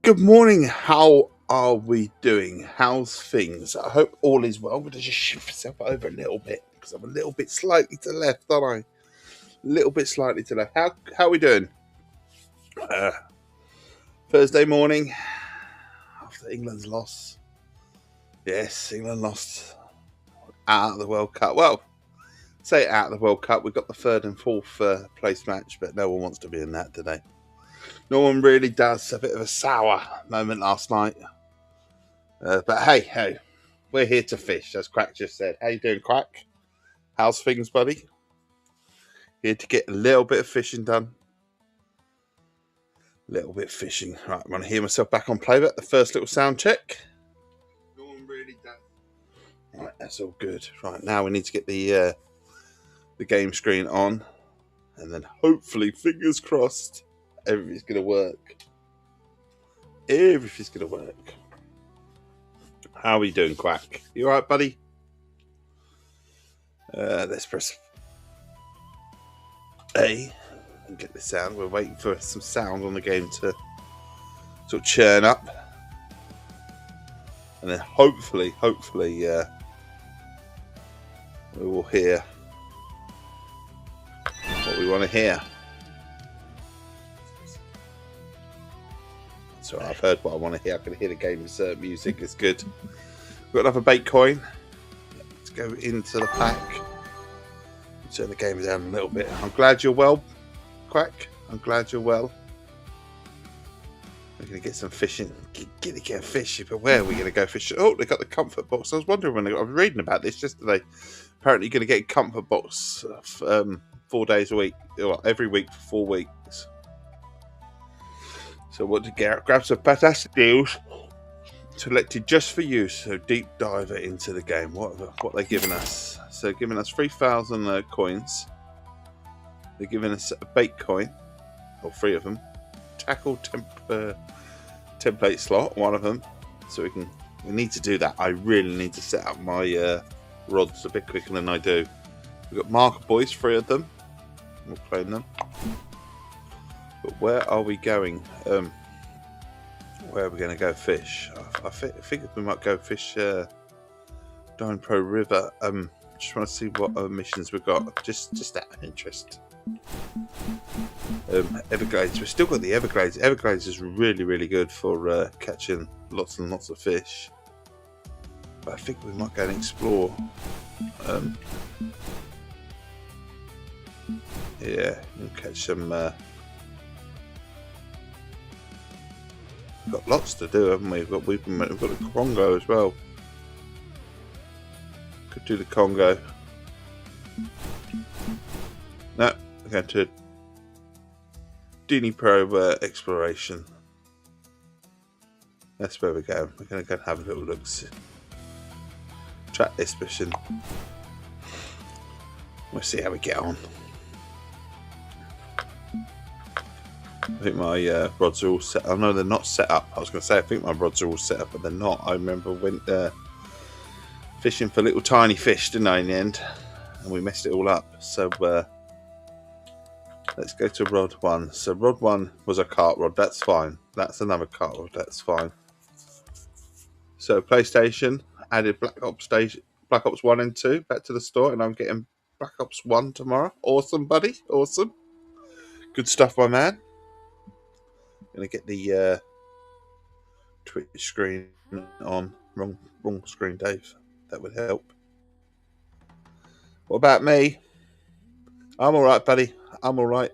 Good morning. How are we doing? How's things? I hope all is well. I'm going to just shift myself over a little bit because I'm a little bit slightly to the left, aren't I? A little bit slightly to the left. How are we doing? Thursday morning after England's loss. Yes, England lost out of the World Cup. Well, say out of the World Cup. We've got the third and fourth place match, but no one wants to be in that today. No one really does. A bit of a sour moment last night. But hey, we're here to fish, as Quack just said. How you doing, Quack? How's things, buddy? Here to get a little bit of fishing done. Little bit of fishing. Right, I'm going to hear myself back on playback. The first little sound check. No one really does. Right, that's all good. Right, now we need to get the game screen on. And then hopefully, fingers crossed, everything's going to work. Everything's going to work. How are you doing, Quack? You alright, buddy? Let's press A and get the sound. We're waiting for some sound on the game to sort of churn up. And then hopefully, we will hear what we want to hear. So I've heard what I want to hear. I can hear the game's music. It's good. We've got another bait coin. Let's go into the pack. Turn the game down a little bit. I'm glad you're well, Quack. I'm glad you're well. We're going to get some fishing. Get fishing. But where are we going to go fishing? Oh, they got the comfort box. I was wondering when I was reading about this yesterday. Apparently, you're going to get a comfort box 4 days a week. Well, every week for 4 weeks. So what to get? Grab some fantastic deals selected just for you. So deep diver into the game. What they're giving us? So giving us 3,000 coins. They're giving us a bait coin, or 3 of them. Tackle template slot, 1 of them. So we need to do that. I really need to set up my rods a bit quicker than I do. We've got marker buoys, 3 of them. We'll claim them. But where are we going? Where are we going to go fish? I think we might go fish Dying Pro River. Just want to see what missions we've got. Just out of interest. Everglades. We've still got the Everglades. Everglades is really, really good for catching lots and lots of fish. But I think we might go and explore. Yeah, and catch some. We've got lots to do, haven't we? We've got the Congo as well. Could do the Congo. No, we're going to Dini Pro exploration. That's where we're going. We're going to go and have a little look. Track this mission. We'll see how we get on. I think my rods are all set. Oh no, they're not set up. I was going to say I think my rods are all set up, but they're not. I remember went fishing for little tiny fish, didn't I, in the end? And we messed it all up. So let's go to rod 1. So rod 1 was a cart rod. That's fine. That's another cart rod. That's fine. So PlayStation added Black Ops 1 and 2 back to the store, and I'm getting Black Ops 1 tomorrow. Awesome, buddy. Awesome. Good stuff, my man. Gonna get the Twitch screen on. Wrong screen, Dave. That would help. What about me? I'm all right, buddy. I'm all right.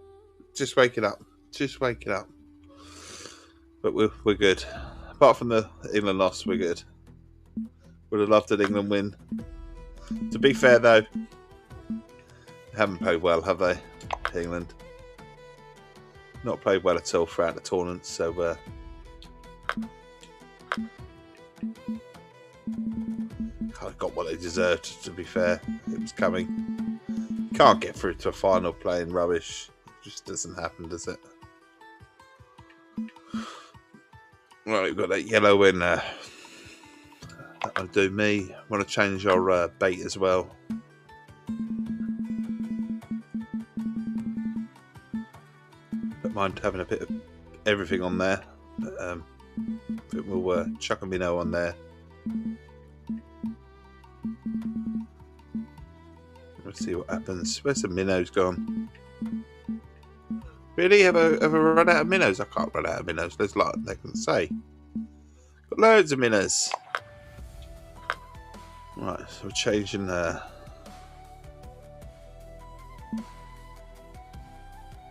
Just waking up. But we're good. Apart from the England loss, we're good. Would have loved an England win. To be fair, though, they haven't played well, have they? England. Not played well at all throughout the tournament, so I got what they deserved, to be fair. It was coming. Can't get through to a final playing rubbish. It just doesn't happen, does it? Well, we've got that yellow in there. That'll do me. Want to change our bait as well. Don't mind having a bit of everything on there. I think we'll chuck a minnow on there. Let's see what happens. Where's the minnows gone? Really? Ever run out of minnows? I can't run out of minnows. There's like they can say. Got loads of minnows. Right, so we're changing I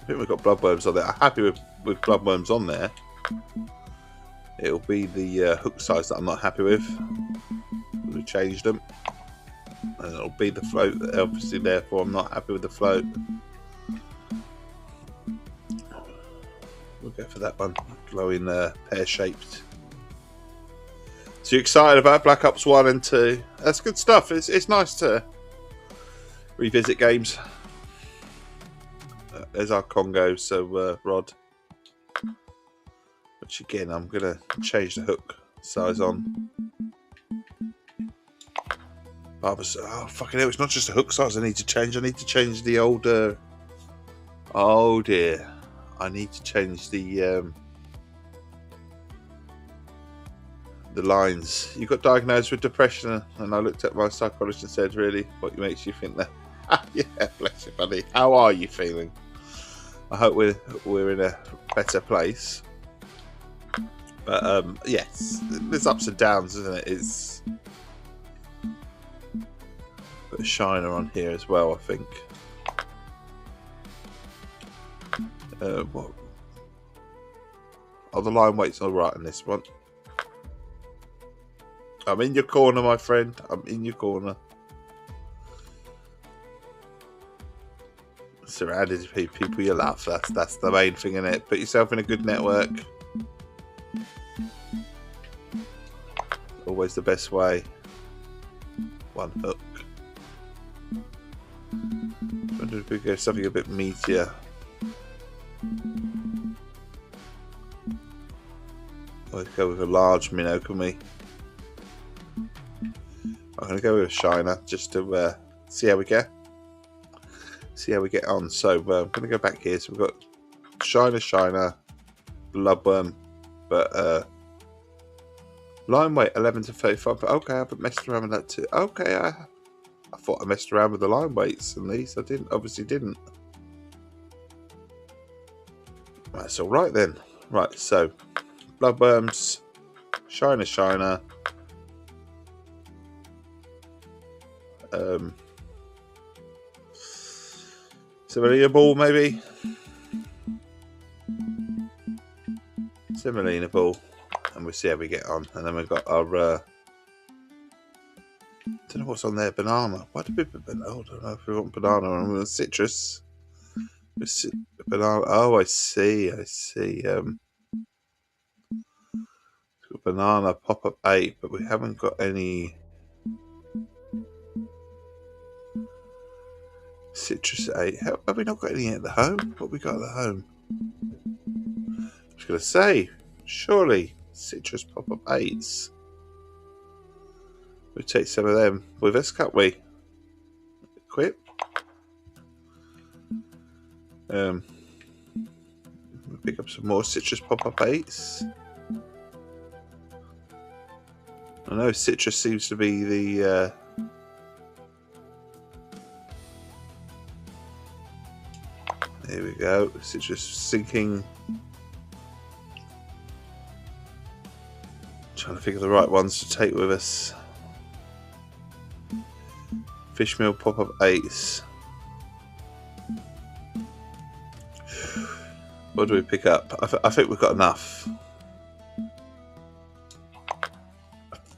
think we've got bloodworms on there. I'm happy with bloodworms on there. It'll be the hook size that I'm not happy with. We changed them. And it'll be the float that obviously therefore I'm not happy with the float. We'll go for that one. Glowing pear-shaped. So you're excited about Black Ops 1 and 2? That's good stuff. It's nice to revisit games. There's our Congo, so rod. Which again, I'm going to change the hook size on. Oh, fucking hell, it's not just the hook size I need to change. I need to change the older... Oh dear. I need to change the lines. You got diagnosed with depression, and I looked at my psychologist and said, really, what makes you think that? Yeah, bless you, buddy. How are you feeling? I hope we're in a better place. But yes, there's ups and downs, isn't it? It's put a shiner on here as well, I think. What? Oh, the line weight's all right on this one. I'm in your corner, my friend. I'm in your corner. Surrounded by people you love. That's the main thing, in it. Put yourself in a good network. Always the best way. One hook. I wonder if we go something a bit meatier. Let's go with a large minnow, can we? I'm going to go with a shiner just to see how we get. See how we get on. So I'm going to go back here. So we've got shiner, bloodworm, but line weight 11 to 35. But okay, I haven't messed around with that too. Okay, I thought I messed around with the line weights and these. I didn't. Obviously didn't. That's all right then. Right, so bloodworms, shiner. Semolina ball, maybe. Semolina ball, and we'll see how we get on. And then we've got our don't know what's on there. Banana. Why did we put banana? I don't know if we want banana or citrus. Banana. Oh, I see. Banana pop-up 8, but we haven't got any citrus 8. Have we not got any at the home? What we got at the home? I was going to say, surely citrus pop-up 8s. We'll take some of them with us, can't we? Equip. We'll pick up some more citrus pop-up 8s. I know citrus seems to be the there we go. Citrus sinking. Trying to think of the right ones to take with us. Fishmeal pop-up 8s. What do we pick up? I think we've got enough.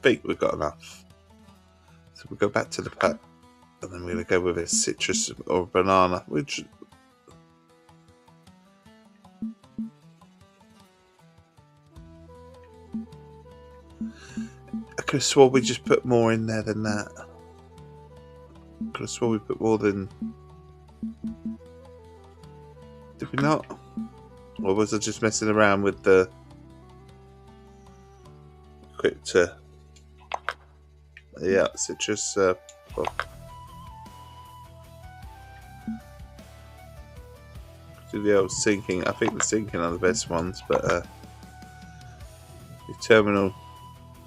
We've got enough. So we'll go back to the pack, and then we're going to go with a citrus or a banana. Which I could have sworn we just put more in there than that. I could have sworn we put more than. Did we not? Or was I just messing around with the quick to? Yeah, citrus. Do the old sinking. I think the sinking are the best ones, but terminal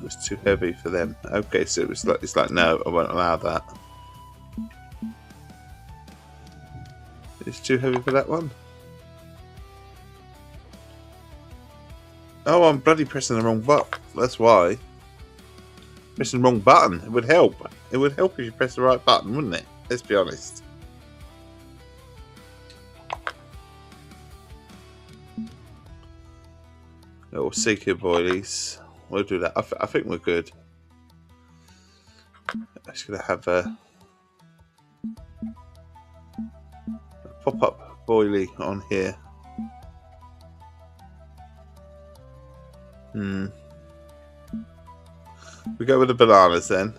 was too heavy for them. Okay, so it's like no, I won't allow that. It's too heavy for that one. Oh, I'm bloody pressing the wrong button. That's why. Pressing the wrong button. It would help. It would help if you press the right button, wouldn't it? Let's be honest. Little seeker boilies. We'll do that. I think we're good. I'm just going to have a pop-up boilie on here. We go with the bananas then.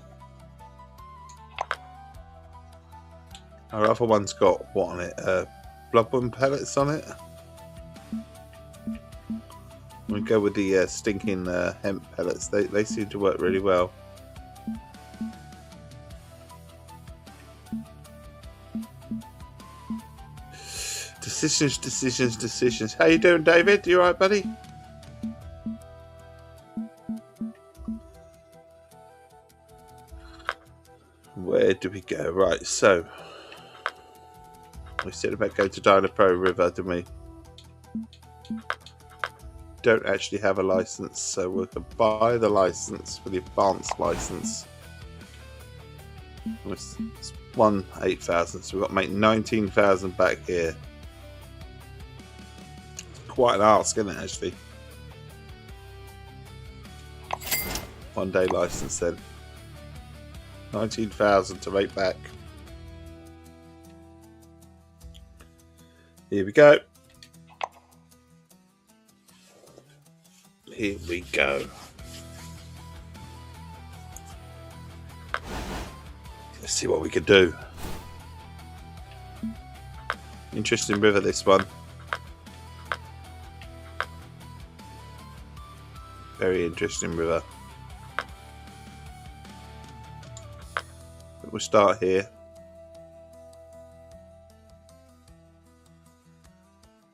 Our other one's got what on it? Bloodworm pellets on it. We go with the stinking hemp pellets. They seem to work really well. Decisions. How you doing, David? You alright, buddy? Where do we go? Right, so we said about going to Dynapro River, didn't we? Don't actually have a license, so we can buy the license for the advanced license. It's 8,000, so we've got to make 19,000 back here. Quite an ask, isn't it, actually? 1 day license then. 19,000 to make back. Here we go. Here we go. Let's see what we can do. Interesting river, this one. Very interesting river. We'll start here.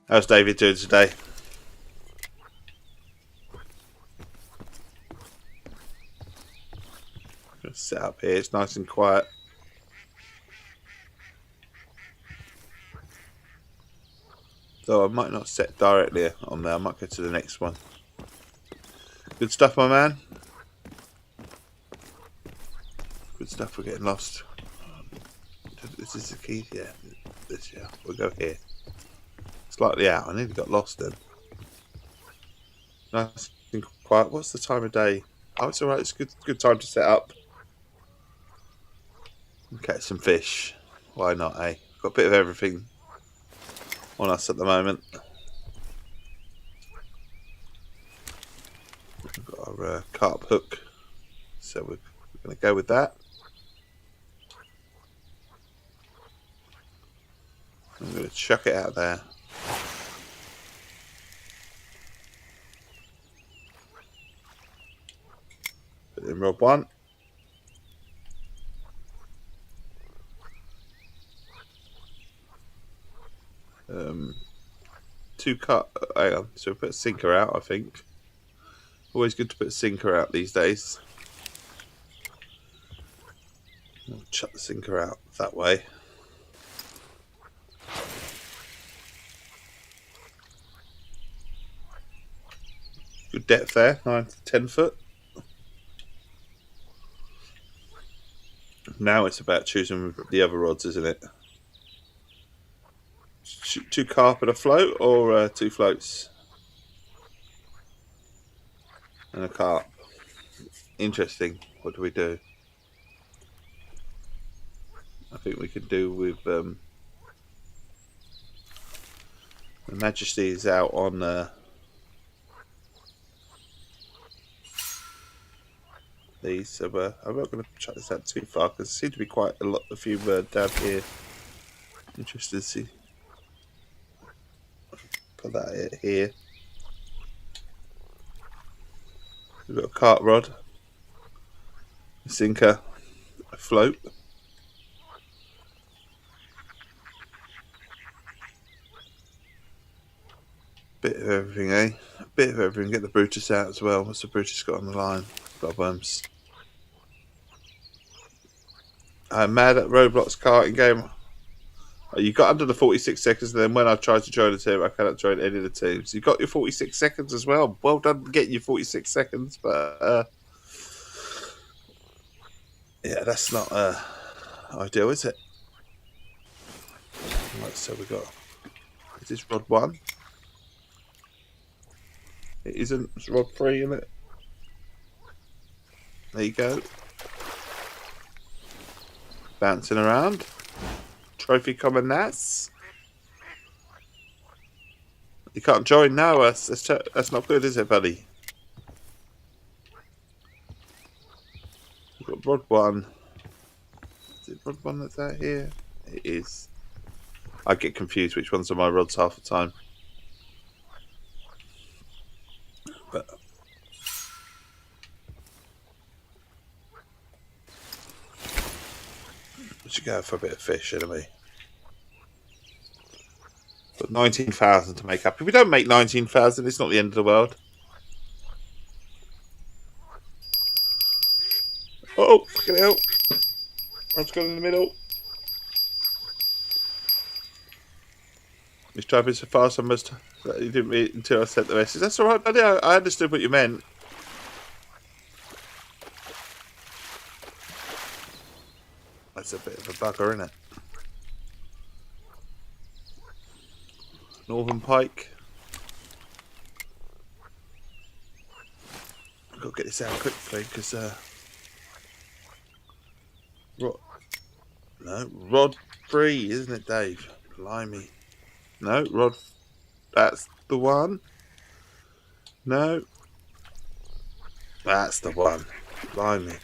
How's David doing today? Let's set up here. It's nice and quiet. Though I might not set directly on there. I might go to the next one. Good stuff, my man. Good stuff. We're getting lost. This is the key. Yeah. Yeah. We'll go here. Slightly out. I nearly got lost then. Nice and quiet. What's the time of day? Oh, it's alright. It's good time to set up. Catch some fish. Why not, eh? Got a bit of everything on us at the moment. We've got our carp hook. So we're going to go with that. I'm going to chuck it out there. Put in rod one. Two cut. Hang on. So we put a sinker out, I think. Always good to put a sinker out these days. I'll chuck the sinker out that way. Good depth there, 9 to 10 foot. Now it's about choosing the other rods, isn't it? 2 carp and a float, or 2 floats and a carp. Interesting. What do we do? I think we could do with the Majesty is out on these, so I'm not going to chuck this out too far because there seem to be quite a few down here. Interested to see. Put that here. We've got a cart rod, a sinker, a float. Bit of everything, eh? A bit of everything. Get the Brutus out as well. What's the Brutus got on the line? Bloodworms. I'm mad at Roblox karting game. Oh, you got under the 46 seconds, and then when I tried to join the team, I cannot join any of the teams. You got your 46 seconds as well. Well done getting your 46 seconds, but yeah, that's not ideal, is it? Right, so we got. Is this rod 1? It isn't. It's rod 3, isn't it? There you go. Bouncing around. Trophy common Nas. You can't join now. That's not good, is it, buddy? We've got rod 1. Is it rod 1 that's out here? It is. I get confused which ones are my rods half the time. But we should go for a bit of fish, anyway. But 19,000 to make up. If we don't make 19,000, it's not the end of the world. Oh, fucking hell. Rod's gone in the middle. He's driving so fast, I must. He didn't read it until I sent the message. That's alright, buddy. I understood what you meant. That's a bit of a bugger, isn't it? Northern Pike. I've got to get this out quickly because Rod 3, isn't it, Dave? Blimey. No, Rod. That's the one. No. That's the one. Blimey.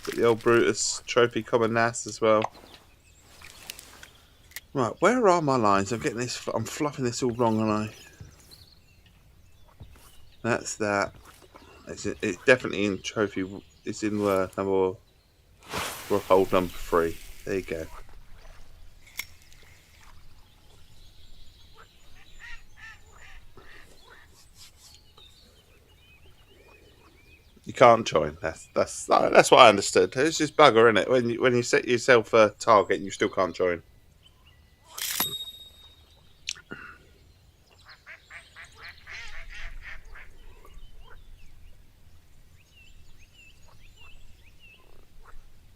Got the old Brutus Trophy Common Nas as well. Right, where are my lines? I'm getting this. I'm fluffing this all wrong, aren't I? That's that. It's definitely in trophy. It's in number hold number 3. There you go. You can't join. That's what I understood. It's just bugger, isn't it? When you set yourself a target and you still can't join.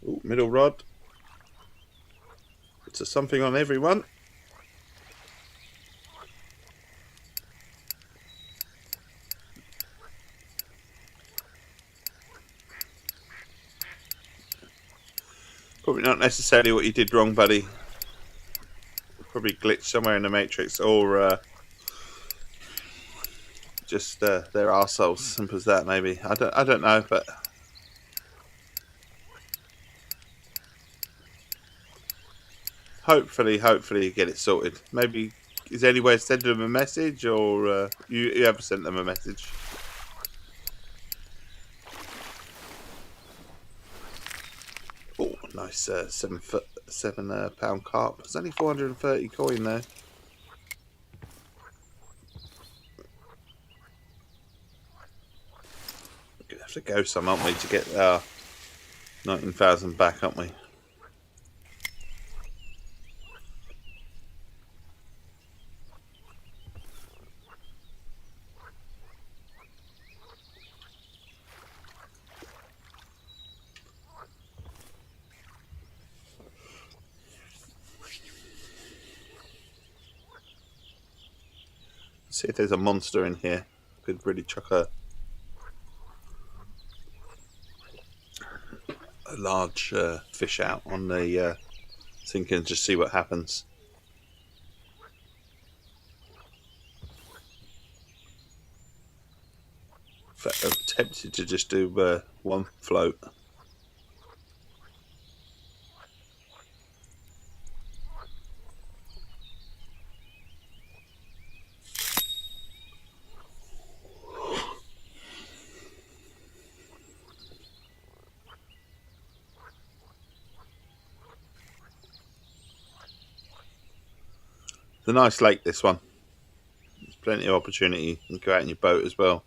Ooh, middle rod. It's a something on everyone. Probably not necessarily what you did wrong, buddy. Probably glitched somewhere in the matrix, or just they're arseholes. Simple as that, maybe. I don't know, but hopefully you get it sorted. Maybe is there any way to send them a message, or you haven't sent them a message? Oh, nice £7 carp. It's only 430 coin though. We're gonna have to go some, aren't we, to get our 19,000 back, aren't we? See if there's a monster in here. Could really chuck a large fish out on the sink and just see what happens. In fact, I'm tempted to just do one float. It's a nice lake, this one. There's plenty of opportunity. You can go out in your boat as well.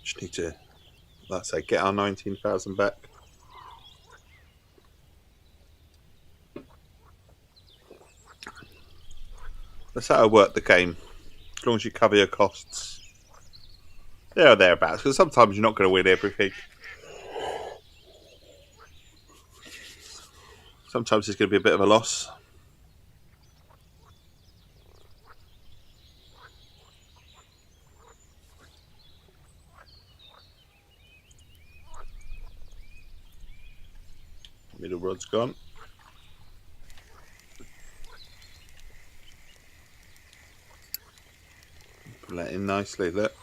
Just need to, like I say, get our 19,000 back. That's how I work the game. As long as you cover your costs. There or thereabouts. Because sometimes you're not going to win everything. Sometimes it's going to be a bit of a loss. Middle rod's gone. Pull that in nicely, look.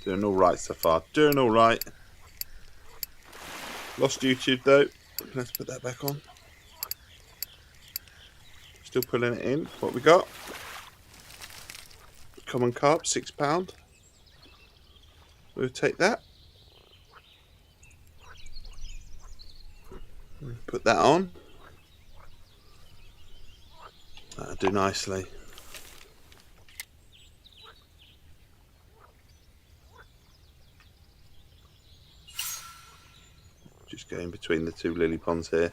Doing alright so far. Doing alright. Lost YouTube though. Let's put that back on. Still pulling it in. What we got? Common carp, £6. We'll take that. Put that on. That'll do nicely. Just going between the two lily ponds here.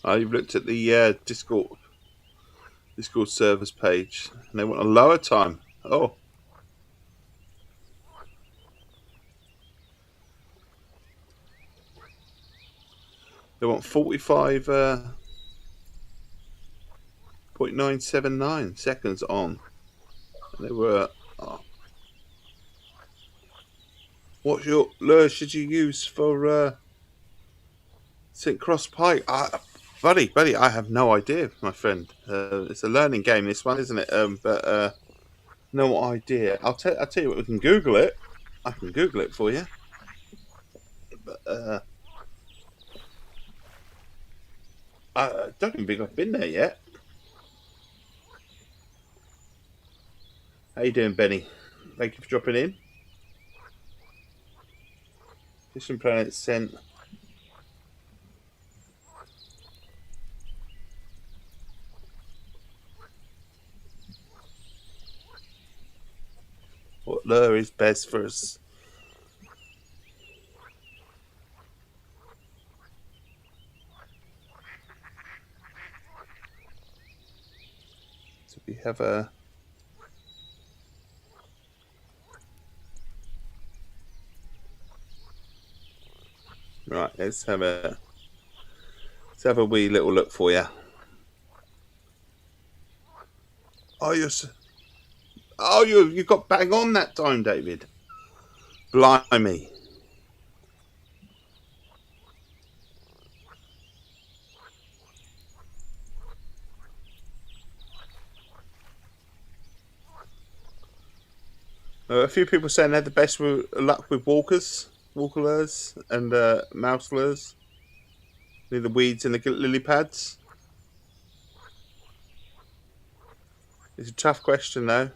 Oh, you've looked at the Discord servers page, and they want a lower time. Oh, they want 45.979 seconds on. And they were. Oh. What lure should you use for St. Cross Pike? Buddy, I have no idea, my friend. It's a learning game, this one, isn't it? But no idea. I'll tell you what. We can Google it. I can Google it for you. But I don't even think I've been there yet. How you doing, Benny? Thank you for dropping in. Fishing Planet sent. What lure is best for us? So we have a. Right, let's have a wee little look for you. Oh, you got bang on that time, David. Blimey. A few people saying they had the best luck with walker lures, and mouse lures. Near the weeds and the lily pads. It's a tough question, though.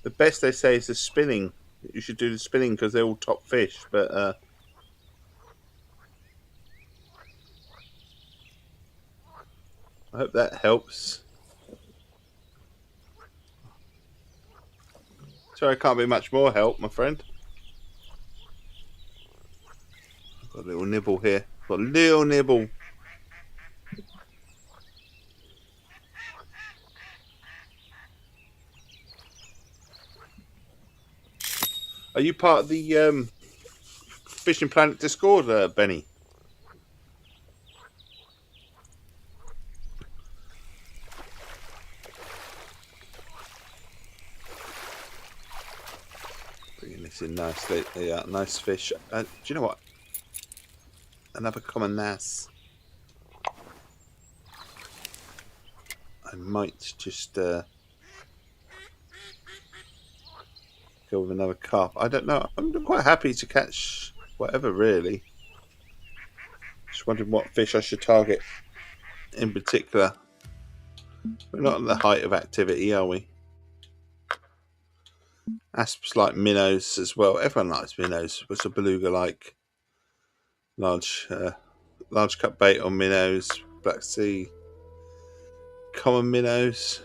The best they say is the spinning. You should do the spinning because they're all top fish, but I hope that helps. Sorry, I can't be much more help, my friend. I've got a little nibble here. Got a little nibble. Are you part of the Fishing Planet Discord, Benny? Missing nicely. Yeah, nice fish. Do you know what? Another common nass. I might just go with another carp. I don't know. I'm quite happy to catch whatever, really. Just wondering what fish I should target in particular. We're not at the height of activity, are we? Asps like minnows as well. Everyone likes minnows. What's a beluga like? Large cut bait on minnows. Black Sea. Common minnows.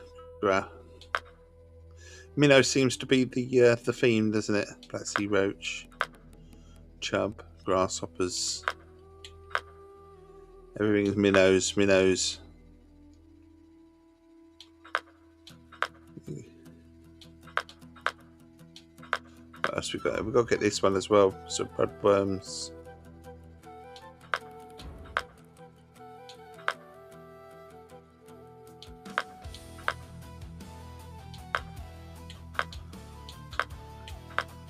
Minnow seems to be the theme, doesn't it? Black Sea roach. Chub. Grasshoppers. Everything is minnows. Minnows. What else we got? We've got to get this one as well. So bloodworms.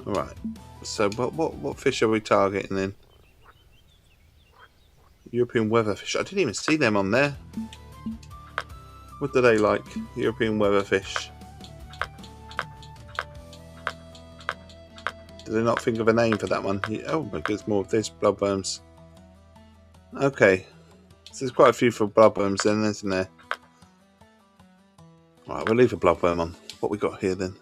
Alright. So what fish are we targeting then? European weatherfish. I didn't even see them on there. What do they like? European weatherfish. Did they not think of a name for that one? Oh my goodness, more of this. Bloodworms. Okay. So there's quite a few for bloodworms then, isn't there? Alright, we'll leave a bloodworm on. What we got here then?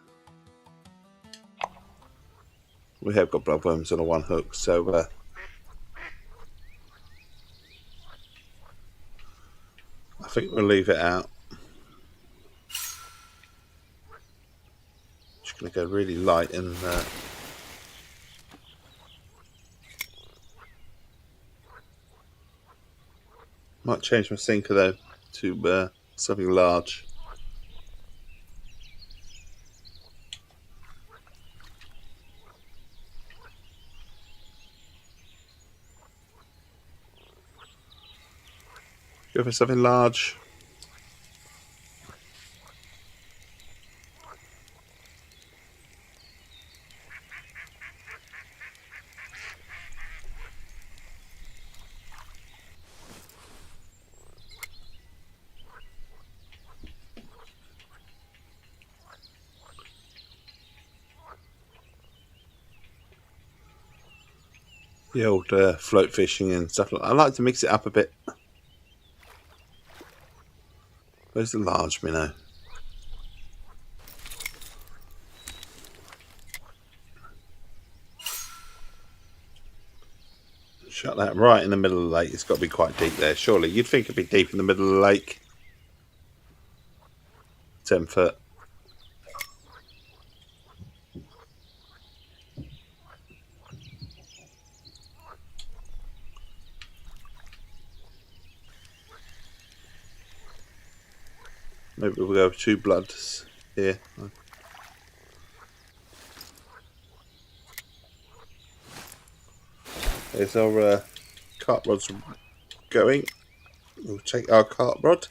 We have got bloodworms on a one hook, so I think we'll leave it out. Just going to go really light and might change my sinker though to something large. Go for something large. The old float fishing and stuff like that. I like to mix it up a bit. Where's the large minnow? Shut that right in the middle of the lake. It's got to be quite deep there, surely. You'd think it'd be deep in the middle of the lake. 10 foot. Maybe we'll go with 2 bloods here. There's our carp rods going. We'll take our carp rod.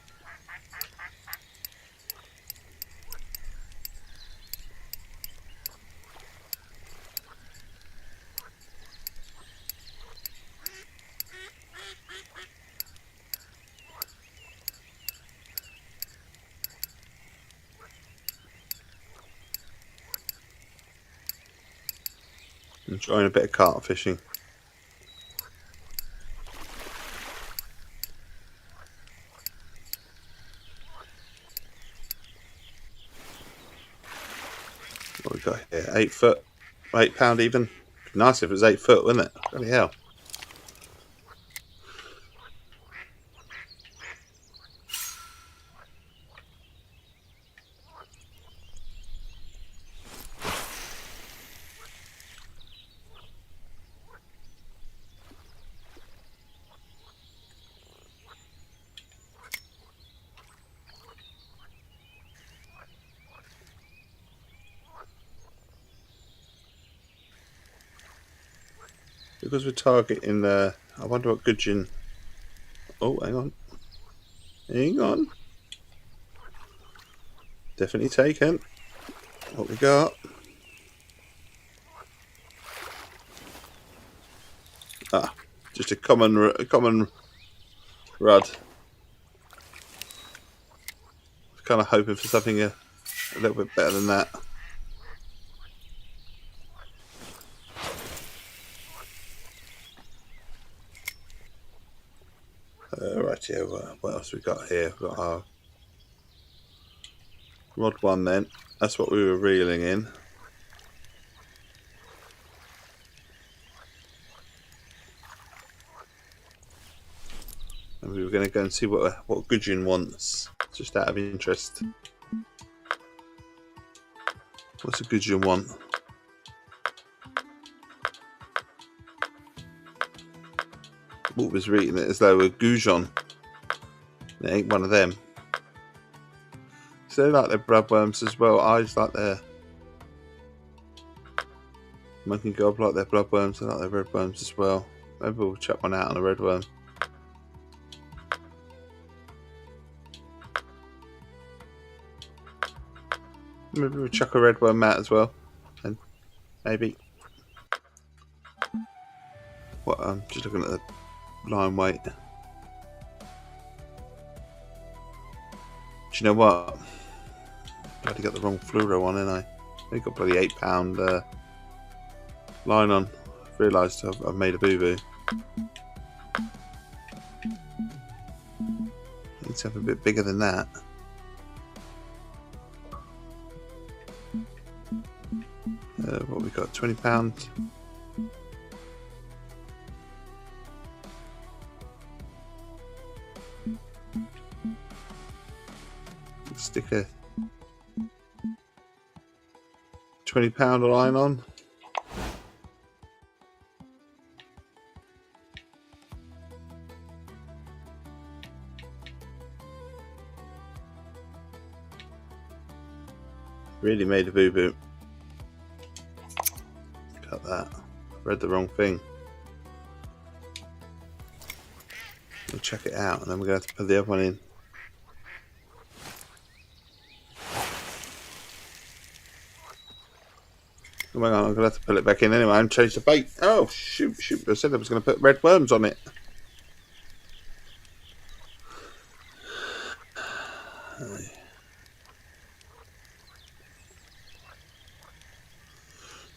Enjoying a bit of carp fishing. What we got here? 8 foot, £8 even. Nice if it was 8 foot, wouldn't it? Bloody hell. Because we're targeting I wonder what gudgeon. Oh, hang on. Hang on. Definitely taken. What we got? Just a common rod. Kind of hoping for something a little bit better than that. Right here, what else we got here? We've got our rod one then. That's what we were reeling in. And we were going to go and see what Gudrun wants, just out of interest. What's a Gudrun want? What was reading it as though a Goujon. It ain't one of them. So they like their bloodworms as well. I just like their monkey gob, like their bloodworms. They like their redworms as well. Maybe we'll chuck one out on a redworm. Maybe we'll chuck a redworm out as well. And maybe. What? I'm just looking at the line weight. Do you know what? Bloody got the wrong fluoro on, didn't I? I got bloody £8 line on. I've realised I've made a boo-boo. Need something a bit bigger than that. What we got? £20. Stick a £20 line on. Really made a boo-boo. Cut that. Read the wrong thing. We'll check it out and then we're going to have to put the other one in. Oh, hang on, I'm going to have to pull it back in anyway and change the bait. Oh, shoot. I said I was going to put red worms on it.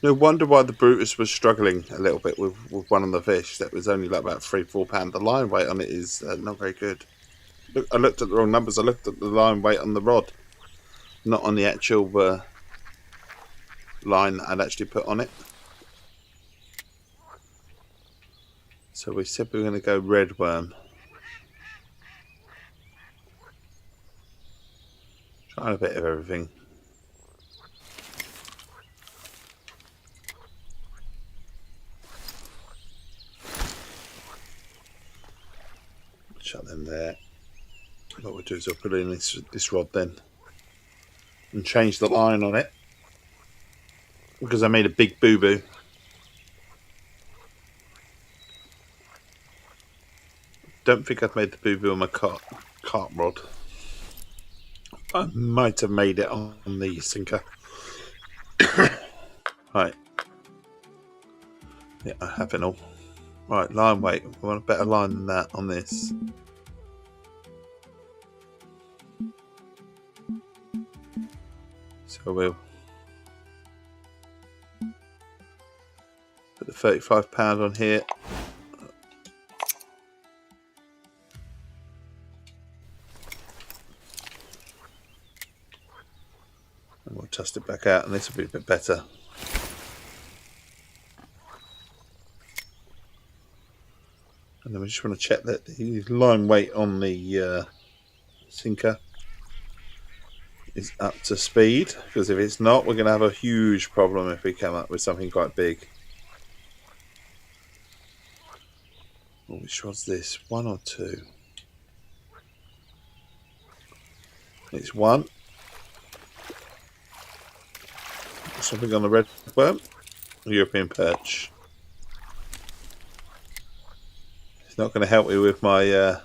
No wonder why the Brutus was struggling a little bit with one of the fish. That was only like about £3-4. The line weight on it is not very good. Look, I looked at the wrong numbers. I looked at the line weight on the rod, not on the actual line that I'd actually put on it. So we said we were going to go red worm. Trying a bit of everything. Shut them there. What we'll do is I'll put in this rod then and change the line on it because I made a big boo-boo. Don't think I've made the boo-boo on my carp rod. I might have made it on the sinker. Right. Yeah, I have it all. Right, line weight. We want a better line than that on this. So we'll put the £35 on here. And we'll test it back out and this will be a bit better. And then we just want to check that the line weight on the sinker is up to speed, because if it's not, we're going to have a huge problem if we come up with something quite big. Oh, which was this? 1 or 2? It's 1. Something on the red worm. European perch. It's not going to help me with my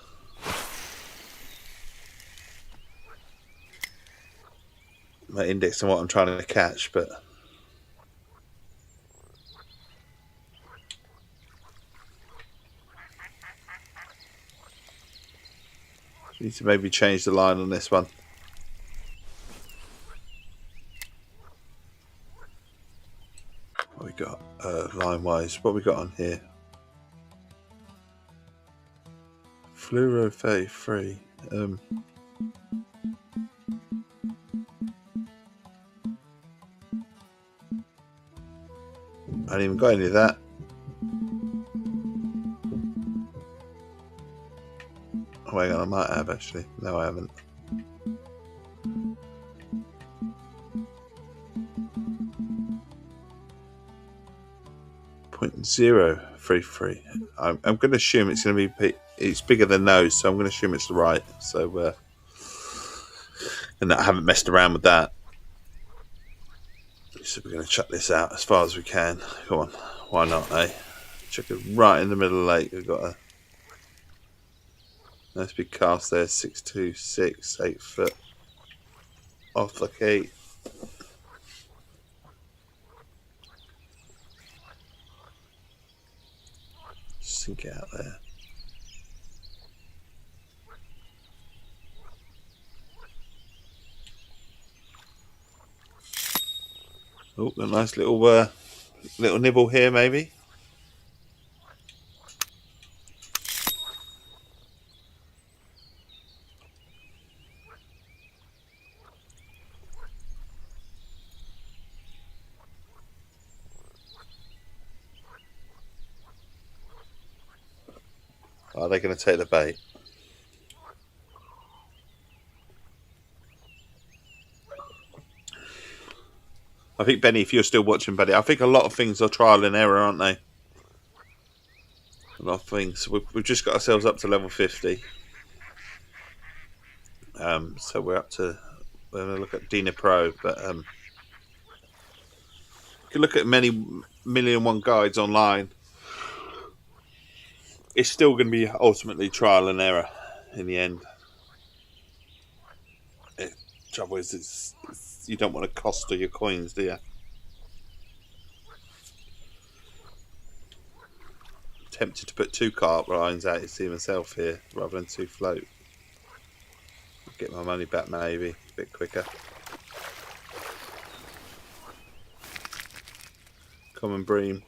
my index on what I'm trying to catch, but Need to maybe change the line on this one. What we got line wise? What we got on here? Fluoro 33. I haven't even got any of that. Oh, hang on, I might have actually. No, I haven't. .033. I'm going to assume it's going to be. It's bigger than those, so I'm going to assume it's the right. So, and I haven't messed around with that. So we're going to chuck this out as far as we can. Come on, why not, eh? Chuck it right in the middle of the lake. We've got a nice big cast there, 626, 8 foot off the key. Sink it out there. Oh, a nice little nibble here, maybe. Are they going to take the bait? I think, Benny, if you're still watching, buddy, I think a lot of things are trial and error, aren't they? A lot of things. We've just got ourselves up to level 50. So we're going to look at Dina Pro, but you can look at many million one guides online. It's still going to be ultimately trial and error in the end. Trouble is, you don't want to cost your coins, do you? Tempted to put 2 carp lines out to see myself here rather than 2 float. Get my money back maybe a bit quicker. Common bream.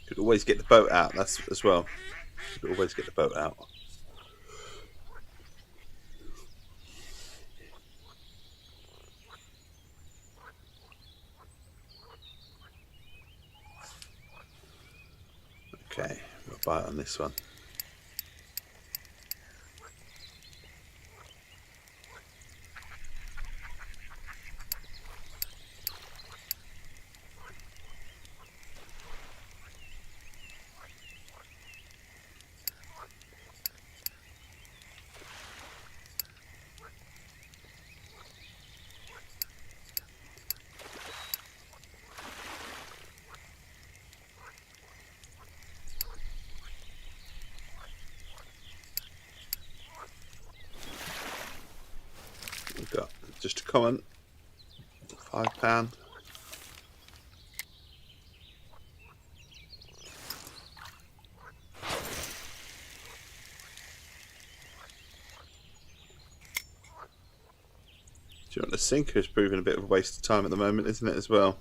Could always get the boat out. That's as well. Could always get the boat out. Okay, we'll bite on this one. We've got just a common £5. Do you want the sinker is proving a bit of a waste of time at the moment, isn't it, as well?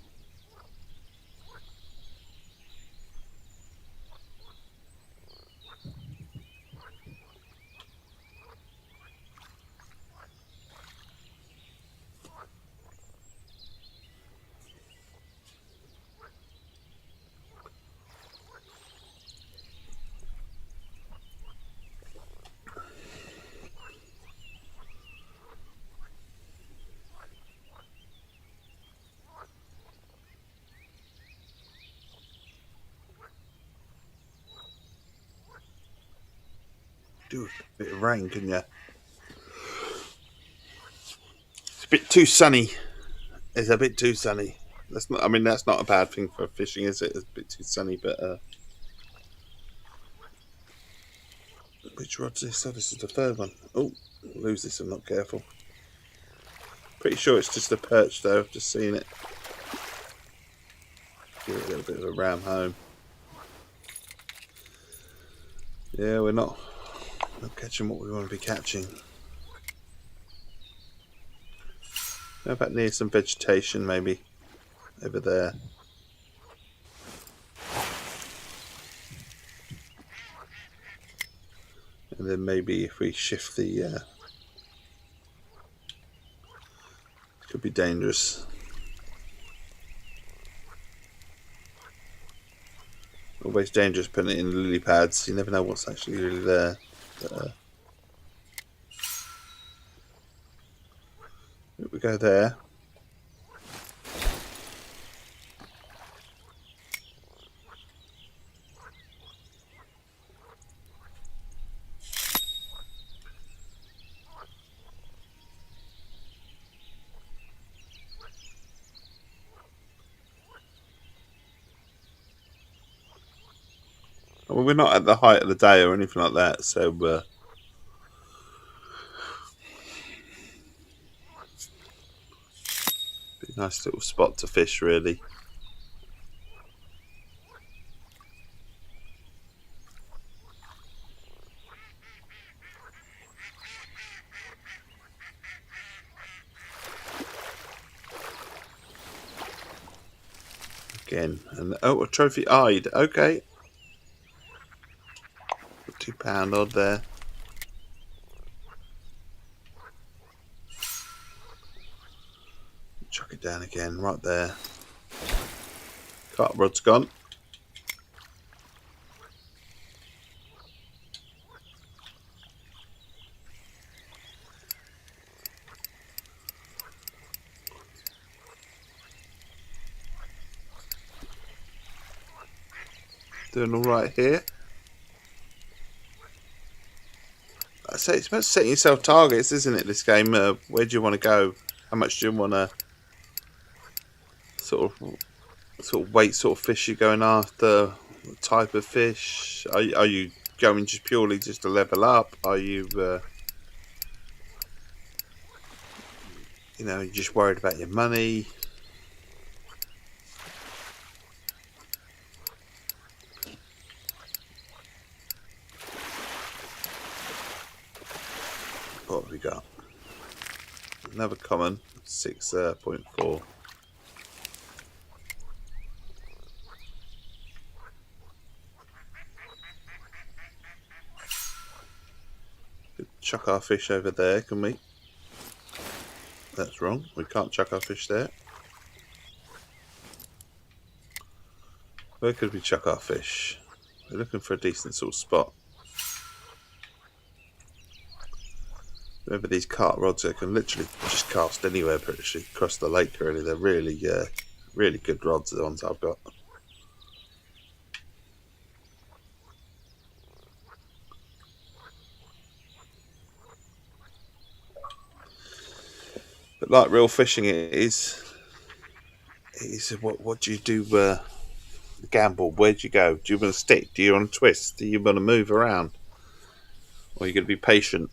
Do a bit of rain, couldn't you? It's a bit too sunny. It's a bit too sunny. That's not. I mean, that's not a bad thing for fishing, is it? It's a bit too sunny, but which rod's this? Oh, this is the third one. Oh, I'll lose this. I'm not careful. Pretty sure it's just a perch, though. I've just seen it. Give it a little bit of a ram home. Yeah, we're not catching what we want to be catching. How about near some vegetation, maybe over there? And then maybe if we shift the, could be dangerous. Always dangerous putting it in the lily pads. You never know what's actually really there. But, we go there. Well, we're not at the height of the day or anything like that, so be a nice little spot to fish, really. Again, and oh, a trophy eyed. Okay, £2 odd there. Chuck it down again, right there. Carp rod's gone. Doing all right here. I say it's about setting yourself targets, isn't it? This game. Where do you want to go? How much do you want to sort of weight sort of fish you're going after? What type of fish? Are you going just purely just to level up? Are you you're just worried about your money? What have we got? Another common, 6.4. Chuck our fish over there, can we? That's wrong. We can't chuck our fish there. Where could we chuck our fish? We're looking for a decent sort of spot. Remember these cart rods, they can literally just cast anywhere pretty much across the lake, really. They're really, really good rods, the ones I've got. But like real fishing, it is what do you do? Gamble. Where do you go? Do you want to stick? Do you want to twist? Do you want to move around? Or are you going to be patient?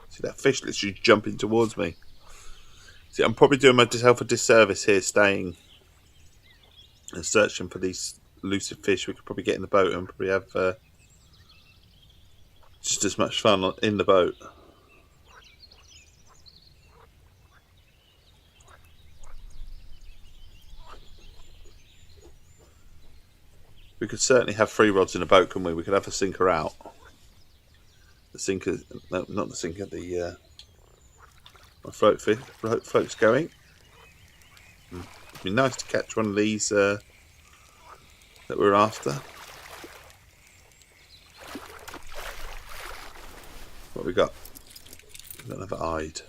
See that fish literally jumping towards me. See, I'm probably doing myself a disservice here, staying and searching for these elusive fish. We could probably get in the boat and probably have just as much fun in the boat. We could certainly have 3 rods in a boat, couldn't we? We could have a sinker out. The sinker, no, not the sinker. The my float's going. It'd be nice to catch one of these that we're after. we got? We've got another eyed.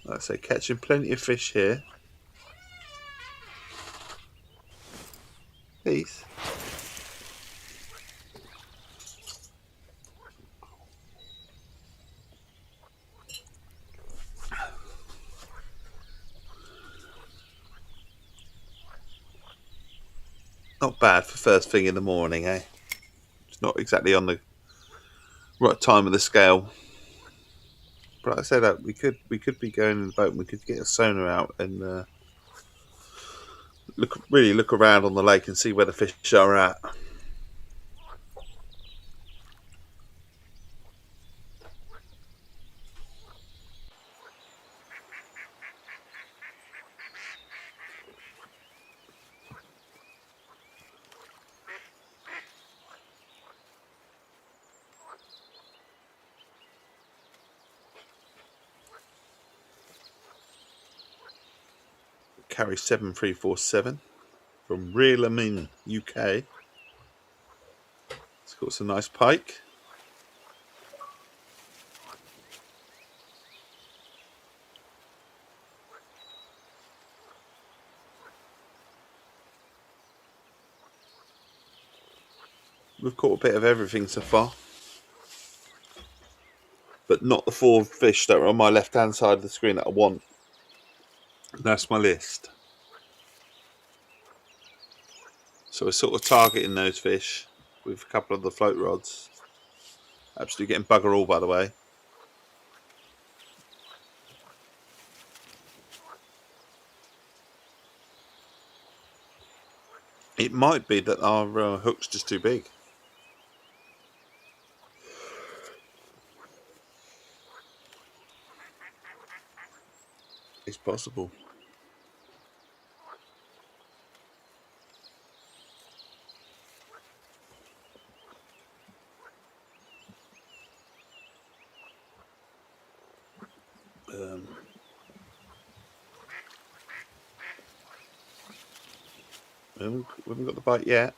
Like I say, catching plenty of fish here. These. Not bad for first thing in the morning, eh? It's not exactly on the right time of the scale. But like I said, we could be going in the boat and we could get a sonar out and look around on the lake and see where the fish are at. Carry 7347 from Reelamin, UK. It's got some nice pike. We've caught a bit of everything so far, but not the 4 fish that are on my left hand side of the screen that I want. That's my list. So we're sort of targeting those fish with a couple of the float rods. Absolutely getting bugger all, by the way. It might be that our hook's just too big. It's possible. We haven't got the bite yet.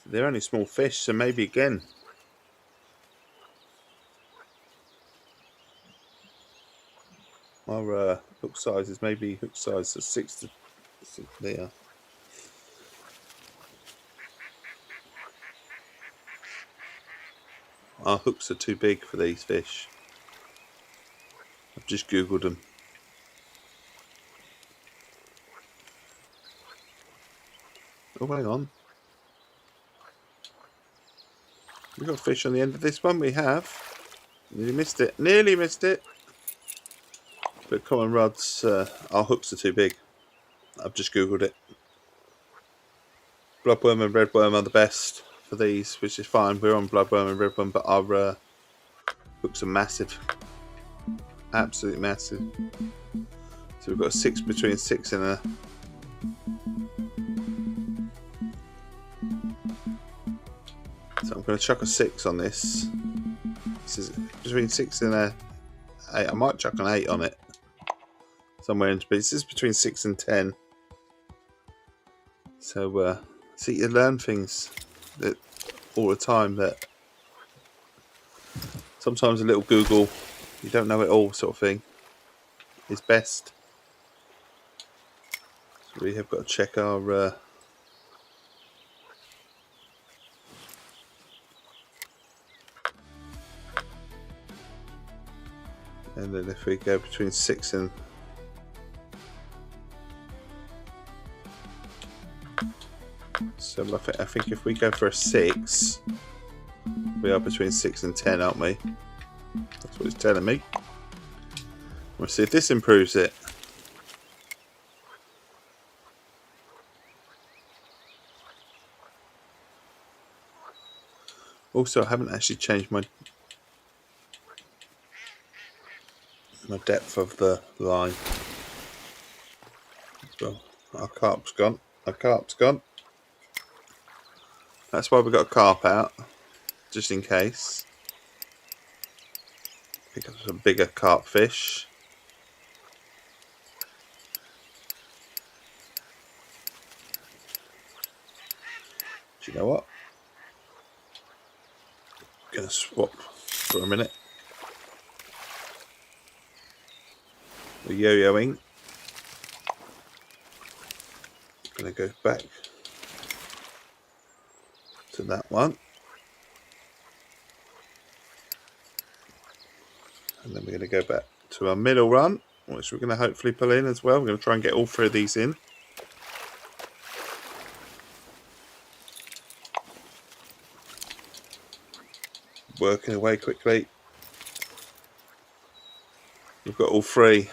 They're only small fish, so maybe again. Our hook size is maybe hook size of 6 to there. Our hooks are too big for these fish. I've just googled them. Oh, hang on. We've got fish on the end of this one. We have. Nearly missed it. Nearly missed it. But common rods, our hooks are too big. I've just googled it. Bloodworm and redworm are the best for these, which is fine. We're on bloodworm and redworm, but our hooks are massive. Absolutely massive. So we've got a 6 between 6 and a... So I'm going to chuck a 6 on this. This is between 6 and a 8. I might chuck an 8 on it. Somewhere in between. This is between 6 and 10. So, see, you learn things that all the time, that sometimes a little Google, you don't know it all sort of thing, is best. So we have got to check our... and then if we go between 6 and... So I think if we go for a 6, we are between 6 and 10, aren't we? That's what it's telling me. We'll see if this improves it. Also, I haven't actually changed my depth of the line. Well, our carp's gone. Our carp's gone. That's why we got a carp out, just in case. Pick up some bigger carp fish. Do you know what? I'm gonna swap for a minute. We're yo-yoing. Gonna go back to that one. And then we're gonna go back to our middle run, which we're gonna hopefully pull in as well. We're gonna try and get all three of these in. Working away quickly. We've got all three.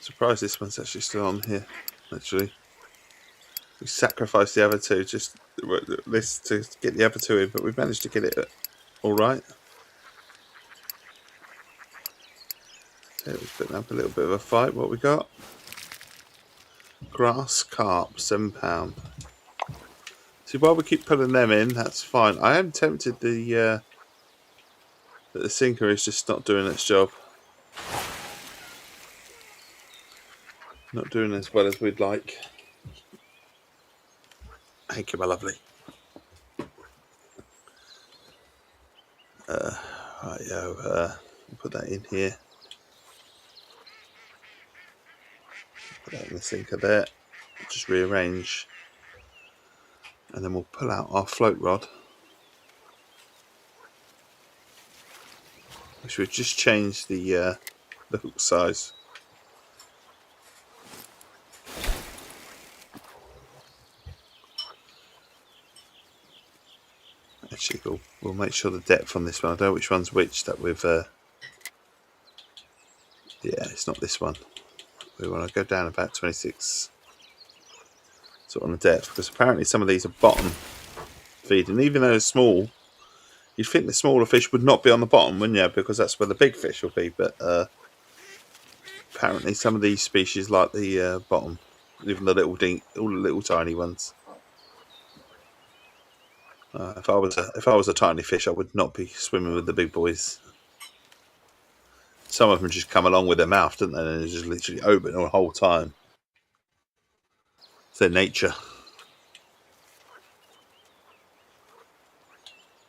Surprised this one's actually still on here. Actually, we sacrificed the other two just this to get the other two in, but we've managed to get it all right. So it was putting up a little bit of a fight. What we got? Grass carp, £7. See, while we keep putting them in, that's fine. I am tempted that the sinker is just not doing its job. Not doing as well as we'd like. Thank you, my lovely. Right, put that in here. Put that in the sinker there. Just rearrange. And then we'll pull out our float rod, which we've just changed the hook size. Actually, we'll make sure the depth on this one. I don't know which one's which that we've. Yeah, it's not this one. We want to go down about 26. Sort of on the depth, because apparently some of these are bottom feeding. Even though they're small, you'd think the smaller fish would not be on the bottom, wouldn't you? Because that's where the big fish will be. But apparently some of these species like the bottom, even the all the little tiny ones. If I was a tiny fish, I would not be swimming with the big boys. Some of them just come along with their mouth, don't they? And it's just literally open the whole time. It's their nature.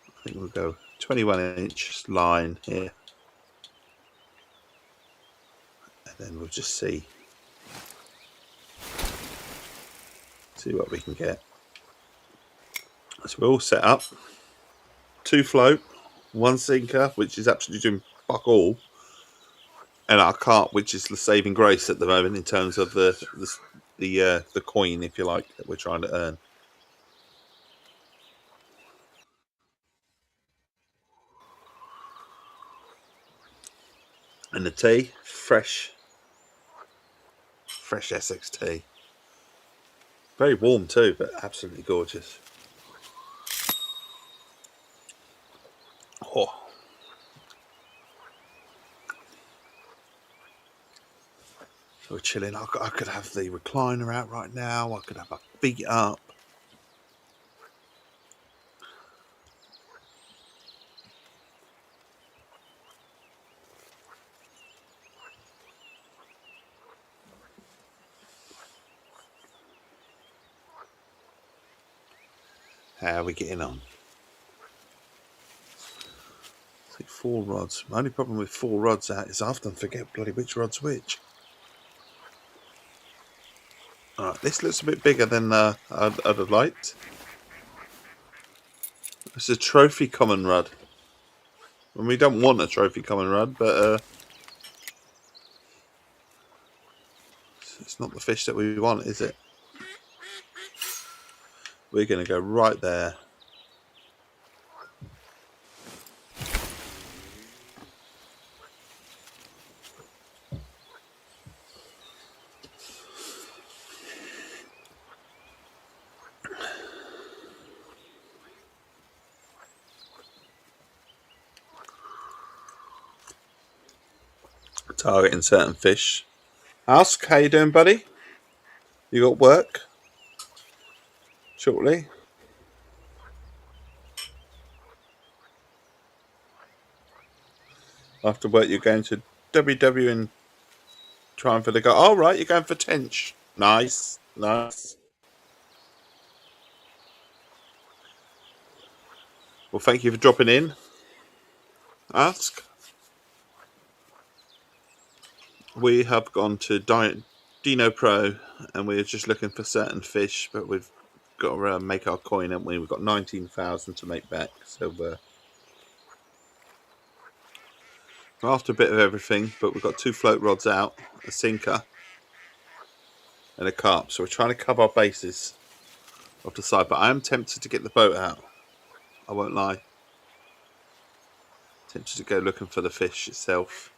I think we'll go 21-inch line here. And then we'll just see what we can get. So we're all set up. 2 float, 1 sinker, which is absolutely doing fuck all. And our carp, which is the saving grace at the moment in terms of the coin, if you like, that we're trying to earn. And the tea, fresh Essex tea. Very warm too, but absolutely gorgeous. Oh. So we're chilling. I could have the recliner out right now. I could have my feet up. How are we getting on? See, 4 rods. My only problem with 4 rods out is I often forget bloody which rod's which. Alright, this looks a bit bigger than I'd have liked. It's a trophy common rod. And we don't want a trophy common rod, but it's not the fish that we want, is it? We're going to go right there. Targeting certain fish. Ask, how you doing, buddy? You got work? shortly. After work, you're going to WW and trying for the guy. Oh, right, you're going for Tench. Nice, nice. Well, thank you for dropping in. Ask. We have gone to Dino Pro, and we're just looking for certain fish, but we've got to make our coin, haven't we? We've got 19,000 to make back, so we're after a bit of everything. But we've got 2 float rods out, a sinker, and a carp. So we're trying to cover our bases off the side. But I am tempted to get the boat out. I won't lie. Tempted to go looking for the fish itself.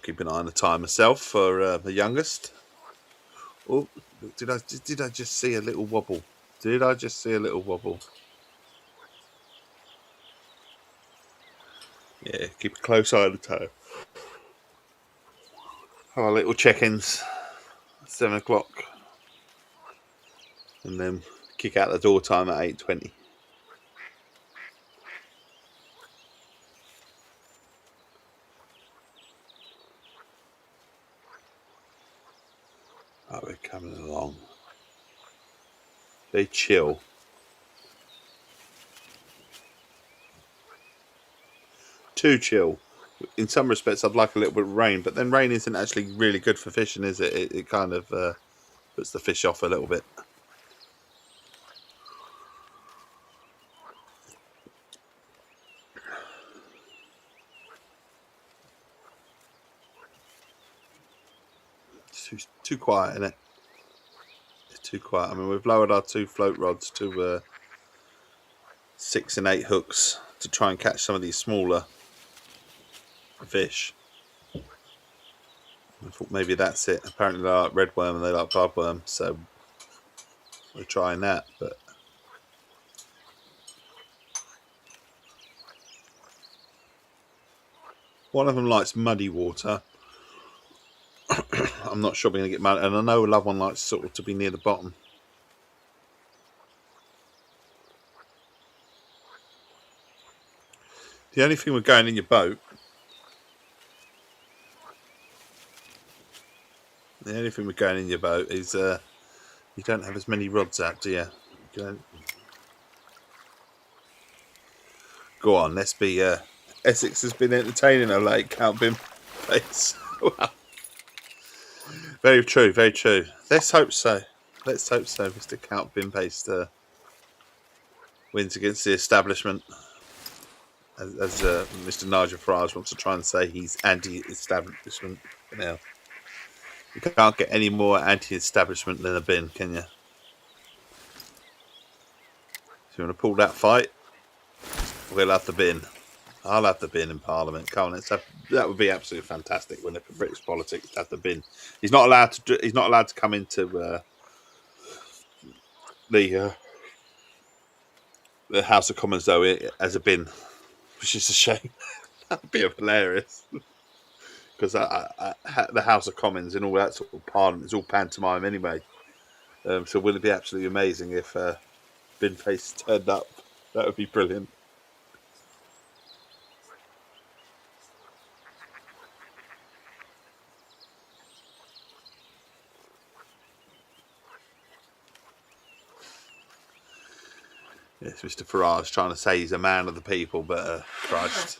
Keep an eye on the time myself for the youngest. Oh, did I just see a little wobble? Did I just see a little wobble? Yeah, keep a close eye on the toe. Our little check-ins, 7 o'clock, and then kick out the door time at 8:20. Oh, we're coming along. They chill. Too chill. In some respects, I'd like a little bit of rain, but then rain isn't actually really good for fishing, is it? It kind of puts the fish off a little bit. It's too quiet, isn't it? It's too quiet. I mean, we've lowered our 2 float rods to 6 and 8 hooks to try and catch some of these smaller fish. I thought maybe that's it. Apparently they like redworm and they like bloodworm, so we're trying that. But one of them likes muddy water. I'm not sure we're going to get muddy, and I know a loved one likes sort of to be near the bottom. The only thing with going in your boat, is you don't have as many rods out, do you? Go on, let's be. Essex has been entertaining a late count bin face. Wow. Very true, very true. Let's hope so. Let's hope so. Mr. Count Bin Paste wins against the establishment. As Mr. Nigel Farage wants to try and say, he's anti-establishment now. You can't get any more anti-establishment than a bin, can you? If you want to pull that fight, we'll have the bin. I'll have the bin in Parliament. Come on, that would be absolutely fantastic, wouldn't it, for British politics to have the bin? He's not allowed to come into the House of Commons though as a bin, which is a shame. That'd be hilarious. Because the House of Commons and all that sort of Parliament is all pantomime anyway. So wouldn't it be absolutely amazing if Bin Face turned up? That would be brilliant. Yes, Mr. Farage trying to say he's a man of the people, but Christ.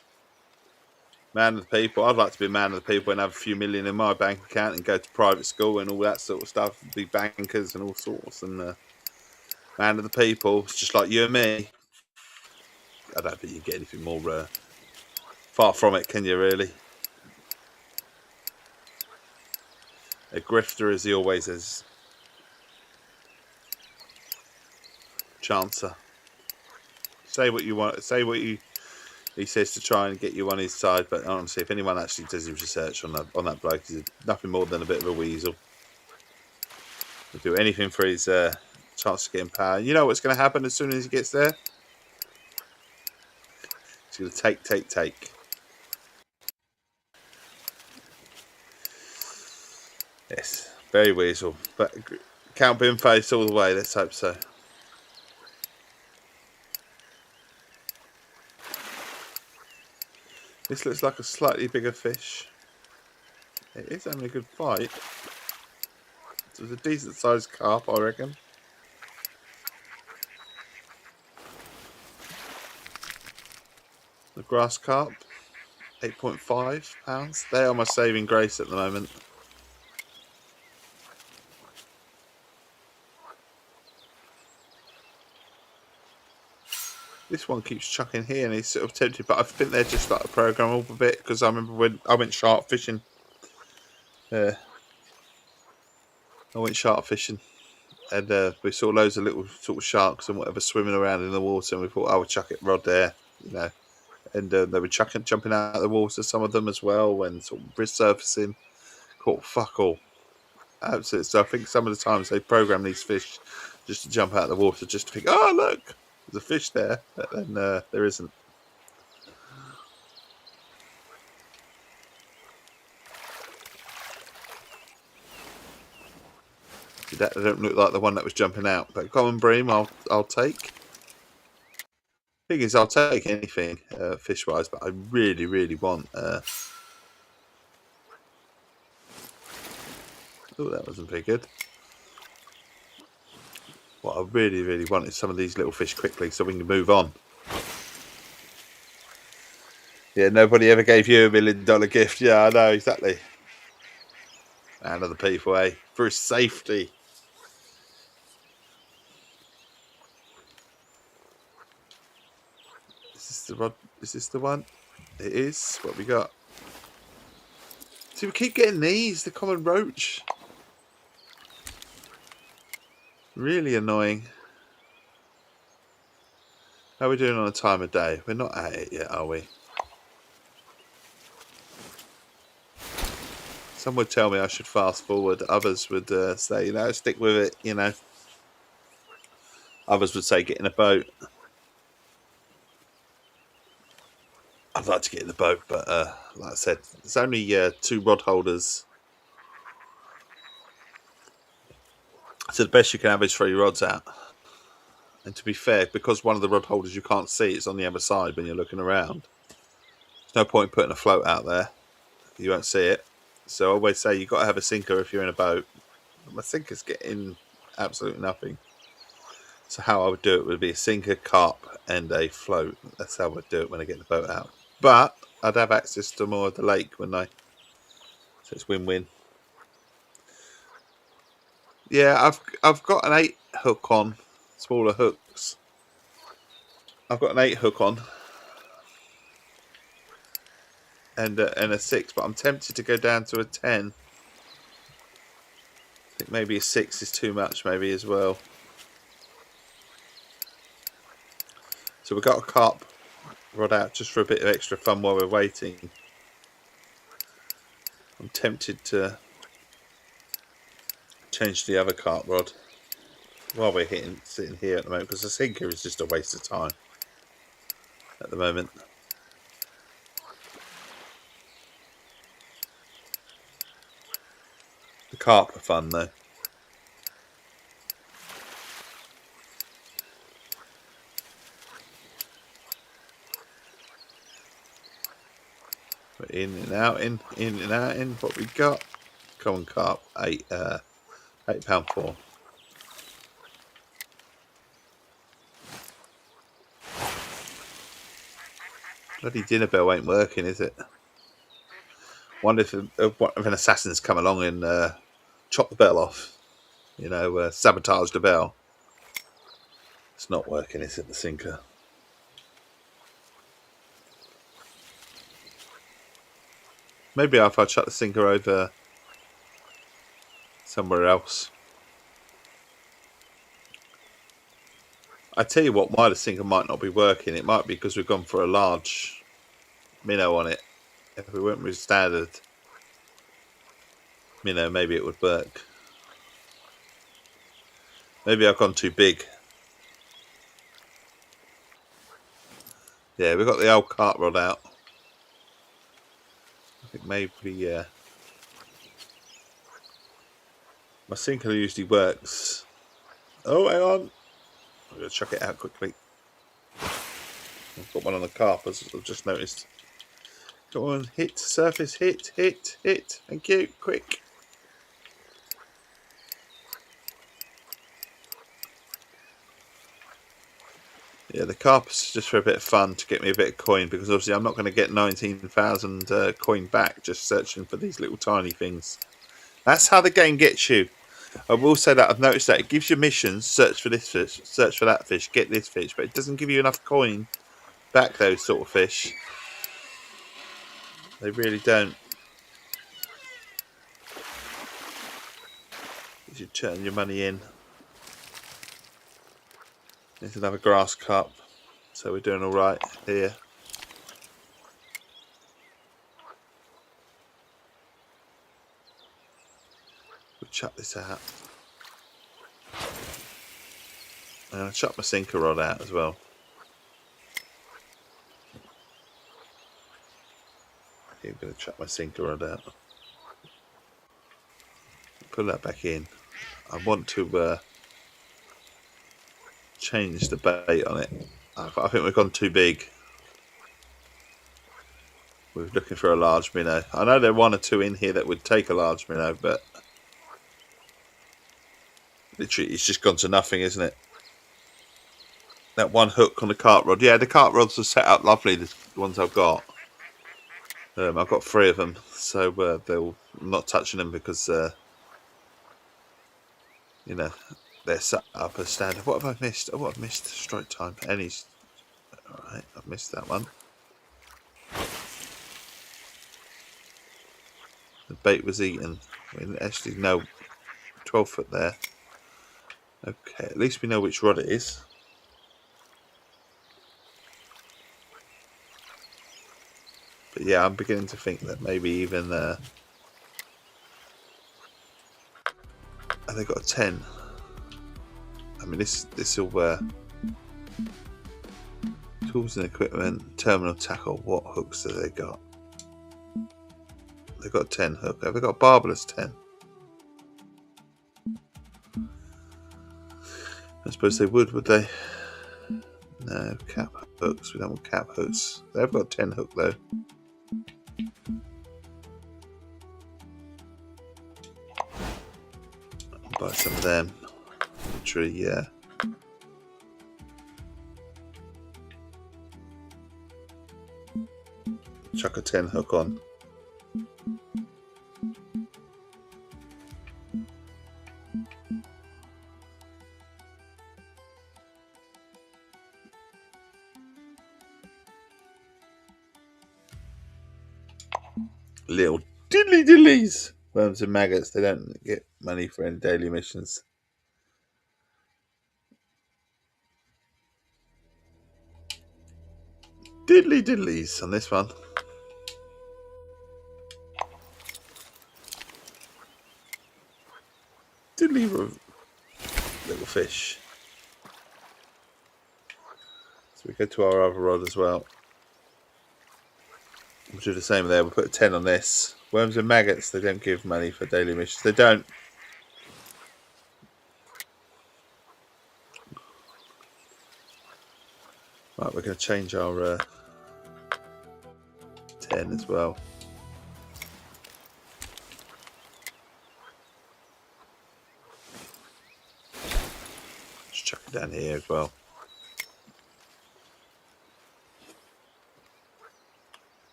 Man of the people. I'd like to be a man of the people and have a few million in my bank account and go to private school and all that sort of stuff. Be bankers and all sorts. And man of the people. It's just like you and me. I don't think you get anything more far from it, can you, really? A grifter as he always is. Chancer. Say what you want. Say what he says to try and get you on his side. But honestly, if anyone actually does his research on that bloke, he's nothing more than a bit of a weasel. He'll do anything for his chance to get in power. You know what's going to happen as soon as he gets there? He's going to take. Yes, very weasel. But Count Boomface all the way. Let's hope so. This looks like a slightly bigger fish. It is having a good fight. It was a decent sized carp, I reckon. The grass carp, 8.5 pounds. They are my saving grace at the moment. This one keeps chucking here and he's sort of tempted, but I think they're just like a programmable bit because I remember when I went shark fishing. I went shark fishing and we saw loads of little sort of sharks and whatever swimming around in the water, and we thought, I would chuck it rod there, you know. And they were jumping out of the water, some of them as well, and sort of resurfacing. Caught fuck all. Absolutely. So I think some of the times they program these fish just to jump out of the water, just to think, oh look, there's a fish there, but then there isn't. That don't look like the one that was jumping out, but common bream I'll take. Thing is, I'll take anything fish wise, but I really want. Oh, that wasn't very good. What I really want is some of these little fish quickly, so we can move on. Yeah, nobody ever gave you $1 million gift. Yeah, I know exactly. And other people, eh? For his safety. Is this the rod? Is this the one? It is. What we got? See, we keep getting these. The common roach. Really annoying. How are we doing on a time of day? We're not at it yet, are we? Some would tell me I should fast forward. Others would say, you know, stick with it, you know. Others would say get in a boat. I'd like to get in the boat, but like I said, there's only 2 rod holders. So the best you can have is 3 rods out. And to be fair, because one of the rod holders you can't see, it's on the other side when you're looking around. There's no point putting a float out there. You won't see it. So I always say you've got to have a sinker if you're in a boat. My sinker's getting absolutely nothing. So how I would do it would be a sinker, carp, and a float. That's how I would do it when I get the boat out. But I'd have access to more of the lake, wouldn't I? So it's win-win. Yeah, I've got an 8 hook on, smaller hooks. I've got an 8 hook on. And a 6, but I'm tempted to go down to a 10. I think maybe a 6 is too much, maybe as well. So we've got a carp rod out just for a bit of extra fun while we're waiting. I'm tempted to change the other carp rod while we're sitting here at the moment, because the sinker is just a waste of time at the moment. The carp are fun though. We're in and out, in and out, in. What we got? Common carp, £8.4. Bloody dinner bell ain't working, is it? Wonder if an assassin's come along and chop the bell off. You know, sabotage the bell. It's not working, is it, the sinker? Maybe if I chuck the sinker over somewhere else. I tell you what, why the sinker might not be working. It might be because we've gone for a large minnow on it. If we went with standard minnow, maybe it would work. Maybe I've gone too big. Yeah, we've got the old cart rod out. I think maybe my sinker usually works. Oh, hang on. I'm going to chuck it out quickly. I've got one on the carp, as I've just noticed. Go on, hit, surface, hit. Thank you, quick. Yeah, the carp's just for a bit of fun to get me a bit of coin, because obviously I'm not going to get 19,000 coin back just searching for these little tiny things. That's how the game gets you. I will say that I've noticed that it gives you missions, search for this fish, search for that fish, get this fish, but it doesn't give you enough coin back those sort of fish. They really don't. You should turn your money in. There's another grass cup, so we're doing all right here. We'll chuck this out. I'm going to chuck my sinker rod out as well. I'm going to chuck my sinker rod out. Put that back in. I want to change the bait on it. I think we've gone too big. We're looking for a large minnow. I know there are one or two in here that would take a large minnow, but literally it's just gone to nothing, isn't it? That one hook on the cart rod. Yeah, the cart rods are set up lovely, the ones I've got. I've got 3 of them, so I'm not touching them because, you know, they're set up as standard. What have I missed? Oh, I've missed strike time. Pennies. Alright, I've missed that one. The bait was eaten. I mean, actually, no, 12 foot there. Okay, at least we know which rod it is. But yeah, I'm beginning to think that maybe even have they got a 10? I mean, this will tools and equipment, terminal tackle. What hooks have they got? They've got a 10 hook. Have they got a barbless 10? I suppose they would they? No, cap hooks. We don't want cap hooks. They've got a 10 hook though. I'll buy some of them. Literally, yeah. Chuck a 10 hook on. Little diddlies. Worms and maggots, they don't get money for any daily missions. Diddlies on this one. Diddly little fish. So we go to our other rod as well. We'll do the same there. We'll put a 10 on this. Worms and maggots, they don't give money for daily missions. They don't. Right, we're going to change our 10 as well. Just chuck it down here as well.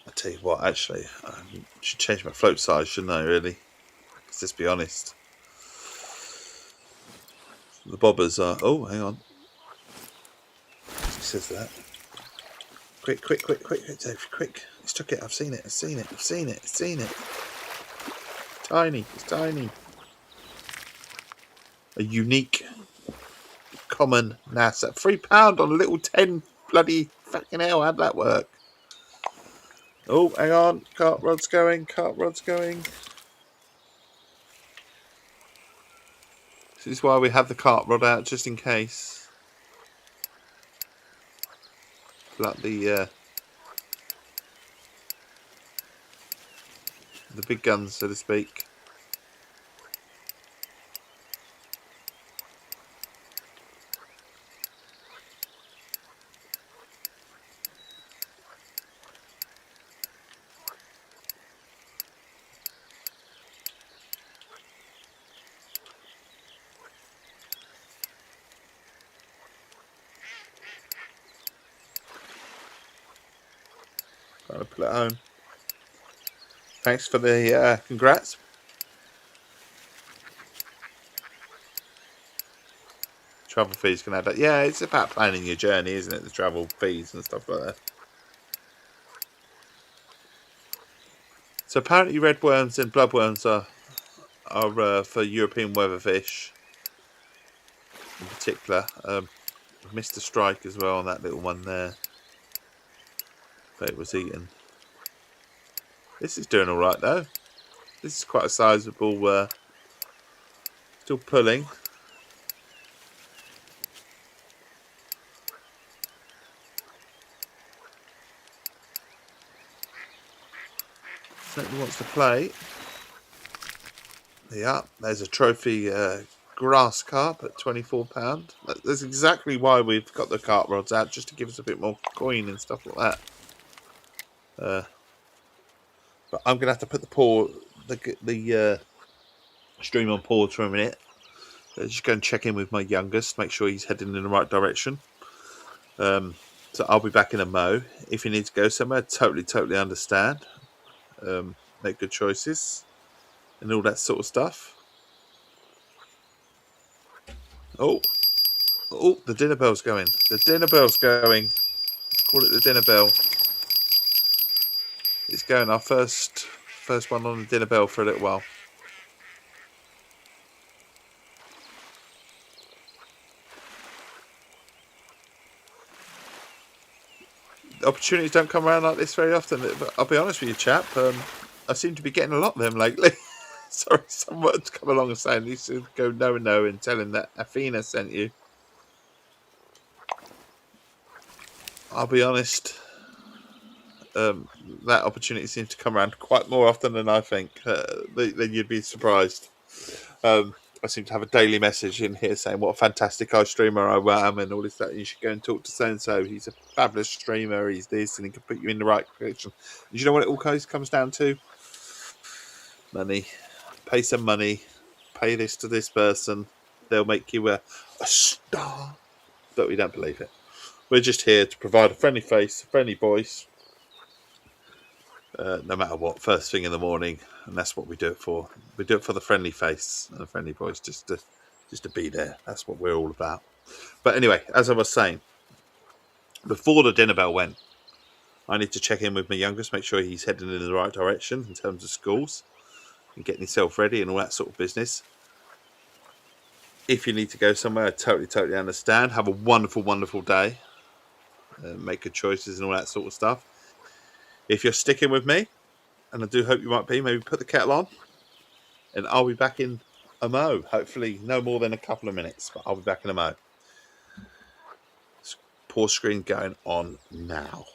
I tell you what, actually, I should change my float size, shouldn't I, really? Let's just be honest. The bobbers are... Oh, hang on. It says that. Quick, Dave, quick. It's took it. I've seen it. Tiny. It's tiny. A unique, common NAS at £3 on a little 10 bloody fucking hell. How'd that work? Oh, hang on. Cart rod's going. This is why we have the cart rod out, just in case. Like the big guns, so to speak. Gotta pull it home. Thanks for the congrats. Travel fees can add up. Yeah, it's about planning your journey, isn't it? The travel fees and stuff like that. So apparently red worms and bloodworms are for European weatherfish in particular. Missed a strike as well on that little one there. But it was eaten. This is doing all right though. This is quite a sizable. Still pulling. Certainly wants to play. Yeah, there's a trophy grass carp at £24. That's exactly why we've got the cart rods out, just to give us a bit more coin and stuff like that. But I'm gonna have to put the stream on pause for a minute. Just go and check in with my youngest, make sure he's heading in the right direction. So I'll be back in a mo. If you need to go somewhere, totally understand. Make good choices and all that sort of stuff. Oh, the dinner bell's going. The dinner bell's going. Call it the dinner bell. It's going. Our first one on the dinner bell for a little while. Opportunities don't come around like this very often. But I'll be honest with you, chap. I seem to be getting a lot of them lately. Sorry, someone's come along and saying you should go no and tell him that Athena sent you. I'll be honest. That opportunity seems to come around quite more often than I think. Than you'd be surprised. I seem to have a daily message in here saying what a fantastic streamer I am and all this that. You should go and talk to so and so. He's a fabulous streamer. He's this and he can put you in the right direction. And you know what it all comes down to? Money. Pay some money. Pay this to this person. They'll make you a star. But we don't believe it. We're just here to provide a friendly face, a friendly voice. No matter what, first thing in the morning, and that's what we do it for. We do it for the friendly face and the friendly voice, just to be there. That's what we're all about. But anyway, as I was saying, before the dinner bell went, I need to check in with my youngest, make sure he's heading in the right direction in terms of schools and getting himself ready and all that sort of business. If you need to go somewhere, I totally understand. Have a wonderful day. Make good choices and all that sort of stuff. If you're sticking with me, and I do hope you might be, maybe put the kettle on, and I'll be back in a mo. Hopefully, no more than a couple of minutes, but I'll be back in a mo. Pause screen going on now.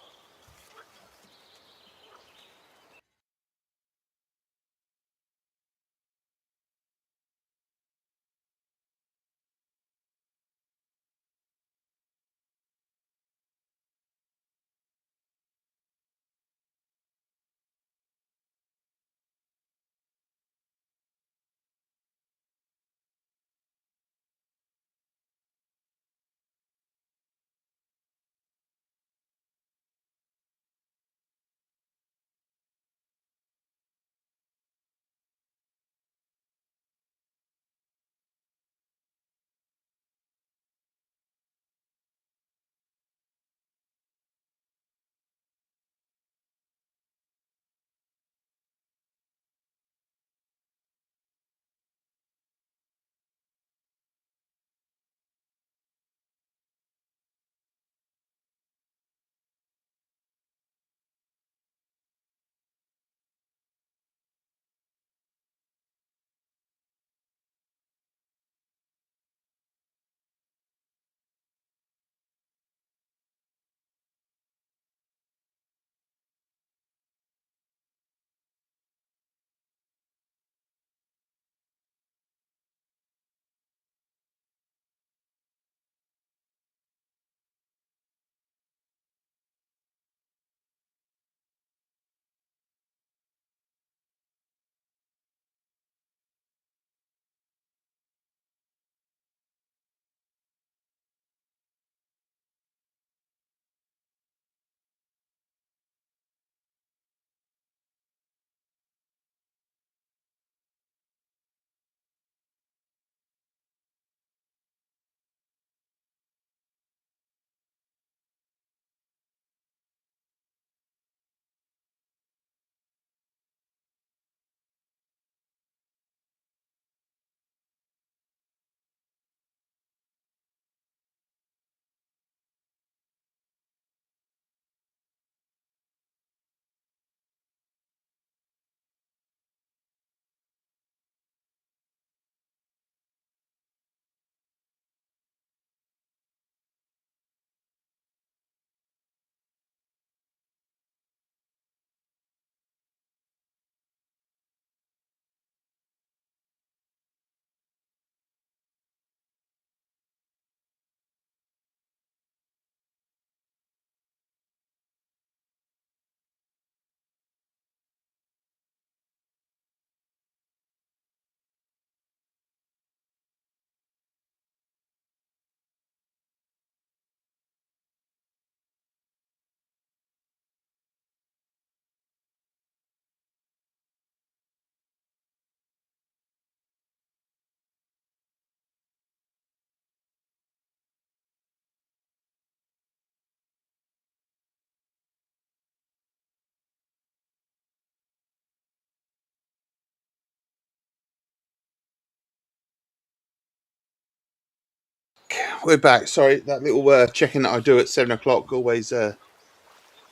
We're back. Sorry, that little check-in that I do at 7 o'clock. Always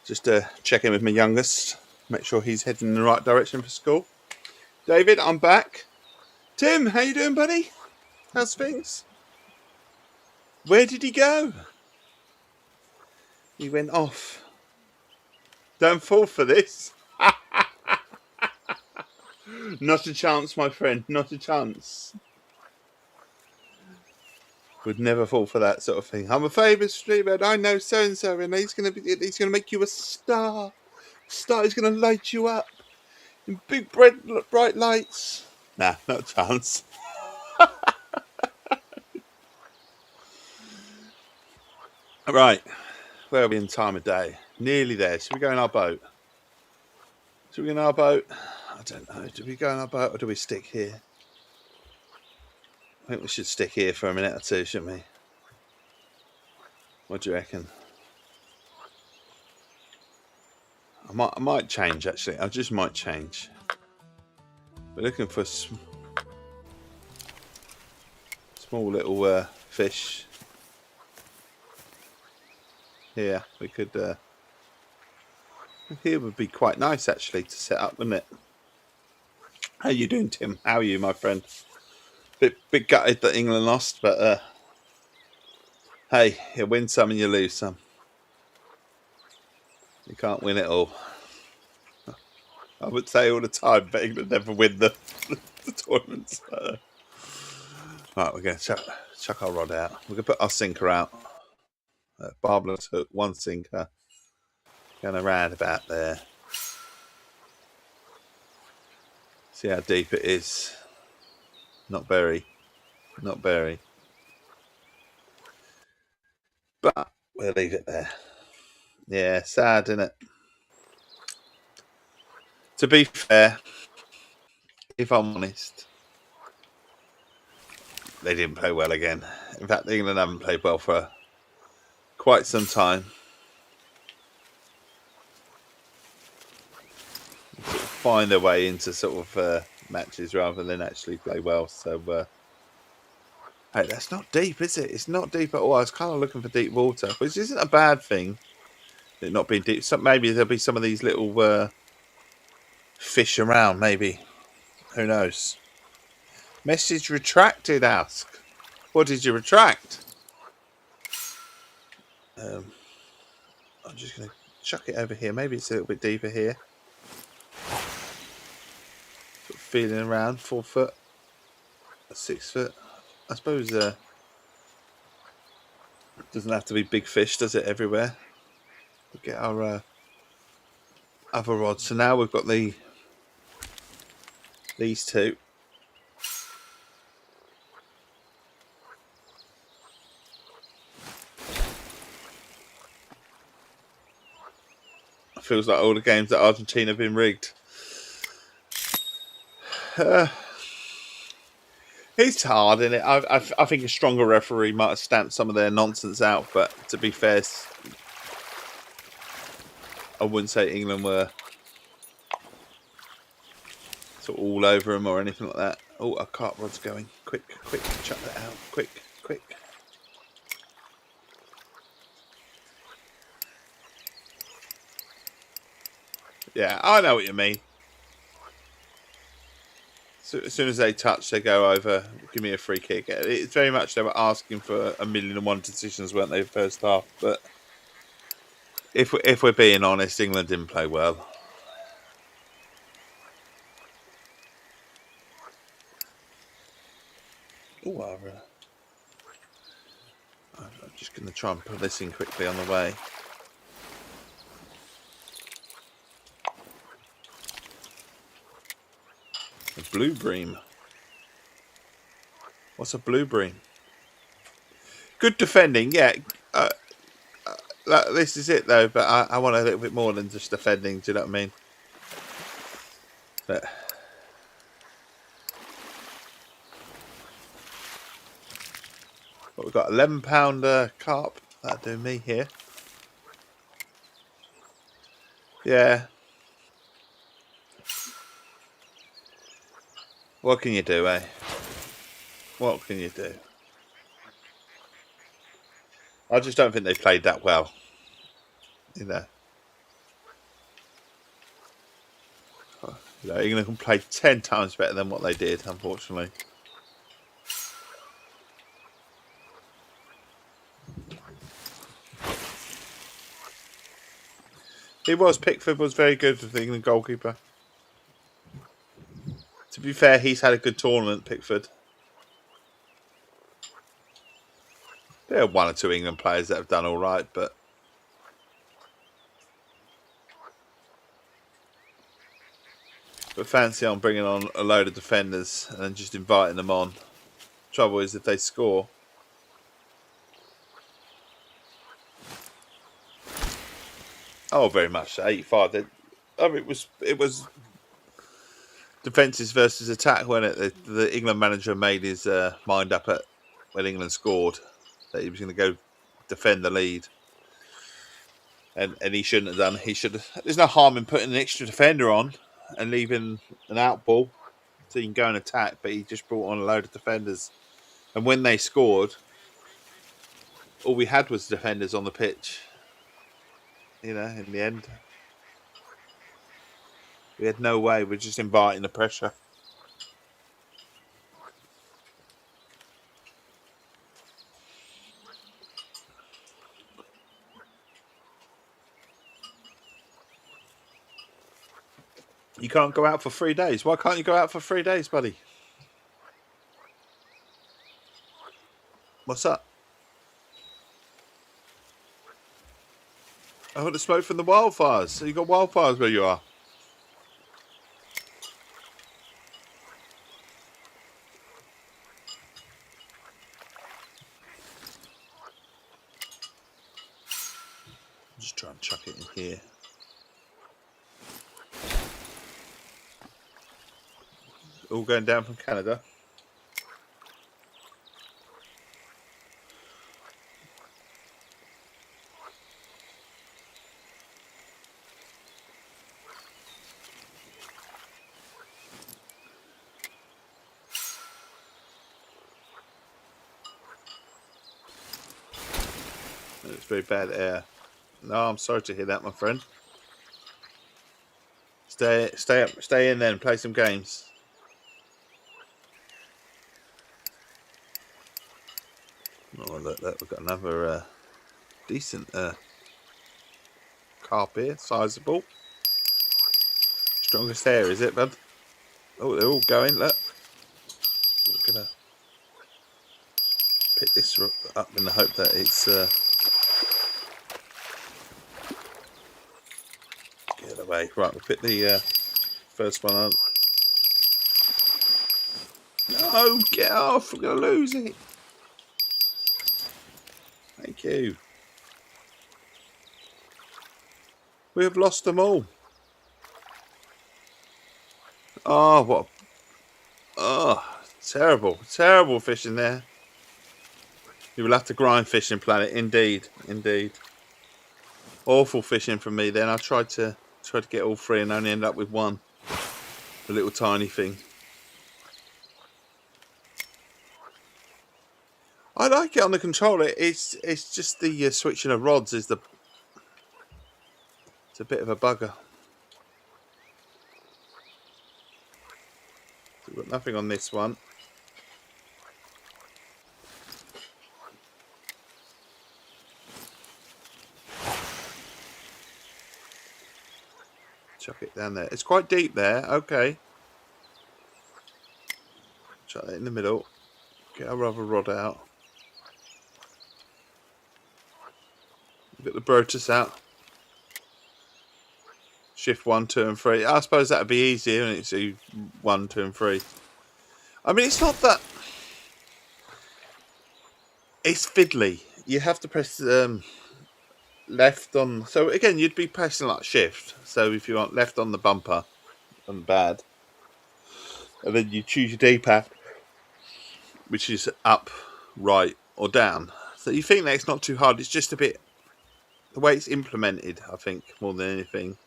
just check in with my youngest. Make sure he's heading in the right direction for school. David, I'm back. Tim, how you doing, buddy? How's things? Where did he go? He went off. Don't fall for this. Not a chance, my friend. Not a chance. Would never fall for that sort of thing. I'm a favourite streamer, and I know so and so, and he's gonna make you a star. Star is gonna light you up in big bright lights. Nah, not a chance. Right, where are we in time of day? Nearly there. Should we go in our boat? Should we go in our boat? I don't know. Do we go in our boat or do we stick here? I think we should stick here for a minute or two, shouldn't we? What do you reckon? I might change, actually. I just might change. We're looking for small little fish. Here, we could... here would be quite nice, actually, to set up, wouldn't it? How you doing, Tim? How are you, my friend? Bit gutted that England lost, but... hey, you win some and you lose some. You can't win it all. I would say all the time, but England never win the tournaments. Right, we're going to chuck our rod out. We're going to put our sinker out. Barbless hook, one sinker. Going around about there. See how deep it is. Not very. Not very. But we'll leave it there. Yeah, sad, isn't it? To be fair, if I'm honest, they didn't play well again. In fact, England haven't played well for quite some time. Sort of find their way into sort of matches rather than actually play well. So, hey, that's not deep, is it? It's not deep at all. I was kind of looking for deep water, which isn't a bad thing. It not being deep. So maybe there'll be some of these little fish around. Maybe, who knows? Message retracted. Ask. What did you retract? I'm just going to chuck it over here. Maybe it's a little bit deeper here. Sort of feeling around. 4 foot, 6 foot. I suppose it doesn't have to be big fish, does it? Everywhere. We'll get our other rods. So now we've got these two. It feels like all the games at Argentina have been rigged. It's hard, isn't it? I think a stronger referee might have stamped some of their nonsense out, but to be fair, I wouldn't say England were sort of all over them or anything like that. Oh, our carp rod's going. Quick, chuck that out. Quick. Yeah, I know what you mean. So as soon as they touch, they go over. Give me a free kick. It's very much they were asking for 1,000,001 decisions, weren't they, first half? But if we're being honest, England didn't play well. Oh, I'm just going to try and put this in quickly on the way. A blue bream. What's a blue bream? Good defending, yeah. This is it though, but I want a little bit more than just defending. Do you know what I mean? But we've got £11 carp. That'll do me here. Yeah. What can you do, eh? What can you do? I just don't think they played that well. You know, England can play 10 times better than what they did, unfortunately. Pickford was very good with the England goalkeeper. To be fair, he's had a good tournament, Pickford. There are one or two England players that have done all right, but fancy on bringing on a load of defenders and then just inviting them on. Trouble is, if they score, very much 85. It was defences versus attack, wasn't it? The England manager made his mind up when England scored that he was going to go defend the lead. And he shouldn't have done. He should. There's no harm in putting an extra defender on and leaving an out ball so you can go and attack. But he just brought on a load of defenders, and when they scored, all we had was defenders on the pitch. In the end, we had no way. We're just inviting the pressure. You can't go out for 3 days. Why can't you go out for 3 days, buddy? What's up? I heard the smoke from the wildfires. So you got wildfires where you are. Just try and chuck it in here. All going down from Canada. It's very bad air. No, I'm sorry to hear that, my friend. Stay in there and play some games. Oh, look, we've got another decent carp here, sizable. Strongest hair, is it, bud? Oh, they're all going, look. We're going to pick this up in the hope that it's... get away. Right, we'll pick the first one up. No, get off, we're going to lose it. Thank you. We have lost them all. Oh, what? Terrible fishing there. You will have to grind fishing, Planet. Indeed. Awful fishing from me. Then I tried to get all three and only end up with one, a little tiny thing. I like it on the controller. It's just the switching of rods is it's a bit of a bugger. So we've got nothing on this one. Chuck it down there. It's quite deep there. Okay. Chuck it in the middle. Get our rubber rod out. Get the Brotus out. Shift 1, 2 and 3. I suppose that'd be easier, and it's 1, 2 and 3. I mean, it's not that... It's fiddly. You have to press left on... So again, you'd be pressing like shift. So if you want left on the bumper, and bad. And then you choose your D-pad, which is up, right or down. So you think that it's not too hard. It's just a bit... The way it's implemented, I think, more than anything.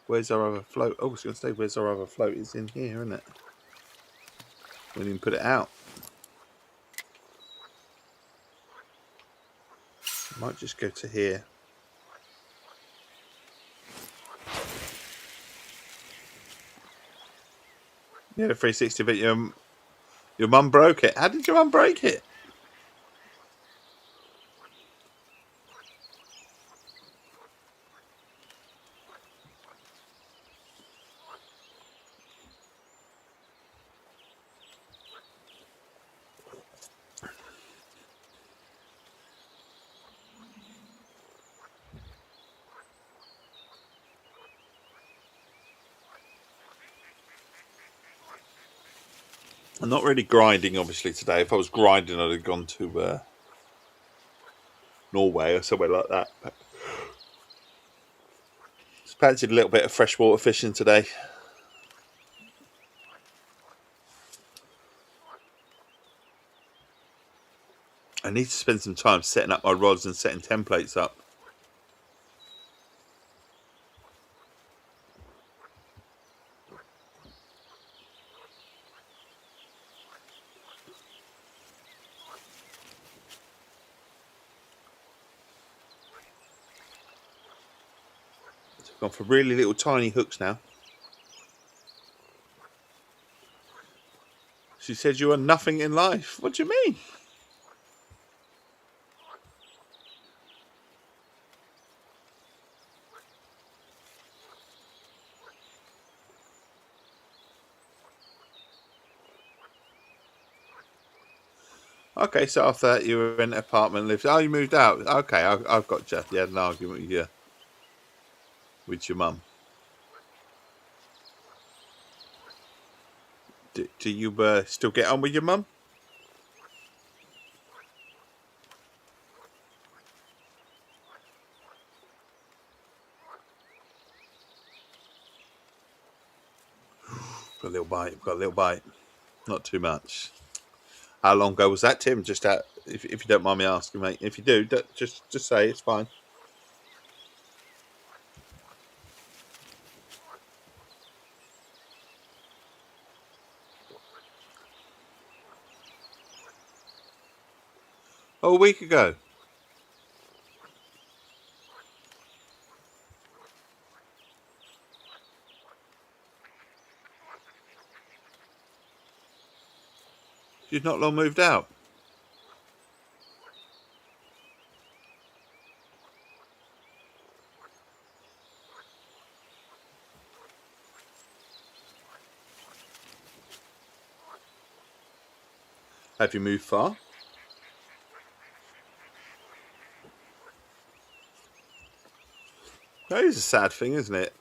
Where's our other float? Oh, I was going to say, where's our other float? It's in here, isn't it? We didn't even put it out. Might just go to here. Yeah, the 360, but your mum broke it. How did your mum break it? I'm not really grinding, obviously, today. If I was grinding, I'd have gone to Norway or somewhere like that. But just fancied a little bit of freshwater fishing today. I need to spend some time setting up my rods and setting templates up. So I've gone for really little tiny hooks now. She said you are nothing in life. What do you mean? Okay, so after that you were in an apartment, lived. Oh, you moved out. Okay, I've got you. You had an argument with your mum. Do you still get on with your mum? Got a little bite. Got a little bite. Not too much. How long ago was that, Tim? Just out, if you don't mind me asking, mate. If you do, just say it's fine. Oh, a week ago. She's not long moved out. Have you moved far? That is a sad thing, isn't it?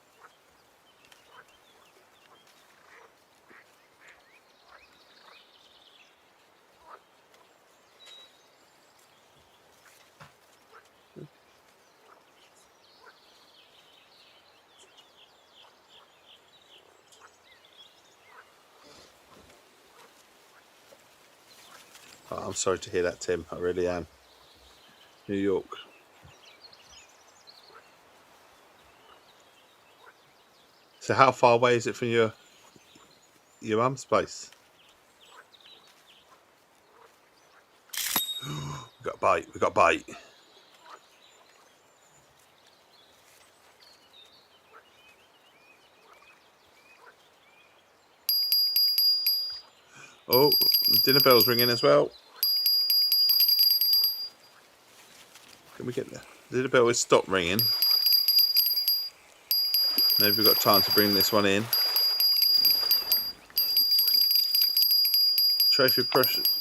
Oh, I'm sorry to hear that, Tim. I really am. New York. So how far away is it from your mum's place? We got a bite. We got a bite. Oh, the dinner bell's ringing as well. Can we get the dinner bell has stopped ringing? Maybe we've got time to bring this one in. Trophy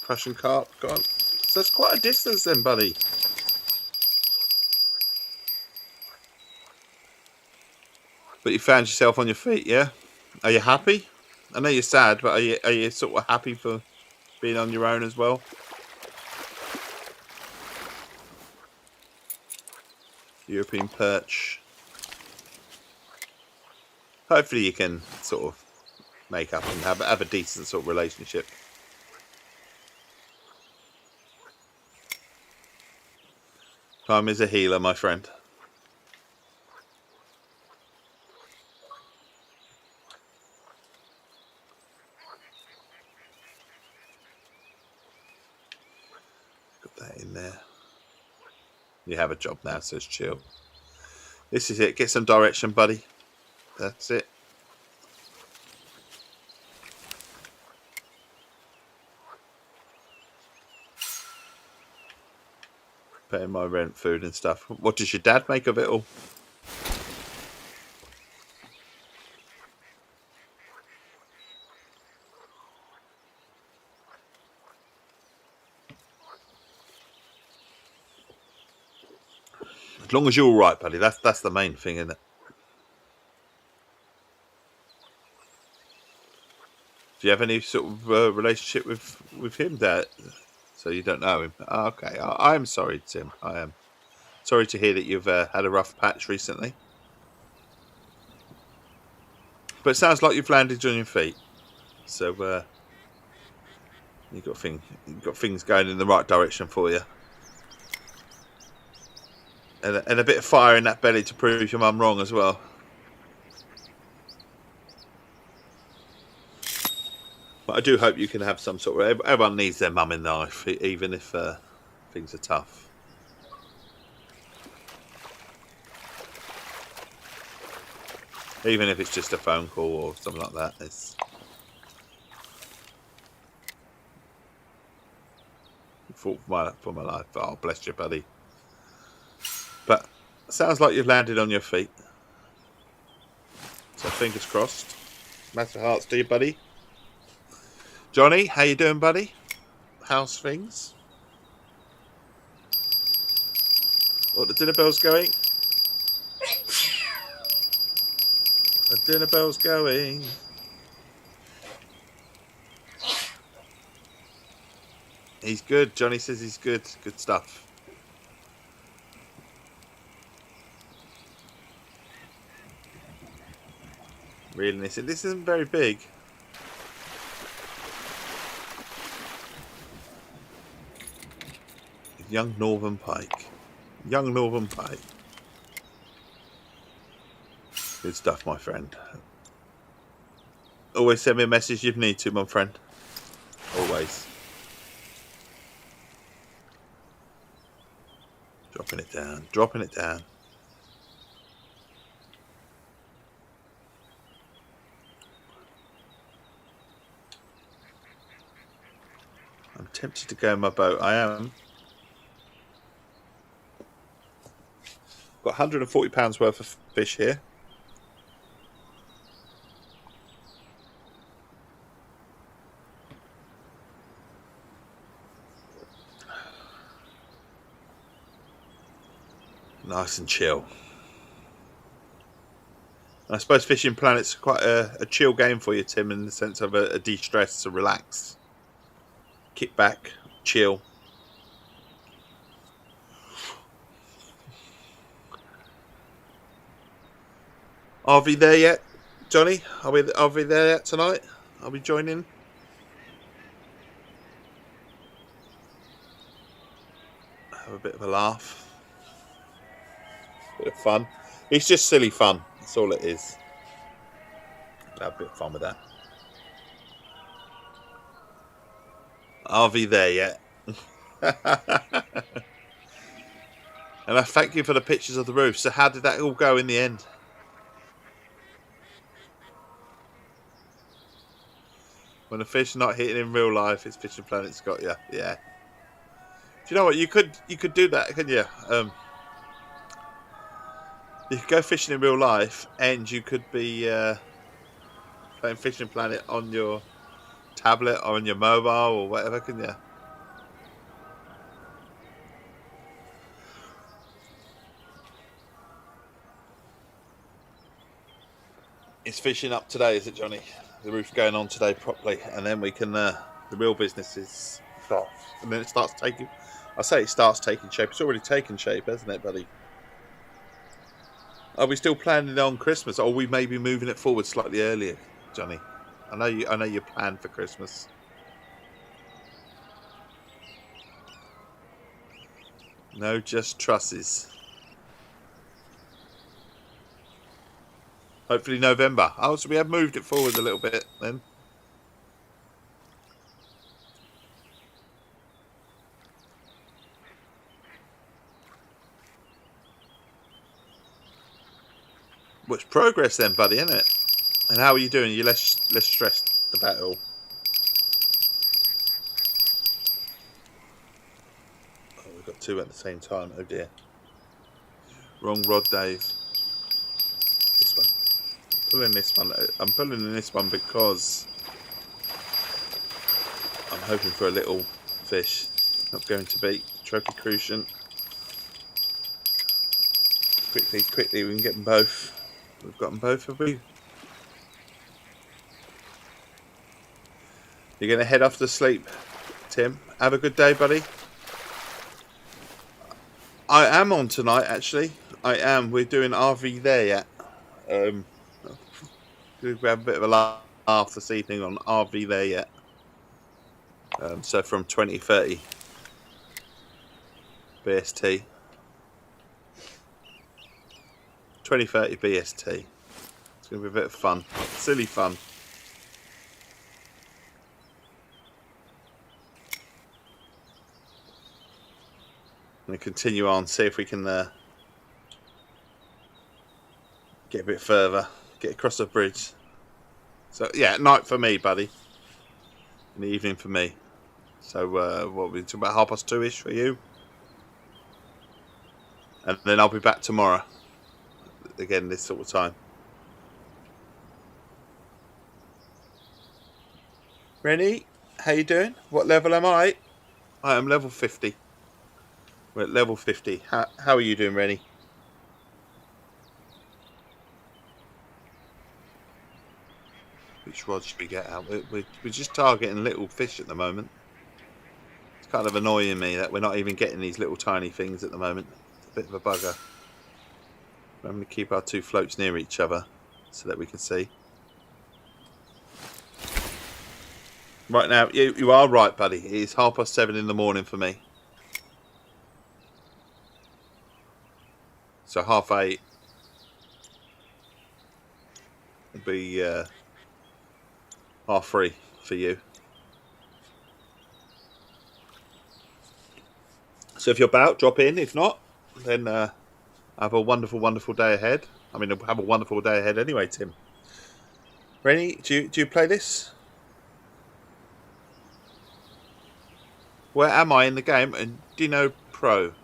Prussian carp. Gone. So that's quite a distance then, buddy. But you found yourself on your feet, yeah? Are you happy? I know you're sad, but are you sort of happy for being on your own as well? European perch. Hopefully you can sort of make up and have a decent sort of relationship. Time is a healer, my friend. Got that in there. You have a job now, so it's chill. This is it. Get some direction, buddy. That's it. Paying my rent, food and stuff. What does your dad make of it all? As long as you're all right, buddy. That's the main thing, isn't it? Do you have any sort of relationship with him, Dad? So you don't know him? Oh, okay. I'm sorry, Tim. I am sorry to hear that you've had a rough patch recently. But it sounds like you've landed on your feet. So you've got things going in the right direction for you. And a bit of fire in that belly to prove your mum wrong as well. But I do hope you can have some sort of... Everyone needs their mum in life, even if things are tough. Even if it's just a phone call or something like that. It's... for my life. Oh, bless you, buddy. But sounds like you've landed on your feet. So fingers crossed. Massive hearts to you, buddy. Johnny, how you doing, buddy? How's things? Oh, the dinner bell's going. The dinner bell's going. He's good. Johnny says he's good. Good stuff. Reeling this in. This isn't very big. Young Northern Pike. Young Northern Pike. Good stuff, my friend. Always send me a message if you need to, my friend. Always. Dropping it down. Dropping it down. I'm tempted to go in my boat. I am. Got £140 worth of fish here. Nice and chill. I suppose Fishing Planet's quite a chill game for you, Tim, in the sense of a de-stress, to relax. Kick back, chill. Are we there yet, Johnny? Are we there yet tonight? Are we joining? Have a bit of a laugh. Bit of fun. It's just silly fun. That's all it is. Have a bit of fun with that. Are we there yet? And I thank you for the pictures of the roof. So how did that all go in the end? When the fish are not hitting in real life, it's Fishing Planet's got you. Yeah. Do you know what? You could do that, couldn't you? You could go fishing in real life, and you could be playing Fishing Planet on your tablet or on your mobile or whatever, couldn't you? It's fishing up today, is it, Johnny? The roof's going on today properly, and then we can the real business is start, and then it starts taking. I say it starts taking shape. It's already taken shape, hasn't it, buddy? Are we still planning on Christmas, or are we maybe moving it forward slightly earlier, Johnny? I know you planned for Christmas. No, just trusses. Hopefully November. Oh, so we have moved it forward a little bit then. Much progress then, buddy, isn't it? And how are you doing? Are you less stressed about it all? Oh, we've got two at the same time. Oh dear. Wrong rod, Dave. This one. I'm pulling this one. I'm pulling this one because I'm hoping for a little fish. Not going to be. Trophy crucian. Quickly, we can get them both. We've got them both, have we? You're going to head off to sleep, Tim. Have a good day, buddy. I am on tonight, actually. I am. We're doing RV there yet. We have a bit of a laugh this evening on RV there yet. So from 2030 BST. 2030 BST. It's going to be a bit of fun. Silly fun. I'm going to continue on, see if we can get a bit further, get across the bridge. So, yeah, night for me, buddy. In the evening for me. So, what we talking about 2:30ish for you? And then I'll be back tomorrow. Again, this sort of time. Rennie, how you doing? What level am I? I am level 50. We're at level 50. How are you doing, Rennie? Which rod should we get out? We're just targeting little fish at the moment. It's kind of annoying me that we're not even getting these little tiny things at the moment. It's a bit of a bugger. I'm going to keep our two floats near each other so that we can see. Right now, you are right, buddy. It is 7:30 in the morning for me. So 8:30 will be 3:30 for you. So if you're about, drop in. If not, then have a wonderful, wonderful day ahead. I mean, have a wonderful day ahead anyway, Tim. Rennie, do you play this? Where am I in the game? And do you know Pro? Do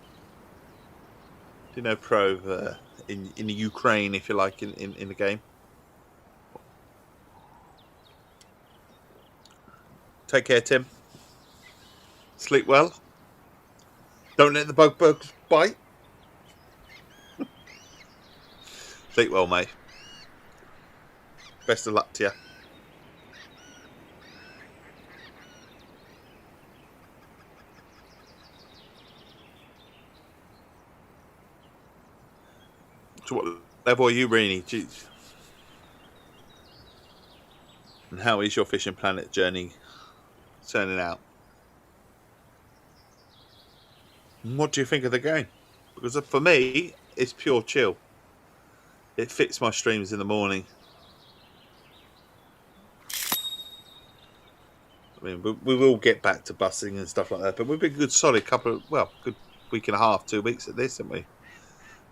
you know Pro in the Ukraine, if you like, in the game? Take care, Tim. Sleep well. Don't let the bugs bite. Sleep well, mate. Best of luck to you. So what level are you, Rennie? And how is your Fishing Planet journey turning out? And what do you think of the game? Because for me, it's pure chill. It fits my streams in the morning. I mean, we will get back to bussing and stuff like that, but we've been a good solid good week and a half, 2 weeks at this, haven't we?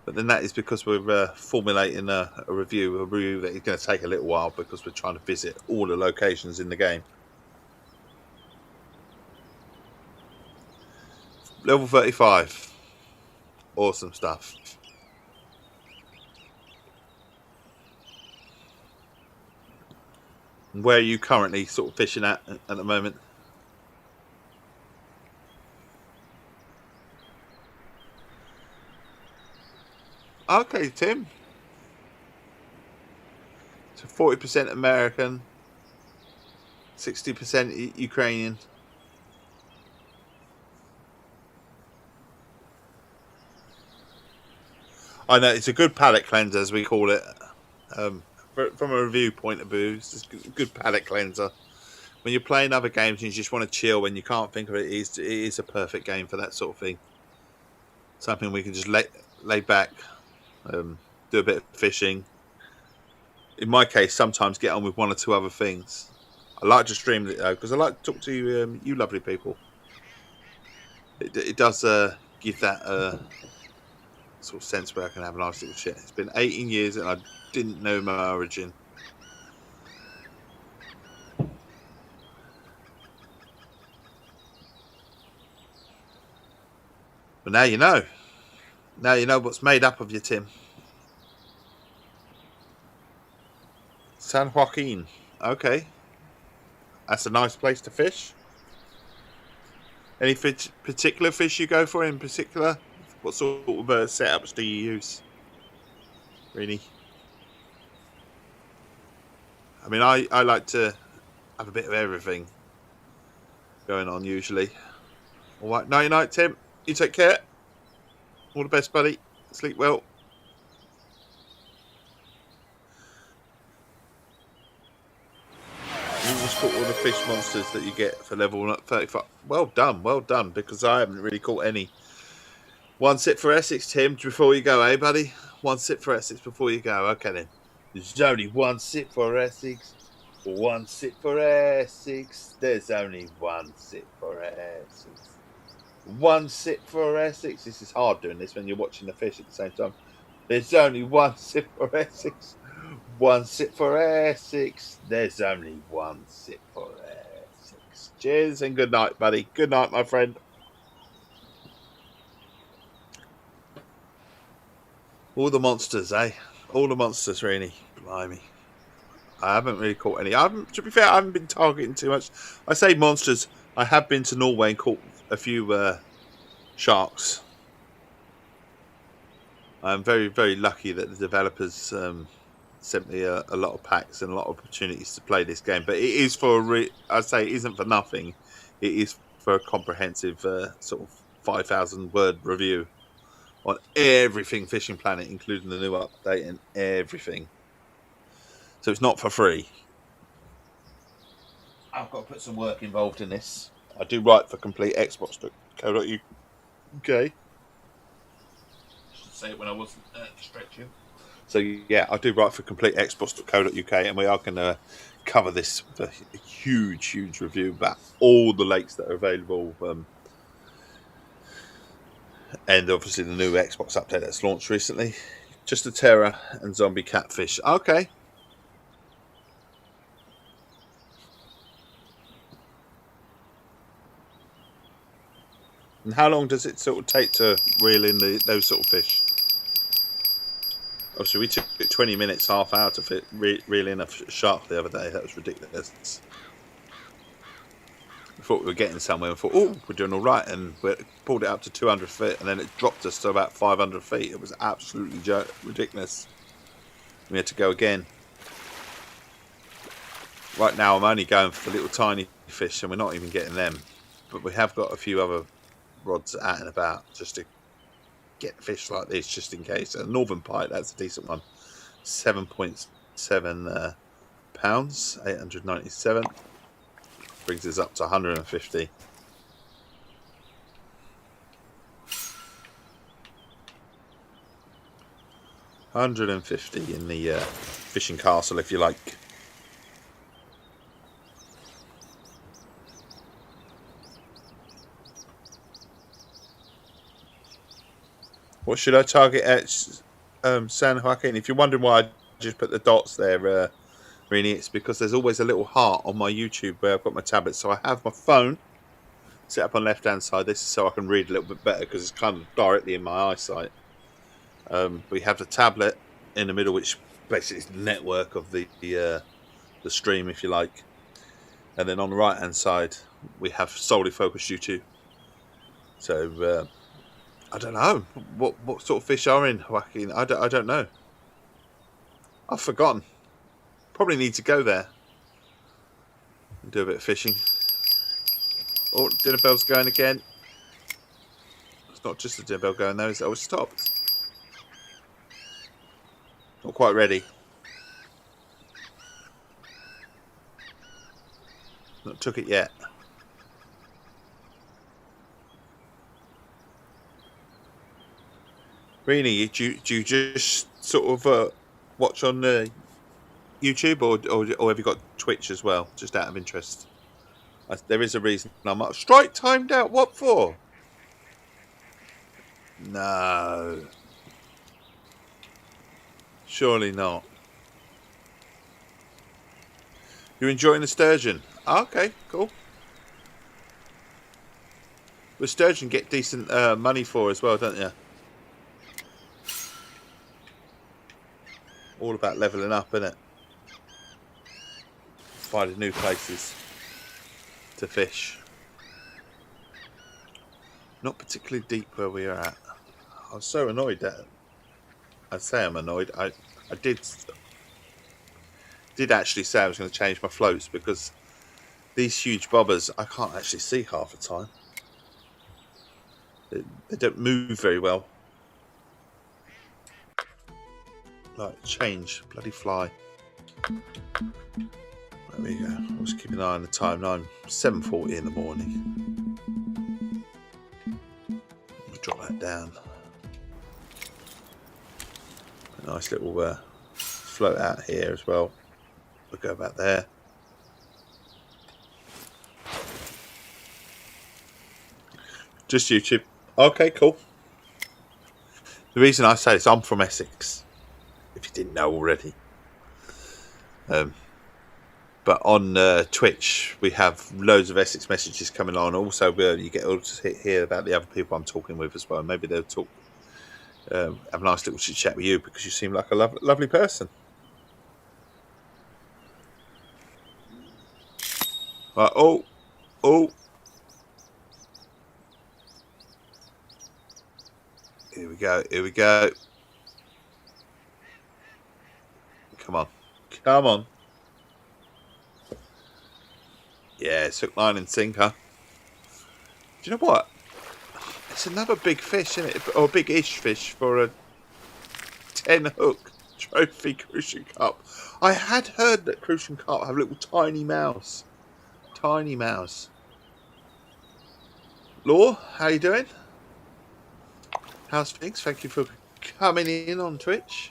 But then that is because we're formulating a review that is going to take a little while because we're trying to visit all the locations in the game. Level 35. Awesome stuff. Where are you currently sort of fishing at the moment? Okay, Tim. So 40% American, 60% Ukrainian. I know it's a good palate cleanser, as we call it. From a review point of view, it's a good palate cleanser. When you're playing other games and you just want to chill when you can't think of it, it is a perfect game for that sort of thing. Something we can just lay back, do a bit of fishing. In my case, sometimes get on with one or two other things. I like to stream it because I like to talk to you lovely people. It does give that sort of sense where I can have a nice little shit. It's been 18 years and I didn't know my origin. But now you know. Now you know what's made up of you, Tim. San Joaquin. Okay. That's a nice place to fish. Any particular fish you go for in particular? What sort of setups do you use? Really? I mean, I like to have a bit of everything going on usually. All right. Night night, Tim. You take care. All the best, buddy. Sleep well. You just caught all the fish monsters that you get for level 35. Well done, because I haven't really caught any. One sip for Essex, Tim, before you go, eh, buddy? One sip for Essex before you go. Okay, then. There's only one sip for Essex. One sip for Essex. There's only one sip for Essex. One sip for Essex. This is hard doing this when you're watching the fish at the same time. There's only one sip for Essex. One sip for Essex. There's only one sip for Essex. Cheers and good night, buddy. Good night, my friend. All the monsters, eh? All the monsters, really. Blimey. I haven't really caught any. To be fair, I haven't been targeting too much. I say monsters. I have been to Norway and caught a few sharks. I'm very, very lucky that the developers sent me a lot of packs and a lot of opportunities to play this game. But it is for I say it isn't for nothing. It is for a comprehensive sort of 5,000 word review on everything Fishing Planet, including the new update and everything. So it's not for free. I've got to put some work involved in this. I do write for complete Xbox.co.uk. Okay. Say it when I wasn't stretching. So yeah, I do write for complete Xbox.co.uk, and we are going to cover this with a huge review about all the lakes that are available, and obviously the new Xbox update that's launched recently. Just a Terror and Zombie Catfish. Okay. And how long does it sort of take to reel in those sort of fish? Obviously, we took 20 minutes, half hour to reel in a shark the other day. That was ridiculous. We thought we were getting somewhere. We thought, oh, we're doing all right. And we pulled it up to 200 feet, and then it dropped us to about 500 feet. It was absolutely ridiculous. We had to go again. Right now, I'm only going for the little tiny fish, and we're not even getting them. But we have got a few other rods out and about just to get fish like this, just in case. A northern pike, that's a decent one. 7.7 pounds, 897. Brings us up to 150. $150 in the fishing castle, if you like. What should I target at San Joaquin? If you're wondering why I just put the dots there, really, it's because there's always a little heart on my YouTube where I've got my tablet. So I have my phone set up on the left-hand side. This is so I can read a little bit better because it's kind of directly in my eyesight. We have the tablet in the middle, which basically is the network of the stream, if you like. And then on the right-hand side, we have solely focused YouTube. So I don't know what sort of fish are in Joaquin. I don't know. I've forgotten. Probably need to go there and do a bit of fishing. Oh, dinner bell's going again. It's not just a dinner bell going though. It's always stopped. Not quite ready. Not took it yet. Really, do you just sort of watch on YouTube, or have you got Twitch as well? Just out of interest. There is a reason. I'm like, strike timed out. What for? No. Surely not. You're enjoying the sturgeon? Okay, cool. The sturgeon get decent money for as well, don't you? All about leveling up, isn't it? Finding new places to fish. Not particularly deep where we are at. I was so annoyed that I'd say I'm annoyed. I did actually say I was going to change my floats because these huge bobbers I can't actually see half the time. They don't move very well. Like, change, bloody fly. There we go. I was keeping an eye on the time. 7:40 in the morning. I'll drop that down. A nice little float out here as well. We'll go back there. Just YouTube. Okay, cool. The reason I say this, I'm from Essex, if you didn't know already. But on Twitch, we have loads of Essex messages coming on. Also, you get to hear about the other people I'm talking with as well. Maybe they'll talk, have a nice little chit chat with you because you seem like a lovely person. Right, oh. Here we go. Come on. Yeah, it's hook, line and sinker. Do you know what? It's another big fish, isn't it? Or big-ish fish for a 10 hook trophy crucian carp. I had heard that crucian carp have little tiny mouths. Tiny mouths. Law, how you doing? How's things? Thank you for coming in on Twitch.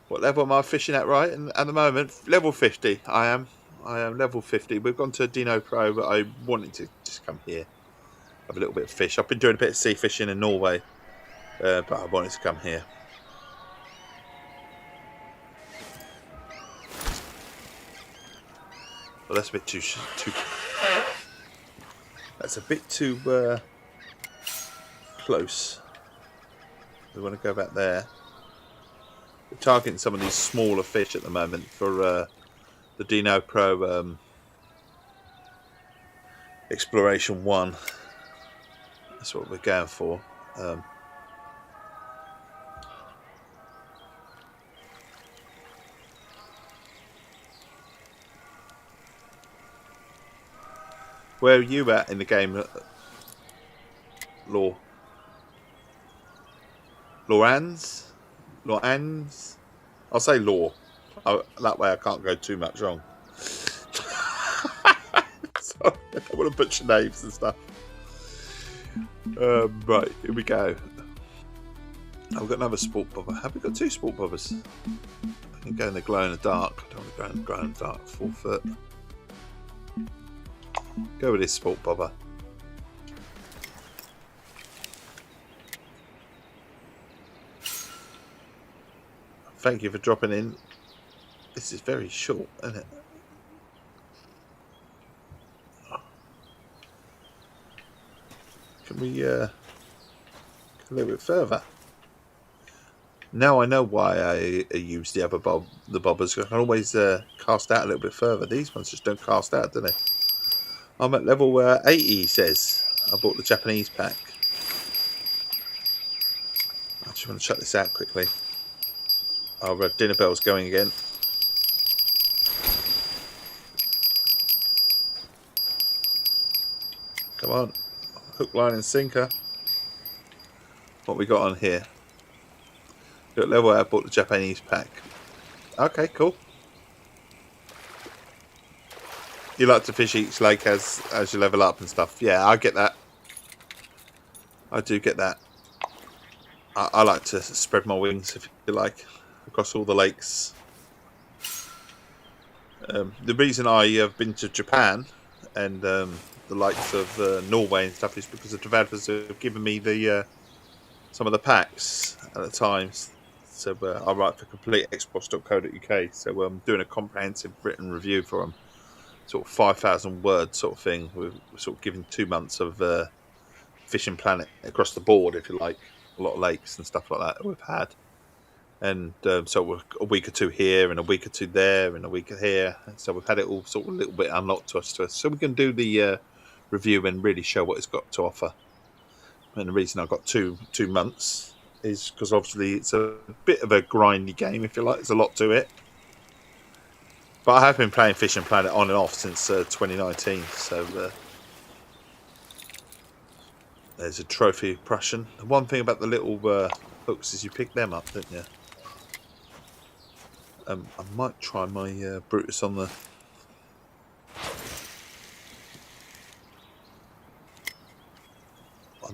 What level am I fishing at right? And at the moment, level 50. I am level 50. We've gone to Dino Pro, but I wanted to just come here, have a little bit of fish. I've been doing a bit of sea fishing in Norway, but I wanted to come here. Well, that's a bit too. That's a bit too close. We want to go back there. We're targeting some of these smaller fish at the moment for the Dino Pro Exploration 1. That's what we're going for. Where are you at in the game, Law? Lawans? I'll say Law. That way I can't go too much wrong. Sorry, I don't want to butcher names and stuff. Right, here we go. I've got another sport bobber. Have we got two sport bobbers? I can go in the glow in the dark. I don't want to go in the glow in the dark. 4 foot. Go with this sport bobber. Thank you for dropping in. This is very short, isn't it? Can we go a little bit further? Now I know why I use the other the bobbers. I can always cast out a little bit further. These ones just don't cast out, do they? I'm at level 80, he says. I bought the Japanese pack. I just want to check this out quickly. Our dinner bell's going again. Come on. Hook, line and sinker. What we got on here? Got level 80, I bought the Japanese pack. Okay, cool. You like to fish each lake as you level up and stuff. Yeah, I get that. I do get that. I like to spread my wings, if you like, across all the lakes. The reason I have been to Japan and the likes of Norway and stuff is because the developers have given me the some of the packs at the times. So I write for completeexpos.co.uk. So I'm doing a comprehensive written review for them, sort of 5,000 words sort of thing. We're sort of giving 2 months of Fishing Planet across the board, if you like, a lot of lakes and stuff like that we've had. And so we're a week or two here and a week or two there and a week here. And so we've had it all sort of a little bit unlocked to us. So we can do the review and really show what it's got to offer. And the reason I've got 2 months is because obviously it's a bit of a grindy game, if you like. There's a lot to it. But I have been playing Fishing Planet on and off since 2019. So there's a trophy Prussian. The one thing about the little hooks is you pick them up, don't you? I might try my Brutus on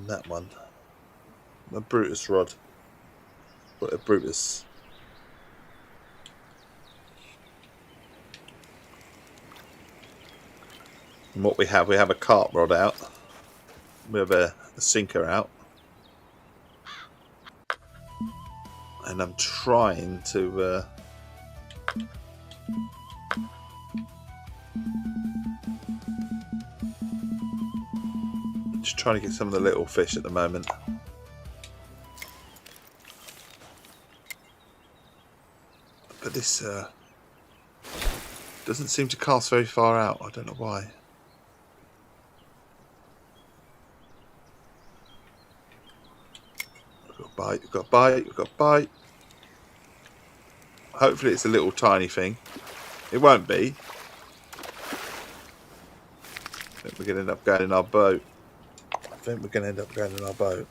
that one. My Brutus rod. What a Brutus. And what we have a carp rod out. We have a sinker out. And I'm trying to just trying to get some of the little fish at the moment. But this doesn't seem to cast very far out. I don't know why. We've got a bite, we've got a bite, we've got a bite. Hopefully it's a little tiny thing. It won't be. I think we're going to end up going in our boat.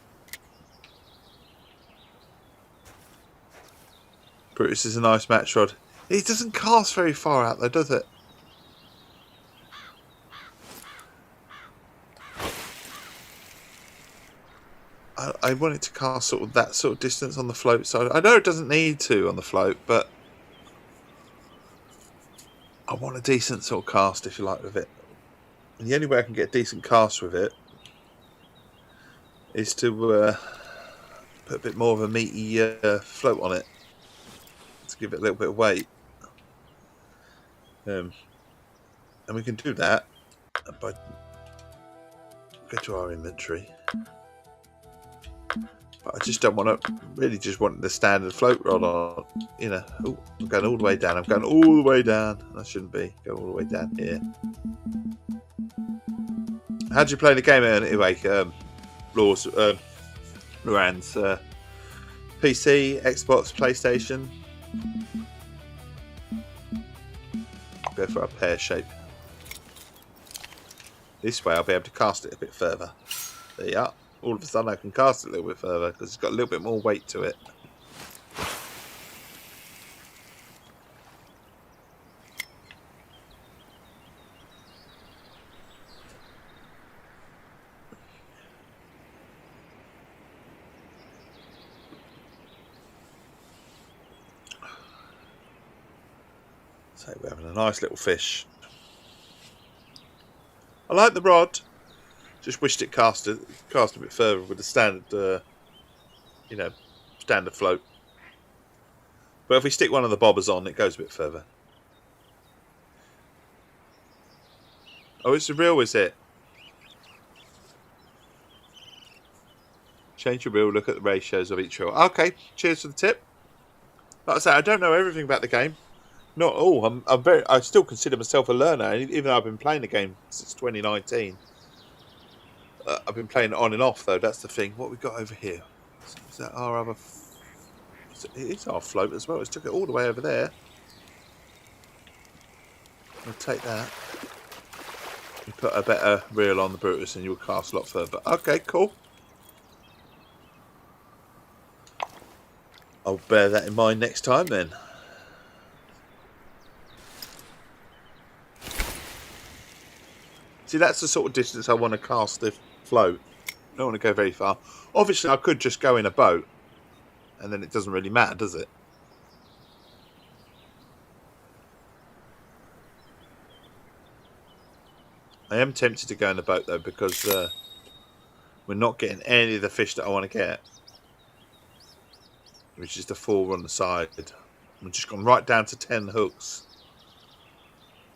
Brutus is a nice match rod. It doesn't cast very far out though, does it? I want it to cast sort of that sort of distance on the float side. I know it doesn't need to on the float, but I want a decent sort of cast, if you like, with it. And the only way I can get a decent cast with it is to put a bit more of a meaty float on it to give it a little bit of weight. And we can do that by go to our inventory. But I just don't want to really just want the standard float rod on, you know. Oh, I'm going all the way down. I'm going all the way down. I shouldn't be going all the way down here. How do you play the game anyway? Laws, Loran's PC, Xbox, PlayStation. Go for a pear shape. This way I'll be able to cast it a bit further. There you are. All of a sudden I can cast it a little bit further because it's got a little bit more weight to it. So we're having a nice little fish. I like the rod. Just wished it cast a bit further with the standard, standard float. But if we stick one of the bobbers on, it goes a bit further. Oh, it's a reel, is it? Change your reel, look at the ratios of each reel. Okay, cheers for the tip. Like I say, I don't know everything about the game. Not all. I still consider myself a learner, even though I've been playing the game since 2019. I've been playing it on and off, though. That's the thing. What we got over here? Is that our other? It is our float as well. It's took it all the way over there. I'll take that. You put a better reel on the Brutus, and you'll cast a lot further. Okay, cool. I'll bear that in mind next time then. See, that's the sort of distance I want to cast the float. I don't want to go very far. Obviously, I could just go in a boat, and then it doesn't really matter, does it? I am tempted to go in the boat, though, because we're not getting any of the fish that I want to get. which is the 4 on the side. We've just gone right down to 10 hooks.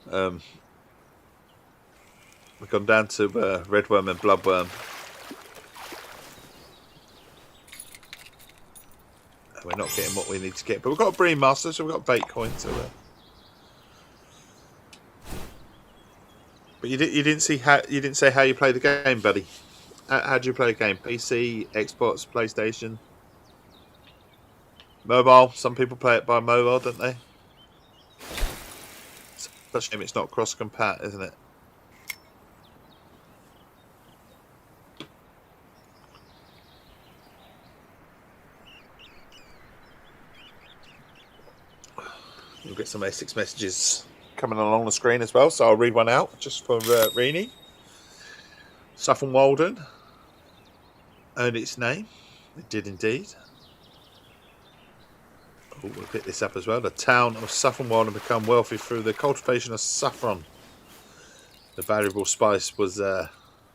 We've gone down to redworm and bloodworm. And we're not getting what we need to get, but we've got a bream master, so we've got bait coins. So but you didn't say how you play the game, buddy. How do you play the game? PC, Xbox, PlayStation, mobile. Some people play it by mobile, don't they? It's a shame it's not cross-compat, isn't it? You'll get some Essex messages coming along the screen as well, so I'll read one out just for Reenie. Saffron Walden earned its name. It did indeed. Oh, we'll pick this up as well. The town of Saffron Walden become wealthy through the cultivation of saffron. The valuable spice was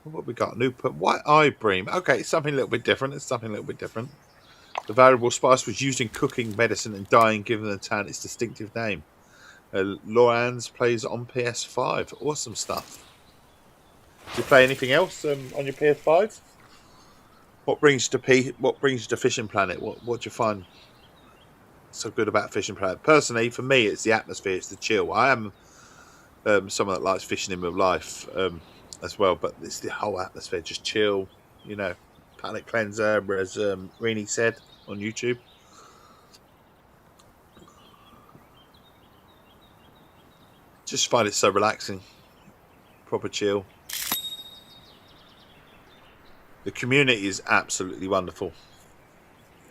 what we got? New white eye bream. Okay, something a little bit different. It's something a little bit different. The valuable spice was used in cooking, medicine, and dyeing, giving the town its distinctive name. Lorans plays on PS5. Awesome stuff. Do you play anything else on your PS5? What brings you to Fishing Planet? What do you find so good about Fishing Planet? Personally, for me, it's the atmosphere. It's the chill. I am someone that likes fishing in real life as well, but it's the whole atmosphere. Just chill, palate cleanser, as Reenie said on YouTube. Just find it so relaxing, proper chill. The community is absolutely wonderful.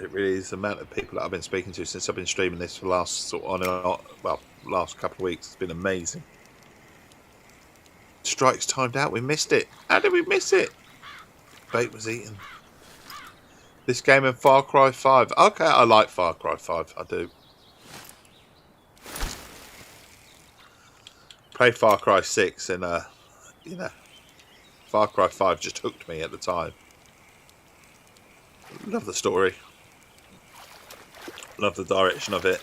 It really is. The amount of people that I've been speaking to since I've been streaming this for the last last couple of weeks, it's been amazing. Strike's timed out. We missed it. How did we miss it? Bait was eaten. This game and Far Cry 5. Okay, I like Far Cry 5. I do. Played Far Cry 6 and Far Cry 5 just hooked me at the time. Love the story. Love the direction of it.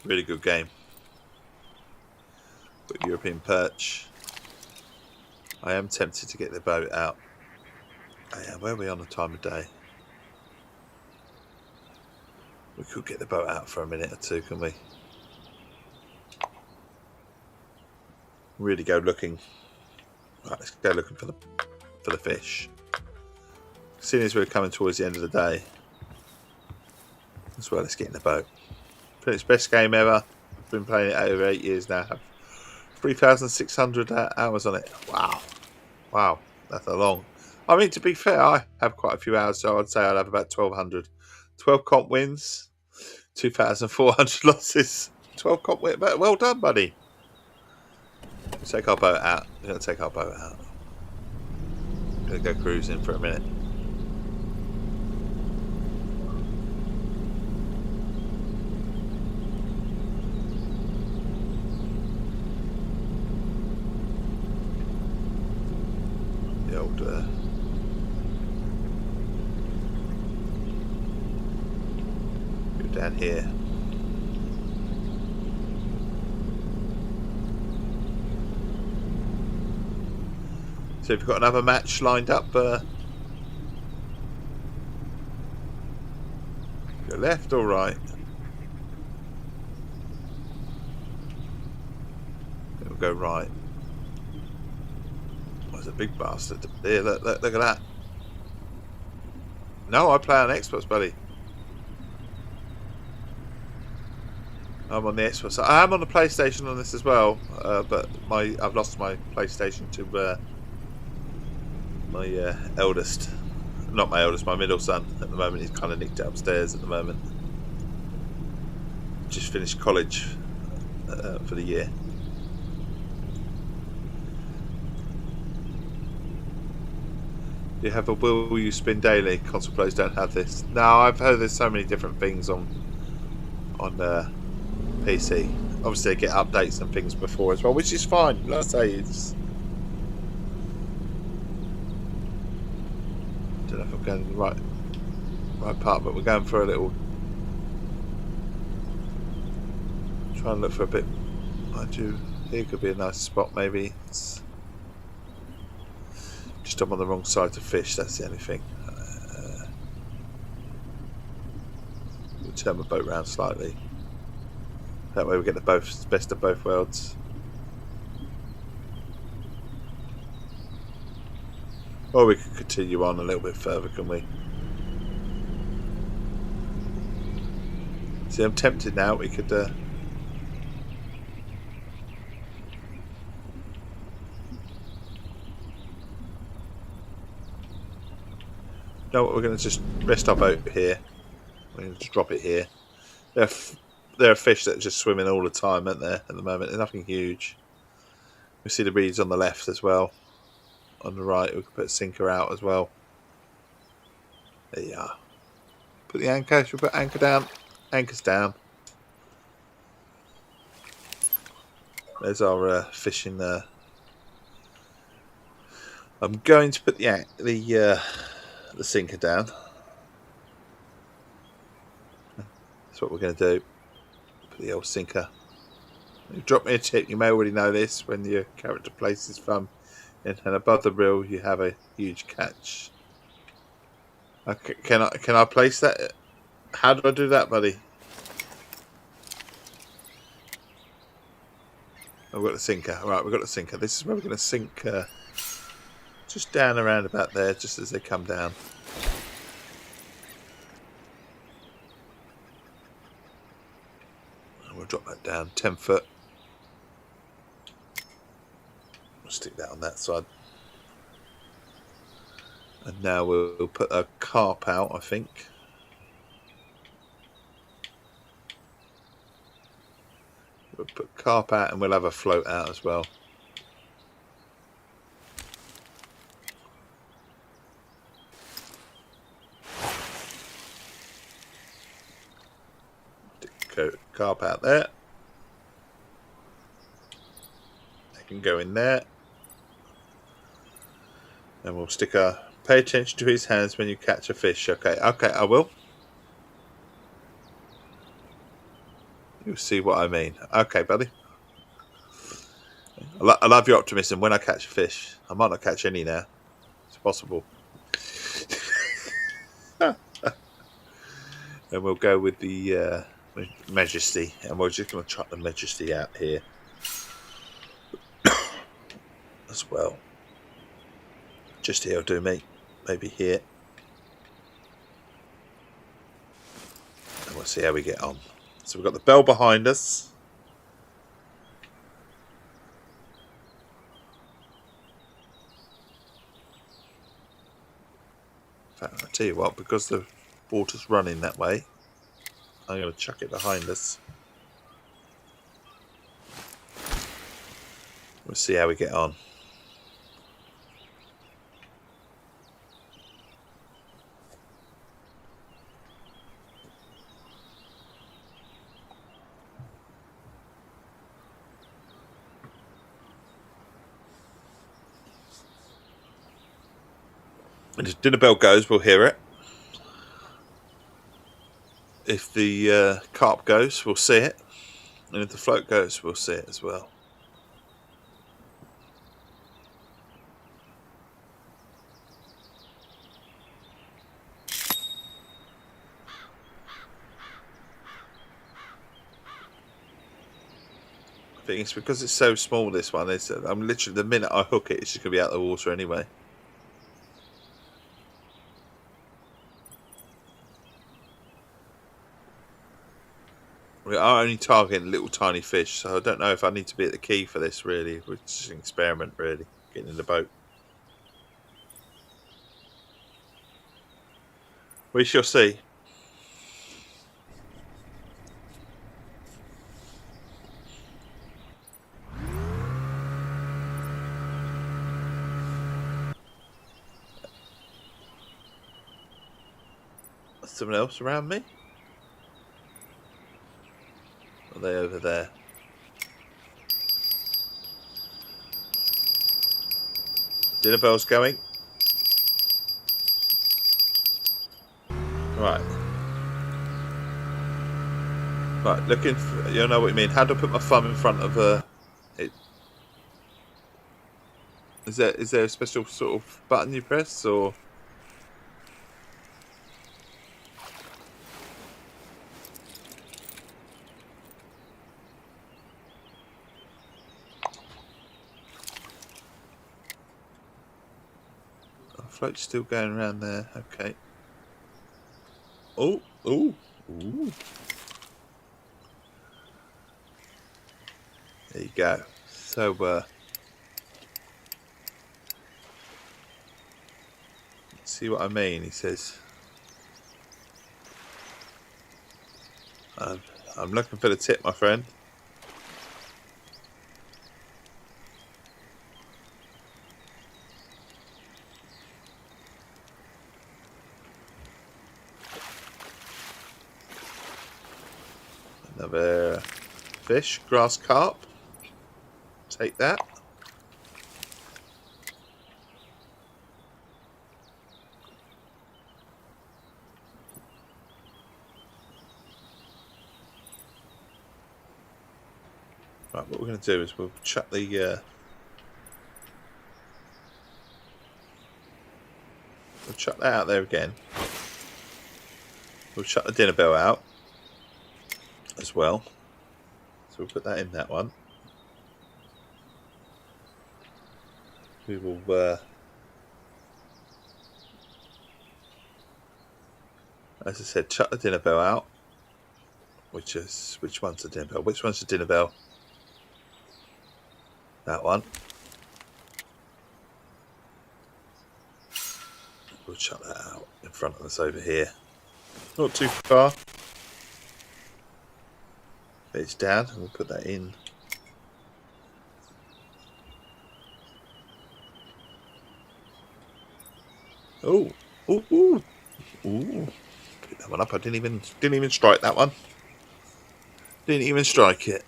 Really good game. Got European perch. I am tempted to get the boat out. Oh yeah, where are we on the time of day? We could get the boat out for a minute or two, can we? Really go looking. Right, let's go looking for the fish. As soon as we're coming towards the end of the day, as well, let's get in the boat. It's best game ever. I've been playing it over 8 years now. Have 3,600 hours on it. Wow, that's a long. I mean, to be fair, I have quite a few hours, so I'd say I'd have about 1,200. 12 comp wins, 2,400 losses. 12 comp wins. Well done, buddy. Let's take our boat out. We're going to take our boat out. We're going to go cruising for a minute. The old go down here. So we've got another match lined up. Go left or right? We'll go right. Oh, there's a big bastard there. Look at that. No, I play on Xbox, buddy. I'm on the Xbox. I am on the PlayStation on this as well, but I've lost my PlayStation to my eldest. Not my eldest, my middle son. At the moment, he's kind of nicked it upstairs at the moment. Just finished college for the year. You have a will you spin daily? Console players don't have this. No, I've heard there's so many different things on PC. Obviously, they get updates and things before as well, which is fine. Like I say, it's. I don't know if I'm going right. right part, but we're going for a little. Try and look for a bit. Mind you, here could be a nice spot. Maybe it's just I'm on the wrong side to fish. That's the only thing. We'll turn my boat round slightly. That way we get the best of both worlds. Or we could continue on a little bit further, can we? See, I'm tempted now. We could. No, we're going to just rest our boat here. We're going to just drop it here. There are fish that are just swimming all the time, aren't there? At the moment, they're nothing huge. We see the reeds on the left as well. On the right, we can put a sinker out as well. There you are. Put the anchor. Should we put anchor down? Anchor's down. There's our fishing. I'm going to put the sinker down. That's what we're going to do. Put the old sinker. You drop me a tip. You may already know this. When your character places thumb in and above the reel, you have a huge catch. Okay, can I place that? How do I do that, buddy? I've got the sinker. All right, we've got the sinker. This is where we're going to sink just down around about there, just as they come down. And we'll drop that down 10 foot. We'll stick that on that side. And now we'll put a carp out, I think. We'll put carp out and we'll have a float out as well. Stick carp out there. They can go in there. And we'll stick a... Pay attention to his hands when you catch a fish. Okay, I will. You'll see what I mean. Okay, buddy. I love your optimism. When I catch a fish, I might not catch any now. It's possible. And we'll go with the Majesty. And we're just going to chuck the Majesty out here as well. Just here will do me. Maybe here. And we'll see how we get on. So we've got the bell behind us. In fact, I'll tell you what, because the water's running that way, I'm going to chuck it behind us. We'll see how we get on. And if dinner bell goes, we'll hear it. If the carp goes, we'll see it. And if the float goes, we'll see it as well. I think it's because it's so small, this one. I'm literally, the minute I hook it, it's just going to be out of the water anyway. We are only targeting little tiny fish, so I don't know if I need to be at the key for this, really. It's just an experiment, really, getting in the boat. We shall see. Someone else around me? Are they over there? Dinner bell's going. Right. Right, looking for, you know what you mean. How do I put my thumb in front of it? Is there a special sort of button you press, or? The float's still going around there. Okay. Oh, oh, ooh. There you go. So, see what I mean? He says, I'm looking for the tip, my friend. Another fish, grass carp. Take that. Right, what we're going to do is we'll chuck the we'll chuck that out there again. We'll chuck the dinner bell out as well. So we'll put that in that one. We will as I said, chuck the dinner bell out. Which one's the dinner bell? Which one's the dinner bell? That one. We'll chuck that out in front of us over here. Not too far. But it's down, and we'll put that in. Oh, ooh, ooh, ooh! Pick that one up. I didn't even strike that one. Didn't even strike it.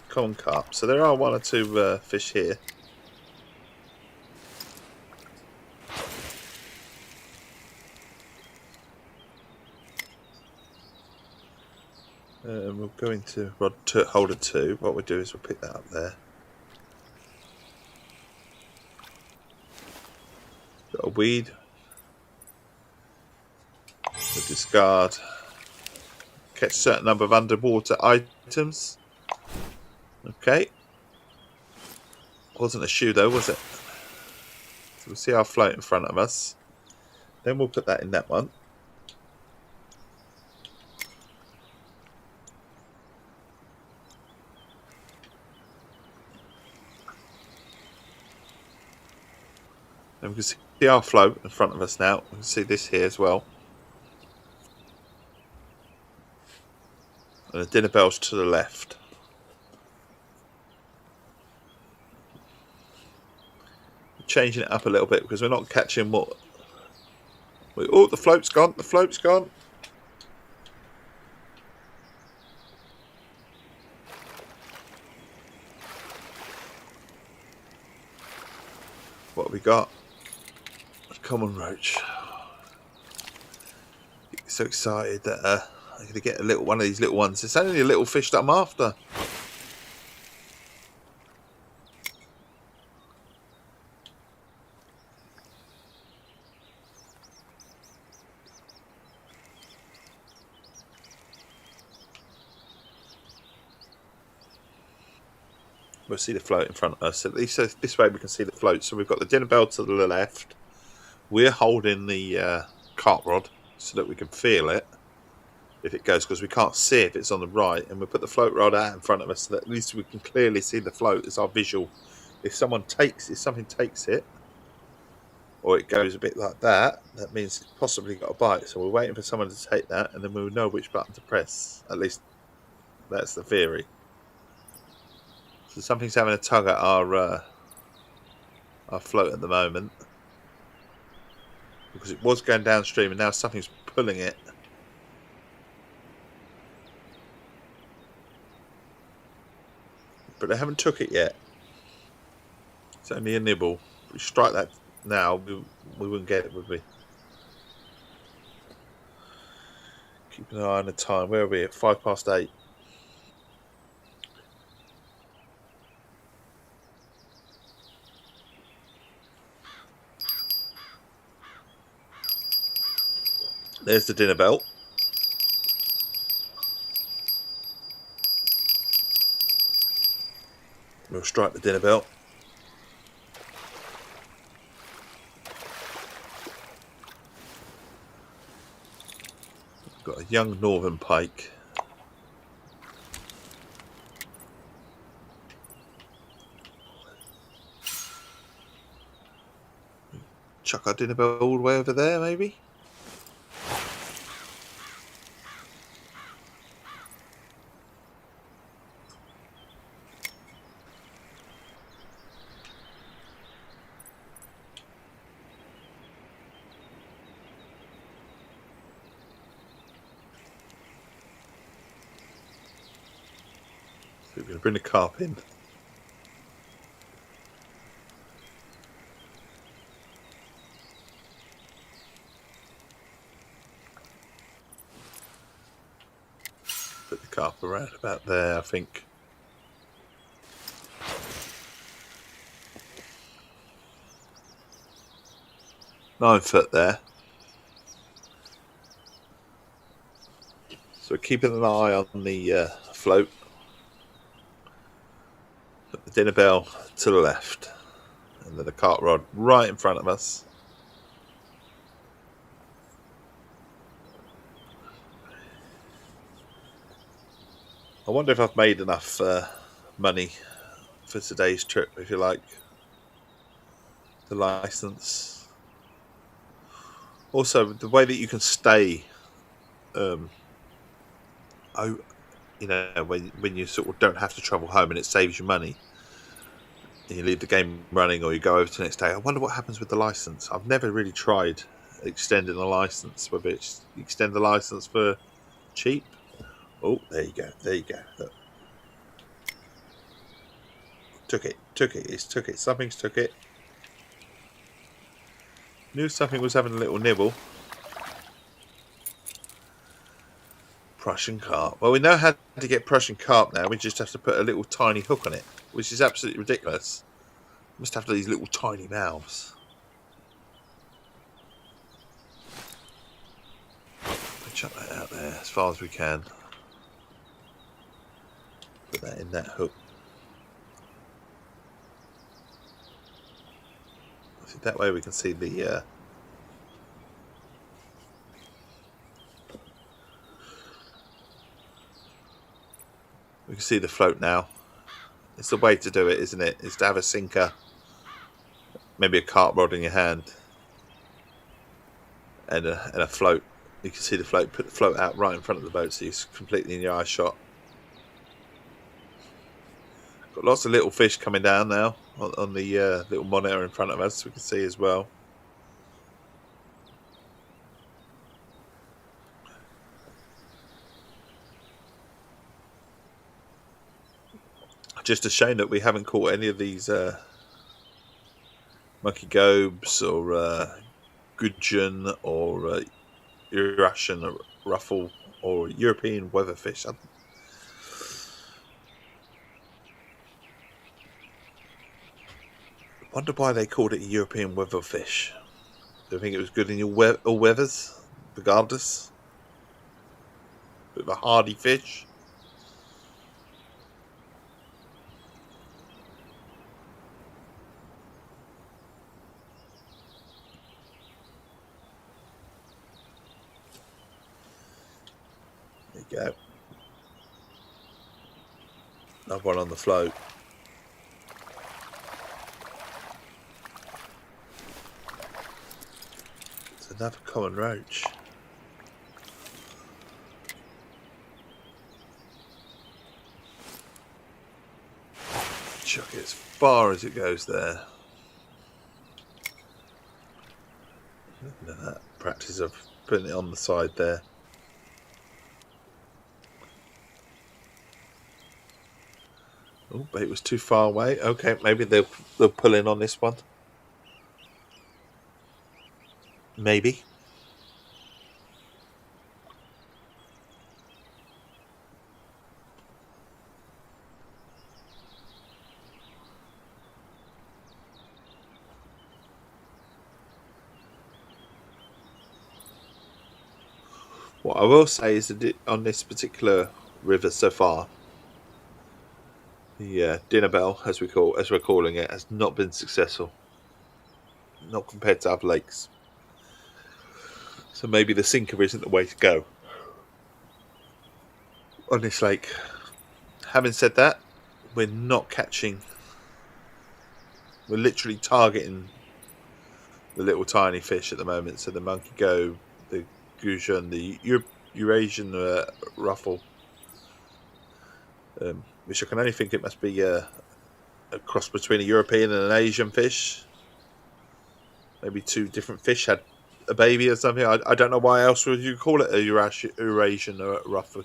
Common carp. So there are one or two fish here. We'll go into rod holder 2. What we'll do is we'll pick that up there. Got a weed. We'll discard. Catch a certain number of underwater items. Okay. Wasn't a shoe though, was it? So we'll see our float in front of us. Then we'll put that in that one. And we can see our float in front of us now. We can see this here as well. And the dinner bell's to the left. Changing it up a little bit because we're not catching what. Oh, the float's gone. The float's gone. What have we got? A common roach. So excited that I'm going to get one of these little ones. It's only a little fish that I'm after. We'll see the float in front of us. At least this way we can see the float. So we've got the dinner bell to the left. We're holding the carp rod so that we can feel it if it goes, because we can't see if it's on the right. And we'll put the float rod out in front of us so that at least we can clearly see the float as our visual. If something takes it, or it goes a bit like that, that means it's possibly got a bite. So we're waiting for someone to take that, and then we'll know which button to press. At least that's the theory. So something's having a tug at our float at the moment, because it was going downstream and now something's pulling it. but they haven't took it yet. It's only a nibble. If we strike that now, we wouldn't get it, would we? Keep an eye on the time. Where are we? At 8:05. There's the dinner bell. We'll strike the dinner bell. Got a young northern pike. Chuck our dinner bell all the way over there, maybe? So we're going to bring the carp in. Put the carp around about there, I think. $9 there. So we're keeping an eye on the float. Put the dinner bell to the left. And then the cart rod right in front of us. I wonder if I've made enough money for today's trip, if you like. The license. Also, the way that you can stay, when you sort of don't have to travel home and it saves you money, and you leave the game running or you go over to the next day. I wonder what happens with the license. I've never really tried extending a license, whether it's extend the license for cheap. Oh, there you go. Look. Took it. Something's took it. Knew something was having a little nibble. Prussian carp. Well, we know how to get Prussian carp now. We just have to put a little tiny hook on it, which is absolutely ridiculous. Must have these little tiny mouths. We'll chuck that out there as far as we can. Put that in that hook. That way we can see the we can see the float now. It's the way to do it, isn't it? Is to have a sinker, maybe a carp rod in your hand, and a float. You can see the float. Put the float out right in front of the boat, so you're completely in your eye shot. Got lots of little fish coming down now on the little monitor in front of us. We can see as well. Just a shame that we haven't caught any of these monkey gobes or gudgeon or Eurasian ruffle or European weatherfish. I wonder why they called it a European weatherfish. Do you think it was good in all weathers, regardless? Bit of a hardy fish. There you go. Another one on the float. It's another common roach. Chuck it as far as it goes there. Look at that practice of putting it on the side there. Oh, but it was too far away. Okay, maybe they'll pull in on this one. Maybe. What I will say is that on this particular river so far, the dinner bell, as we're calling it, has not been successful. Not compared to other lakes. So maybe the sinker isn't the way to go on this lake. Having said that, we're not catching. We're literally targeting the little tiny fish at the moment. So the monkey go, the gudgeon, the Eurasian ruffle, which I can only think it must be a cross between a European and an Asian fish. Maybe two different fish had a baby or something. I don't know why else would you call it a Eurasian ruffle.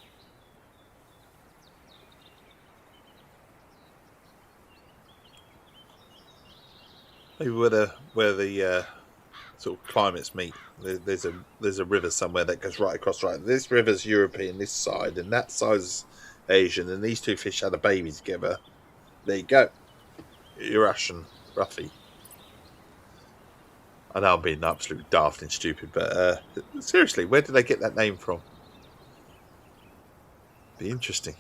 Maybe where the sort of climates meet. There's a river somewhere that goes right across. Right, this river's European, this side, and that side's Asian, and these two fish had a baby together. There you go, Eurasian Ruffy. I know I'm being absolutely daft and stupid, but seriously, where did they get that name from? Be interesting.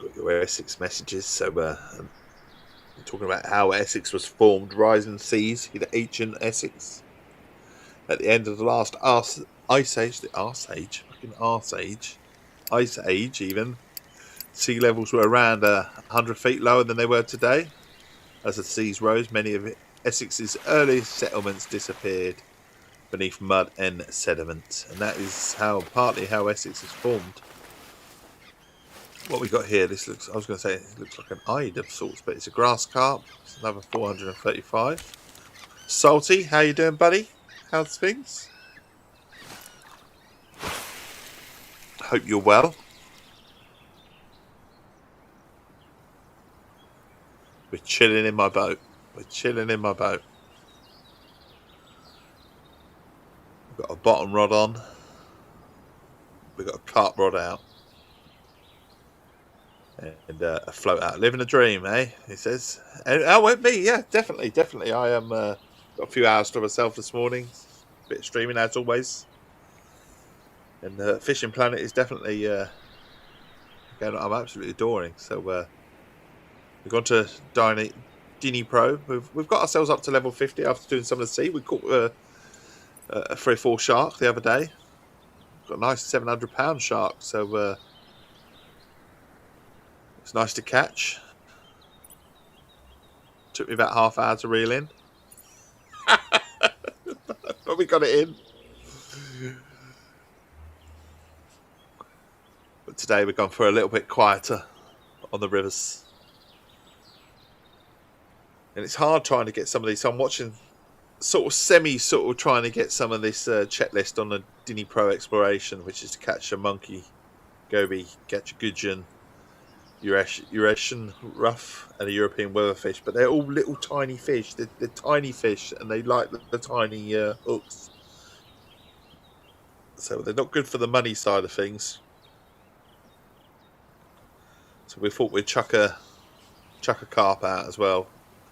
Got your Essex messages. So talking about how Essex was formed, rising seas in ancient Essex. At the end of the last ice age even, sea levels were around 100 feet lower than they were today. As the seas rose, many of Essex's earliest settlements disappeared beneath mud and sediment, and that is partly how Essex is formed. What we got here, this looks, I was going to say it looks like an eyed of sorts, but it's a grass carp. It's another 435. Salty, how you doing, buddy? How's things? Hope you're well. We're chilling in my boat. We've got a bottom rod on. We've got a carp rod out. And a float out. Living a dream, eh? He says. And me, yeah, definitely. I am got a few hours to myself this morning. A bit of streaming as always. And Fishing Planet is definitely again, I'm absolutely adoring. So we've gone to Dini Pro. We've got ourselves up to level 50 after doing some of the sea. We caught a 3 or 4 shark the other day. Got a nice 700-pound shark. So it's nice to catch. Took me about half hour to reel in. But we got it in. But today we've gone for a little bit quieter on the rivers. And it's hard trying to get some of these. So I'm watching sort of trying to get some of this checklist on the Dini Pro exploration, which is to catch a monkey, goby, catch a gudgeon, Eurasian ruff, and a European weatherfish. But they're all little tiny fish. They're tiny fish, and they like the tiny hooks. So they're not good for the money side of things. So we thought we'd chuck a carp out as well.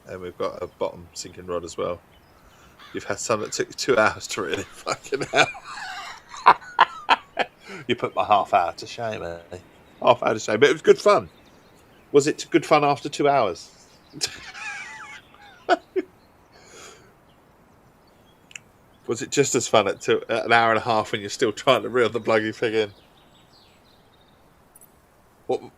And we've got a bottom sinking rod as well. You've had some that took you 2 hours to really fucking hell. You put my half hour to shame, eh? Half hour to shame. But it was good fun. Was it good fun after 2 hours? Was it just as fun at an hour and a half when you're still trying to reel the bloody thing in? The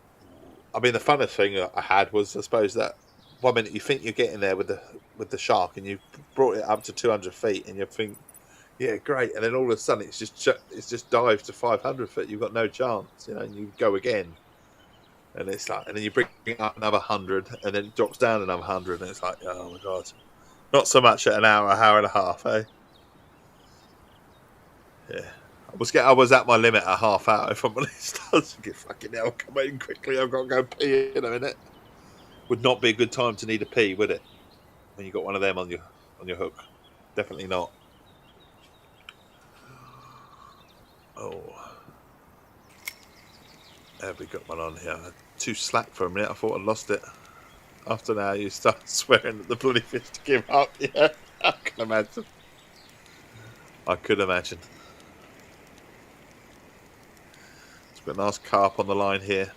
funnest thing I had was, I suppose, that 1 minute you think you're getting there with the shark, and you've brought it up to 200 feet, and you think, yeah, great, and then all of a sudden it's just dived to 500 feet. You've got no chance, and you go again, and it's like, and then you bring it up another 100, and then it drops down another 100, and it's like, oh my god, Not so much at an hour and a half, eh? Yeah. I was at my limit at half hour, if I'm honest. I was thinking, fucking hell, come in quickly, I've got to go pee in a minute. Would not be a good time to need a pee, would it? When you got one of them on your hook. Definitely not. Oh. There we got one on here. Too slack for a minute, I thought I'd lost it. After now you start swearing at the bloody fish to give up, yeah. I can imagine. I could imagine. It's got a nice carp on the line here.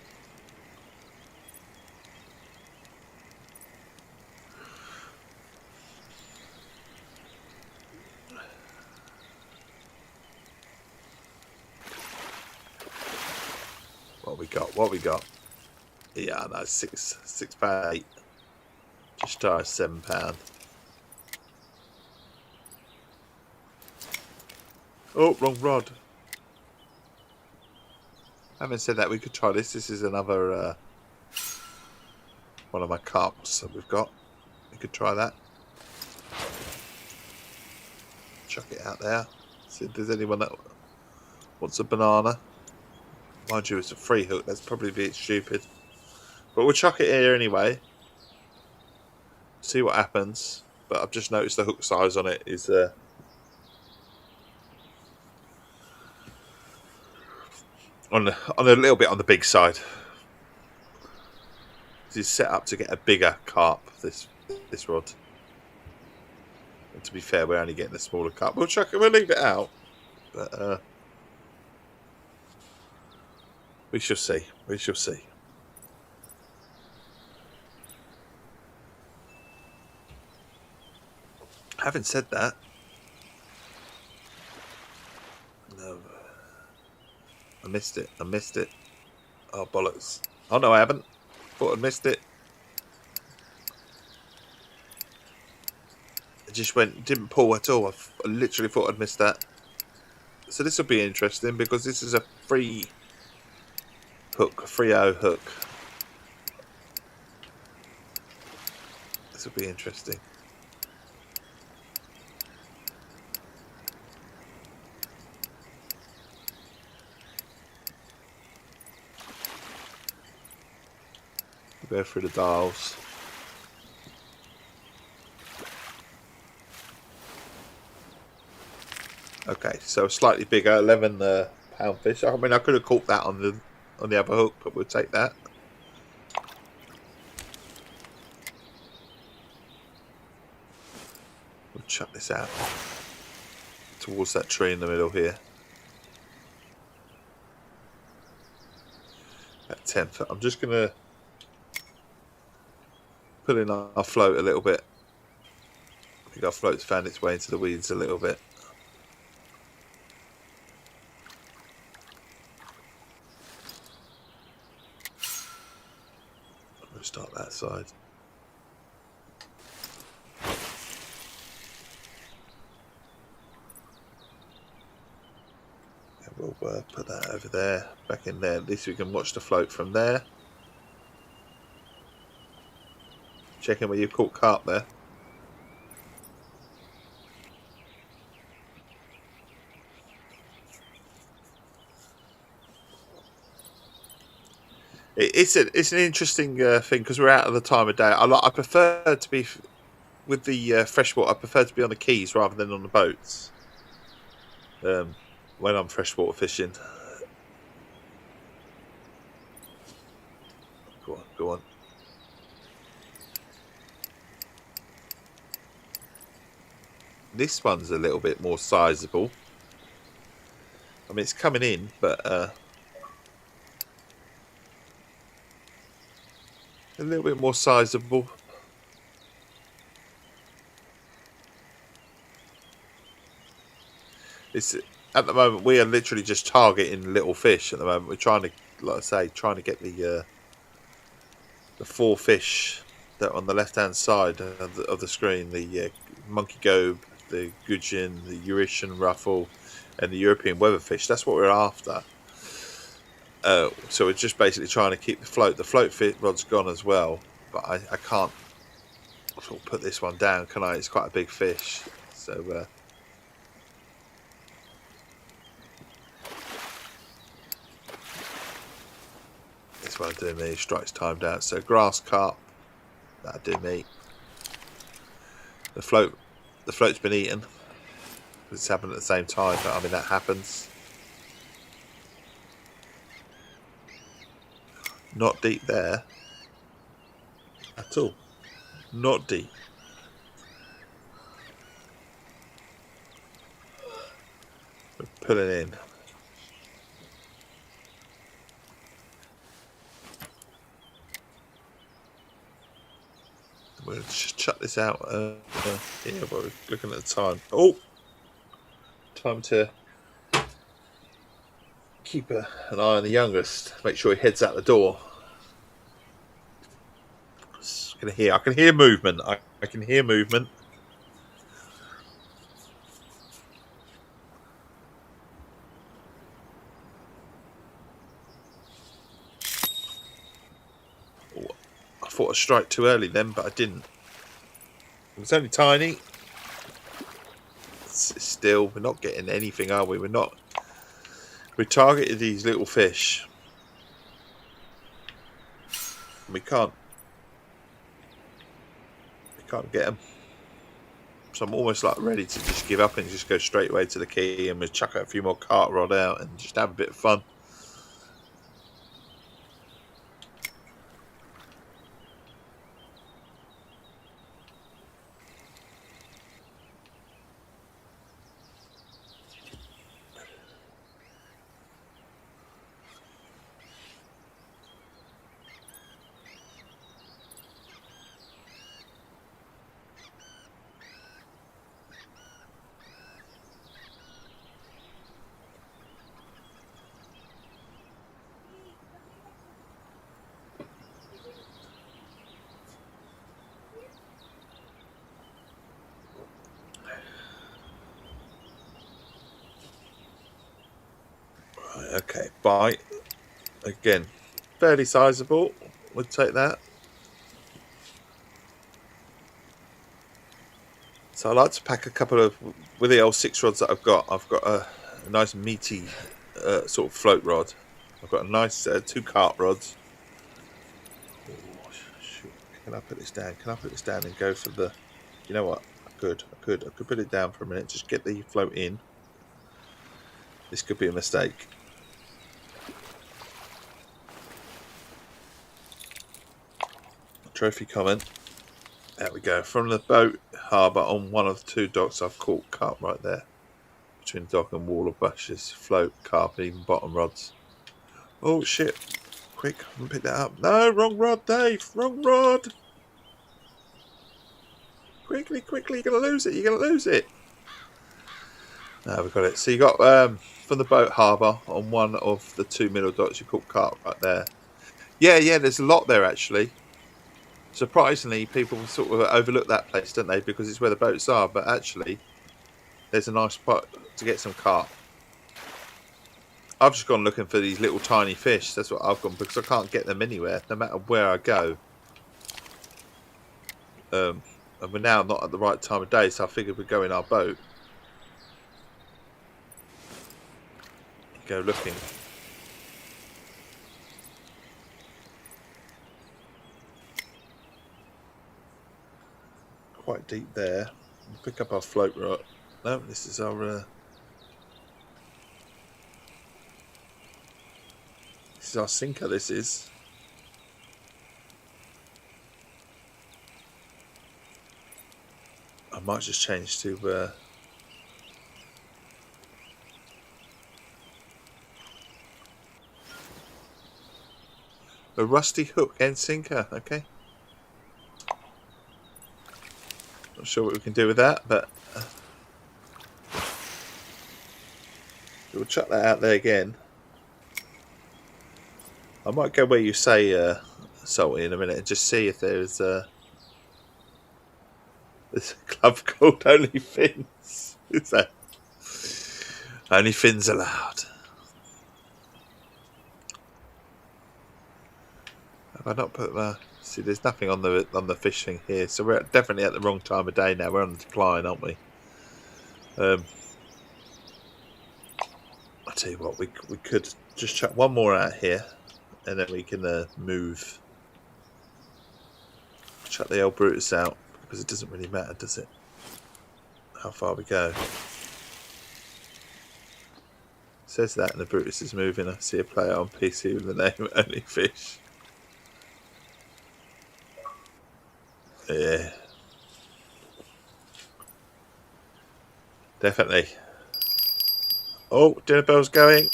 What we got? Yeah, no, £6.8. Just shy of £7. Oh, wrong rod. Having said that, we could try this. This is another one of my carps that we've got. We could try that. Chuck it out there. See if there's anyone that wants a banana. Mind you, it's a free hook. That's probably a bit stupid. But we'll chuck it here anyway. See what happens. But I've just noticed the hook size on it is on a little bit on the big side. This is set up to get a bigger carp, this rod. And to be fair, we're only getting a smaller carp. We'll leave it out. But we shall see. We shall see. Having said that, no, I missed it. Oh, bollocks. Oh, no, I haven't. Thought I'd missed it. It just didn't pull at all. I literally thought I'd missed that. So this will be interesting because this is a free hook, a 3.0 hook. This will be interesting. Go through the dials. Okay, so slightly bigger, 11 pound fish. I mean, I could have caught that on the other hook, but we'll take that. We'll chuck this out towards that tree in the middle here. At 10 foot. I'm just gonna put in our float a little bit. I think our float's found its way into the weeds a little bit. We'll start that side. And we'll put that over there, back in there. At least we can watch the float from there. Checking where you caught carp there. It's an interesting thing because we're out of the time of day. I prefer to be with the freshwater. I prefer to be on the quays rather than on the boats when I'm freshwater fishing. Go on. This one's a little bit more sizable. I mean, it's coming in, but a little bit more sizable. It's at the moment we are literally just targeting little fish. At the moment, we're trying to, like I say, get the 4 fish that are on the left-hand side of the screen: the monkey gobe, the gudgeon, the Eurasian ruffle, and the European weatherfish. That's what we're after. So we're just basically trying to keep the float. The float fit rod's gone as well, but I can't I'll put this one down, can I? It's quite a big fish. So this one will do me. Strikes timed out. So grass carp, that'll do me. The float's been eaten. It's happened at the same time, but I mean that happens. Not deep there at all. Not deep. We're pulling in. We'll just chuck this out here while we're looking at the time. Oh! Time to keep an eye on the youngest. Make sure he heads out the door. I can hear movement. I can hear movement. Oh, I thought I'd strike too early then, but I didn't. It was only tiny. Still, we're not getting anything, are we? We're not. We targeted these little fish. We can't get them. So I'm almost like ready to just give up and just go straight away to the key and we'll chuck a few more cart rod out and just have a bit of fun. Okay, bite. Again, fairly sizable. We'll take that. So I like to pack a couple of, with the old 6 rods that I've got a nice meaty sort of float rod. I've got a nice 2 cart rods. Oh, shoot. Can I put this down? Can I put this down and go for the, you know what? I could put it down for a minute. Just get the float in. This could be a mistake. Trophy comment. There we go. From the boat harbour on one of the 2 docks, I've caught carp right there. Between the dock and wall of bushes. Float, carp, even bottom rods. Oh shit. Quick, I haven't picked that up. No, wrong rod, Dave. Wrong rod. Quickly, you're going to lose it. You're going to lose it. No, we've got it. So you got, from the boat harbour on one of the 2 middle docks, you caught carp right there. Yeah, there's a lot there actually. Surprisingly, people sort of overlook that place, don't they? Because it's where the boats are. But actually, there's a nice spot to get some carp. I've just gone looking for these little tiny fish. That's what I've gone, because I can't get them anywhere, no matter where I go. And we're now not at the right time of day, so I figured we'd go in our boat. Go looking. Quite deep there. We'll pick up our float rod. No, this is our this is our sinker. This is. I might just change to a rusty hook and sinker. Okay. Not sure what we can do with that, but we'll chuck that out there again. I might go where you say, Salty, in a minute and just see if there's a club called Only Fins. Is that Only Fins allowed? Have I not put my See, there's nothing on the fishing here, so we're definitely at the wrong time of day now. We're on the decline, aren't we? I tell you what, we could just chuck one more out here, and then we can move. Chuck the old Brutus out because it doesn't really matter, does it? How far we go. It says that, and the Brutus is moving. I see a player on PC with the name Only Fish. Yeah. Definitely. Oh, dinner bell's going.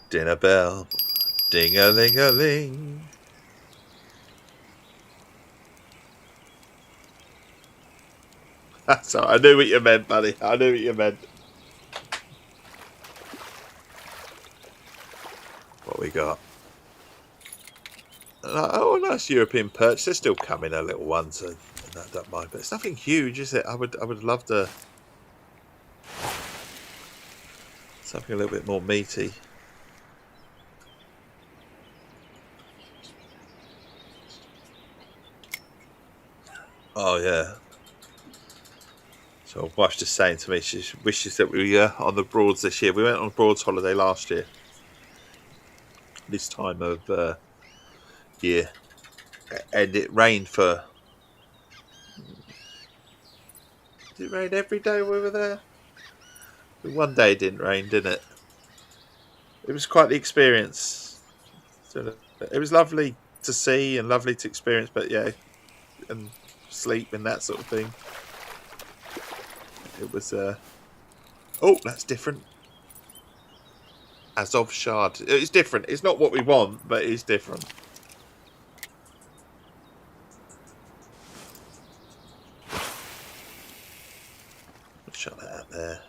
Dinner bell. Ding-a-ling-a-ling. That's all right. I knew what you meant, buddy. I knew what you meant. What we got? Oh, nice European perch. They're still coming, a little ones, and I don't mind. But it's nothing huge, is it? I would love to something a little bit more meaty. Oh yeah. So my wife's just saying to me she wishes that we were on the Broads this year. We went on a Broads holiday last year, this time of year, and it rained for. Did it rain every day we were there? One day it didn't rain, didn't it? It was quite the experience. So it was lovely to see and lovely to experience, but yeah, and sleep and that sort of thing. It was. Oh, that's different. Azov Shard. It's different. It's not what we want, but it's different. Let's shut that out there.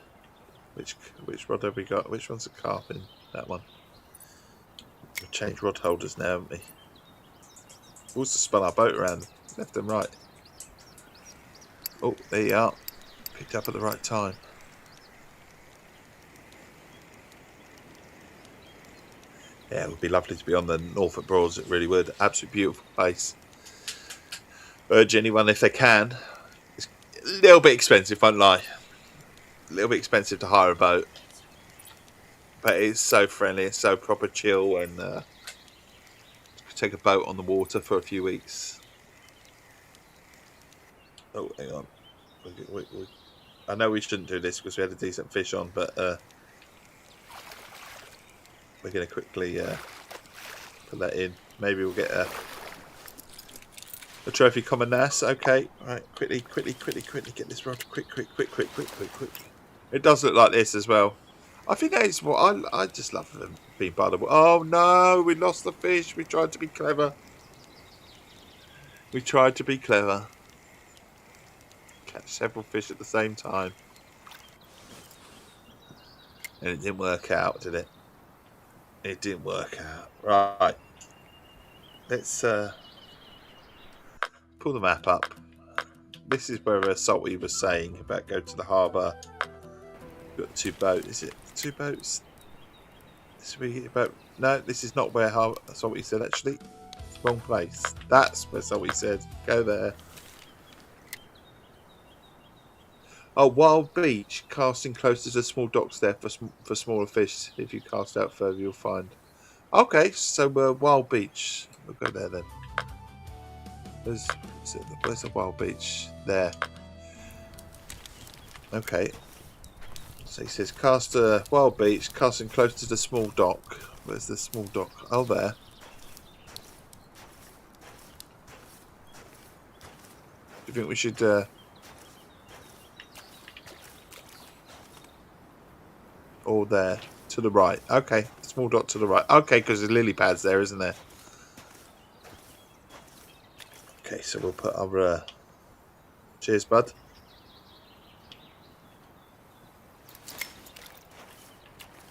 Which rod have we got? Which one's a carp in? That one. We've changed rod holders now, haven't we? We've also spun our boat around left and right. Oh, there you are. Picked up at the right time. Yeah, it would be lovely to be on the Norfolk Broads. It really would. Absolutely beautiful place. Urge anyone if they can. It's a little bit expensive, won't lie. A little bit expensive to hire a boat. But it's so friendly. It's so proper chill. And take a boat on the water for a few weeks. Oh, hang on. I know we shouldn't do this because we had a decent fish on, but we're going to quickly put that in. Maybe we'll get a trophy common nass. Okay, all right, quickly get this rod. Quick. It does look like this as well. I think that is what I just love them being by the water. Oh no, we lost the fish. We tried to be clever. Catch several fish at the same time. And it didn't work out, did it? It didn't work out. Right. Let's pull the map up. This is where Salty was saying about go to the harbour. We've got two boats. Is it two boats? This we get about. No, this is not where Salty said actually. It's the wrong place. That's where Salty said. Go there. Oh, Wild Beach, casting closer to small docks there for smaller fish. If you cast out further, you'll find. Okay, so Wild Beach. We'll go there then. Where's the Wild Beach? There. Okay. So he says cast Wild Beach, casting close to the small dock. Where's the small dock? Oh, there. Do you think we should... or there, to the right. Okay, small dot to the right. Okay, because there's lily pads there, isn't there? Okay, so we'll put our... cheers, bud.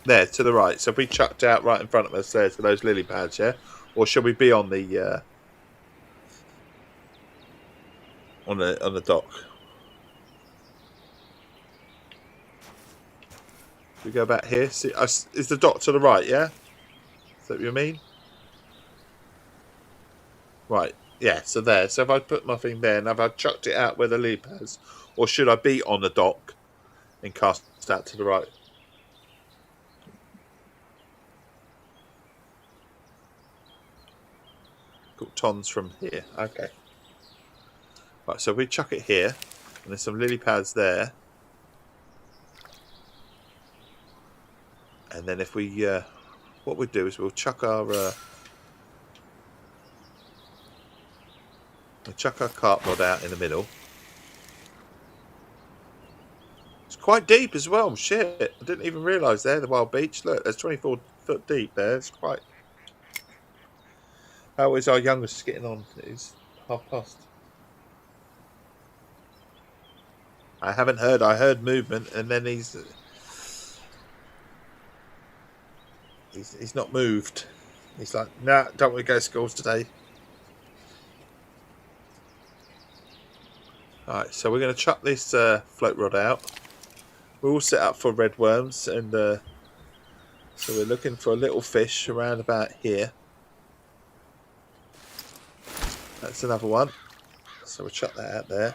There, to the right. So if we chucked out right in front of us there to those lily pads, yeah? Or should we be on the... on the dock? We go back here. See, is the dock to the right, yeah? Is that what you mean? Right. Yeah, so there. So if I put my thing there and have I chucked it out where the lily pads, or should I be on the dock and cast out to the right? Got tons from here. Okay. Right, so we chuck it here, and there's some lily pads there. And then if we, what we'll do is we'll chuck our carp rod out in the middle. It's quite deep as well. Shit, I didn't even realise there, the wild beach. Look, there's 24 foot deep there. It's quite... How is our youngest getting on? It's past. I haven't heard. I heard movement, and then he's not moved. He's like, nah, don't want to go to schools today. Alright, so we're going to chuck this float rod out. We're all set up for red worms, and so we're looking for a little fish around about here. That's another one. So we'll chuck that out there.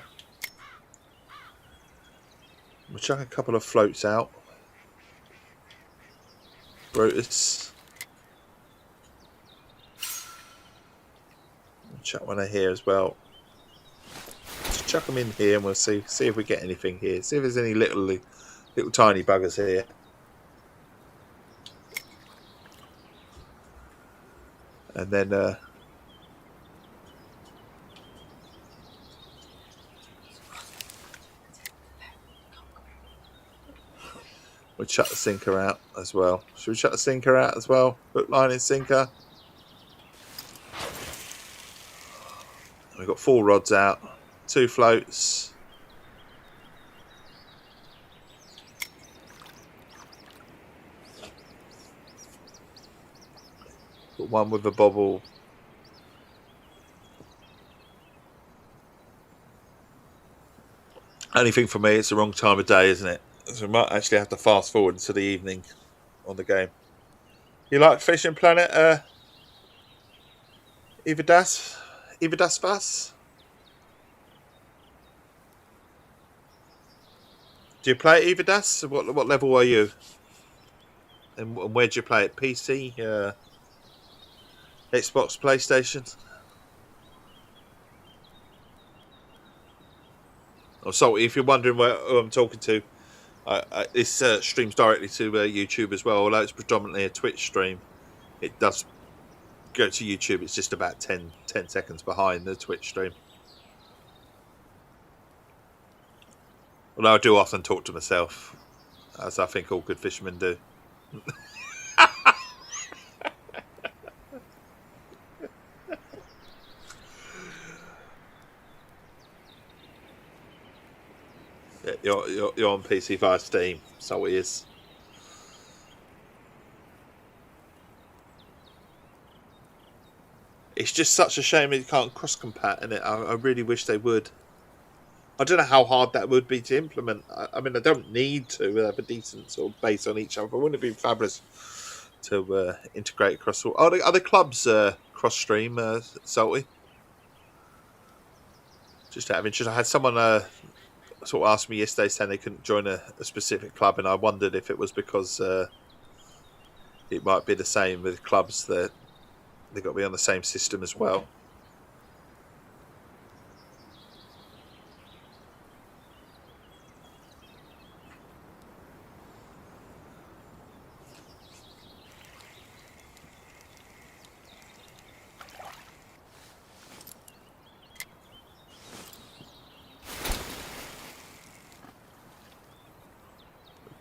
We'll chuck a couple of floats out. Brutus. We'll chuck one out here as well. Just chuck them in here and we'll see if we get anything here. See if there's any little tiny buggers here. And then we'll chuck the sinker out as well. Should we chuck the sinker out as well? Hook, line and sinker. We've got 4 rods out, 2 floats. Got one with a bobble. Only thing for me, it's the wrong time of day, isn't it? So we might actually have to fast forward to the evening on the game. You like Fishing Planet, Evadas Bass? Do you play Evadas? What level are you? And where do you play it? PC, Xbox, PlayStation? Oh, sorry, if you're wondering who I'm talking to, this streams directly to YouTube as well. Although it's predominantly a Twitch stream, it does go to YouTube. It's just about 10 seconds behind the Twitch stream. Although I do often talk to myself, as I think all good fishermen do. Yeah, you're on PC via Steam, so it is. It's just such a shame you can't cross-compat in it. I really wish they would. I don't know how hard that would be to implement. I mean, I don't need to have a decent sort of base on each other. But wouldn't it be fabulous to integrate across all? Are the clubs cross-stream, Salty? Just out of interest, I had someone sort of asked me yesterday saying they couldn't join a specific club, and I wondered if it was because it might be the same with clubs that they've got to be on the same system as well.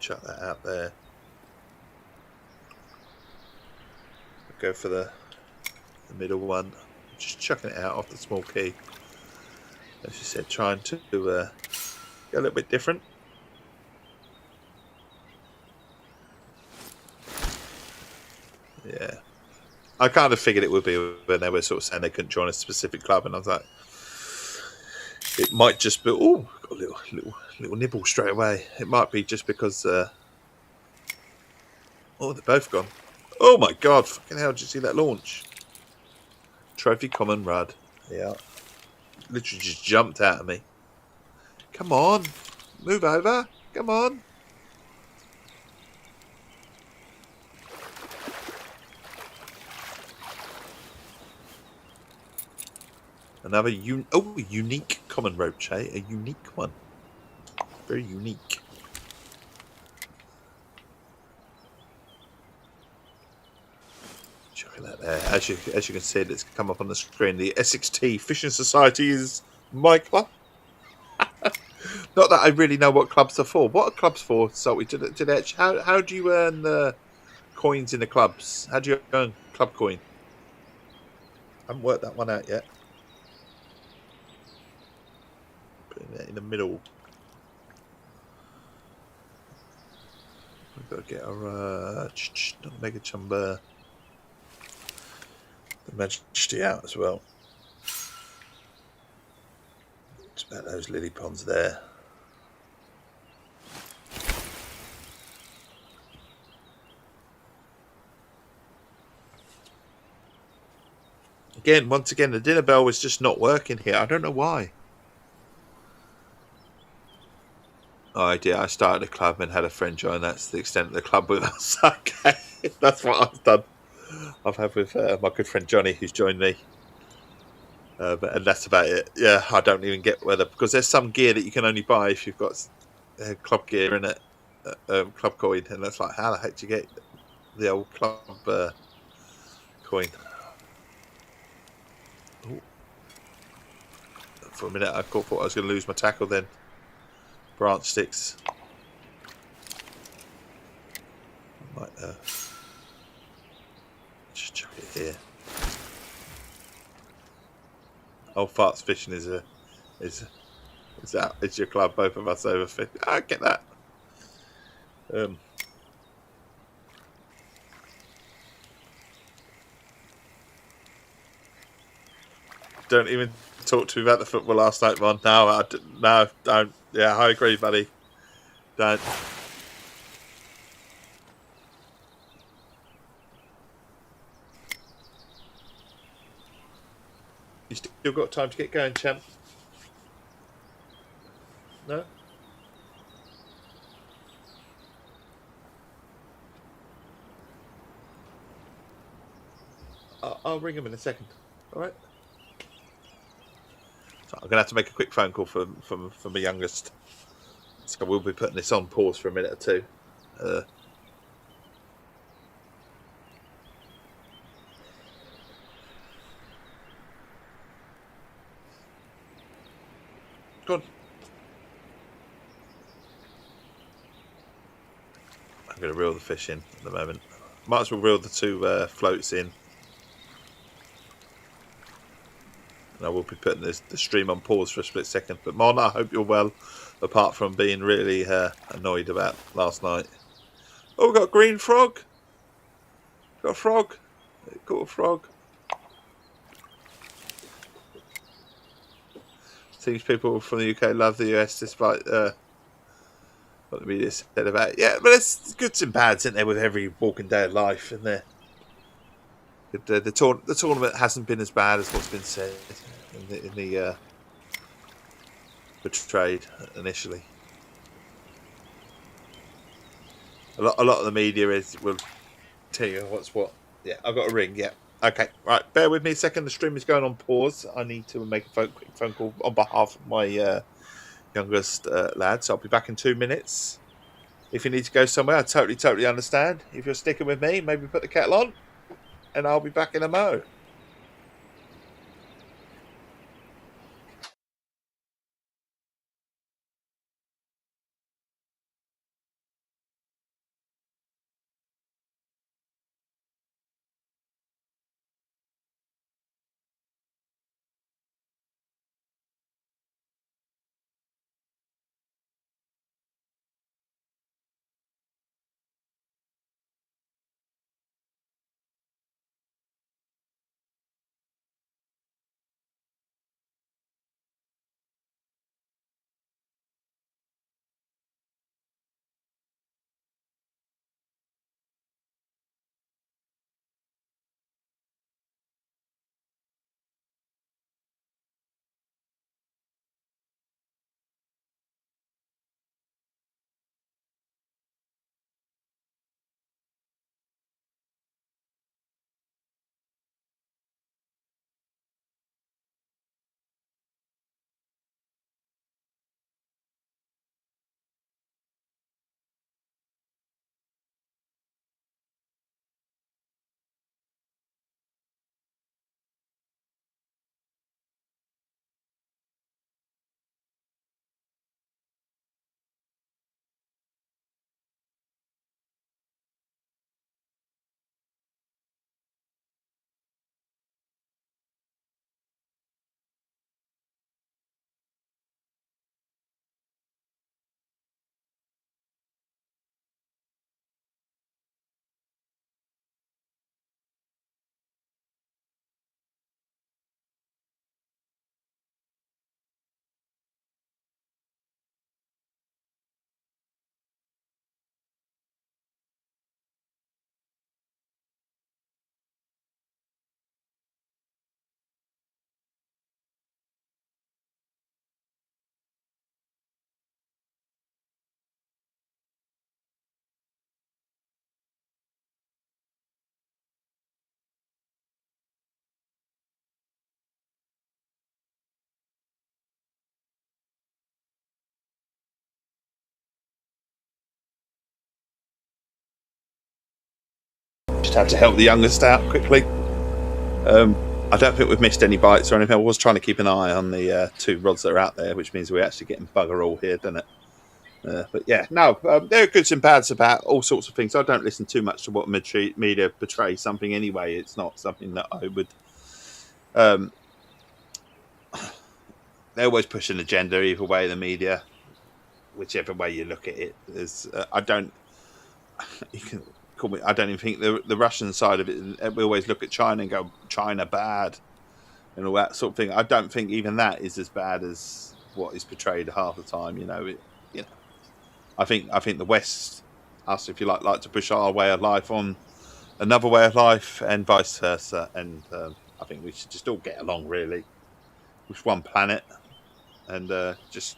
Chuck that out there. Go for the middle one. Just chucking it out off the small key. As you said, trying to go a little bit different. Yeah. I kind of figured it would be when they were sort of saying they couldn't join a specific club, and I was like, it might just be, oh, got a little nibble straight away. It might be just because, oh, they're both gone. Oh my God, fucking hell, did you see that launch? Trophy common rud. Yeah. Literally just jumped out of me. Come on. Move over. Come on. Another unique common roach, eh? A unique one. Very unique. Chucking that there. As you can see, it's come up on the screen. The Essex Tea Fishing Society is my club. Not that I really know what clubs are for. What are clubs for? So how do you earn the coins in the clubs? How do you earn club coin? I haven't worked that one out yet. Putting that in the middle. We've got to get our Mega Chumber, the Majesty out as well. It's about those lily ponds there. Once again, the dinner bell was just not working here. I don't know why. Oh, I did. I started a club and had a friend join. That's the extent of the club with us. Okay, that's what I've done. I've had with my good friend Johnny, who's joined me. And that's about it. Yeah, I don't even get whether, because there's some gear that you can only buy if you've got club gear in it, club coin, and that's like, how the heck do you get the old club coin? Ooh. For a minute, I thought I was going to lose my tackle then. Branch sticks. Might just chuck it here. Old farts fishing is out. It's your club. Both of us over 50. I get that. Don't even talk to me about the football last night, Ron. No, don't. Yeah, I agree, buddy. Don't. You still got time to get going, champ? No? I'll ring him in a second. All right. So I'm gonna have to make a quick phone call for my youngest. So we'll be putting this on pause for a minute or two. Go on. I'm gonna reel the fish in at the moment. Might as well reel the two floats in. And I will be putting the stream on pause for a split second. But Mon, I hope you're well, apart from being really annoyed about last night. Oh, we've got a green frog. Got a frog. Caught a frog. Seems people from the UK love the US despite what the media said about it. Yeah, but it's goods and bads, isn't there, with every walking day of life, isn't there? The tournament hasn't been as bad as what's been said in the portrayed initially. A lot of the media will tell you what's what. Yeah, I've got a ring. Yeah. Okay. Right. Bear with me a second. The stream is going on pause. I need to make a quick phone call on behalf of my youngest lad. So I'll be back in 2 minutes. If you need to go somewhere, I totally understand. If you're sticking with me, maybe put the kettle on, and I'll be back in a mo. had to help the youngest out quickly. I don't think we've missed any bites or anything. I was trying to keep an eye on the 2 rods that are out there, which means we're actually getting bugger all here, doesn't it? But yeah, no, there are goods and bads about all sorts of things. I don't listen too much to what media portray something anyway. It's not something that I would. They always push an agenda either way. The media, whichever way you look at it, is I don't. You can call me. I don't even think the Russian side of it. We always look at China and go China bad, and all that sort of thing. I don't think even that is as bad as what is portrayed half the time. I think the West, us if you like to push our way of life on another way of life, and vice versa. And I think we should just all get along really, with one planet, and just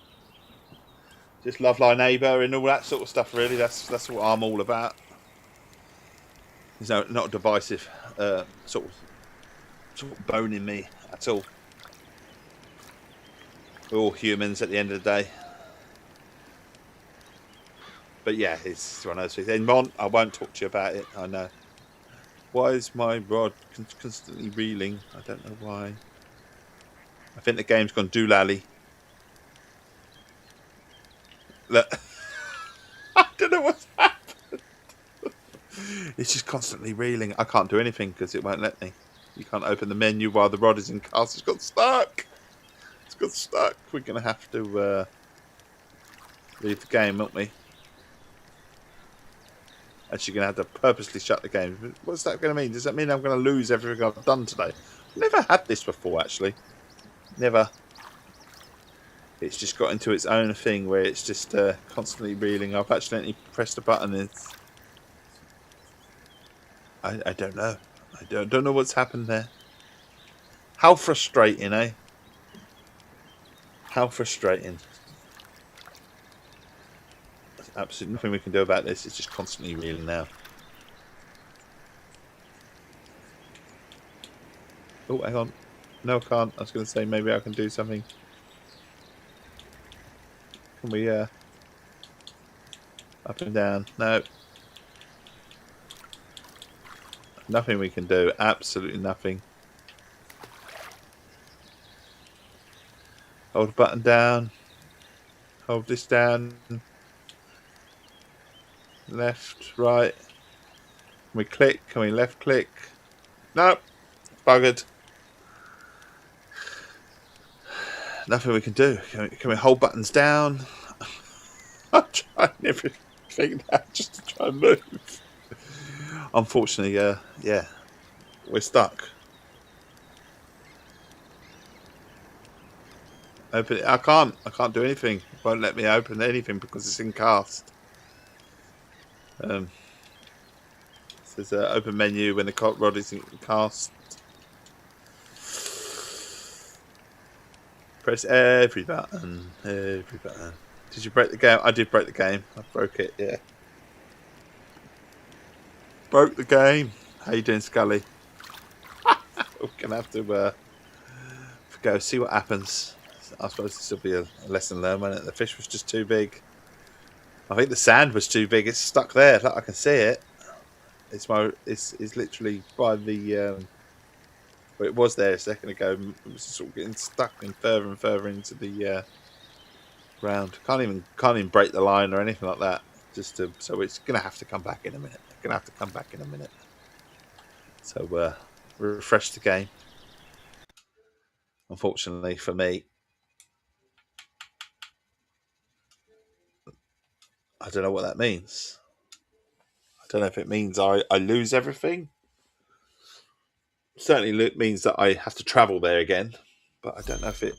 love thy neighbour and all that sort of stuff. Really, that's what I'm all about. There's not a divisive sort of bone in me at all. We're all humans at the end of the day. But yeah, it's one of those things. And Mon, I won't talk to you about it. I know. Why is my rod constantly reeling? I don't know why. I think the game's gone doolally. Look. I don't know what's happened. It's just constantly reeling. I can't do anything because it won't let me. You can't open the menu while the rod is in cast. It's got stuck. It's got stuck. We're going to have to leave the game, aren't we? Actually, going to have to purposely shut the game. What's that going to mean? Does that mean I'm going to lose everything I've done today? I've never had this before, actually. Never. It's just got into its own thing where it's just constantly reeling. I've accidentally pressed a button. It's. I don't know. I don't know what's happened there. How frustrating, eh? How frustrating. There's absolutely nothing we can do about this. It's just constantly reeling now. Oh, hang on. No, I can't. I was going to say maybe I can do something. Can we, up and down? No. Nothing we can do. Absolutely nothing. Hold the button down. Hold this down. Left, right. Can we click? Can we left click? Nope. Buggered. Nothing we can do. Can we hold buttons down? I'm trying everything now just to try and move. Unfortunately, yeah, we're stuck. Open it. I can't do anything. It won't let me open anything because it's in cast. It says open menu when the rod is in cast. Press every button. Every button. Did you break the game? I did break the game. I broke it, yeah. Broke the game. How you doing, Scully? We're going to have to go see what happens. I suppose this will be a lesson learned, won't it? The fish was just too big. I think the sand was too big. It's stuck there. Look, I can see it. It's literally by the... Well, it was there a second ago. It was sort of getting stuck in further and further into the ground. Can't even break the line or anything like that. So it's gonna have to come back in a minute. So refresh the game. Unfortunately for me, I don't know what that means. I don't know if it means I lose everything. Certainly means that I have to travel there again, but I don't know if it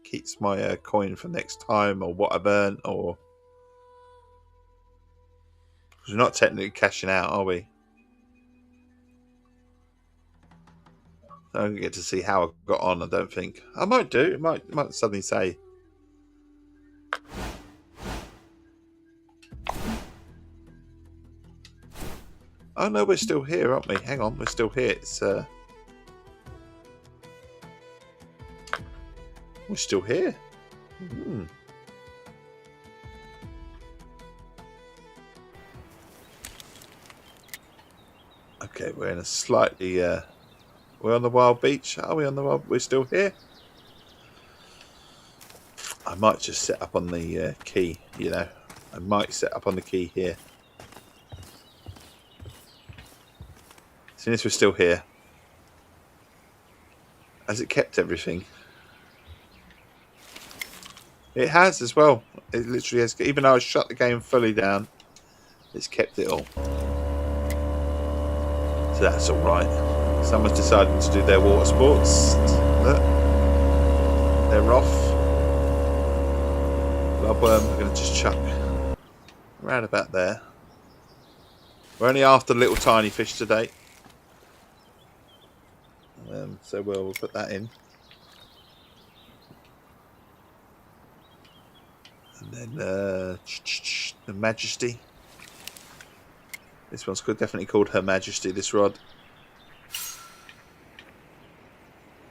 keeps my coin for next time or what I've earned, or we're not technically cashing out, are we? I don't get to see how I got on. I don't think I might do. It might suddenly say. Oh no, we're still here, aren't we? Hang on, we're still here. It's we're still here. Okay, we're in a slightly. We're on the wild beach. Are we on the wild? We're still here. I might just set up on the key. You know, I might set up on the key here. As soon as we're still here, has it kept everything? It has as well. It literally has. Even though I shut the game fully down, it's kept it all. So that's all right. Someone's decided to do their water sports. Look, they're off. Blobworm, we're going to just chuck around about there. We're only after little tiny fish today. So we'll put that in. And then the Majesty. This one's definitely called Her Majesty, this rod.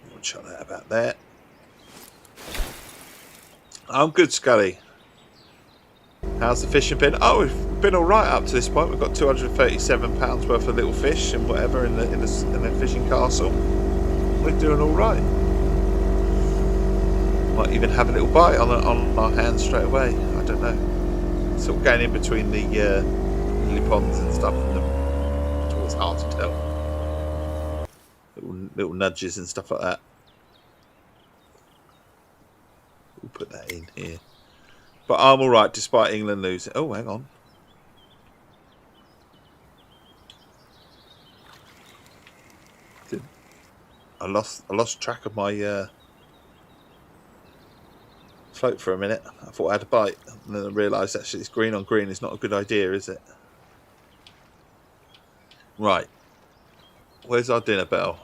We'll chuck that about there. I'm good, Scully. How's the fishing been? Oh, we've been all right up to this point. We've got £237 worth of little fish and whatever in the fishing castle. We're doing all right. Might even have a little bite on our hands straight away. I don't know. Sort of going in between the lily ponds and stuff. It's always hard to tell. Little nudges and stuff like that. We'll put that in here. But I'm all right despite England losing. Oh, hang on. I lost track of my float for a minute. I thought I had a bite, and then I realised actually it's green on green is not a good idea, is it? Right. Where's our dinner bell?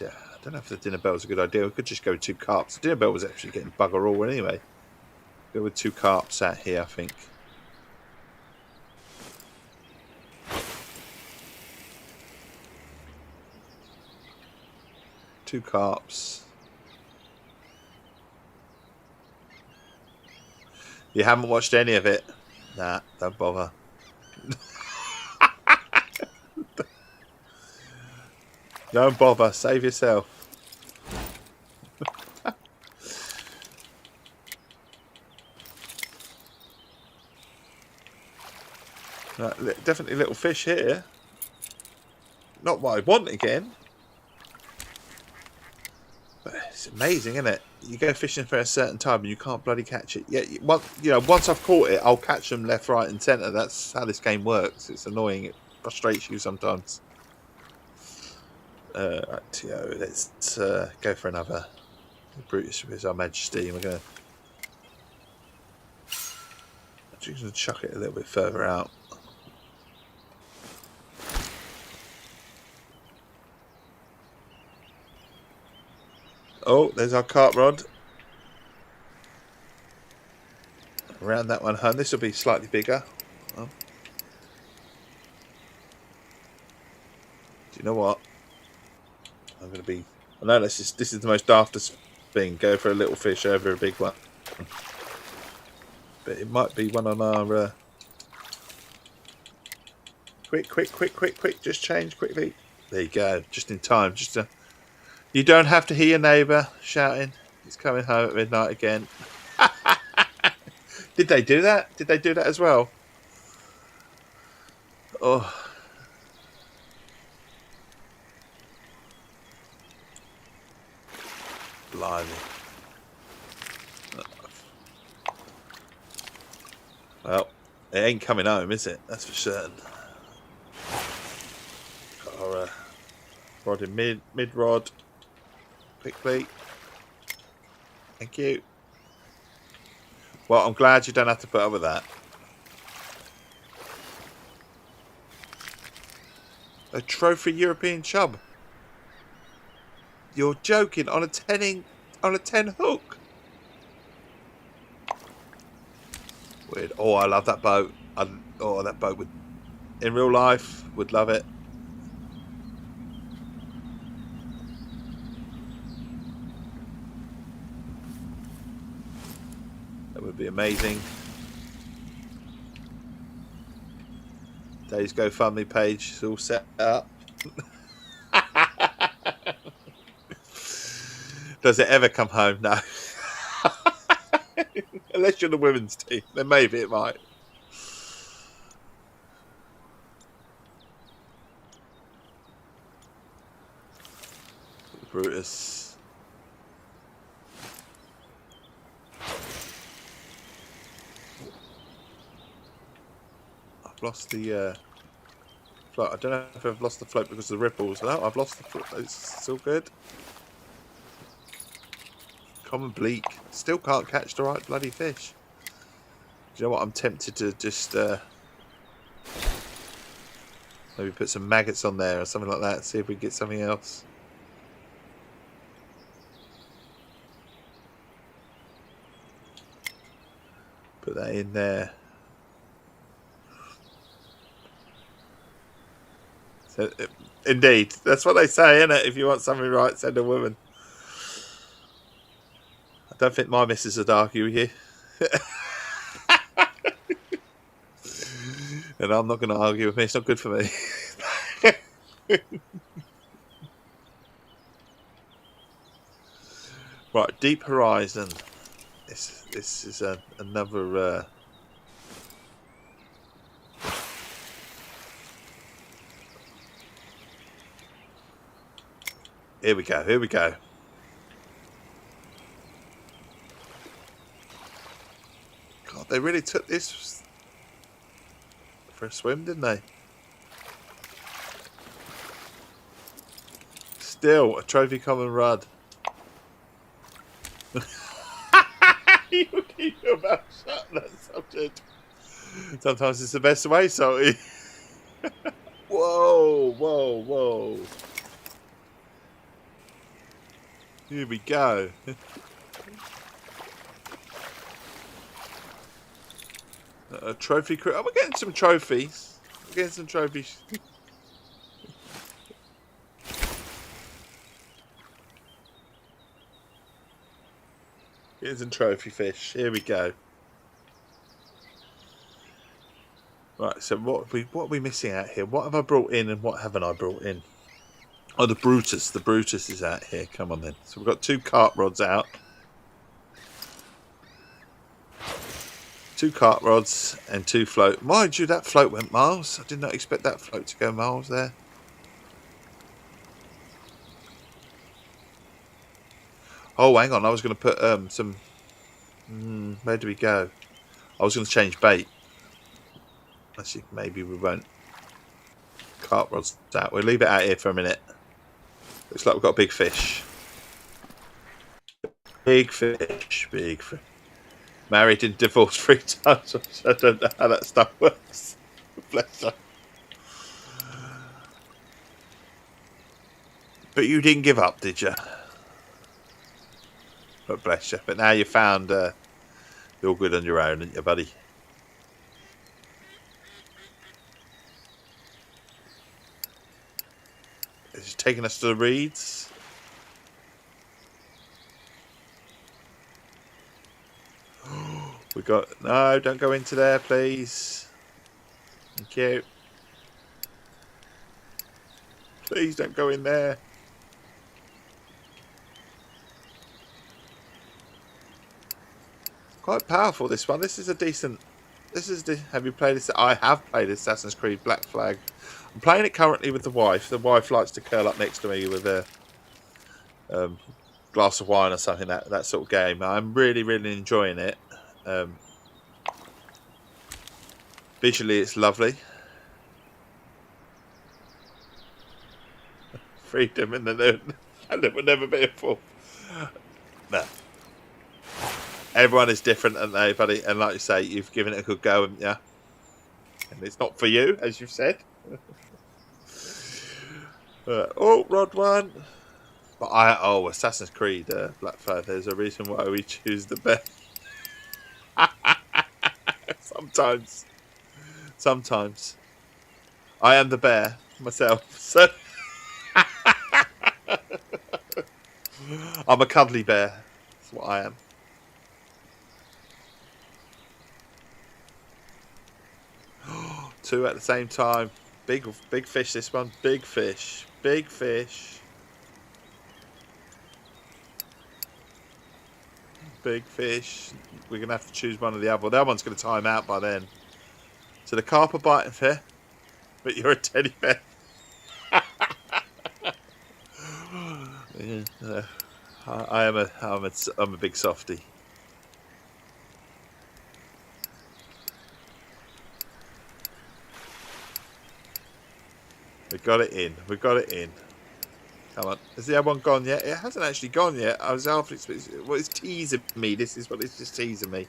Yeah, I don't know if the dinner bell is a good idea. We could just go with 2 carps. The dinner bell was actually getting bugger all anyway. Go with 2 carps out here, I think. Two carps. You haven't watched any of it? Nah, don't bother. Don't bother. Save yourself. Right, definitely little fish here. Not what I want again. But it's amazing, isn't it? You go fishing for a certain time and you can't bloody catch it. Yeah, once I've caught it, I'll catch them left, right, and centre. That's how this game works. It's annoying. It frustrates you sometimes. Right, Tio, let's go for another. Brutus with Our Majesty, and we're going to chuck it a little bit further out. Oh, there's our carp rod. Around that one home. This will be slightly bigger. Oh. Do you know what? I'm going to be... I know this is the most daftest thing. Go for a little fish over a big one. But it might be one on our... Quick. Just change quickly. There you go. Just in time. You don't have to hear your neighbour shouting. He's coming home at midnight again. Did they do that? Did they do that as well? Oh. Blimey. Well, it ain't coming home, is it? That's for certain. Got our rod in mid rod. Quickly. Thank you. Well, I'm glad you don't have to put up with that. A trophy European chub. You're joking on a 10 hook. Weird. Oh, I love that boat. That boat would, in real life, would love it. That would be amazing. Dave's GoFundMe page is all set up. Does it ever come home? No. Unless you're the women's team, then maybe it might. Brutus. I've lost the float. I don't know if I've lost the float because of the ripples. No, I've lost the float. It's all good. Common bleak. Still can't catch the right bloody fish. Do you know what? I'm tempted to just maybe put some maggots on there or something like that. See if we can get something else. Put that in there. So, indeed, that's what they say, isn't it? If you want something right, send a woman. I don't think my missus would argue with you. And I'm not going to argue with me. It's not good for me. Right, Deep Horizon. This is another... Here we go, here we go. God, they really took this for a swim, didn't they? Still, a trophy common rud. You keep your mouth shut on that subject. Sometimes it's the best way, Salty. Whoa, whoa, whoa. Here we go. A trophy crew. Oh, we're getting some trophies. We're getting some trophies. Getting some trophy fish. Here we go. Right, so what are we missing out here? What have I brought in and what haven't I brought in? Oh, the Brutus. The Brutus is out here. Come on then. So we've got 2 cart rods out. 2 cart rods and 2 float. Mind you, that float went miles. I did not expect that float to go miles there. Oh, hang on. I was going to put some... where do we go? I was going to change bait. Actually, maybe we won't. Cart rods out. We'll leave it out here for a minute. Looks like we've got a big fish. Big fish. Big fish. Married and divorced 3 times. I don't know how that stuff works. Bless her. But you didn't give up, did you? But bless you. But now you found you're good on your own, aren't you, buddy? Is he taking us to the reeds? We got... No, don't go into there, please. Thank you. Please don't go in there. Quite powerful, this one. This is a decent... Have you played this? I have played Assassin's Creed Black Flag. I'm playing it currently with the wife. The wife likes to curl up next to me with a glass of wine or something, that sort of game. I'm really, really enjoying it. Visually, it's lovely. Freedom in the noon. And it will never be a fool. No. Everyone is different, aren't they, buddy? And like you say, you've given it a good go, haven't you? And it's not for you, as you've said. Oh, rod one. But Assassin's Creed Black Flag. There's a reason why we choose the best. Sometimes. I am the bear myself, so I'm a cuddly bear. That's what I am. two at the same time. Big fish this one. Big fish. Big fish. Big fish. We're going to have to choose one or the other. Well, that one's going to time out by then. So the carp are biting here, but you're a teddy bear. Yeah, I'm a big softie. We got it in. We got it in. Come on. Has the other one gone yet? It hasn't actually gone yet. I was half expecting. Well, it's teasing me. This is what it's just teasing me.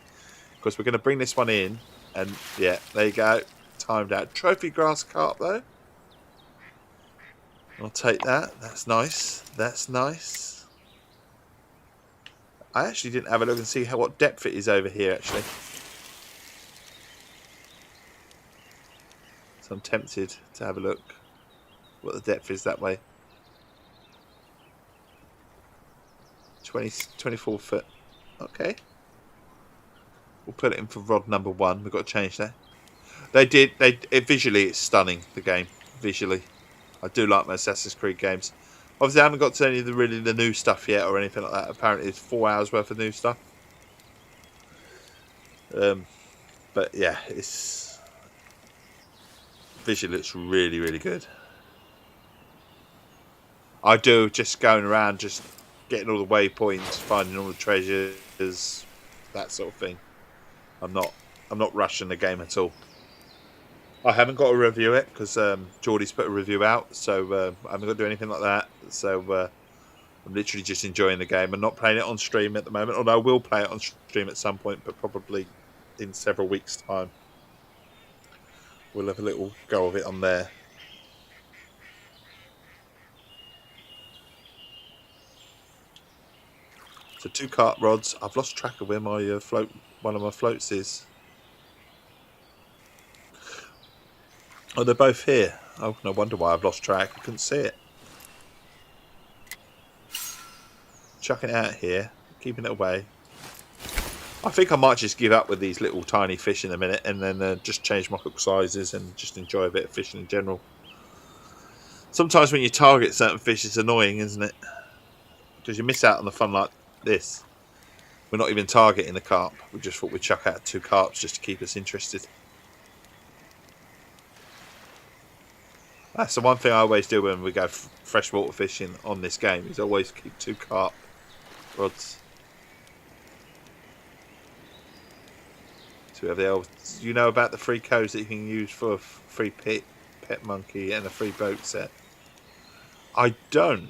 Because we're going to bring this one in. And yeah, there you go. Timed out. Trophy grass carp though. I'll take that. That's nice. That's nice. I actually didn't have a look and see what depth it is over here actually. So I'm tempted to have a look what the depth is that way. 24 foot. Okay. We'll put it in for rod number 1. We've got to change that. Visually it's stunning, the game. Visually. I do like my Assassin's Creed games. Obviously I haven't got to any of the new stuff yet or anything like that. Apparently it's 4 hours worth of new stuff. But yeah, it's visually it's really, really good. I do just going around just getting all the waypoints, finding all the treasures, that sort of thing. I'm not rushing the game at all. I haven't got to review it because Geordie's put a review out, so I haven't got to do anything like that. So I'm literally just enjoying the game and not playing it on stream at the moment. Although I will play it on stream at some point, but probably in several weeks' time. We'll have a little go of it on there. So 2 carp rods. I've lost track of where my one of my floats is. Oh, they're both here. Oh, no wonder why I've lost track. I couldn't see it. Chucking it out here, keeping it away. I think I might just give up with these little tiny fish in a minute and then just change my hook sizes and just enjoy a bit of fishing in general. Sometimes when you target certain fish, it's annoying, isn't it? Because you miss out on the fun like this. We're not even targeting the carp. We just thought we'd chuck out 2 carps just to keep us interested. That's the one thing I always do when we go freshwater fishing on this game, is always keep 2 carp rods. So we have the old, you know about the free codes that you can use for a free pet monkey and a free boat set? I don't.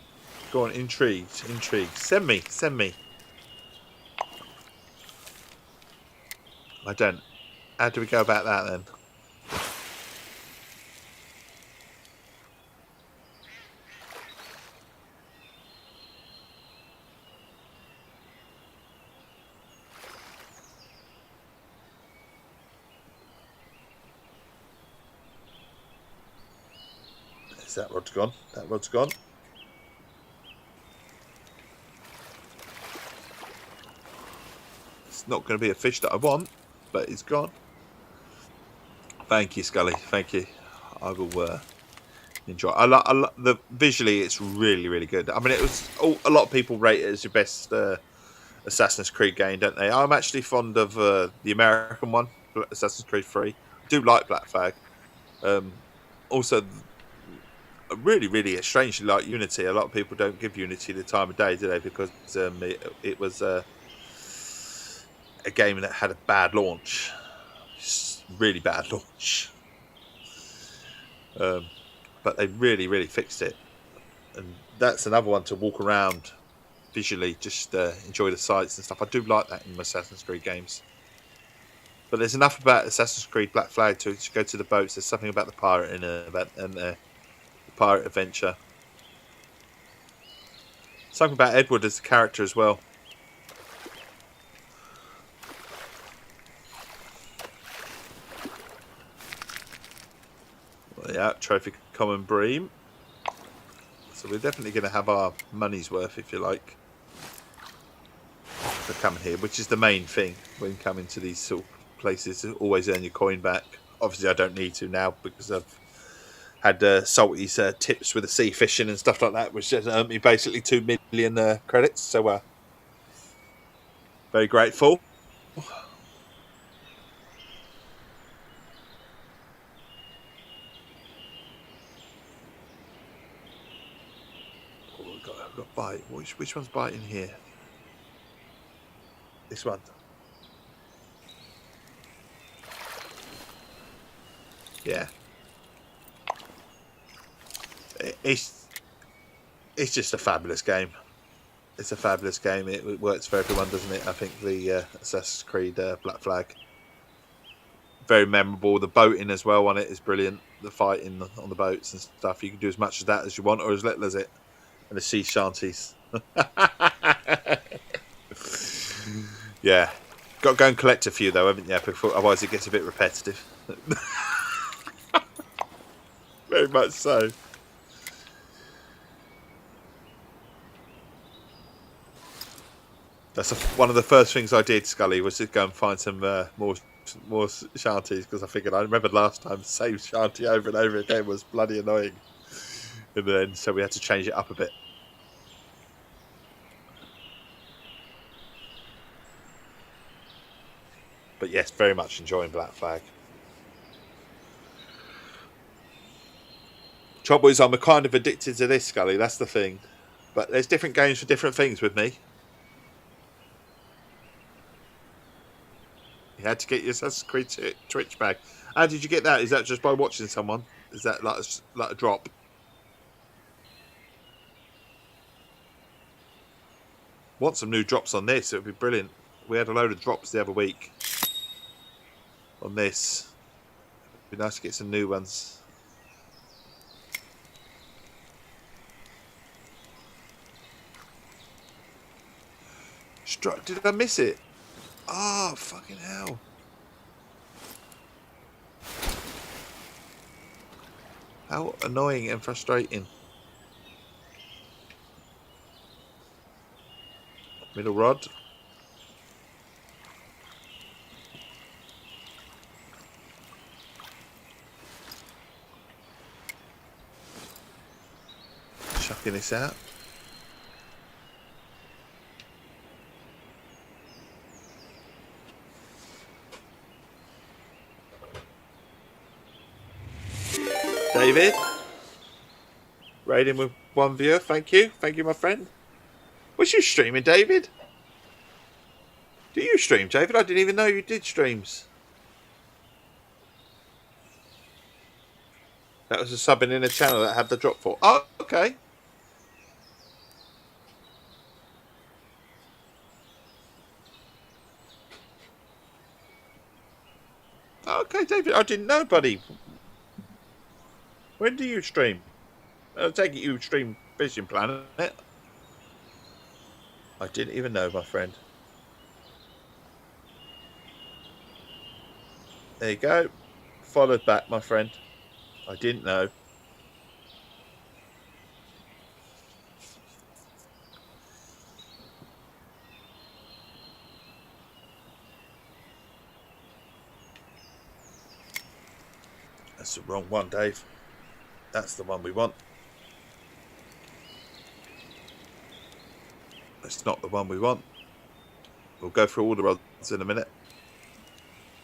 Go on, intrigued. Send me. I don't. How do we go about that then? Is that rod's gone? That rod's gone. It's not going to be a fish that I want, but it's gone. Thank you, Scully. Thank you. I will enjoy. I like the visually. It's really, really good. I mean, it was a lot of people rate it as your best Assassin's Creed game, don't they? I'm actually fond of the American one, Assassin's Creed 3. I do like Black Flag. Also, really, really strangely like Unity. A lot of people don't give Unity the time of day, do they? Because it was a game that had a bad launch. Really bad launch. But they really, really fixed it. And that's another one to walk around visually, just enjoy the sights and stuff. I do like that in Assassin's Creed games. But there's enough about Assassin's Creed Black Flag to go to the boats. There's something about the pirate in it, and the pirate adventure. Something about Edward as a character as well. Yeah, trophy common bream. So we're definitely going to have our money's worth, if you like, for coming here, which is the main thing when coming to these sort of places. Always earn your coin back. obviously I don't need to now because I've had Salty's tips with the sea fishing and stuff like that, which has earned me basically 2 million credits. So very grateful. Oh, I've got bite. Which one's biting here? This one. Yeah. It's just a fabulous game. It's a fabulous game. It works for everyone, doesn't it? I think the Assassin's Creed Black Flag, very memorable. The boating as well on it is brilliant. The fighting on the boats and stuff. You can do as much of that as you want, or as little as it. And the sea shanties. Yeah. Got to go and collect a few though, haven't you? Before, otherwise it gets a bit repetitive. Very much so. That's one of the first things I did, Scully, was to go and find some more shanties, because I figured, I remembered last time the same shanty over and over again was bloody annoying. And then so we had to change it up a bit. But yes, very much enjoying Black Flag. Trouble is, I'm kind of addicted to this, Scully. That's the thing. But there's different games for different things with me. You had to get your Assassin's Creed Twitch bag. How did you get that? Is that just by watching someone? Is that like a drop? Want some new drops on this? It would be brilliant. We had a load of drops the other week on this. It'd be nice to get some new ones. Did I miss it? Oh, fucking hell. How annoying and frustrating. Middle rod. Chucking this out. David, raiding with one viewer. Thank you, my friend. Was you streaming, David? Do you stream, David? I didn't even know you did streams. That was a subbing in a channel that had the drop for. Oh, okay. Okay, David, I didn't know, buddy. When do you stream? I take it you stream Fishing Planet. I didn't even know, my friend. There you go. Followed back, my friend. I didn't know. That's the wrong one, Dave. That's the one we want. That's not the one we want. We'll go through all the rods in a minute.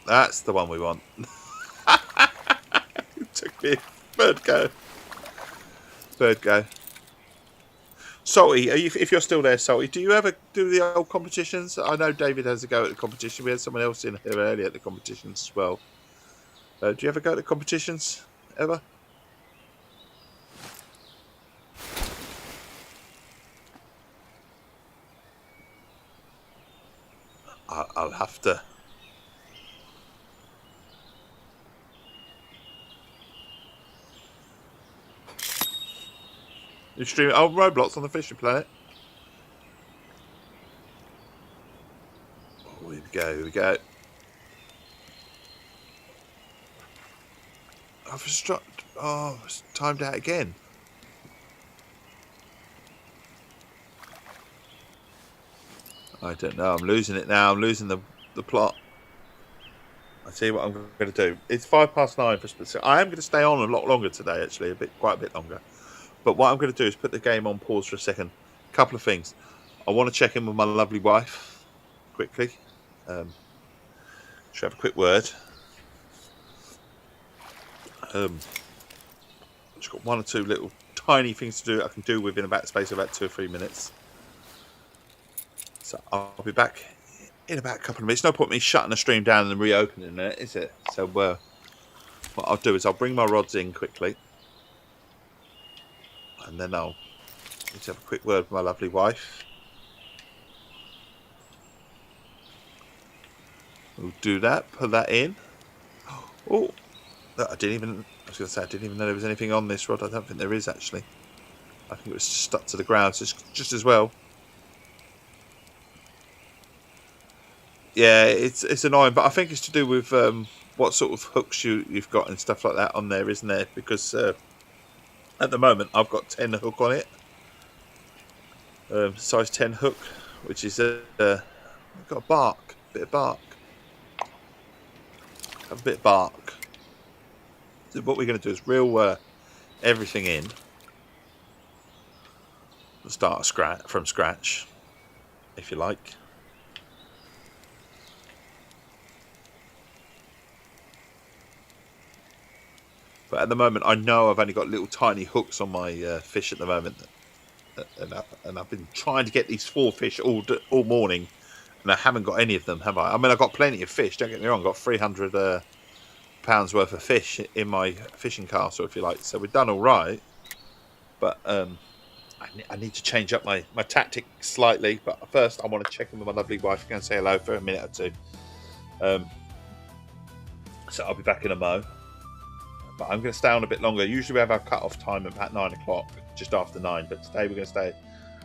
That's the one we want. It took me third go. Third go. Salty, if you're still there, Salty, do you ever do the old competitions? I know David has a go at the competition. We had someone else in here earlier at the competitions as well. Do you ever go to the competitions? Ever? I'll have to. You stream Roblox on the Fishing Planet. Oh, here we go. Here we go. I've struck. Oh, it's timed out again. I don't know. I'm losing it now. I'm losing the plot. I see what I'm going to do. It's 9:05 for specific. I am going to stay on a lot longer today, actually, quite a bit longer. But what I'm going to do is put the game on pause for a second. A couple of things. I want to check in with my lovely wife quickly. Should have a quick word. Just got one or two little tiny things to do. I can do within about the space of about 2 or 3 minutes. So I'll be back in about a couple of minutes. No point me shutting the stream down and reopening it, is it? So what I'll do is I'll bring my rods in quickly, and then I'll need to have a quick word with my lovely wife. We'll do that. Put that in. Oh, I was going to say I didn't even know there was anything on this rod. I don't think there is actually. I think it was stuck to the ground, so it's just as well. Yeah, it's annoying, but I think it's to do with what sort of hooks you've got and stuff like that on there, isn't there? Because at the moment I've got 10 hook on it, size 10 hook, which is I've got a bit of bark. Have a bit of bark. So what we're going to do is reel everything in. We'll start from scratch, if you like. But at the moment, I know I've only got little tiny hooks on my fish at the moment, and I've been trying to get these 4 fish all morning, and I haven't got any of them, have I? I mean, I've got plenty of fish. Don't get me wrong. I've got 300 pounds worth of fish in my fishing castle, if you like. So we've done all right, but I need to change up my tactic slightly. But first, I want to check in with my lovely wife. Go and say hello for a minute or two. So I'll be back in a mo. But I'm going to stay on a bit longer. Usually we have our cut-off time at about 9 o'clock, just after 9. But today we're going to stay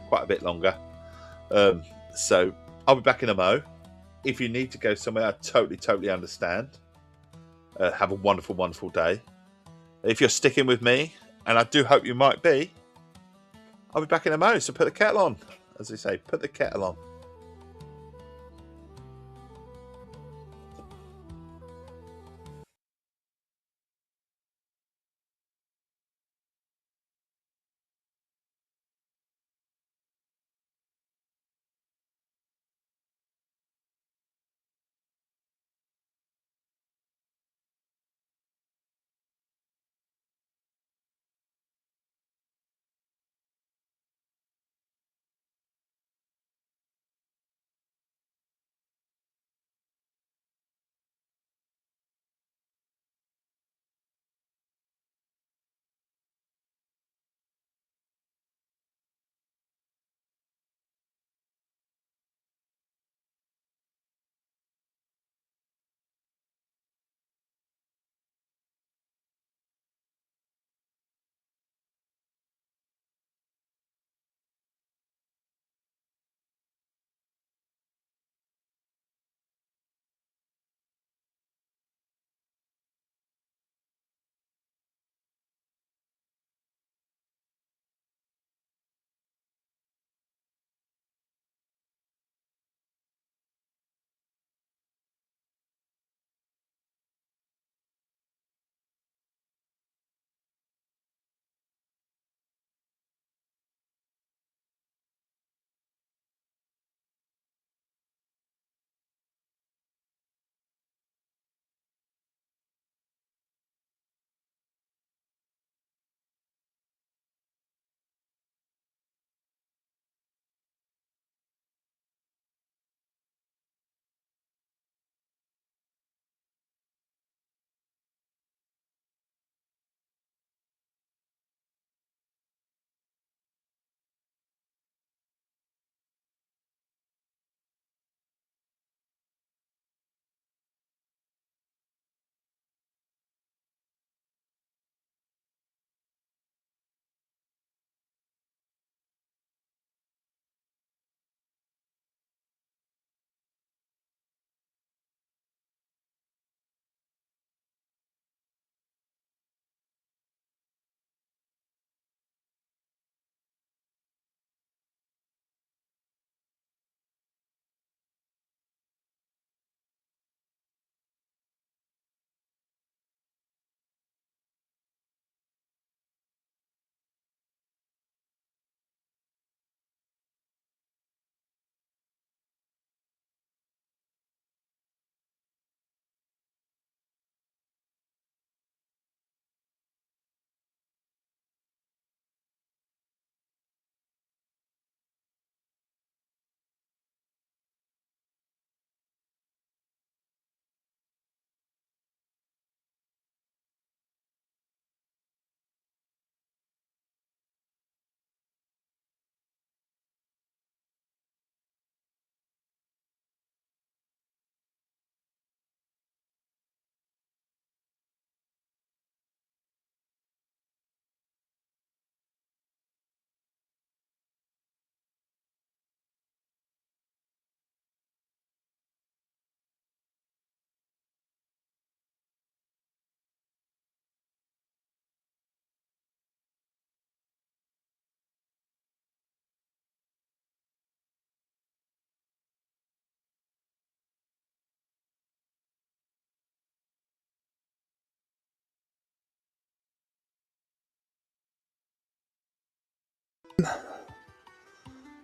quite a bit longer. So I'll be back in a mo. If you need to go somewhere, I totally understand. Have a wonderful, wonderful day. If you're sticking with me, and I do hope you might be, I'll be back in a mo. So put the kettle on. As they say, put the kettle on.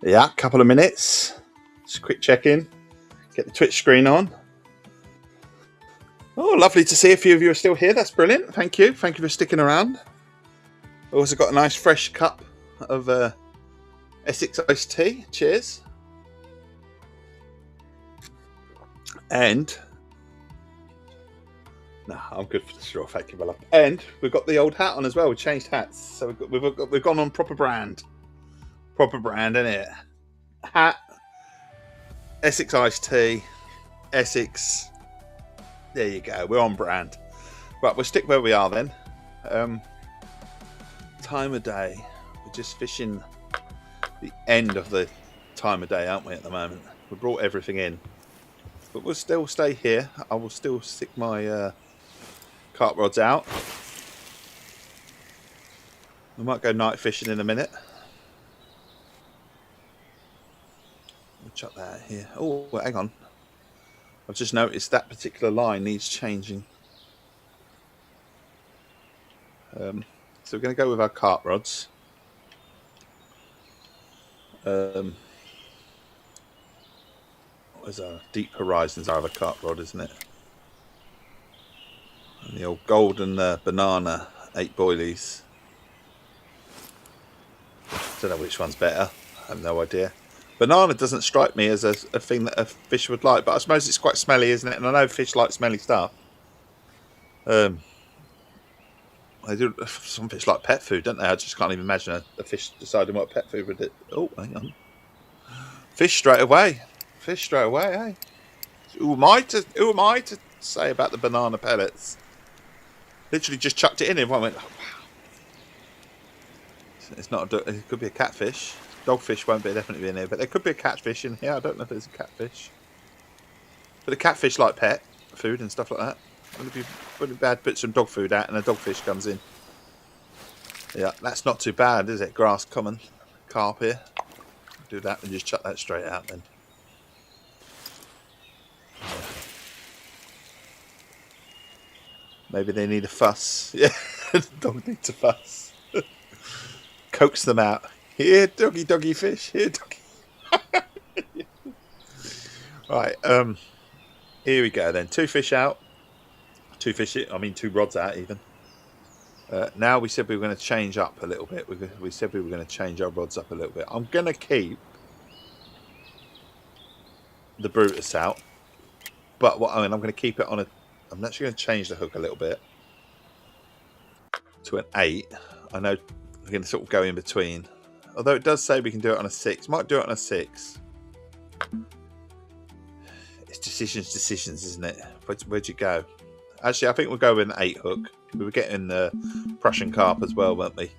Yeah, couple of minutes. Just a quick check-in. Get the Twitch screen on. Oh, lovely to see a few of you are still here. That's brilliant. Thank you. Thank you for sticking around. Also got a nice fresh cup of Essex iced tea. Cheers. And no, I'm good for the straw. Thank you, my love. And we've got the old hat on as well. We changed hats, so we've gone on proper brand. Proper brand, isn't it? Hat, Essex iced tea, Essex. There you go. We're on brand. Right, we'll stick where we are then. Time of day. We're just fishing the end of the time of day, aren't we, at the moment? We brought everything in. But we'll still stay here. I will still stick my carp rods out. We might go night fishing in a minute. We'll chuck that out here. Oh, well, hang on. I've just noticed that particular line needs changing. So we're going to go with our carp rods. What is our Deep Horizons? Our other carp rod, isn't it? And the old golden banana 8 boilies. Don't know which one's better. I have no idea. Banana doesn't strike me as a thing that a fish would like, but I suppose it's quite smelly, isn't it? And I know fish like smelly stuff. They do. Some fish like pet food, don't they? I just can't even imagine a fish deciding what pet food would do. Oh, hang on. Fish straight away. Fish straight away, eh? Who am I to say about the banana pellets? Literally just chucked it in. Everyone went, oh, wow. It's not. It could be a catfish. Dogfish won't definitely be in here, but there could be a catfish in here. I don't know if there's a catfish. But the catfish like pet food and stuff like that. Wouldn't it be bad to put some dog food out and a dogfish comes in? Yeah, that's not too bad, is it? Grass common carp here. Do that and just chuck that straight out then. Yeah. Maybe they need a fuss. Yeah, the dog needs a fuss. Coax them out. Here, doggy fish. Here, doggy. Right, here we go then. 2 fish out. 2 rods out even. Now we said we were going to change up a little bit. We said we were going to change our rods up a little bit. I'm going to keep the Brutus out. But I'm going to keep it on I'm actually going to change the hook a little bit to an 8. I know we're going to sort of go in between. Although it does say we can do it on a 6. Might do it on a 6. It's decisions, isn't it? Where'd you go? Actually, I think we'll go with an 8 hook. We were getting the Prussian carp as well, weren't we?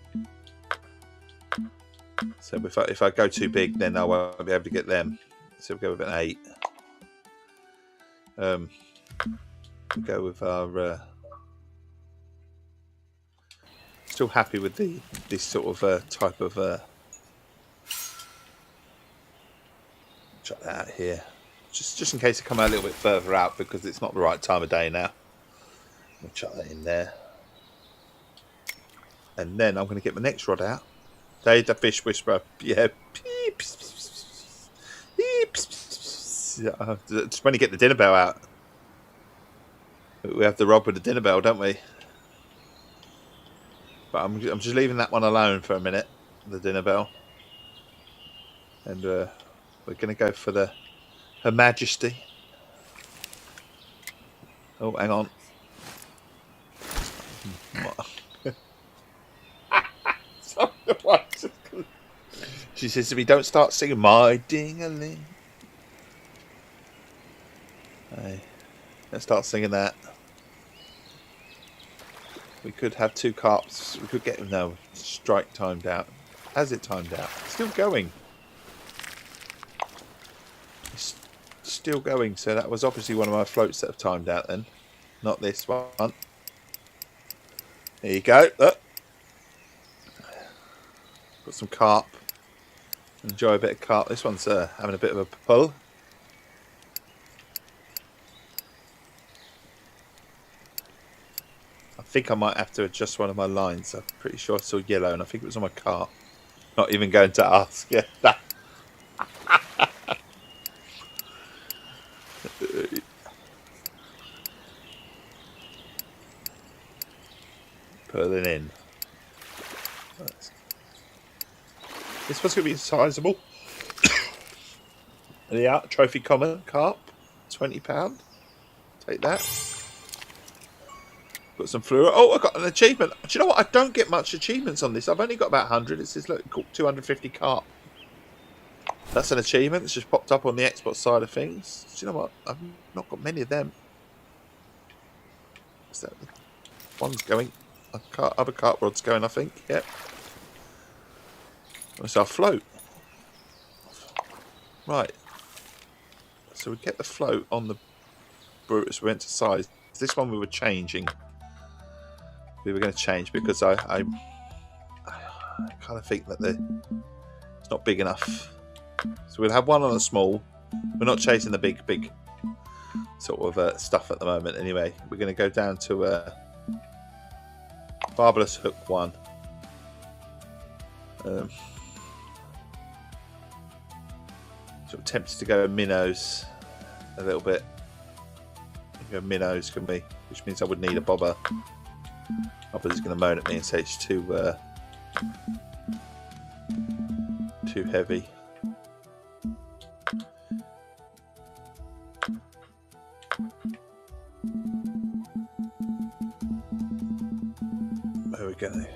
So if I go too big, then I won't be able to get them. So we'll go with an 8. We'll go with our... still happy with this sort of type of... chuck that out here. Just in case I come out a little bit further out because it's not the right time of day now. I'll chuck that in there. And then I'm going to get my next rod out. They the fish whisperer. Yeah. Just when you get the dinner bell out. We have the rod with the dinner bell, don't we? But I'm just leaving that one alone for a minute. The dinner bell. And we're going to go for Her Majesty. Oh, hang on. She says to me, don't start singing My Ding-a-ling. Hey, let's start singing that. We could have 2 carps. We could get no strike timed out. Has it timed out? Still going. It's still going. So that was obviously one of my floats that have timed out then. Not this one. There you go. Look. Got some carp. Enjoy a bit of carp. This one's having a bit of a pull. I think I might have to adjust one of my lines. I'm pretty sure I saw yellow and I think it was on my carp. Not even going to ask. Yeah, pulling in. This one's going to be sizable. Yeah, trophy common carp, £20. Take that. Got some fluoro. Oh, I got an achievement. Do you know what? I don't get much achievements on this. I've only got about 100. It says, look, 250 carp. That's an achievement. It's just popped up on the Xbox side of things. Do you know what? I've not got many of them. Is that one's going? Other carp rod's going, I think. Yep. It's our float. Right. So we get the float on the Brutus. We went to size. This one we were changing. We were going to change because I kind of think that it's not big enough. So we'll have one on a small. We're not chasing the big sort of stuff at the moment. Anyway, we're going to go down to barbless hook one. Sort of tempted to go minnows a little bit. Go minnows, can we? Which means I would need a bobber. Bobber's going to moan at me and say it's too heavy. There we go.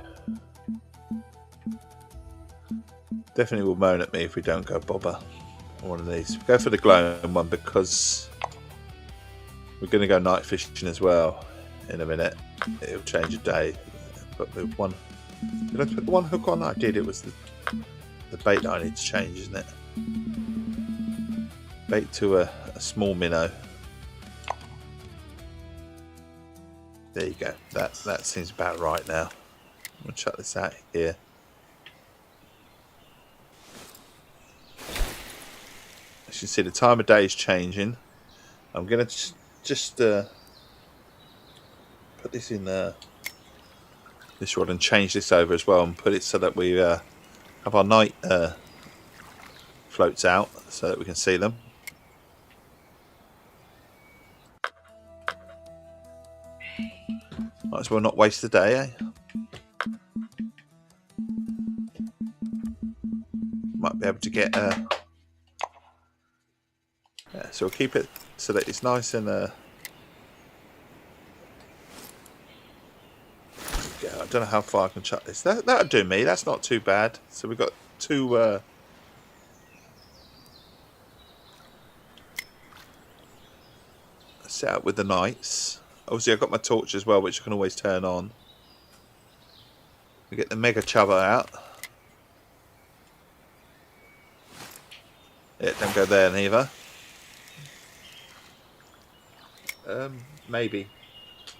Definitely will moan at me if we don't go bobber on one of these. Go for the glowing one because we're going to go night fishing as well in a minute. It'll change a day. But the one, did I put the one hook on? I did. It was the bait that I need to change, isn't it? Bait to a small minnow. There you go. That seems about right now. I'm going to chuck this out here. As you can see, the time of day is changing. I'm going to just put this in this rod and change this over as well and put it so that we have our night floats out so that we can see them. Might as well not waste the day, eh? Might be able to get yeah, so we'll keep it so that it's nice and yeah, I don't know how far I can chuck this. That'll do me. That's not too bad. So we've got two set up with the nights. Obviously I've got my torch as well, which I can always turn on. We get the mega chubber out. Yeah, don't go there neither. Maybe.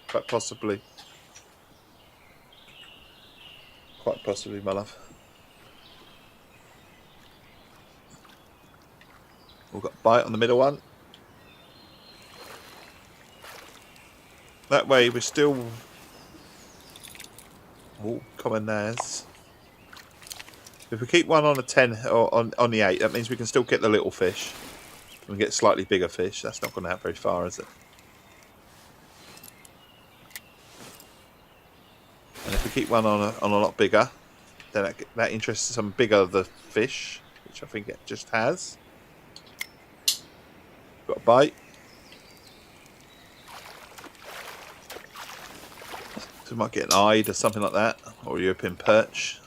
Quite possibly. Quite possibly, my love. We've got bite on the middle one. That way we're still... Oh, common nares. If we keep one on a 10 or on the 8, that means we can still get the little fish. We can get slightly bigger fish. That's not going to out very far, is it? And if we keep one on a lot bigger, then that interests some bigger the fish, which I think it just has. Got a bite. So we might get an eyed or something like that, or a European perch.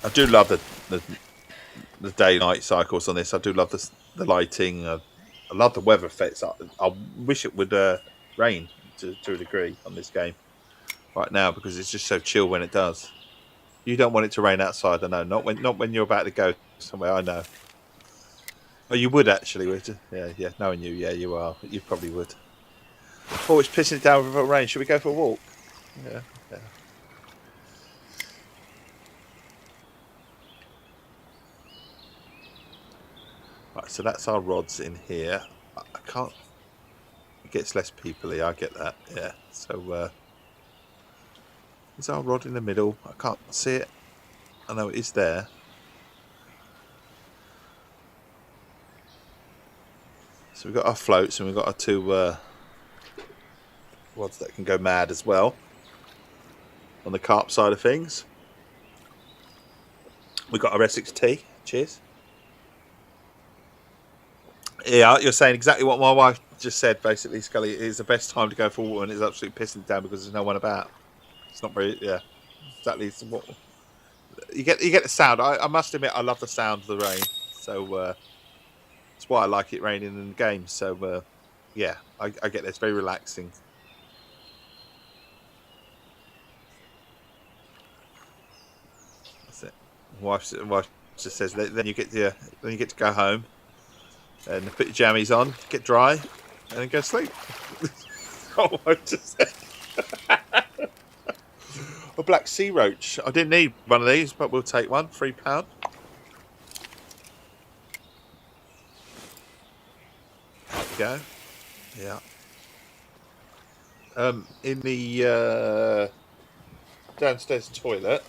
I do love the day-night cycles on this. I do love the lighting. I love the weather effects. I wish it would rain to a degree on this game right now because it's just so chill when it does. You don't want it to rain outside, I know. Not when you're about to go somewhere, I know. Oh, you would actually, would you? Yeah. Knowing you, yeah, you are. You probably would. Oh, it's pissing it down with rain. Should we go for a walk? Yeah. Right, so that's our rods in here. I can't... It gets less peoply, I get that, yeah. So, is our rod in the middle? I can't see it. I know it is there. So we've got our floats and we've got our two rods that can go mad as well. On the carp side of things, we got our Essex Tea. Cheers. Yeah, you're saying exactly what my wife just said. Basically, Scully, it is the best time to go for water, and it's absolutely pissing it down because there's no one about. It's not very, yeah, exactly. It's what you get the sound. I must admit, I love the sound of the rain. So that's why I like it raining in the game. So yeah, I get that. It's very relaxing. That's it. Wife just says then you get to go home and put your jammies on, get dry, and then go sleep. Oh, I just said. A black sea roach. I didn't need one of these, but we'll take one. £3. There we go. Yeah. In the downstairs toilet.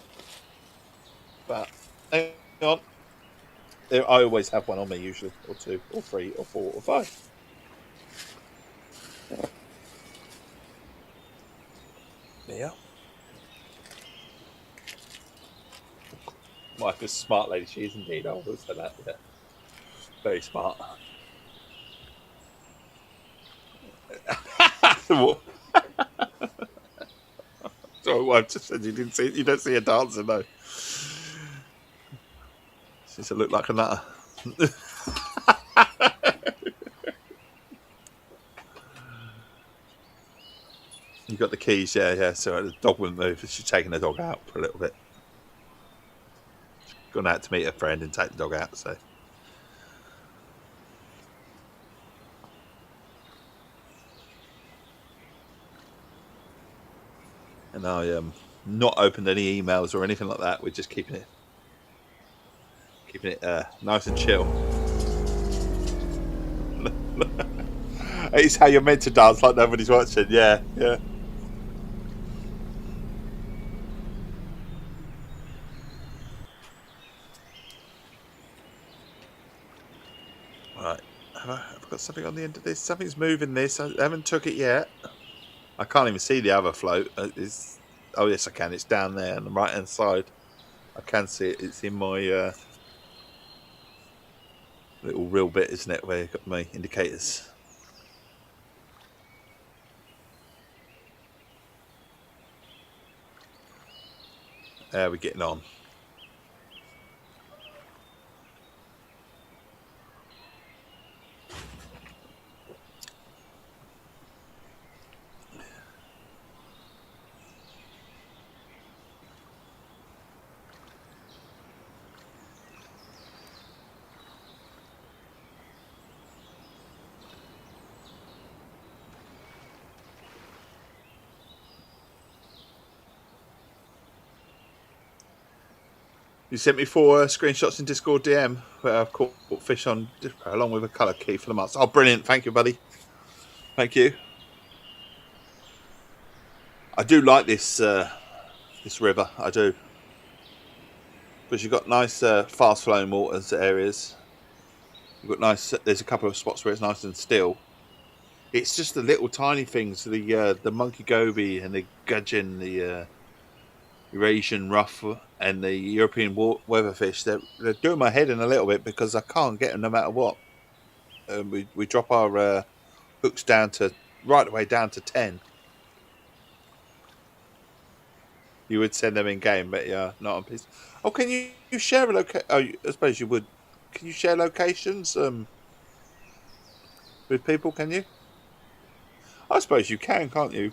But hang on. I always have one on me, usually, or 2, or 3, or 4, or 5. Yeah. Wife is a smart lady. She is indeed. I always say that. Yeah. Very smart. So wife just said you don't see a dancer, no. She said look like a nutter. You got the keys, yeah. So the dog wouldn't move. She's taking the dog out for a little bit. She's gone out to meet a friend and take the dog out. So, and I not opened any emails or anything like that. We're just keeping it nice and chill. It's how you're meant to dance, like nobody's watching. Yeah. Right, have I got something on the end of this? Something's moving this. I haven't took it yet. I can't even see the other float. Oh yes, I can. It's down there on the right hand side. I can see it. It's in my little reel bit, isn't it? Where you've got my indicators. How are we getting on? You sent me 4 screenshots in Discord DM where I've caught fish on along with a colour key for the months. Oh, brilliant! Thank you, buddy. Thank you. I do like this this river. I do, because you've got nice fast flowing waters areas. You've got nice. There's a couple of spots where it's nice and still. It's just the little tiny things, the monkey goby and the gudgeon, the Eurasian ruff and the European weatherfish. They're doing my head in a little bit because I can't get them no matter what. We drop our hooks down to right away down to 10. You would send them in game, but yeah, not on PC. Oh, can you share a location? Oh, I suppose you would. Can you share locations with people? Can you? I suppose you can, can't you?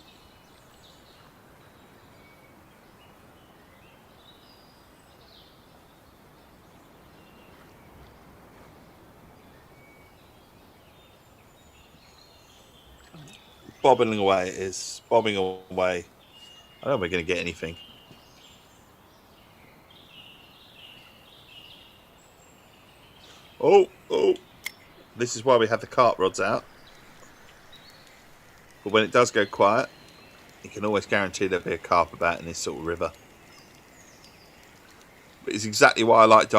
Bobbing away it is. Bobbing away. I don't think we're going to get anything. Oh. This is why we have the cart rods out. But when it does go quiet, you can always guarantee there'll be a carp about in this sort of river. But it's exactly why I like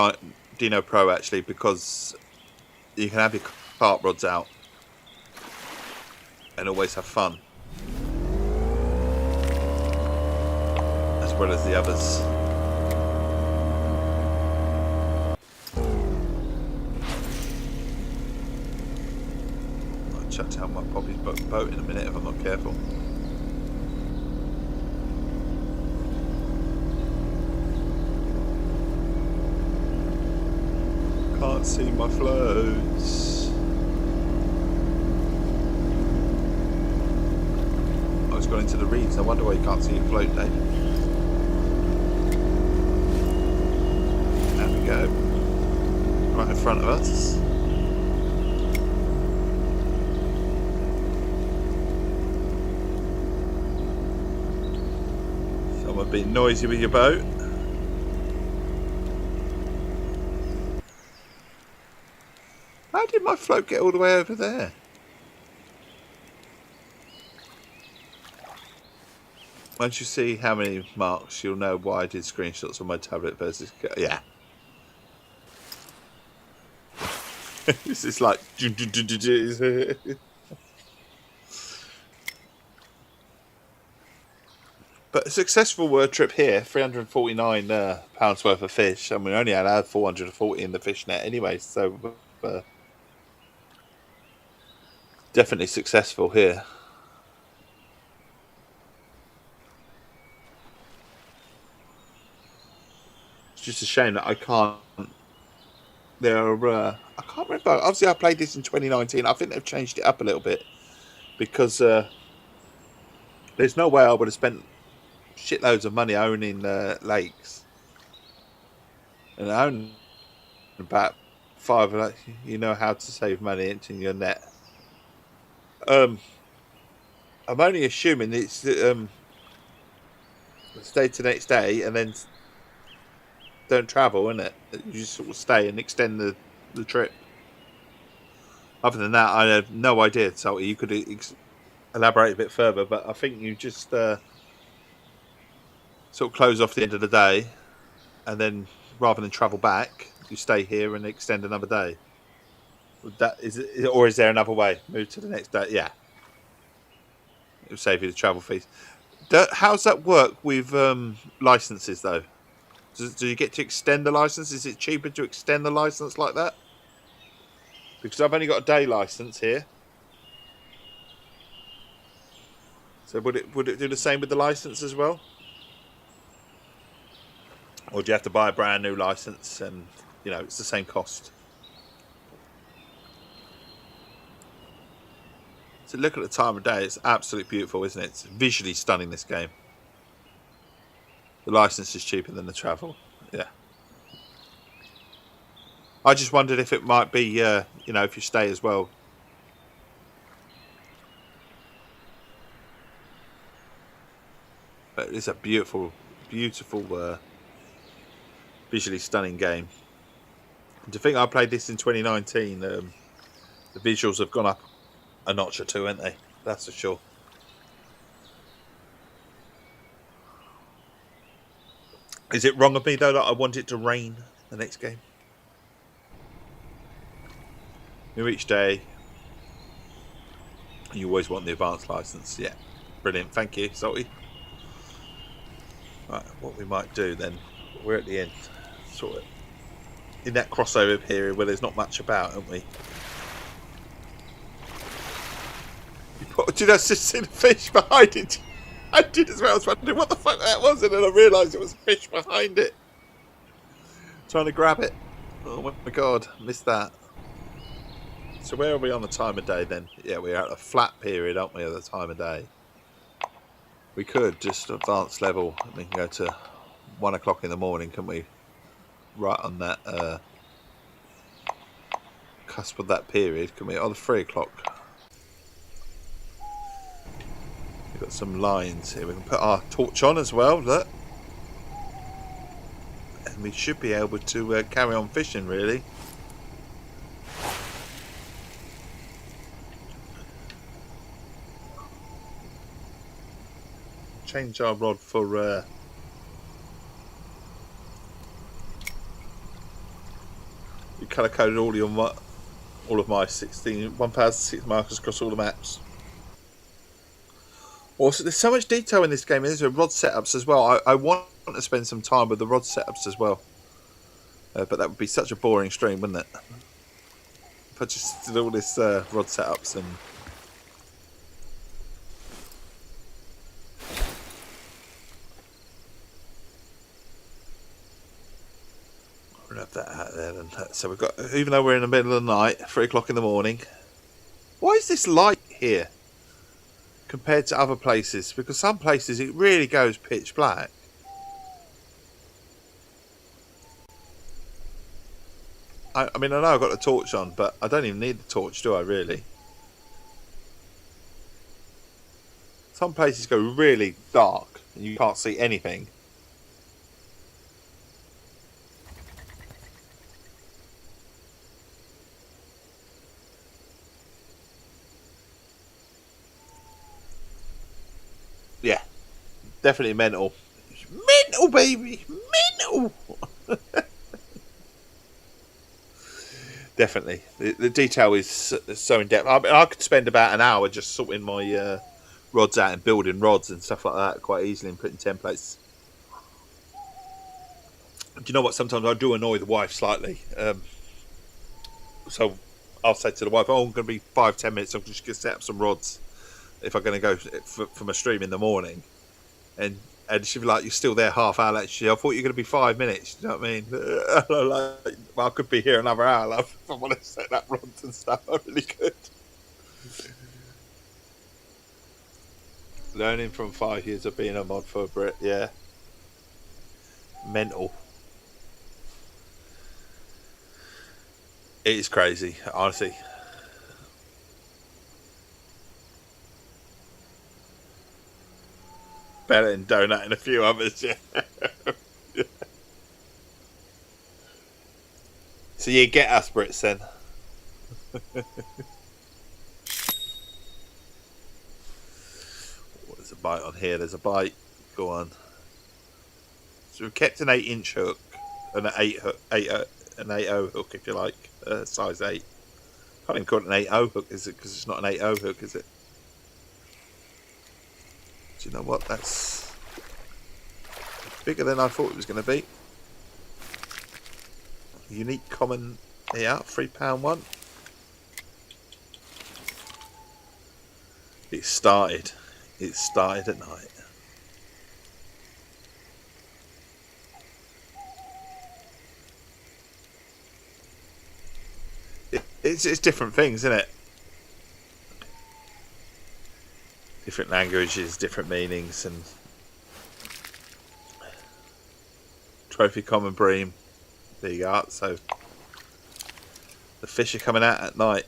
Dino Pro, actually, because you can have your carp rods out and always have fun. as well as the others. I'll shut down my Poppy's boat in a minute if I'm not careful. Can't see my floats. I was going into the reeds. I wonder why you can't see your float, Dave. There we go. Right in front of us. Someone being noisy with your boat. How did my float get all the way over there? Once you see how many marks, you'll know why I did screenshots on my tablet versus... Yeah. This is like... But a successful word trip here, £349 worth of fish, and we only had 440 in the fish net anyway, so definitely successful here. It's just a shame that I can't. I can't remember. Obviously, I played this in 2019. I think they've changed it up a little bit because there's no way I would have spent shitloads of money owning lakes, and I own about 5. You know how to save money into your net. I'm only assuming it's stay to the next day and then don't travel, isn't it? You just sort of stay and extend the trip. Other than that, I have no idea. So you could elaborate a bit further, but I think you just sort of close off the end of the day, and then rather than travel back, you stay here and extend another day. That is it, or is there another way? Move to the next day. Yeah, it'll save you the travel fees. How's that work with licenses though? Do you get to extend the license? Is it cheaper to extend the license like that? Because I've only got a day license here. So would it do the same with the license as well? Or do you have to buy a brand new license and, you know, it's the same cost? So look at the time of day. It's absolutely beautiful, isn't it? It's visually stunning, this game. The license is cheaper than the travel. Yeah. I just wondered if it might be, you know, if you stay as well. But it's a beautiful, beautiful, visually stunning game. And to think I played this in 2019, the visuals have gone up a notch or two, haven't they? That's for sure. Is it wrong of me, though, that I want it to rain the next game? New each day. You always want the advanced license. Yeah. Brilliant. Thank you, Salty. Right, what we might do then, we're at the end. Sort of in that crossover period where there's not much about, aren't we? Did I just see the fish behind it? I did as well. I was wondering what the fuck that was, and then I realised it was a fish behind it. Trying to grab it. Oh my god, missed that. So where are we on the time of day then? Yeah, we're at a flat period, aren't we, at the time of day? We could just advance level. We can go to 1 o'clock in the morning, couldn't we? Right on that cusp of that period, can we? Oh, the 3 o'clock. We've got some lines here. We can put our torch on as well, look. And we should be able to carry on fishing, really. Change our rod for... you colour coded all of my 1006 markers across all the maps. Also, there's so much detail in this game. There's rod setups as well. I want to spend some time with the rod setups as well. But that would be such a boring stream, wouldn't it? If I just did all this rod setups and... We'll have that out there then. So we've got, even though we're in the middle of the night, 3 o'clock in the morning. Why is this light here compared to other places? Because some places it really goes pitch black. I mean, I know I've got the torch on, but I don't even need the torch, do I, really? Some places go really dark and you can't see anything. Yeah, definitely mental. Mental, baby! Mental! Definitely. The detail is so in depth. I could spend about an hour just sorting my rods out and building rods and stuff like that quite easily and putting templates. Do you know what? Sometimes I do annoy the wife slightly. So I'll say to the wife, "Oh, I'm going to be 5-10 minutes. I'm just going to set up some rods if I'm going to go from a stream in the morning." And she'd be like, "You're still there half hour later." I thought you were going to be 5 minutes. You know what I mean? Like, well, I could be here another hour, love, if I want to set up rods and stuff. I really could. Learning from 5 years of being a mod for a Brit, yeah. Mental. It is crazy, honestly. Better than Donut and a few others, yeah. So you get us Brits then. There's a bite on here, there's a bite. Go on. So we've kept an 8-inch hook and an 8.0 hook, if you like, size 8. Can't even call it an 8.0 hook, is it? Because it's not an 8.0 hook, is it? Do you know what? That's bigger than I thought it was going to be. Unique common here, £3 one. It started at night. It's different things, isn't it? Different languages, different meanings, and trophy common bream. There you go. So the fish are coming out at night.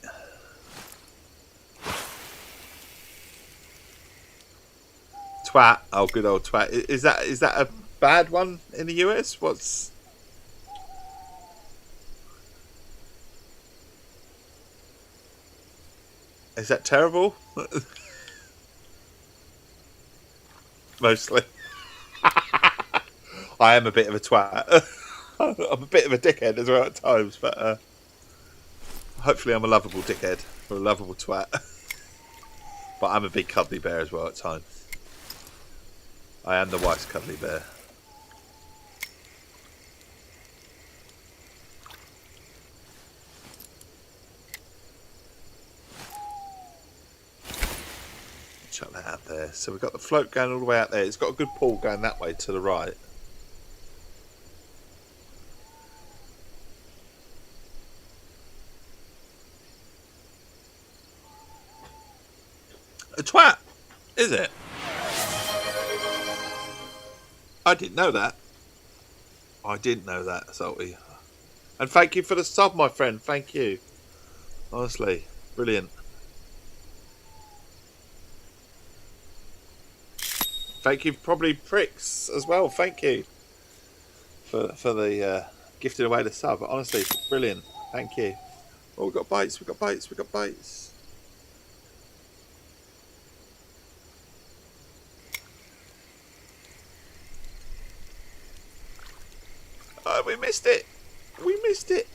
Twat. Oh, good old twat. Is that a bad one in the US? What's... Is that terrible? Mostly. I am a bit of a twat. I'm a bit of a dickhead as well at times, but hopefully I'm a lovable dickhead or a lovable twat. But I'm a big cuddly bear as well at times. I am the wife's cuddly bear. Chuck that out there. So we've got the float going all the way out there. It's got a good pull going that way to the right. A twat, is it? I didn't know that. I didn't know that, Salty. And thank you for the sub, my friend. Thank you. Honestly, brilliant. Thank you, probably pricks as well. Thank you for the gifting away the sub. Honestly, brilliant. Thank you. Oh, we've got bites. We've got bites. We've got bites. Oh, we missed it. We missed it.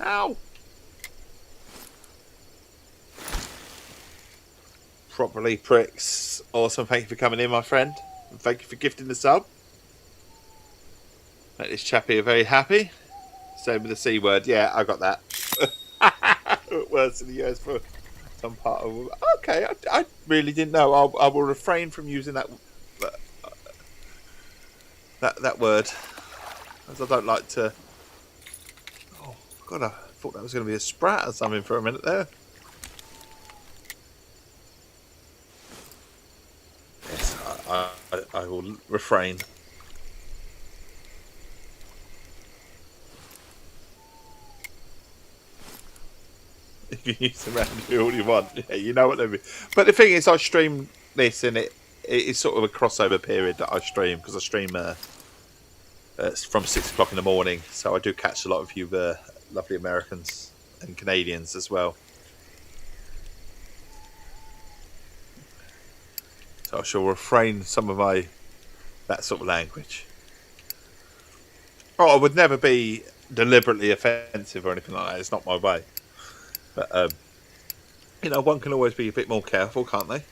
Ow. properly, pricks. Awesome. Thank you for coming in, my friend. And thank you for gifting the sub. Make this chappie very happy. Same with the C word. Yeah, I got that. Words in the US for some part of. Okay, I really didn't know. I will refrain from using that word, as I don't like to. Oh God, I thought that was going to be a sprat or something for a minute there. Yes, I will refrain. You can use the round all you want. Yeah, you know what I mean. But the thing is, I stream this, and it is sort of a crossover period that I stream, because I stream from 6 o'clock in the morning. So I do catch a lot of you lovely Americans and Canadians as well. So I shall refrain some of that sort of language. Oh, I would never be deliberately offensive or anything like that. It's not my way. But one can always be a bit more careful, can't they?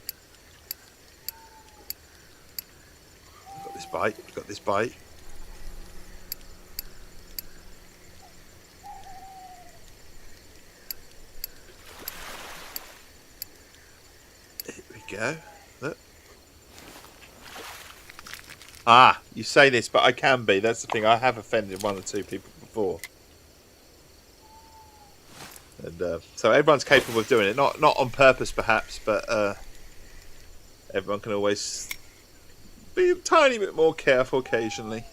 Got this bite. Got this bite. Here we go. Look. Ah, you say this, but I can be. That's the thing. I have offended one or two people before. And so everyone's capable of doing it. Not on purpose, perhaps, but everyone can always be a tiny bit more careful occasionally.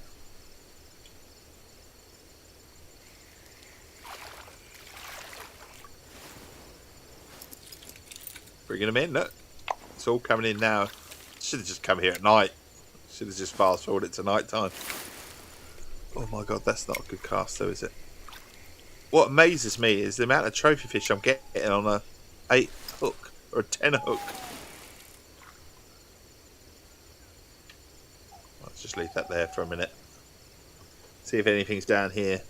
Bringing them in, look. It's all coming in now. Should have just come here at night. Should have just fast forwarded it to night time. Oh my God, that's not a good cast though, is it? What amazes me is the amount of trophy fish I'm getting on a 8 hook or a 10 hook. Let's just leave that there for a minute. See if anything's down here.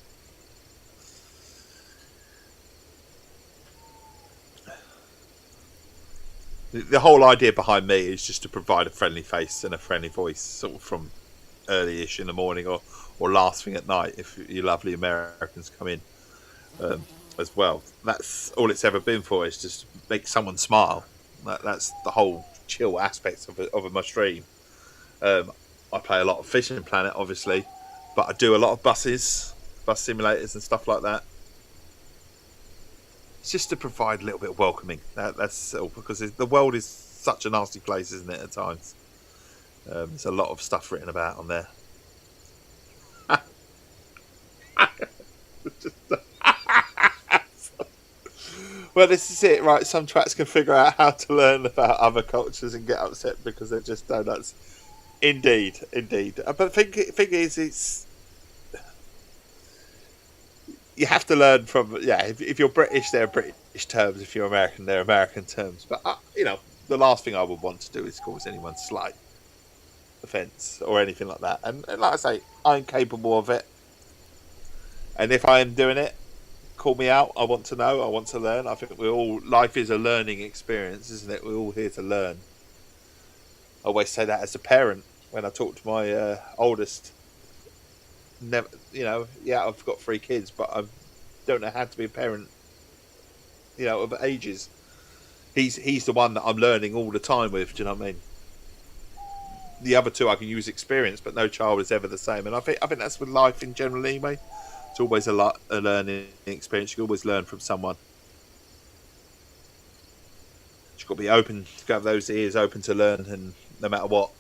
The whole idea behind me is just to provide a friendly face and a friendly voice, sort of from early-ish in the morning or last thing at night if you lovely Americans come in as well. That's all it's ever been for, is just to make someone smile. That's the whole chill aspect of my stream. I play a lot of Fishing Planet, obviously, but I do a lot of bus simulators and stuff like that. It's just to provide a little bit of welcoming. That's all, because the world is such a nasty place, isn't it, at times? There's a lot of stuff written about on there. Well, this is it, right? Some twats can figure out how to learn about other cultures and get upset because they're just donuts. Indeed. But the thing is, you have to learn from, if you're British, they're British terms. If you're American, they're American terms. But, the last thing I would want to do is cause anyone slight offence or anything like that. And like I say, I'm capable of it. And if I am doing it, call me out. I want to know. I want to learn. I think life is a learning experience, isn't it? We're all here to learn. I always say that as a parent when I talk to my oldest. Never, I've got 3 kids, but I don't know how to be a parent, of ages. He's the one that I'm learning all the time with. Do you know what I mean? The other 2 I can use experience, but no child is ever the same. And I think that's with life in general anyway. It's always a learning experience. You can always learn from someone. You've got to be open, to have those ears open to learn, and no matter what,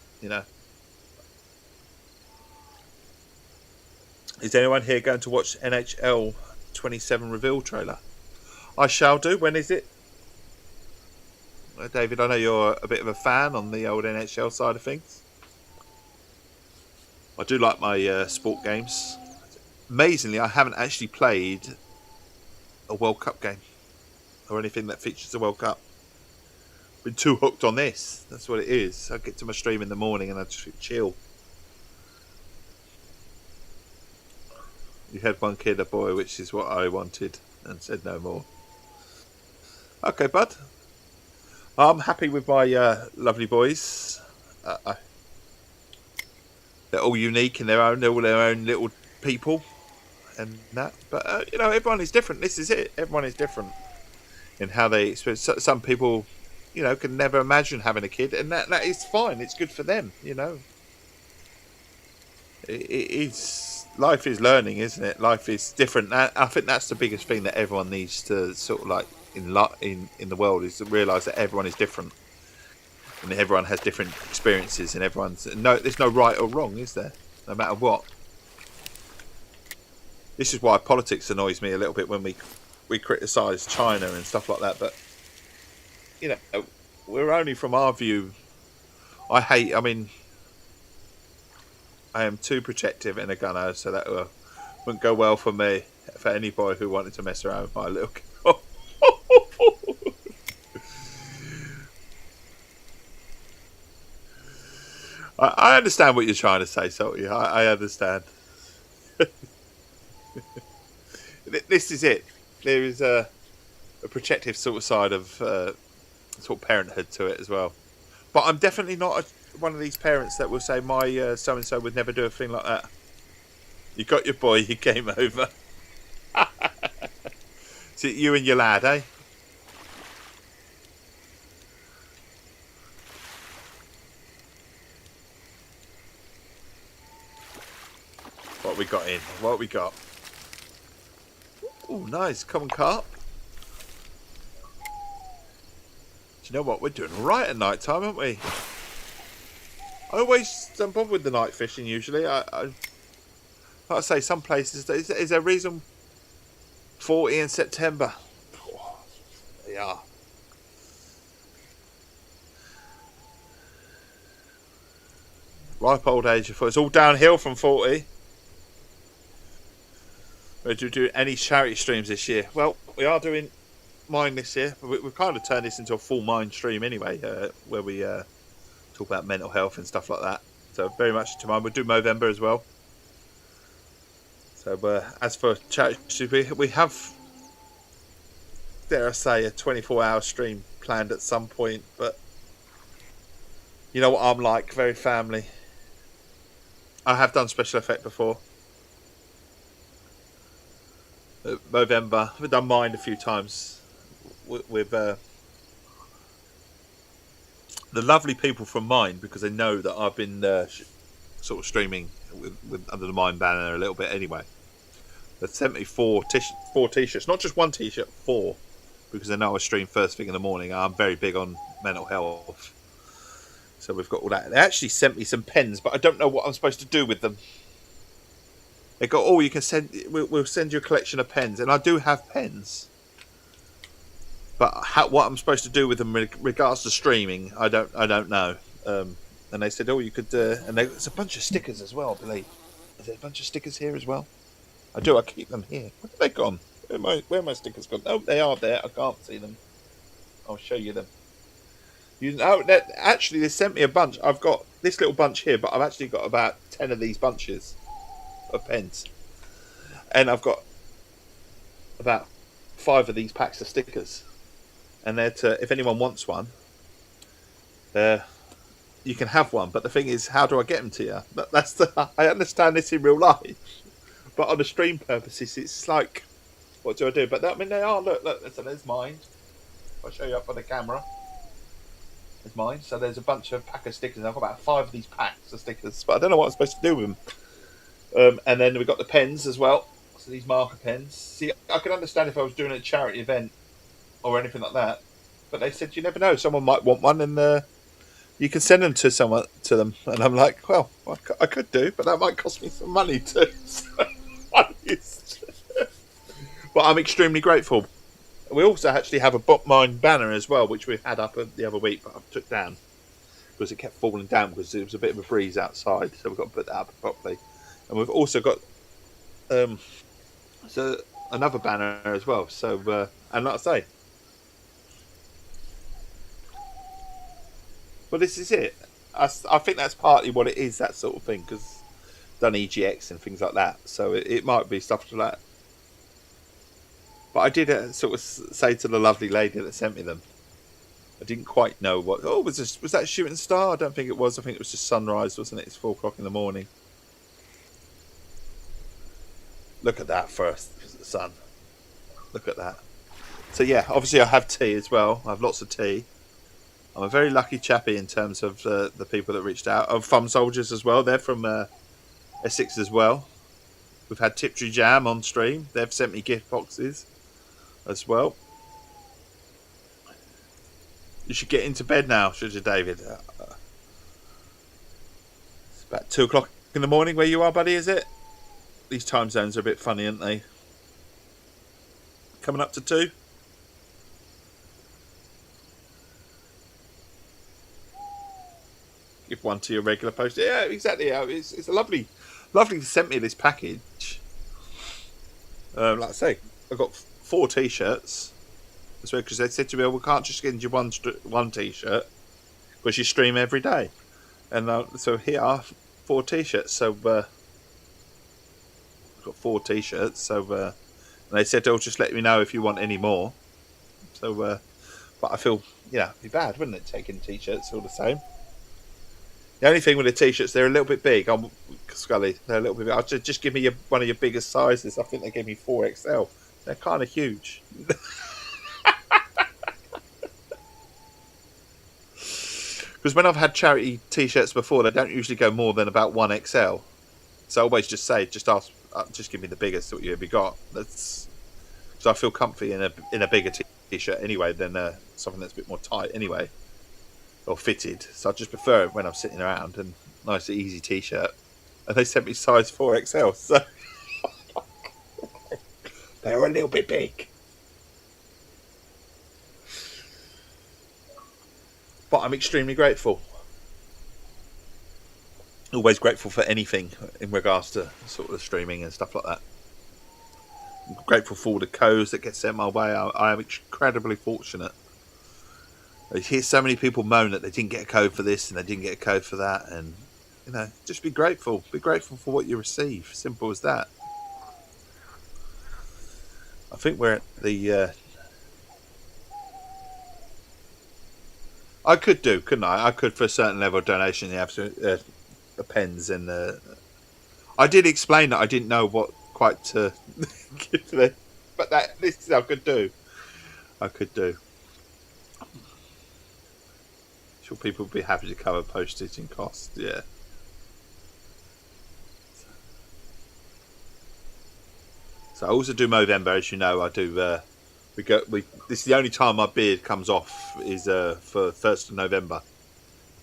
Is anyone here going to watch NHL 27 reveal trailer? I shall do. When is it? David, I know you're a bit of a fan on the old NHL side of things. I do like my sport games. Amazingly, I haven't actually played a World Cup game or anything that features the World Cup. Been too hooked on this. That's what it is. I get to my stream in the morning and I just chill. You had one kid, a boy, which is what I wanted, and said no more. Okay, bud. I'm happy with my lovely boys. They're all unique in their own, they're all their own little people and that. But everyone is different. This is it. Everyone is different in how they experience. Some people, can never imagine having a kid, and that is fine. It's good for them. It is. Life is learning, isn't it? Life is different. I think that's the biggest thing that everyone needs to sort of like in the world is to realise that everyone is different. And everyone has different experiences, and there's no right or wrong, is there? No matter what. This is why politics annoys me a little bit when we criticise China and stuff like that. But we're only from our view. I mean, I am too protective and a gunner, so that wouldn't go well for me. For any boy who wanted to mess around with my little girl. I understand what you're trying to say, Salty. I understand. This is it. There is a protective sort of side of sort of parenthood to it as well. But I'm definitely not one of these parents that will say my so and so would never do a thing like that. You got your boy, you came over. So you and your lad, eh? What we got in? What we got? Oh, nice. Common carp. Do you know what? We're doing right at night time, aren't we? I always don't bother with the night fishing usually. Like I say, some places, is there a reason 40 in September? Yeah. Ripe old age. It's all downhill from 40. Would you do any charity streams this year? Well, we are doing mine this year. We've kind of turned this into a full mine stream anyway, where we talk about mental health and stuff like that. So very much to mind. We'll do Movember as well. So as for charity, we have, dare I say, a 24-hour stream planned at some point. But you know what I'm like, very family. I have done special effect before. Movember. I've done mine a few times with the lovely people from mine, because they know that I've been sort of streaming with under the mine banner a little bit anyway. They sent me four t-shirts, not just one t-shirt, 4, because they know I stream first thing in the morning. I'm very big on mental health, so we've got all that. They actually sent me some pens, but I don't know what I'm supposed to do with them. They go, oh, you can send. We'll send you a collection of pens, and I do have pens. But what I'm supposed to do with them in regards to streaming, I don't know. And they said, oh, you could. And there's a bunch of stickers as well, I believe. Is there a bunch of stickers here as well? I do. I keep them here. Where have they gone? Where are my stickers gone? Oh, they are there. I can't see them. I'll show you them. Actually, they sent me a bunch. I've got this little bunch here, but I've actually got about 10 of these bunches of pens, and I've got about 5 of these packs of stickers, and they're if anyone wants one, you can have one. But the thing is, how do I get them to you? I understand this in real life, but on the stream purposes, it's like, what do I do? But I mean, they are. Look. So there's mine. I'll show you up on the camera. There's mine. So there's a bunch of pack of stickers. I've got about 5 of these packs of stickers, but I don't know what I'm supposed to do with them. And then we've got the pens as well. So these marker pens. See, I could understand if I was doing a charity event or anything like that. But they said you never know. Someone might want one, and you can send them to them. And I'm like, well, I could do, but that might cost me some money too. But I'm extremely grateful. We also actually have a bookmine banner as well, which we had up the other week, but I took down because it kept falling down because it was a bit of a breeze outside. So we've got to put that up properly. And we've also got so another banner as well. So and like I say, well, this is it. I think that's partly what it is, that sort of thing, because done EGX and things like that. So it might be stuff like that. But I did sort of say to the lovely lady that sent me them, I didn't quite know what. Oh, was that a shooting star? I don't think it was. I think it was just sunrise, wasn't it? It's 4 o'clock in the morning. Look at that first, the sun. Look at that. So yeah, obviously I have tea as well. I have lots of tea. I'm a very lucky chappie in terms of the people that reached out. Oh, Thumb Soldiers as well. They're from Essex as well. We've had Tiptree Jam on stream. They've sent me gift boxes as well. You should get into bed now, should you, David? It's about 2 o'clock in the morning where you are, buddy, is it? These time zones are a bit funny, aren't they? Coming up to 2? Give one to your regular post. Yeah, exactly. It's a lovely to send me this package. Like I say, I got 4 t-shirts. That's because they said to me, "Oh, we can't just get you one t-shirt because you stream every day." And so here are 4 t-shirts. So I've got 4 t-shirts. So and they said, "Oh, just let me know if you want any more." So, but I feel, it'd be bad, wouldn't it, taking t-shirts all the same? The only thing with the t-shirts, they're a little bit big. Scully, they're a little bit big. I'll just give me one of your biggest sizes. I think they gave me 4XL. They're kind of huge. Because when I've had charity t-shirts before, they don't usually go more than about 1XL. So I always just say, just give me the biggest that you've got. That's so I feel comfy in a bigger t-shirt anyway than something that's a bit more tight anyway, or fitted. So I just prefer it when I'm sitting around and nice easy t-shirt. And they sent me size 4XL, so they're a little bit big. But I'm extremely grateful. Always grateful for anything in regards to sort of streaming and stuff like that. I'm grateful for all the codes that get sent my way. I am incredibly fortunate. I hear so many people moan that they didn't get a code for this and they didn't get a code for that, and just be grateful. Be grateful for what you receive. Simple as that. I think we're at the. I could do, couldn't I? I could, for a certain level of donation, you have to the pens and. I did explain that I didn't know what quite to give to them, but this I could do. I could do. Sure, people would be happy to cover postage and costs. Yeah. So I also do Movember, as you know. I do. This is the only time my beard comes off is for 1st of November,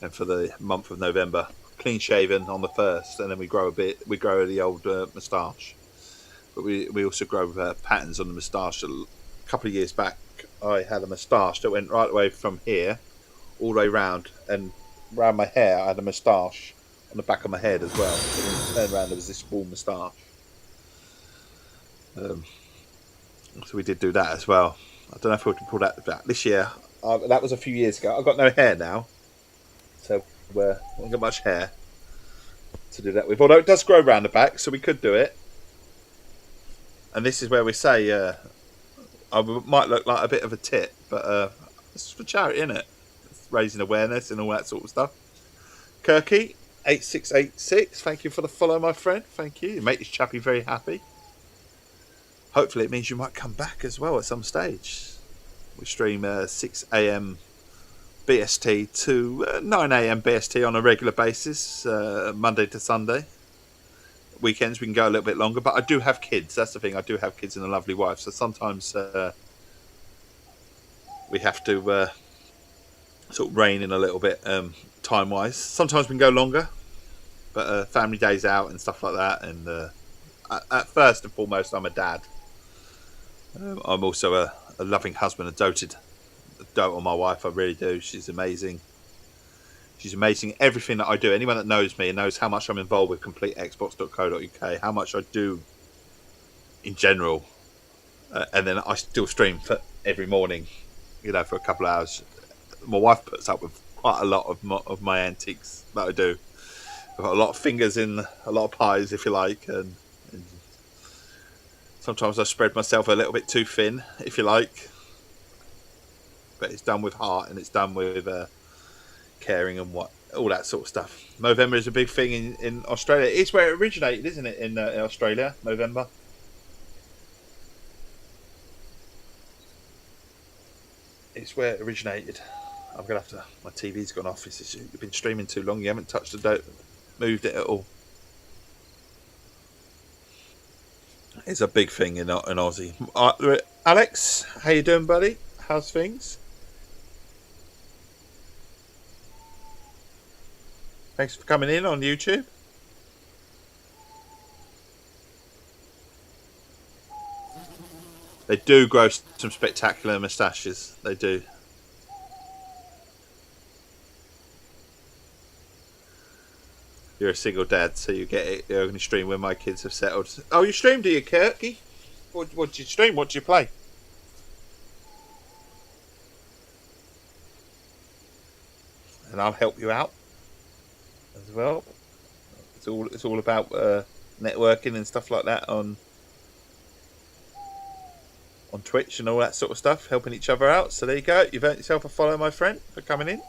and for the month of November, clean shaven on the 1st, and then we grow a bit. We grow the old moustache, but we also grow patterns on the moustache. A couple of years back, I had a moustache that went right away from here, all the way round, and round my hair. I had a moustache on the back of my head as well. So when you turn around, there was this full moustache. So we did do that as well. I don't know if we can pull that back this year. That was a few years ago. I've got no hair now, so I haven't got much hair to do that with. Although it does grow around the back, so we could do it. And this is where we say I might look like a bit of a tit, but it's for charity, isn't it? It's raising awareness and all that sort of stuff. Kirky 8686, thank you for the follow, my friend. Thank you. You make this chappie very happy. Hopefully it means you might come back as well at some stage. We stream 6 a.m. BST to 9 a.m. BST on a regular basis, Monday to Sunday. Weekends we can go a little bit longer, but I do have kids. That's the thing. I do have kids and a lovely wife, so sometimes we have to sort of rein in a little bit time-wise. Sometimes we can go longer, but family days out and stuff like that. And at first and foremost, I'm a dad. I'm also a loving husband, a dote on my wife. I really do. She's amazing. She's amazing. Everything that I do, anyone that knows me and knows how much I'm involved with CompleteXbox.co.uk, how much I do in general, and then I still stream for every morning, for a couple of hours. My wife puts up with quite a lot of my antics that I do. I've got a lot of fingers in a lot of pies, if you like, and sometimes I spread myself a little bit too thin, if you like. but it's done with heart and it's done with caring and all that sort of stuff. Movember is a big thing in Australia. It's where it originated, isn't it? In Australia, Movember. It's where it originated. I'm gonna have to. My TV's gone off. You've been streaming too long. You haven't touched moved it at all. It's a big thing in Aussie. Alex, how you doing, buddy? How's things? Thanks for coming in on YouTube. They do grow some spectacular moustaches. They do. You're a single dad, so you get it. You're going to stream when my kids have settled. Oh, you stream, do you, Kirky? What do you stream? What do you play? And I'll help you out as well. It's all about networking and stuff like that on Twitch and all that sort of stuff, helping each other out. So there you go. You've earned yourself a follow, my friend, for coming in.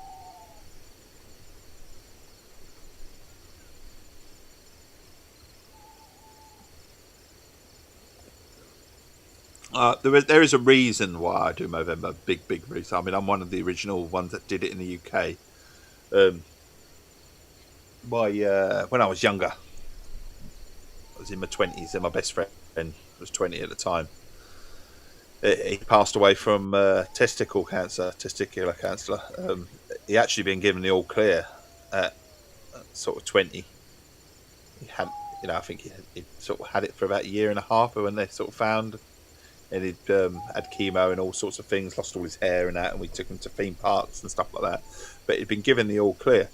There is a reason why I do Movember. Big reason. I mean, I'm one of the original ones that did it in the UK. When I was younger, I was in my 20s, and my best friend was 20 at the time. He passed away from testicular cancer. He actually been given the all clear at sort of 20. He had, I think he sort of had it for about a year and a half, when they sort of found. And he'd had chemo and all sorts of things, lost all his hair and that, and we took him to theme parks and stuff like that. But he'd been given the all clear.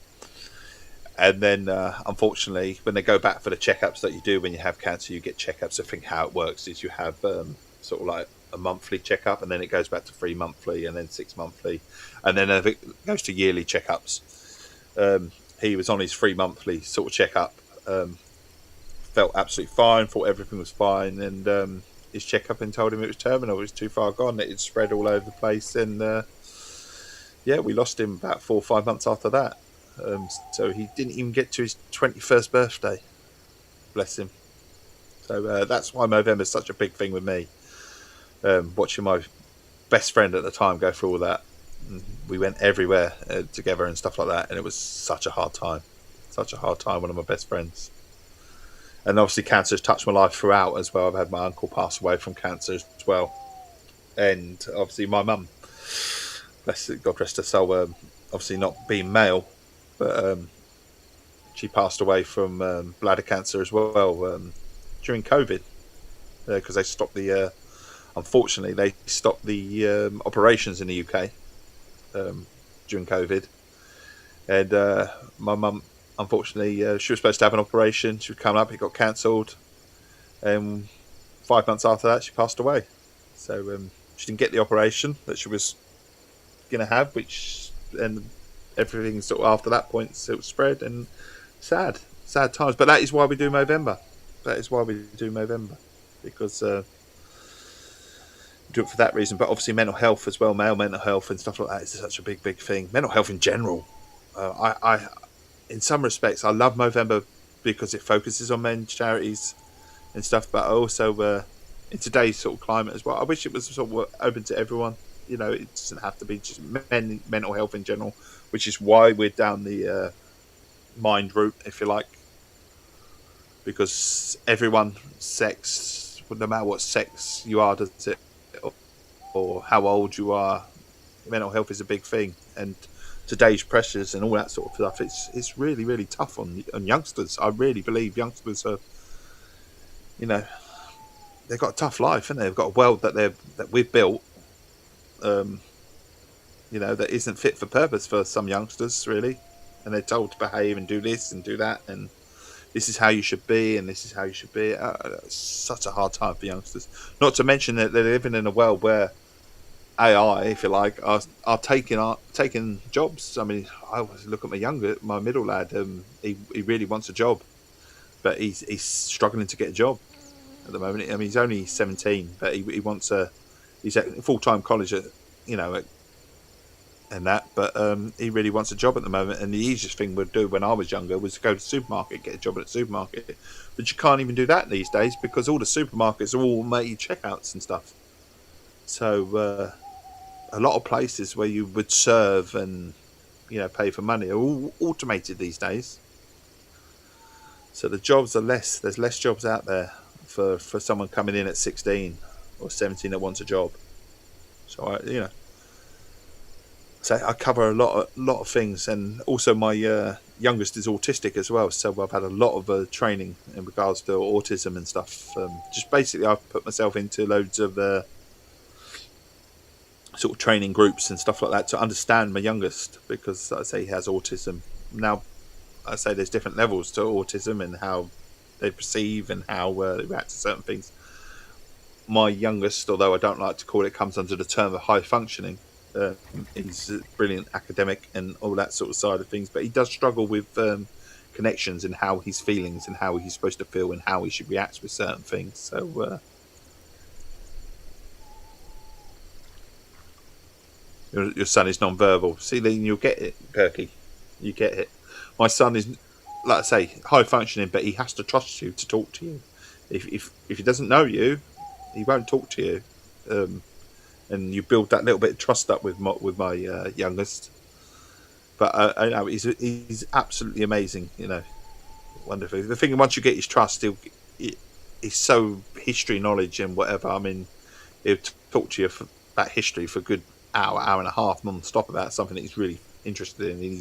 And then, unfortunately, when they go back for the checkups that you do when you have cancer, you get checkups. I think how it works is you have sort of like a monthly checkup, and then it goes back to 3 monthly, and then 6 monthly, and then it goes to yearly checkups. He was on his 3 monthly sort of checkup, felt absolutely fine, thought everything was fine, and his checkup and told him it was terminal. It was too far gone. It had spread all over the place, and we lost him about 4 or 5 months after that. So he didn't even get to his 21st birthday. Bless him. So that's why Movember is such a big thing with me. Watching my best friend at the time go through all that. We went everywhere together and stuff like that, and it was such a hard time. Such a hard time, one of my best friends. And obviously cancer has touched my life throughout as well. I've had my uncle pass away from cancer as well. And obviously my mum, God rest her soul, obviously not being male, but she passed away from bladder cancer as well during COVID. Because they stopped unfortunately, they stopped the operations in the UK during COVID. And my mum, unfortunately, she was supposed to have an operation. She would come up, it got cancelled. And 5 months after that, she passed away. So she didn't get the operation that she was going to have, and everything sort of after that point sort of spread, and sad times. But that is why we do Movember. Because do it for that reason. But obviously mental health as well, male mental health and stuff like that is such a big thing. Mental health in general. I in some respects, I love Movember because it focuses on men's charities and stuff, but also in today's sort of climate as well, I wish it was sort of open to everyone. It doesn't have to be just mental health in general, which is why we're down the mind route, if you like, because everyone, sex, no matter what sex you are, does it, or how old you are, mental health is a big thing, and today's pressures and all that sort of stuff, it's really tough on youngsters. I really believe youngsters are, they've got a tough life, and they've got a world that we've built, that isn't fit for purpose for some youngsters, really, and they're told to behave and do this and do that, and this is how you should be, and this is how you should be. It's such a hard time for youngsters. Not to mention that they're living in a world where AI, if you like, are taking jobs. I mean, I always look at my middle lad. He really wants a job, but he's struggling to get a job at the moment. I mean, he's only 17, but he wants he's at full-time college at and that. But he really wants a job at the moment, and the easiest thing we'd do when I was younger was to go to the supermarket, get a job at the supermarket. But you can't even do that these days because all the supermarkets are all made checkouts and stuff. So a lot of places where you would serve and pay for money are all automated these days. So the jobs are less. There's less jobs out there for someone coming in at 16 or 17 that wants a job. So so I cover a lot of things, and also my youngest is autistic as well. So I've had a lot of training in regards to autism and stuff. Just basically, I've put myself into loads of sort of training groups and stuff like that to understand my youngest, because I say he has autism. Now I say there's different levels to autism and how they perceive and how they react to certain things. My youngest, although I don't like to call it, comes under the term of high functioning. He's a brilliant academic and all that sort of side of things, but he does struggle with connections and how his feelings and how he's supposed to feel and how he should react with certain things. So your son is non-verbal. See, then you'll get it, Kirky. You get it. My son is, like I say, high functioning, but he has to trust you to talk to you. If he doesn't know you, he won't talk to you. And you build that little bit of trust up with my youngest. But I know he's absolutely amazing. Wonderful. The thing, once you get his trust, he's so history knowledge and whatever. I mean, he'll talk to you about history for a good hour and a half non-stop about something that he's really interested in.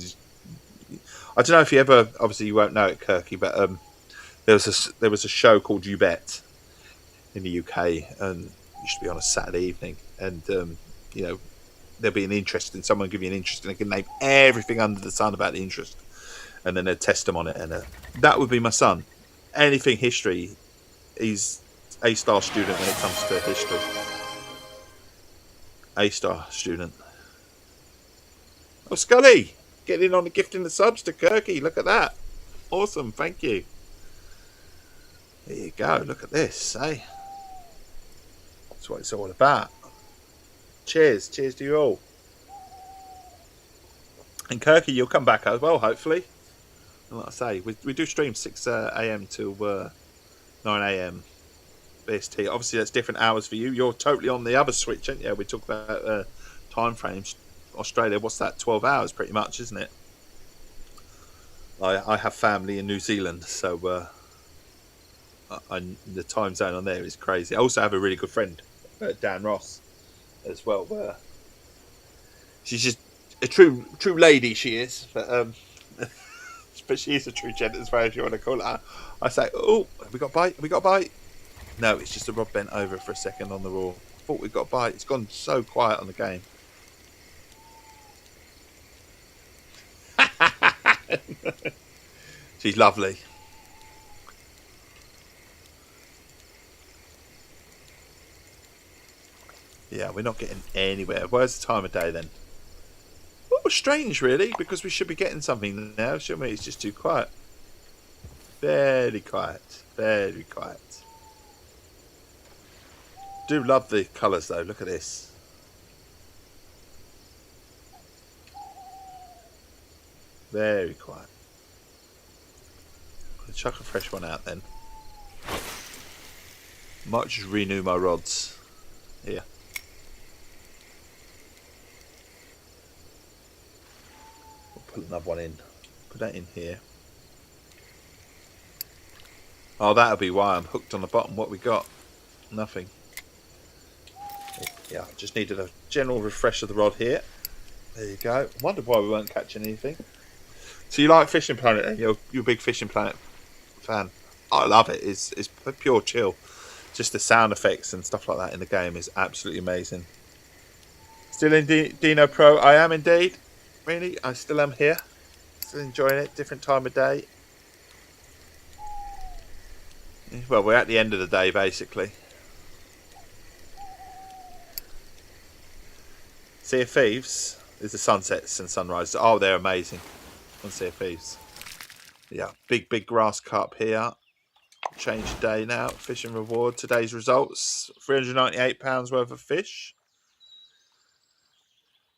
I don't know if you ever, obviously you won't know it, Kirky, but there was a show called You Bet in the UK, and it used to be on a Saturday evening, and there'll be an interest, and someone give you an interest, and they can name everything under the sun about the interest, and then they'd test them on it, and that would be my son. Anything history, he's A-star student when it comes to history. A-star student. Oh, Scully, getting in on the gifting the subs to Kirky. Look at that. Awesome, thank you. There you go, look at this, eh? That's what it's all about. Cheers to you all. And Kirky, you'll come back as well, hopefully. And like I say, we do stream 6 a.m. to 9 a.m. BST. Obviously, that's different hours for you. You're totally on the other switch, aren't you? We talk about time frames. Australia, what's that? 12 hours, pretty much, isn't it? I have family in New Zealand, so the time zone on there is crazy. I also have a really good friend, Dan Ross, as well. She's just a true lady, she is. But she is a true gent as well, if you want to call it. I say, oh, have we got a bite? Have we got a bite? No, it's just a rod bent over for a second on the raw. I thought we got a bite. It's gone so quiet on the game. She's lovely. Yeah, we're not getting anywhere. Where's the time of day then? Oh, strange, really, because we should be getting something now, shouldn't we? It's just too quiet. Very quiet. Very quiet. Do love the colours, though. Look at this. Very quiet. I'll chuck a fresh one out then. Might just renew my rods. Here. We'll put another one in. Put that in here. Oh, that'll be why I'm hooked on the bottom. What we got? Nothing. Yeah, just needed a general refresh of the rod here. There you go. Wondered why we weren't catching anything. So you like Fishing Planet, and you're a big Fishing Planet fan. I love it. It's pure chill. Just the sound effects and stuff like that in the game is absolutely amazing. Still in Dino Pro? I am indeed. Really, I still am here. Still enjoying it. Different time of day. Well, we're at the end of the day, basically. Sea of Thieves is the sunsets and sunrises. Oh, they're amazing on Sea of Thieves. Yeah, big grass cup here. Change day now. Fishing reward. Today's results: £398 worth of fish.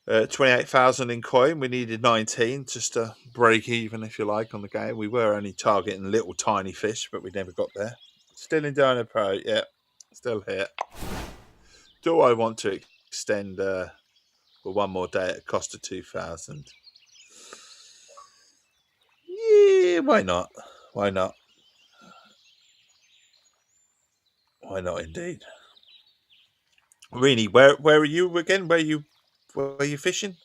28,000 in coin. We needed 19 just to break even, if you like, on the game. We were only targeting little tiny fish, but we never got there. Still in Dino Pro, yeah. Still here. Do I want to extend for one more day at a cost of 2,000? Yeah, why not? Why not? Why not, indeed? Really, where are you again? Where are you fishing?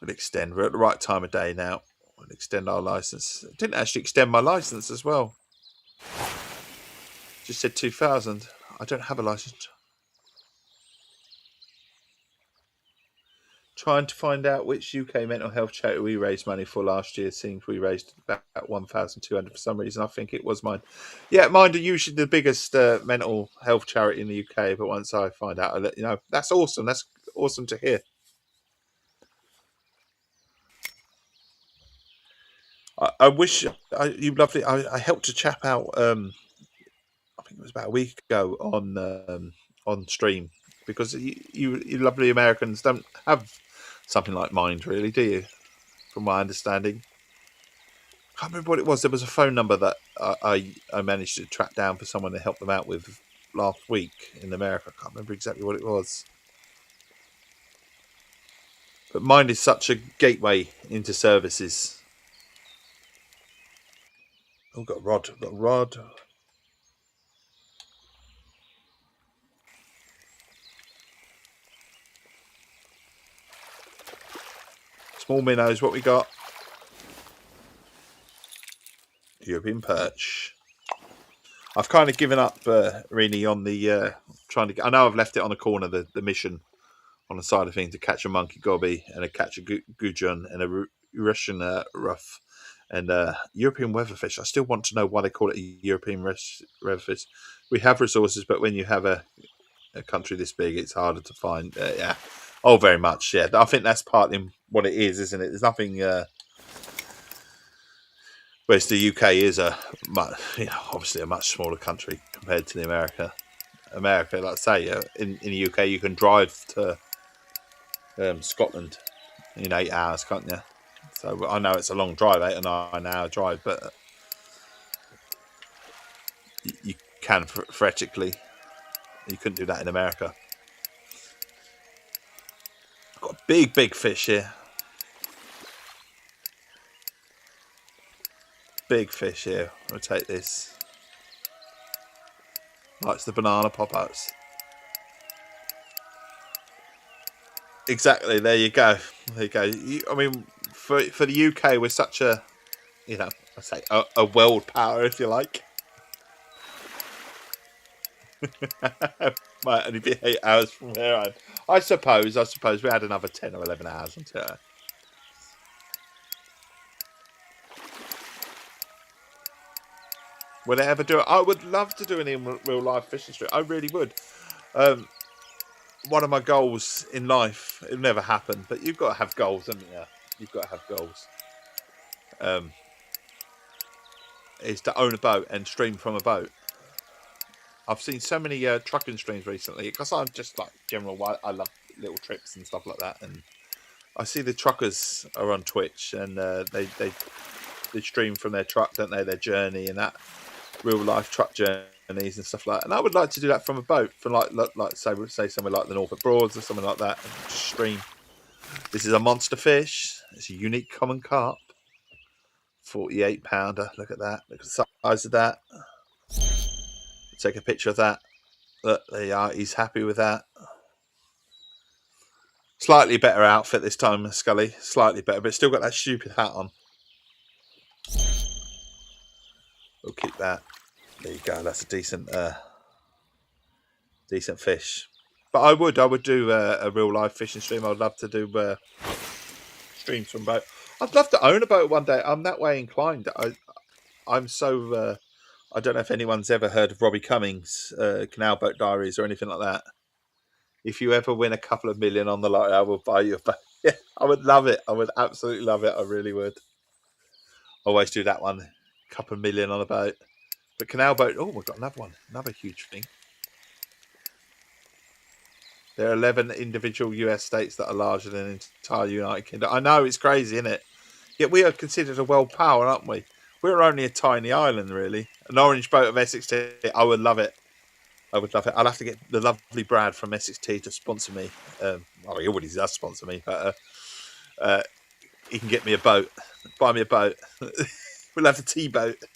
We'll extend. We're at the right time of day now. We'll extend our license. I didn't actually extend my license as well. Just said 2,000. I don't have a license. Trying to find out which UK mental health charity we raised money for last year. Seems we raised about 1,200 for some reason. I think it was mine. Yeah, mine are usually the biggest mental health charity in the UK. But once I find out, I'll let you know. That's awesome. That's awesome to hear. I wish you lovely. I helped a chap out. I think it was about a week ago on stream because you lovely Americans don't have something like Mind, really, do you? From my understanding, I can't remember what it was. There was a phone number that I managed to track down for someone to help them out with last week in America. I can't remember exactly what it was. But Mind is such a gateway into services. Oh, got a rod. Got a rod. Small minnows. What we got? European perch. I've kind of given up, really, on the trying to. I know I've left it on the corner, the mission on the side of things to catch a monkey gobby and catch a gudgeon and a Russian rough and European weatherfish. I still want to know why they call it a European weatherfish. We have resources, but when you have a country this big, it's harder to find. Yeah, oh, very much. Yeah, I think that's partly what it is, isn't it? There's nothing. Whereas the UK is obviously a much smaller country compared to the America. Like I say, in the UK you can drive to Scotland in 8 hours, can't you? So I know it's a long drive, 8 or 9 hour drive, but you can theoretically. You couldn't do that in America. I've got a big fish here. Big fish here. I'll take this. Likes the banana pop-ups. Exactly. There you go. There you go. I mean, for the UK, we're such a, I say a world power, if you like. Might only be 8 hours from here. I suppose we had another 10 or 11 hours until. Would I ever do it? I would love to do an in real life fishing stream. I really would. One of my goals in life, it'll never happen, but you've got to have goals, haven't you? You've got to have goals. Is to own a boat and stream from a boat. I've seen so many trucking streams recently because I'm just like general. I love little trips and stuff like that, and I see the truckers are on Twitch and they stream from their truck, don't they? Their journey and that real life truck journeys and stuff like that. And I would like to do that from a boat, from like say somewhere like the Norfolk Broads or something like that, and just stream. This is a monster fish. It's a unique common carp. 48 pounder. Look at that. Look at the size of that. Take a picture of that. Look, there you are. He's happy with that. Slightly better outfit this time, Scully. Slightly better, but still got that stupid hat on. We'll keep that. There you go. That's a decent fish. But I would do a real life fishing stream. I'd love to do streams from boat. I'd love to own a boat one day. I'm that way inclined. I'm so. I don't know if anyone's ever heard of Robbie Cummings' Canal Boat Diaries or anything like that. If you ever win a couple of million on the lottery, I will buy you a boat. Yeah, I would love it. I would absolutely love it. I really would. Always do that one. Couple of million on a boat. But Canal Boat. Oh, we've got another one. Another huge thing. There are 11 individual US states that are larger than the entire United Kingdom. I know, it's crazy, isn't it? Yet we are considered a world power, aren't we? We're only a tiny island, really. An orange boat of Essex Tea. I would love it. I would love it. I'll have to get the lovely Brad from Essex Tea to sponsor me. Well, he already does sponsor me, but he can get me a boat. Buy me a boat. We'll have a tea boat. Do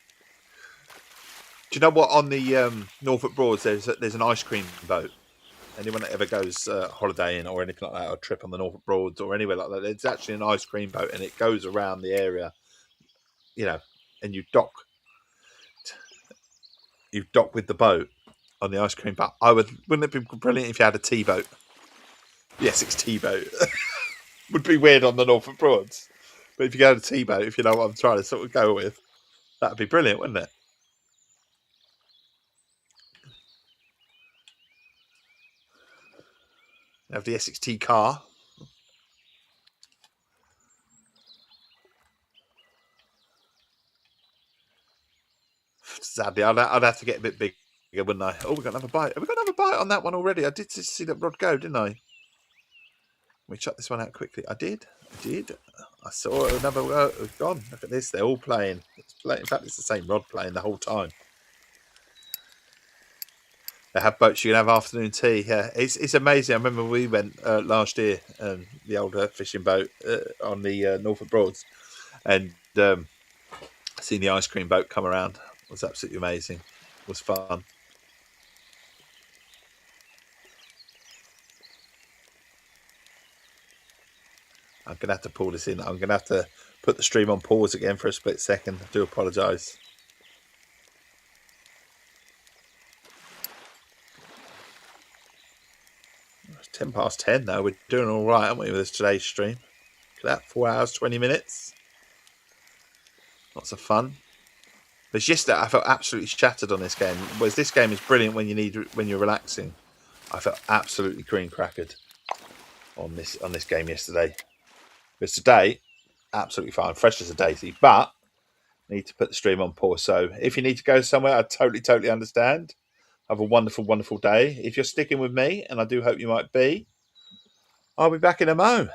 you know what? On the Norfolk Broads, there's an ice cream boat. Anyone that ever goes holidaying or anything like that, or trip on the Norfolk Broads or anywhere like that, there's actually an ice cream boat, and it goes around the area, and you dock with the boat on the ice cream boat. Wouldn't it be brilliant if you had a tea boat? The Essex tea boat would be weird on the Norfolk Broads, but if you go to a tea boat, if you know what I'm trying to sort of go with, that'd be brilliant, wouldn't it? You have the Essex tea car. Sadly, I'd have to get a bit bigger, wouldn't I? Oh, we're going to have a bite. Have we got another bite on that one already? I did just see that rod go, didn't I? Let me chuck this one out quickly. I did. I saw another. It's gone. Look at this. They're all playing. In fact, it's the same rod playing the whole time. They have boats. You can have afternoon tea. Yeah, it's amazing. I remember we went last year, the older fishing boat on the Norfolk Broads, and seeing the ice cream boat come around was absolutely amazing. It was fun. I'm going to have to pull this in. I'm going to have to put the stream on pause again for a split second. I do apologise. It's 10 past 10 though. We're doing all right, aren't we, with today's stream? Look at that, 4 hours, 20 minutes. Lots of fun. But yesterday, I felt absolutely shattered on this game. Whereas this game is brilliant when you're relaxing. I felt absolutely cream crackered on this game yesterday. But today, absolutely fine, fresh as a daisy. But need to put the stream on pause. So if you need to go somewhere, I totally understand. Have a wonderful, wonderful day. If you're sticking with me, and I do hope you might be, I'll be back in a mo.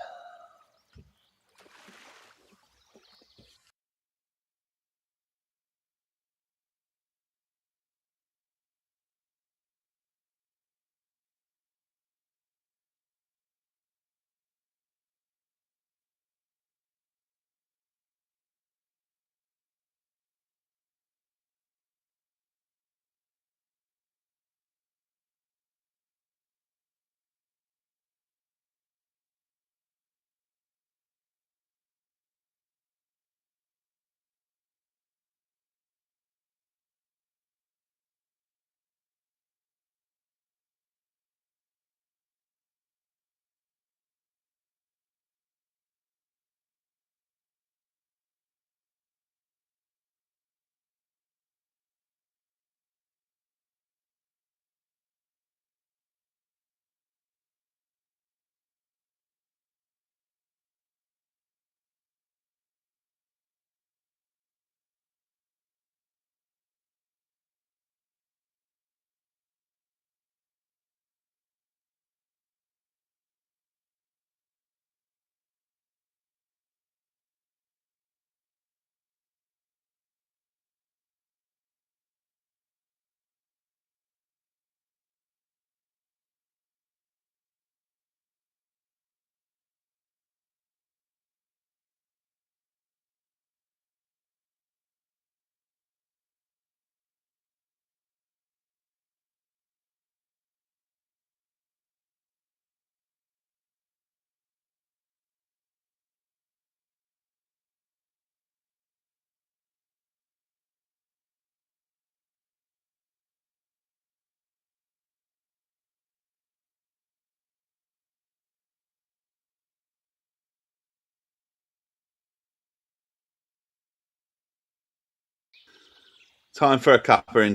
Time for a cuppa,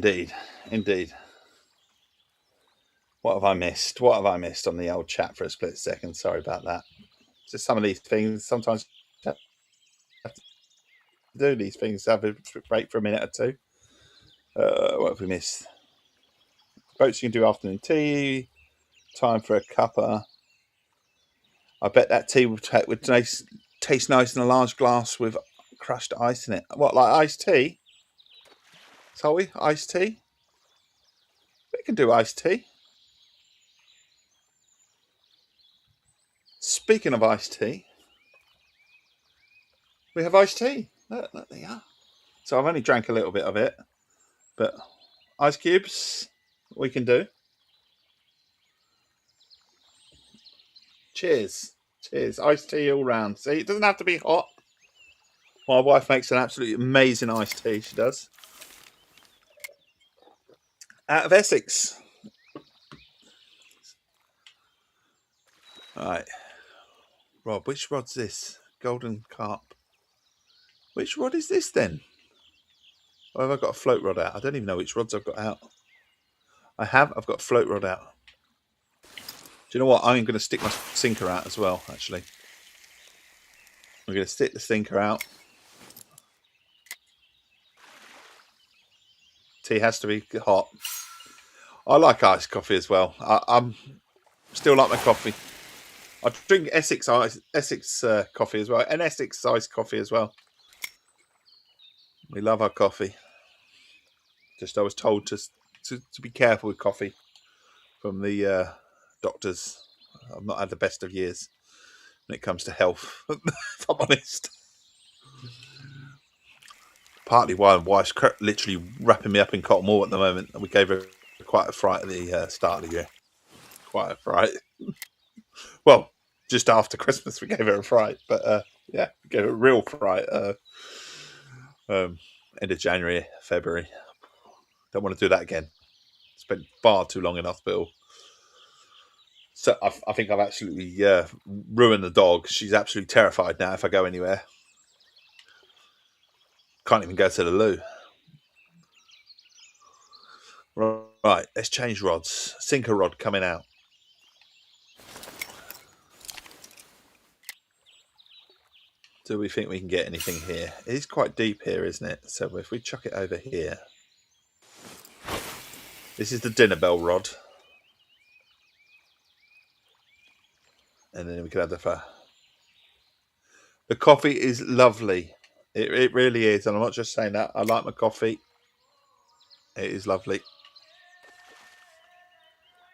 indeed. What have I missed? On the old chat for a split second? Sorry about that. Just some of these things. Sometimes you have to do these things. Have a break for a minute or two. What have we missed? Boats you can do afternoon tea. Time for a cuppa. I bet that tea would taste nice in a large glass with crushed ice in it. What, like iced tea? Sorry, iced tea? We can do iced tea. Speaking of iced tea, we have iced tea. Look, there they are. So I've only drank a little bit of it, but ice cubes, we can do. Cheers. Cheers. Iced tea all round. See, it doesn't have to be hot. My wife makes an absolutely amazing iced tea, she does. Out of Essex. Alright. Rob, which rod's this? Golden carp. Which rod is this then? Or have I got a float rod out? I don't even know which rods I've got out. I've got a float rod out. Do you know what? I'm going to stick my sinker out as well, actually. I'm going to stick the sinker out. Tea has to be hot. I like iced coffee as well. I'm still like my coffee. I drink Essex coffee as well, and Essex iced coffee as well. We love our coffee. Just I was told to be careful with coffee from the doctors. I've not had the best of years when it comes to health, if I'm honest. Partly why my wife's literally wrapping me up in cotton wool at the moment, and we gave her quite a fright at the start of the year. Quite a fright. Well, just after Christmas we gave her a fright, but yeah, we gave her a real fright. End of January, February. Don't want to do that again. Spent far too long in hospital. So I think I've absolutely ruined the dog. She's absolutely terrified now if I go anywhere. Can't even go to the loo. Right, let's change rods. Sinker rod coming out. Do we think we can get anything here? It is quite deep here, isn't it? So if we chuck it over here. This is the dinner bell rod. And then we can add the fur. The coffee is lovely. It really is. And I'm not just saying that. I like my coffee. It is lovely.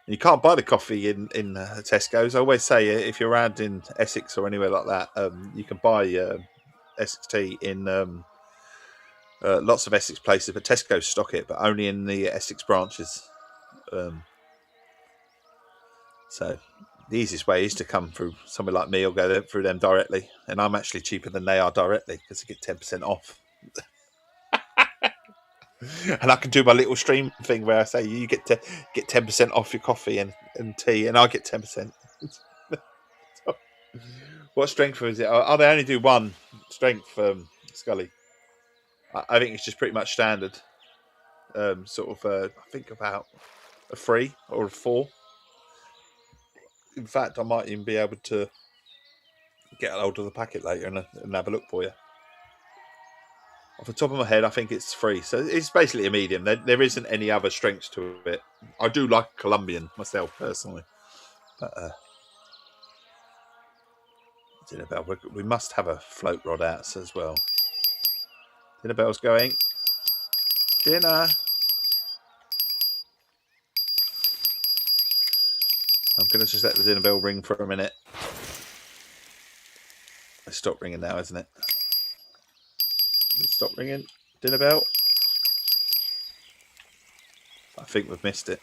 You can't buy the coffee in Tesco's. I always say if you're around in Essex or anywhere like that, you can buy Essex tea in lots of Essex places, but Tesco's stock it, but only in the Essex branches. So the easiest way is to come through somebody like me or go through them directly. And I'm actually cheaper than they are directly because I get 10% off. And I can do my little stream thing where I say you get 10% off your coffee and tea, and I get 10%. What strength is it? Oh, they only do one strength, Scully. I think it's just pretty much standard. I think about a 3 or a 4. In fact, I might even be able to get a hold of the packet later and have a look for you. Off the top of my head, I think it's 3. So it's basically a medium. There isn't any other strengths to it. I do like Colombian myself, personally. But dinner bell, we must have a float rod out as well. Dinner bell's going. Dinner. I'm going to just let the dinner bell ring for a minute. It's stopped ringing now, isn't it? Stop ringing. Dinner bell. I think we've missed it.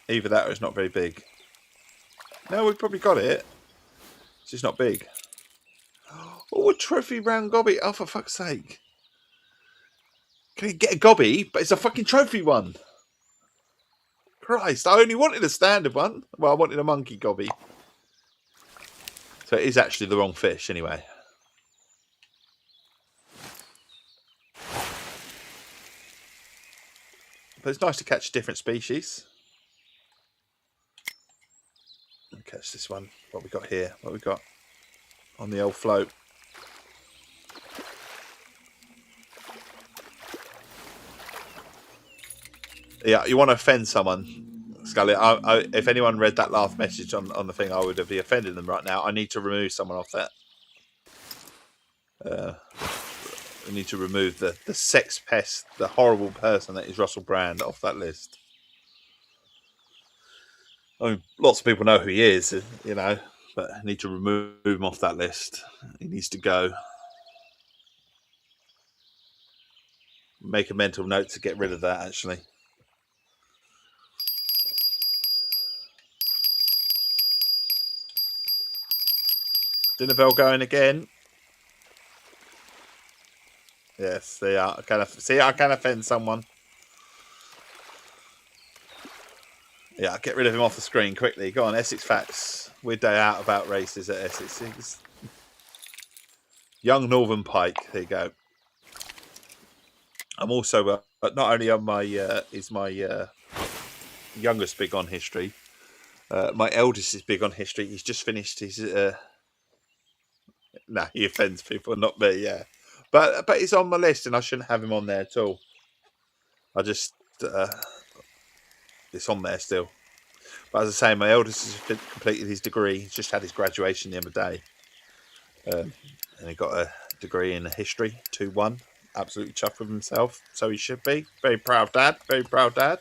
Either that or it's not very big. No, we've probably got it. It's just not big. Oh, a trophy round gobby. Oh, for fuck's sake. Can you get a gobby? But it's a fucking trophy one. Christ, I only wanted a standard one. Well, I wanted a monkey gobby. So it is actually the wrong fish anyway. But it's nice to catch different species. Let me catch this one. What we got here? What we got on the old float? Yeah, you want to offend someone, Scully, if anyone read that last message on the thing, I would be offending them right now. I need to remove someone off that. We need to remove the sex pest, the horrible person that is Russell Brand off that list. I mean, lots of people know who he is, you know, but I need to remove him off that list. He needs to go. Make a mental note to get rid of that, actually. Dinner bell going again. Yes, they are. I can offend someone. Yeah, get rid of him off the screen quickly. Go on, Essex Facts. Weird day out about races at Essex. Young Northern Pike. There you go. I'm also not only on my is my youngest big on history. My eldest is big on history. He's just finished his. Nah, he offends people, not me. Yeah, but he's on my list, and I shouldn't have him on there at all. I just it's on there still. But as I say, my eldest has completed his degree. He's just had his graduation the other day, and he got a degree in history, 2-1. Absolutely chuffed with himself, so he should be. Very proud dad. Very proud dad.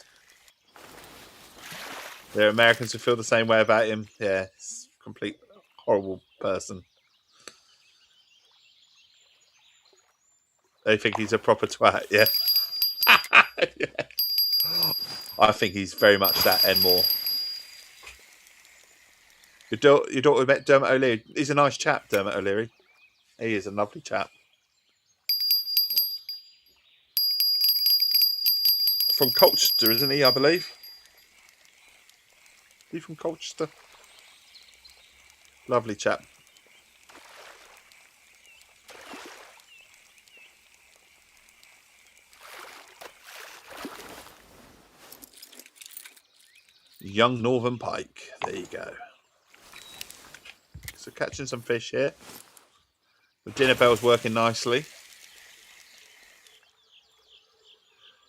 There are Americans who feel the same way about him. Yeah, he's a complete horrible person. They think he's a proper twat. Yeah. Yeah. I think he's very much that and more. Your daughter met Dermot O'Leary. He's a nice chap, Dermot O'Leary. He is a lovely chap. From Colchester, isn't he, I believe? Is he from Colchester? Lovely chap. Young Northern Pike. There you go. So catching some fish here. The dinner bell's working nicely.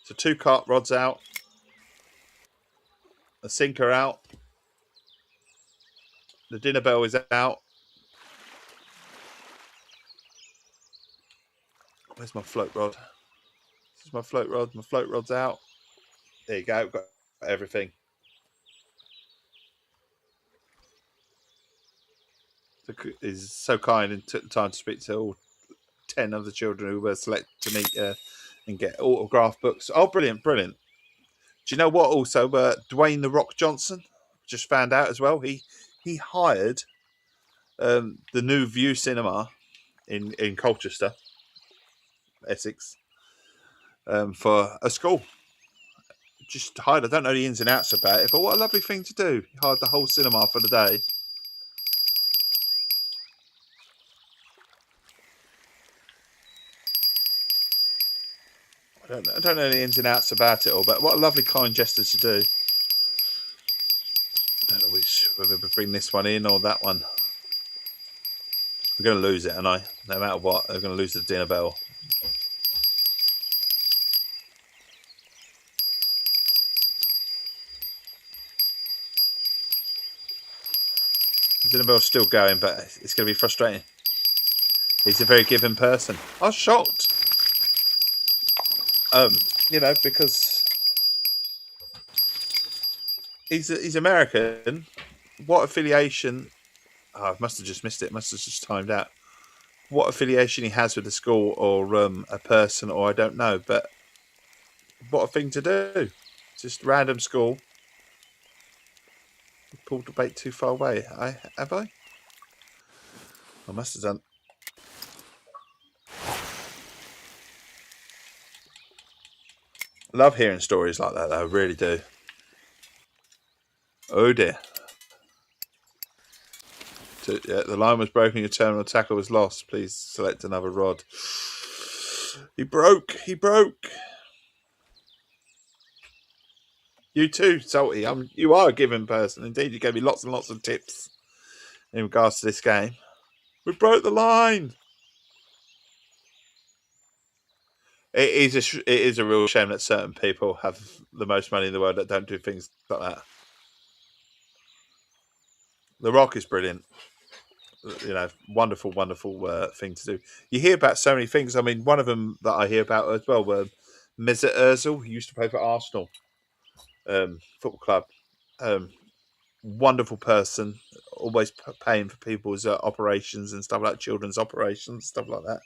So 2 carp rods out. A sinker out. The dinner bell is out. Where's my float rod? This is my float rod. My float rod's out. There you go. Got everything. Is so kind and took the time to speak to all 10 of the children who were selected to meet and get autograph books. Oh, brilliant, brilliant. Do you know what also? Dwayne The Rock Johnson, just found out as well. He hired the New View Cinema in Colchester, Essex, for a school. Just hired. I don't know the ins and outs about it, but what a lovely thing to do. He hired the whole cinema for the day. I don't know the ins and outs about it all, but what a lovely kind gesture to do. I don't know whether we bring this one in or that one. I'm going to lose it, and no matter what, I'm going to lose the dinner bell. The dinner bell's still going, but it's going to be frustrating. He's a very giving person. I was shocked. You know, because he's American. What affiliation? Oh, I must have just missed it. Must have just timed out. What affiliation he has with the school or a person, or I don't know. But what a thing to do! Just random school. Pulled the bait too far away. Have I? I must have done. Love hearing stories like that, though. I really do. Oh dear. The line was broken. Your terminal tackle was lost. Please select another rod. He broke. You too, Salty. You are a giving person. Indeed, you gave me lots and lots of tips in regards to this game. We broke the line. It is a real shame that certain people have the most money in the world that don't do things like that. The Rock is brilliant. You know, wonderful, wonderful thing to do. You hear about so many things. I mean, one of them that I hear about as well were Mesut Ozil, who used to play for Arsenal football club. Um, Wonderful person, always paying for people's operations and stuff like children's operations, stuff like that.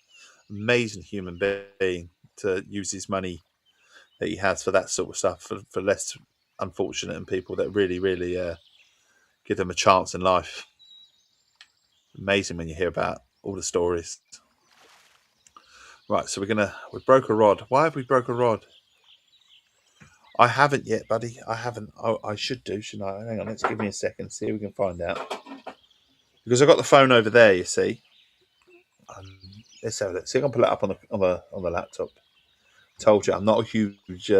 Amazing human being to use his money that he has for that sort of stuff for less unfortunate and people that really, really give them a chance in life. Amazing when you hear about all the stories. Right, so we broke a rod. Why have we broke a rod? I haven't yet, buddy. I haven't. I should do, shouldn't I? Hang on, let's give me a second, see if we can find out. Because I got the phone over there, you see. Let's have a look. See if I can pull it up on the laptop. Told you, I'm not a huge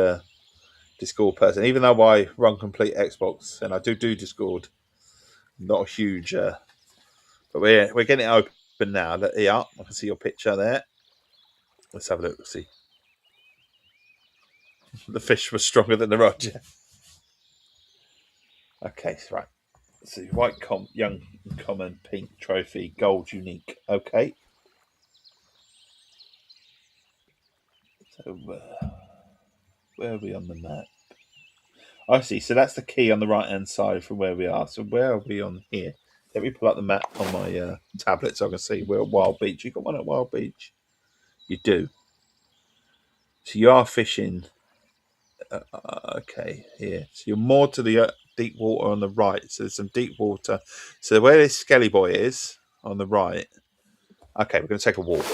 Discord person, even though I run complete Xbox and I do Discord. I'm not a huge, but we're getting it open now. Yeah, I can see your picture there. Let's have a look. See, the fish was stronger than the rod. Yeah. Okay, right. Let's see, white young common, pink trophy, gold unique. Okay. So where are we on the map? I see. So that's the key on the right hand side from where we are. So where are we on here? Let me pull up the map on my tablet so I can see we're at Wild Beach. You got one at Wild Beach? You do. So you are fishing. Okay, here. So you're more to the deep water on the right. So there's some deep water. So where this Skelly Boy is on the right. Okay, we're going to take a walk.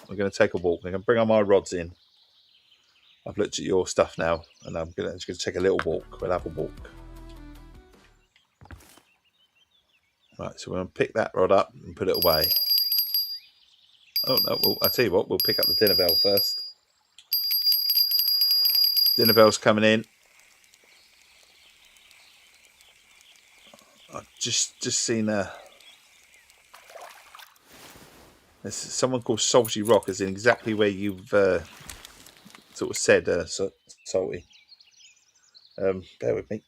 We're going to take a walk. I'm going to bring all my rods in. I've looked at your stuff now, and I'm just going to take a little walk. We'll have a walk. Right, so we're going to pick that rod up and put it away. Oh, no, well, I'll tell you what, we'll pick up the dinner bell first. Dinner bell's coming in. I've just seen there's someone called Salty Rock, is in exactly where you've sort of said, Salty. Bear with me.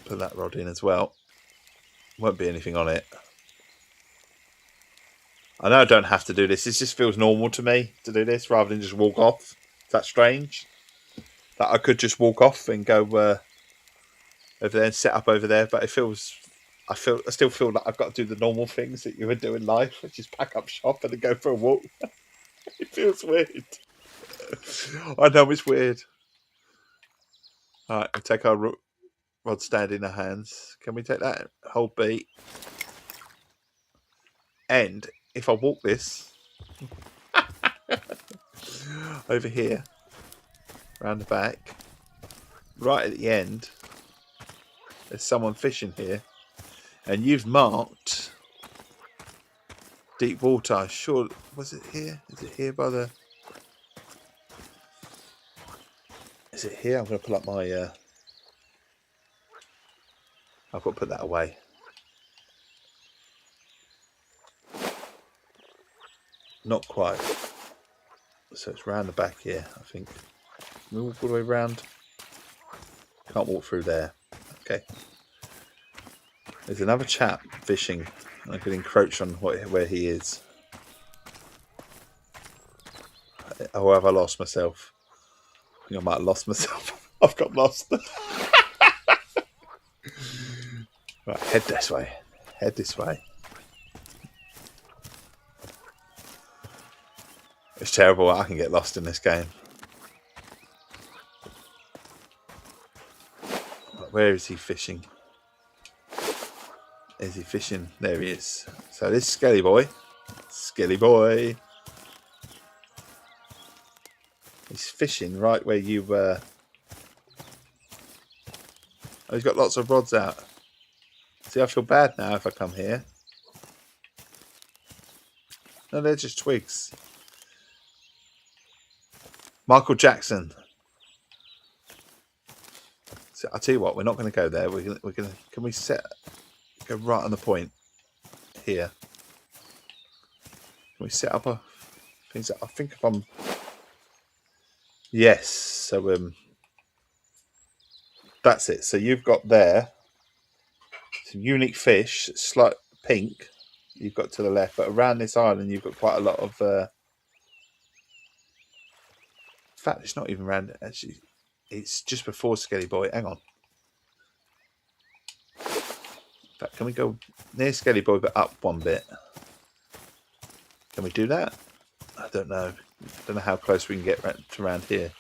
Put that rod in as well. Won't be anything on it. I know I don't have to do this. This just feels normal to me to do this rather than just walk off. Is that strange? That I could just walk off and go over there and set up over there, but it feels. I still feel like I've got to do the normal things that you would do in life, which is pack up shop and then go for a walk. It feels weird. I know it's weird. All right, we'll take our rod stand in our hands. Can we take that? Hold B. And if I walk this over here, around the back, right at the end, there's someone fishing here, and you've marked deep water. Sure, was it here? Is it here by the? Is it here? I'm going to pull up my. I've got to put that away. Not quite. So it's round the back here, I think. Can we walk all the way round? Can't walk through there. Okay. There's another chap fishing. I could encroach on where he is. Oh, have I lost myself? I think I might have lost myself. I've got lost. Right, head this way. Head this way. It's terrible. I can get lost in this game. Where is he fishing? Is he fishing? There he is. So this Skelly Boy. He's fishing right where you were. Oh, he's got lots of rods out. See, I feel bad now if I come here. No, they're just twigs. Michael Jackson. So I'll tell you what, we're not going to go there. We're gonna. Can we go right on the point here? Can we set up a things? I think if I'm. Yes. So that's it. So you've got there. some unique fish, slight pink. You've got to the left, but around this island, you've got quite a lot of. In fact, it's not even around. Actually, it's just before Skelly Boy. Hang on. In fact, can we go near Skelly Boy, but up one bit? Can we do that? I don't know. I don't know how close we can get to around here.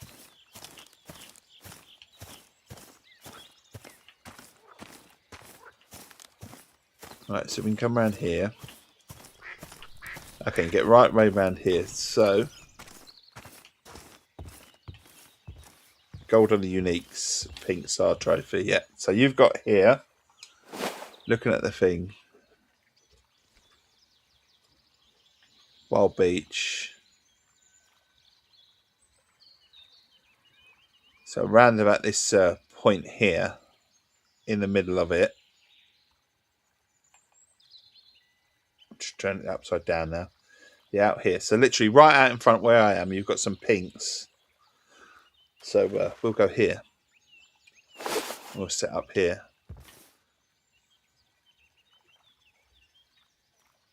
Right, so we can come around here. Okay, get right way around here. So, gold on the uniques, pink star trophy. Yeah. So you've got here. Looking at the thing. Wild Beach. So around about this point here, in the middle of it. Just turn it upside down now. Yeah, out here. So literally right out in front where I am, you've got some pinks. So we'll go here. We'll set up here.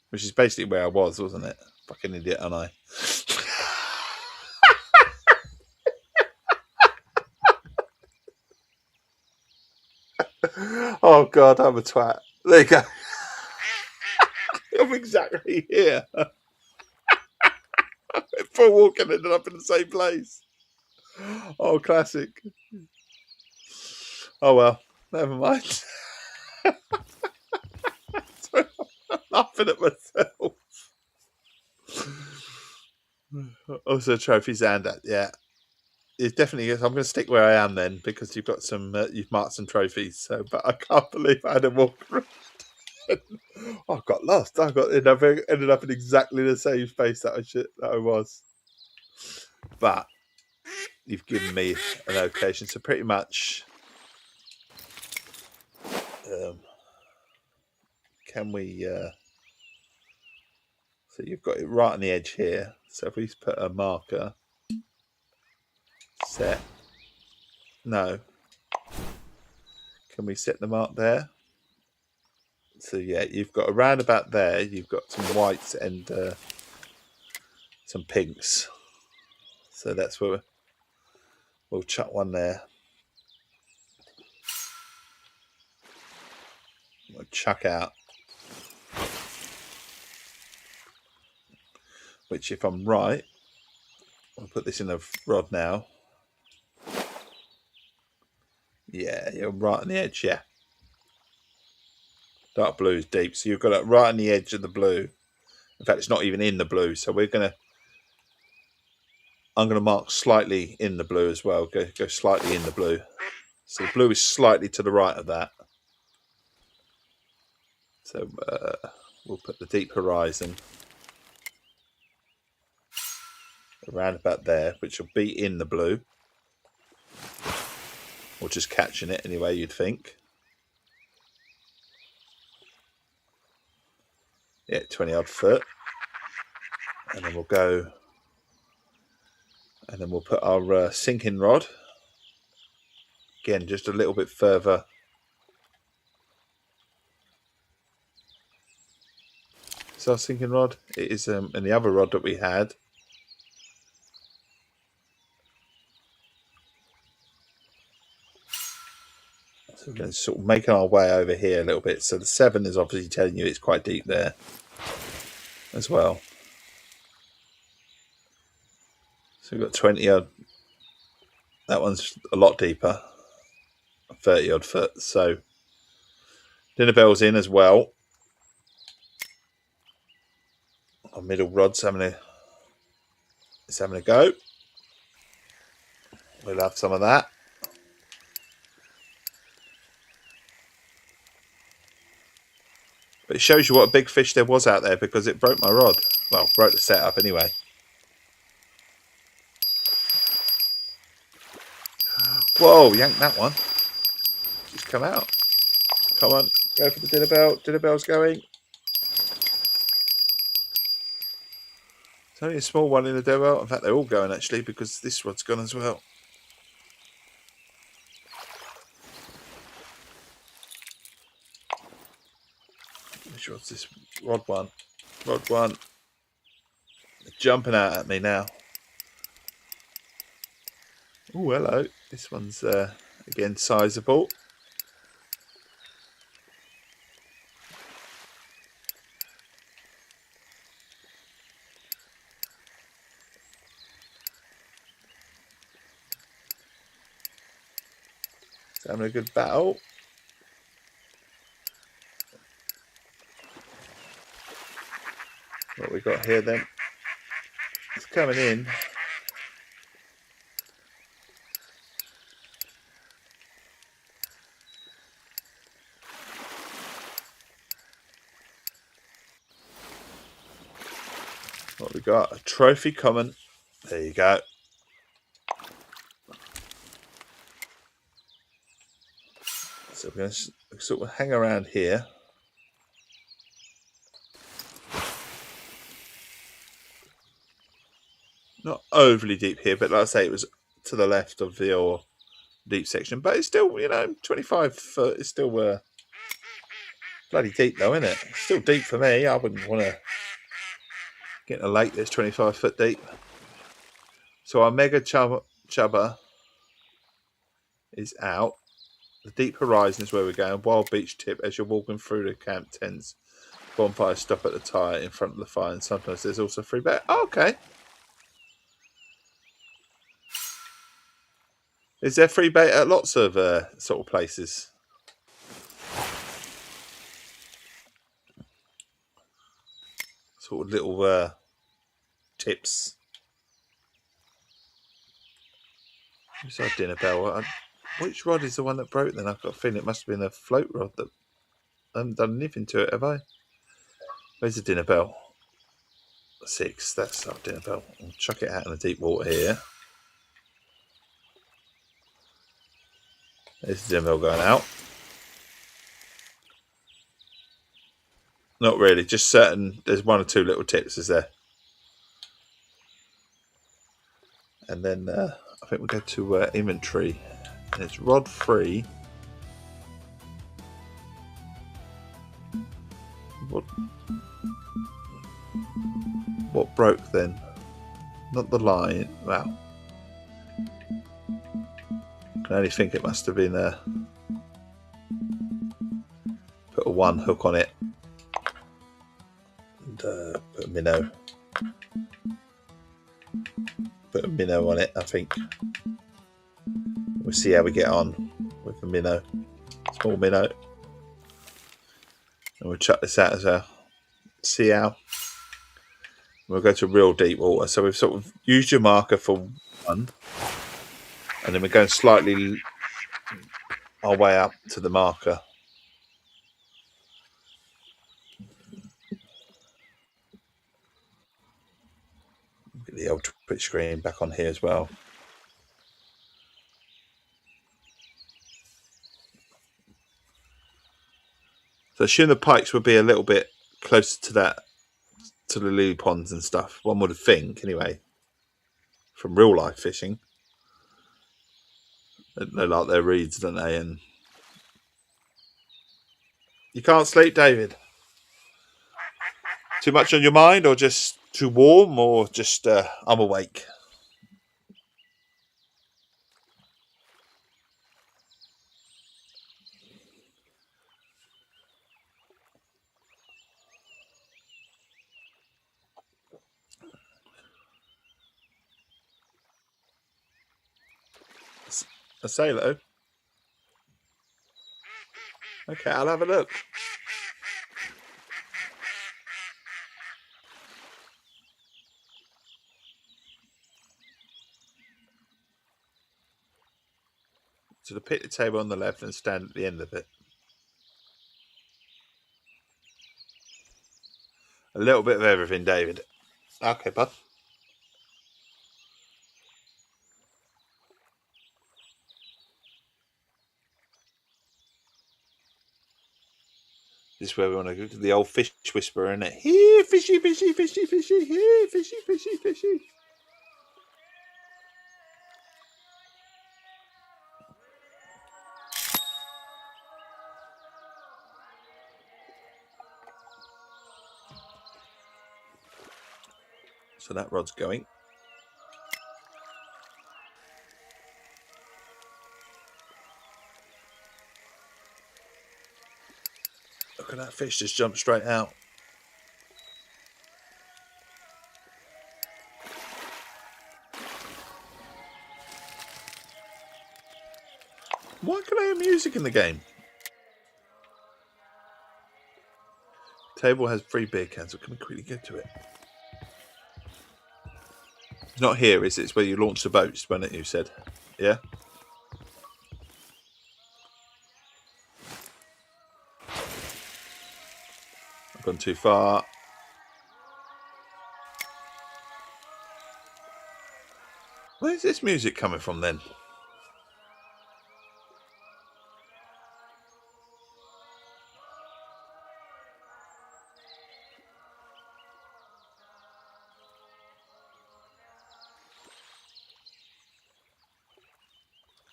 Which is basically where I was, wasn't it? Fucking idiot, aren't I? Oh, God, I'm a twat. There you go. I'm exactly here. For walking, ended up in the same place. Oh, classic. Oh, well, never mind. Sorry, I'm laughing at myself. Also, trophies and that, yeah. It definitely is. I'm going to stick where I am then because you've got some, you've marked some trophies. So, but I can't believe I had to walk around. I got lost. Ended up in exactly the same space that I was. But you've given me a location, so pretty much. Can we? So you've got it right on the edge here. So if we put a marker, set. No. Can we set the mark there? So yeah, you've got around about there. You've got some whites and some pinks. So that's where we'll chuck one there. We'll chuck out. Which, if I'm right, I'll put this in a rod now. Yeah, you're right on the edge, yeah. Dark blue is deep, so you've got it right on the edge of the blue. In fact, it's not even in the blue, so I'm gonna mark slightly in the blue as well. Go slightly in the blue. So the blue is slightly to the right of that. So we'll put the deep horizon around about there, which will be in the blue. Or just catching it anyway, you'd think. Yeah, 20 odd foot. And then we'll go, and then we'll put our sinking rod. Again, just a little bit further. Is our sinking rod? It is in the other rod that we had. So we're going to sort of making our way over here a little bit. So the 7 is obviously telling you it's quite deep there as well. So we've got 20 odd. That one's a lot deeper. 30 odd foot. So dinner bell's in as well. Our middle rod's having a go. We'll have some of that. But it shows you what a big fish there was out there because it broke my rod. Well, broke the setup anyway. Whoa, yanked that one. Just come out. Come on, go for the dinner bell. Dinner bell's going. It's only a small one in the dinner bell. In fact, they're all going actually because this rod's gone as well. What's this? Rod one. Rod one. Jumping out at me now. Oh, hello. This one's, again, sizable. It's having a good battle. What we got here then? It's coming in. What we got? A trophy common. There you go. So we're going to sort of hang around here. Not overly deep here, but like I say, it was to the left of your deep section. But it's still, 25 foot. It's still bloody deep though, isn't it? It's still deep for me. I wouldn't want to get in a lake that's 25 foot deep. So our mega chubba is out. The deep horizon is where we're going. Wild beach tip as you're walking through the camp tents. Bonfire stop at the tire in front of the fire, and sometimes there's also free bait. Oh, okay. Is there free bait at lots of sort of places? Sort of little tips. Where's our dinner bell? Which rod is the one that broke then? I've got a feeling it must have been a float rod that I haven't done anything to it, have I? Where's the dinner bell? 6. That's our dinner bell. I'll chuck it out in the deep water here. There's the dinner bell going out. Not really, just certain. There's 1 or 2 little tips, is there? And then I think we'll go to inventory. And it's rod 3. What broke then? Not the line. Wow. I only think it must have been put a 1 hook on it and put a minnow. Put a minnow on it, I think. We'll see how we get on with the minnow. Small minnow. And we'll chuck this out as well. See how. We'll go to real deep water. So we've sort of used your marker for 1. And then we're going slightly our way up to the marker. Get the old Twitch screen back on here as well. So assume the pikes would be a little bit closer to that, to the lily ponds and stuff. One would think, anyway, from real life fishing. They like their reeds, don't they? And you can't sleep, David. Too much on your mind, or just too warm, or just I'm awake. A sailor. Okay, I'll have a look. So the picnic table on the left and stand at the end of it. A little bit of everything, David. Okay, bud. This is where we want to go to the old fish whisperer, isn't it? Here, fishy, fishy, fishy, fishy. Here, fishy, fishy, fishy. So that rod's going. Look at that fish just jump straight out. Why can I hear music in the game? Table has 3 beer cans, so can we quickly get to it? It's not here, is it? It's where you launch the boats, wasn't it, you said? Yeah? I've gone too far. Where's this music coming from then?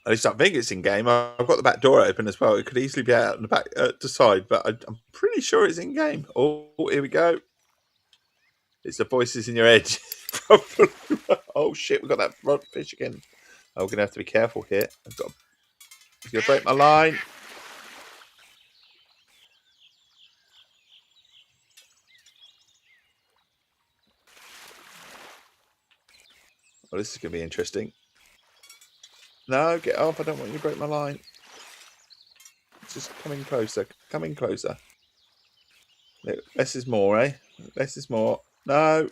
At least I think it's in game. I've got the back door open as well. It could easily be out on the back to side, but I'm pretty sure it's in game. Oh, here we go. It's the voices in your head. Oh shit, we've got that rod fish again. Oh, we're gonna have to be careful here. He's gonna break my line. Well, this is gonna be interesting. No, get off. I don't want you to break my line. It's just coming closer. Coming closer. Less is more, eh? Less is more. No.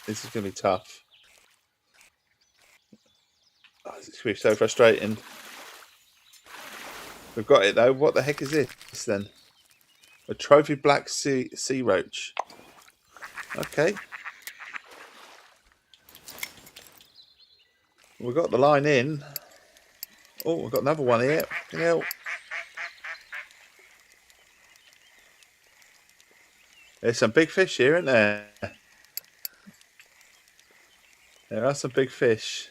This is going to be tough. Oh, this is going to be so frustrating. We've got it, though. What the heck is this, then? A trophy black sea roach. Okay. We've got the line in. Oh, we've got another one here. You know. There's some big fish here, isn't there? There are some big fish.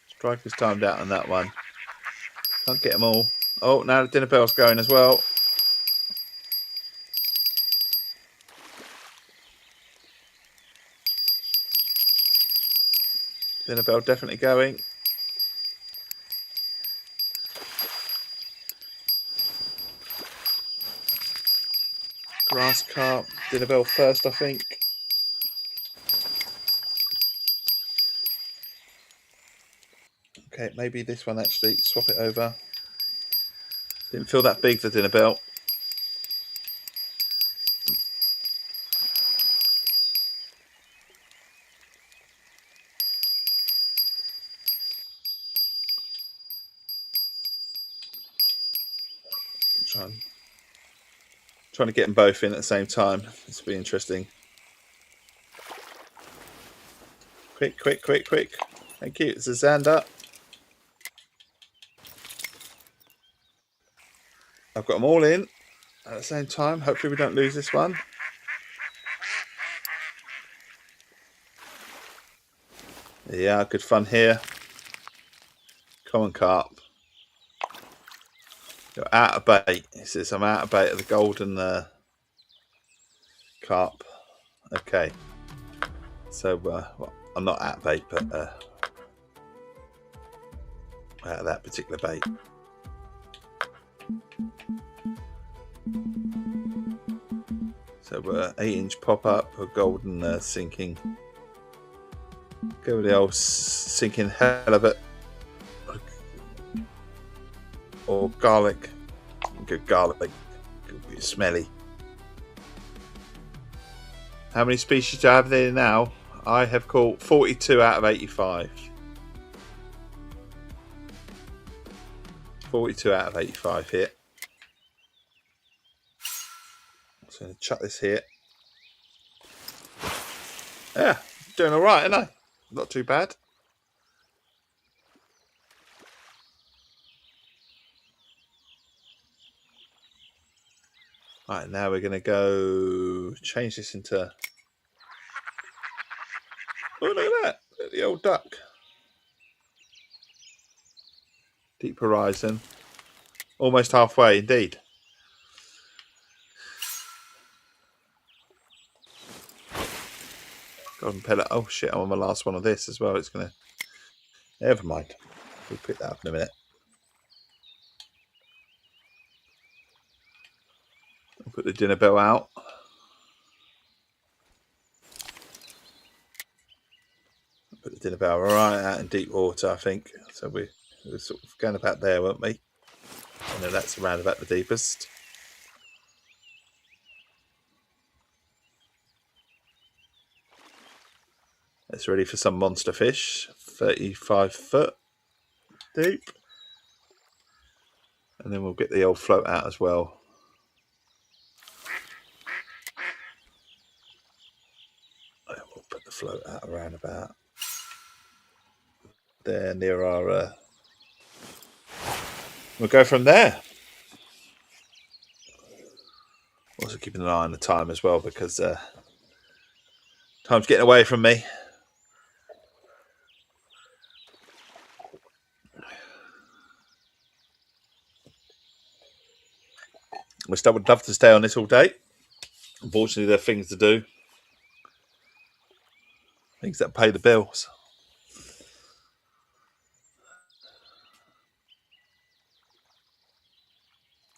Striker's timed out on that one. Can't get them all. Oh, now the dinner bell's going as well. Dinner bell definitely going. Grass carp, dinner bell first, I think. Okay, maybe this one actually. Swap it over. Didn't feel that big, the dinner bell. Trying to get them both in at the same time. This will be interesting. Quick, quick, quick, quick. Thank you. It's a Xander. I've got them all in at the same time. Hopefully we don't lose this one. Yeah, good fun here. Come on, carp. You're out of bait. He says, I'm out of bait of the golden carp. Okay. So, well, I'm not out of bait, but out of that particular bait. So, 8-inch pop-up, a golden sinking. Go with the old sinking halibut. Or garlic. Good garlic. Could be smelly. How many species do I have there now? I have caught 42 out of 85. 42 out of 85 here. So I'm going to chuck this here. Yeah, doing alright, ain't I? Not too bad. Right, now we're going to go change this into... Oh, look at that. Look at the old duck. Deep horizon. Almost halfway, indeed. Golden pellet. Oh shit! I'm on my last one of this as well. It's gonna. Never mind. We'll pick that up in a minute. I'll put the dinner bell out. Put the dinner bell right out in deep water, I think. So we're sort of going about there, weren't we? I know that's around about the deepest. It's ready for some monster fish. 35 foot deep. And then we'll get the old float out as well. And we'll put the float out around about there near our... We'll go from there. Also keeping an eye on the time as well, because time's getting away from me. I still would love to stay on this all day. Unfortunately, there are things to do. Things that pay the bills.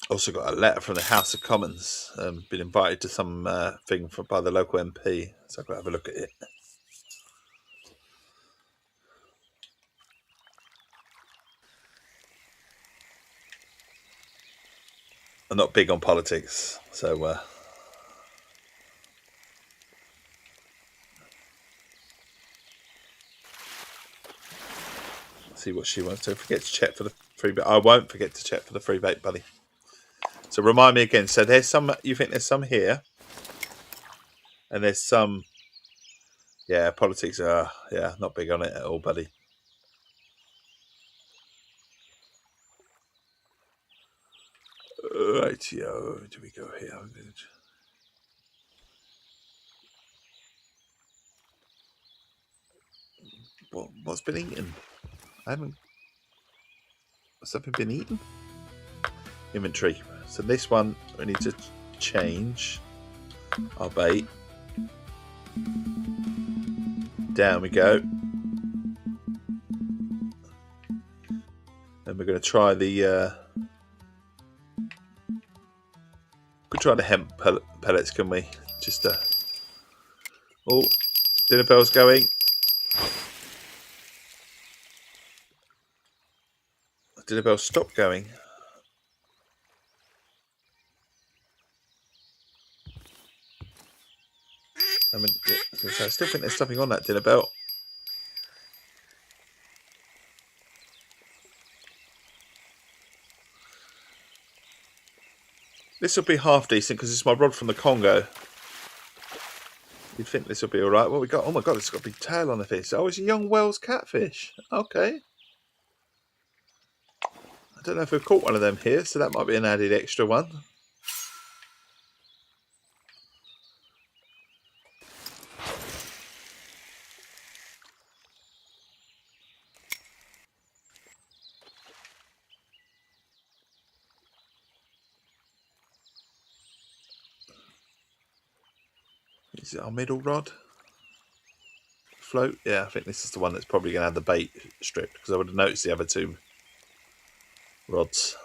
Also got a letter from the House of Commons. Been invited to some thing by the local MP. So I've got to have a look at it. I'm not big on politics, so see what she wants. Don't forget to check for the free bait. I won't forget to check for the free bait, buddy. So remind me again. So there's some. You think there's some here, and there's some. Yeah, politics are. Yeah, not big on it at all, buddy. Right, yo, do we go here? What's been eaten? I haven't. Has something been eaten? Inventory. So this one we need to change our bait. Down we go. And we're going to try the. We could try the hemp pellets, can we? Just oh, dinner bell's going. Dinner bell stopped going. I mean, I still think there's something on that dinner bell. This will be half decent because it's my rod from the Congo. You'd think this will be all right. What we got? Oh my god, it's got a big tail on the fish. Oh, it's a young Wells catfish. Okay. I don't know if we've caught one of them here, so that might be an added extra one. Is it our middle rod? Float? Yeah, I think this is the one that's probably going to have the bait stripped because I would have noticed the other two rods.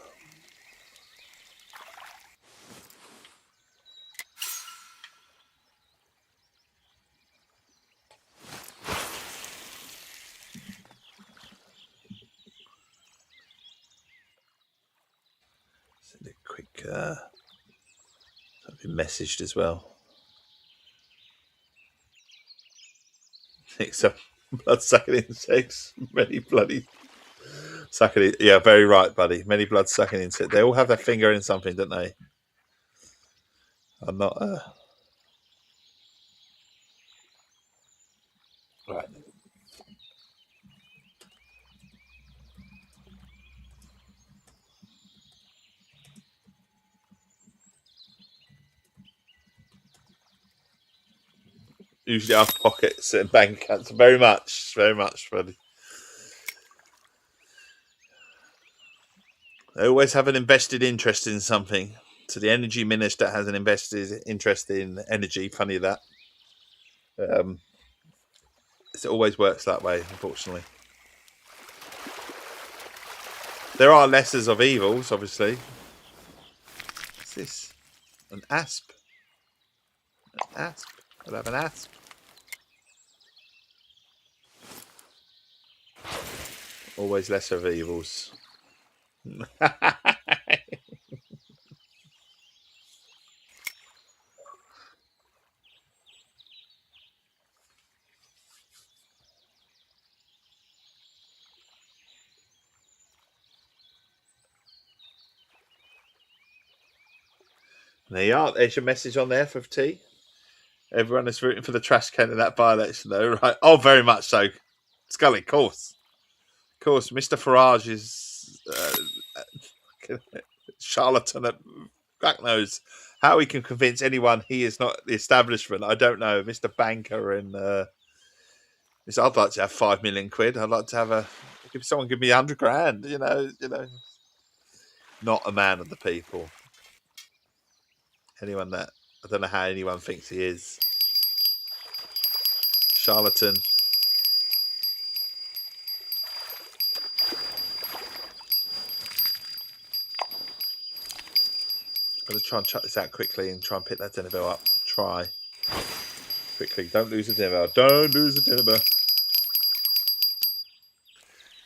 Send a quick I've been messaged as well. Some blood sucking insects. Many bloody sucking. Yeah, very right, buddy. Many blood sucking insects. They all have their finger in something, don't they? I'm not. Right. Usually our pockets and bank accounts. Very much, buddy. They always have an invested interest in something. So the energy minister has an invested interest in energy. Funny that. It always works that way, unfortunately. There are lessers of evils, obviously. What's this? An asp. An asp. I'll have an asp. Always lesser of evils. There you are. There's your message on there for tea. Everyone is rooting for the trash can in that by-election, though, right? Oh, very much so. Scully, of course. Of course, Mr. Farage is charlatan at back knows. How he can convince anyone he is not the establishment, I don't know. Mr. Banker and I'd like to have 5 million quid. I'd like to have someone give me 100 grand. You know, not a man of the people. Anyone that I don't know how anyone thinks he is. Charlatan. I'm going to try and chuck this out quickly and try and pick that dinner bell up. Try. Quickly. Don't lose the dinner bell. Don't lose the dinner bell.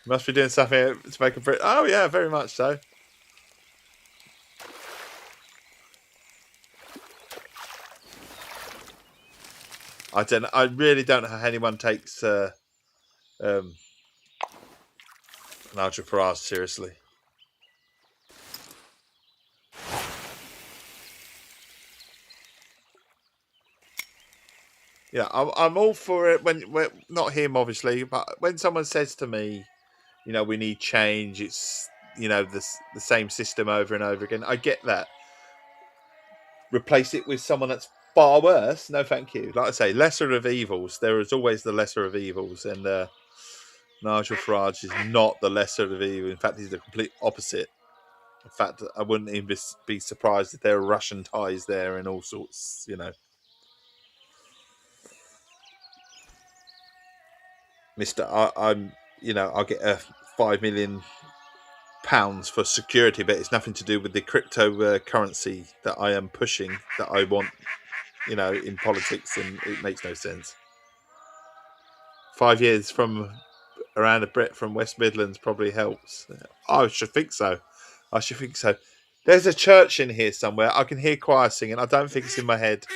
Must be doing something to make a... Oh, yeah, very much so. I really don't know how anyone takes Nigel Farage seriously. Yeah, I'm all for it when not him, obviously, but when someone says to me, you know, we need change, it's, you know, the same system over and over again. I get that. Replace it with someone that's far worse. No, thank you. Like I say, lesser of evils. There is always the lesser of evils, and Nigel Farage is not the lesser of evil. In fact, he's the complete opposite. In fact, I wouldn't even be surprised if there are Russian ties there and all sorts, you know. I'm, you know, I'll get a £5 million for security, but it's nothing to do with the cryptocurrency that I am pushing, that I want, you know, in politics, and it makes no sense. 5 years from around a Brit from West Midlands probably helps. I should think so. There's a church in here somewhere. I can hear choir singing. I don't think it's in my head.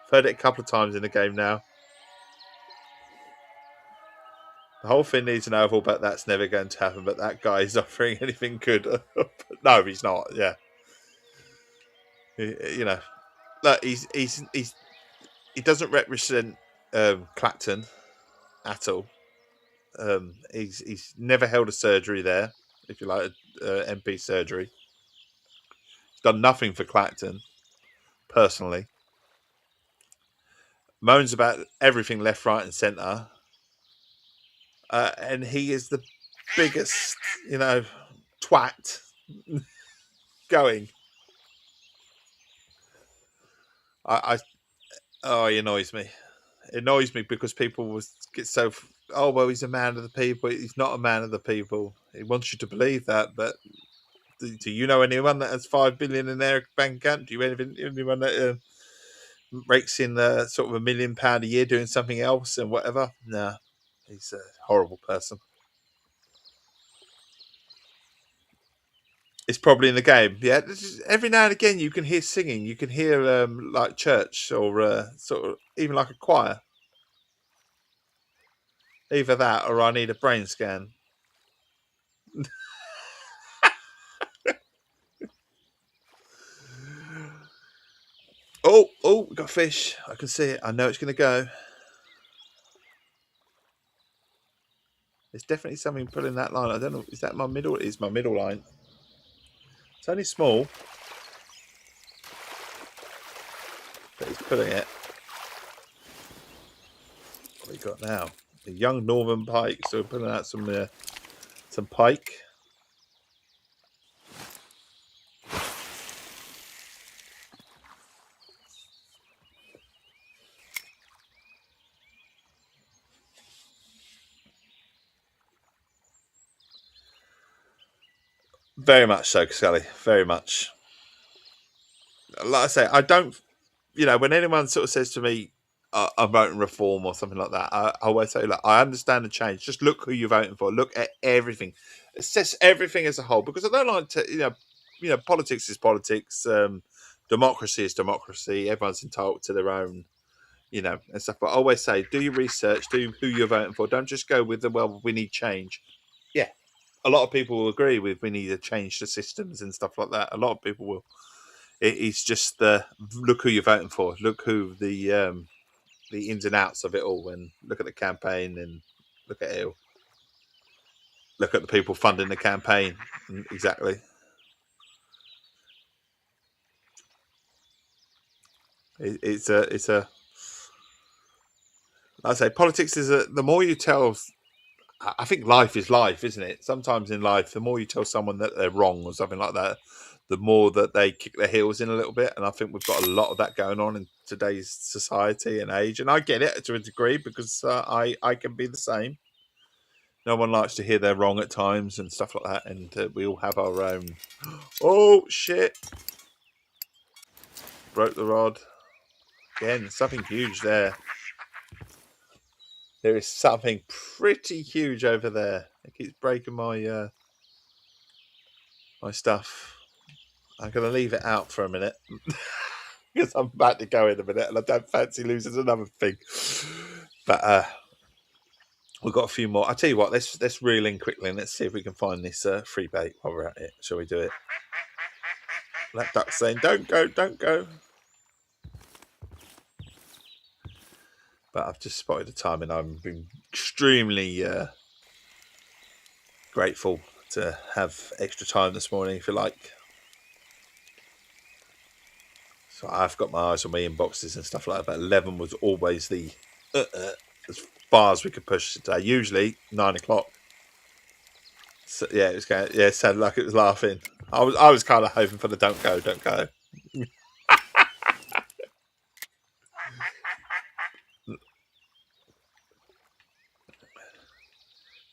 I've heard it a couple of times in the game now. The whole thing needs an overhaul, but that's never going to happen. But that guy is offering anything good. No, he's not. Yeah, you know, look, he doesn't represent Clacton at all. He's never held a surgery there, if you like, MP surgery. He's done nothing for Clacton personally. Moans about everything left, right, and centre. And he is the biggest, you know, twat going. He annoys me. It annoys me because people get so. Oh well, he's a man of the people. He's not a man of the people. He wants you to believe that, but do you know anyone that has 5 billion in their bank account? Do you anyone that rakes in sort of £1 million a year doing something else and whatever? Nah, he's a horrible person. It's probably in the game. Yeah, every now and again you can hear singing. You can hear like church or sort of even like a choir. Either that or I need a brain scan. Oh, we got fish. I can see it. I know it's going to go. There's definitely something pulling that line. I don't know. Is that my middle? It is my middle line. It's only small, but he's pulling it. What we got now? A young Northern pike. So we're pulling out some pike. Very much so, Scully. Very much. Like I say, I don't. When anyone sort of says to me, "I'm voting reform" or something like that, I always say, "Look, I understand the change. Just look who you're voting for. Look at everything. Assess everything as a whole." Because I don't like to. Politics is politics. Democracy is democracy. Everyone's entitled to their own. And stuff. But I always say, do your research. Do who you're voting for. Don't just go with we need change. Yeah, a lot of people will agree with we need to change the systems and stuff like that. A lot of people will. It's just look who you're voting for. Look who the ins and outs of it all, and look at the campaign and look at it all. Look at the people funding the campaign. Exactly. It's a. I say politics is the more you tell. I think life is life, isn't it? Sometimes in life, the more you tell someone that they're wrong or something like that, the more that they kick their heels in a little bit. And I think we've got a lot of that going on in today's society and age. And I get it to a degree because I can be the same. No one likes to hear they're wrong at times and stuff like that. And we all have our own. Oh, shit. Broke the rod. Again, something huge there. There is something pretty huge over there. It keeps breaking my my stuff. I'm going to leave it out for a minute because I'm about to go in a minute and I don't fancy losing another thing. But we've got a few more. I'll tell you what, let's reel in quickly and let's see if we can find this free bait while we're at it. Shall we do it? That duck's saying, don't go, don't go. But I've just spotted the time and I've been extremely grateful to have extra time this morning, if you like. So I've got my eyes on my inboxes and stuff like that. But 11 was always the as far as we could push today. Usually 9 o'clock. So, yeah, it was going. Yeah, it sounded like it was laughing. I was kind of hoping for the don't go, don't go.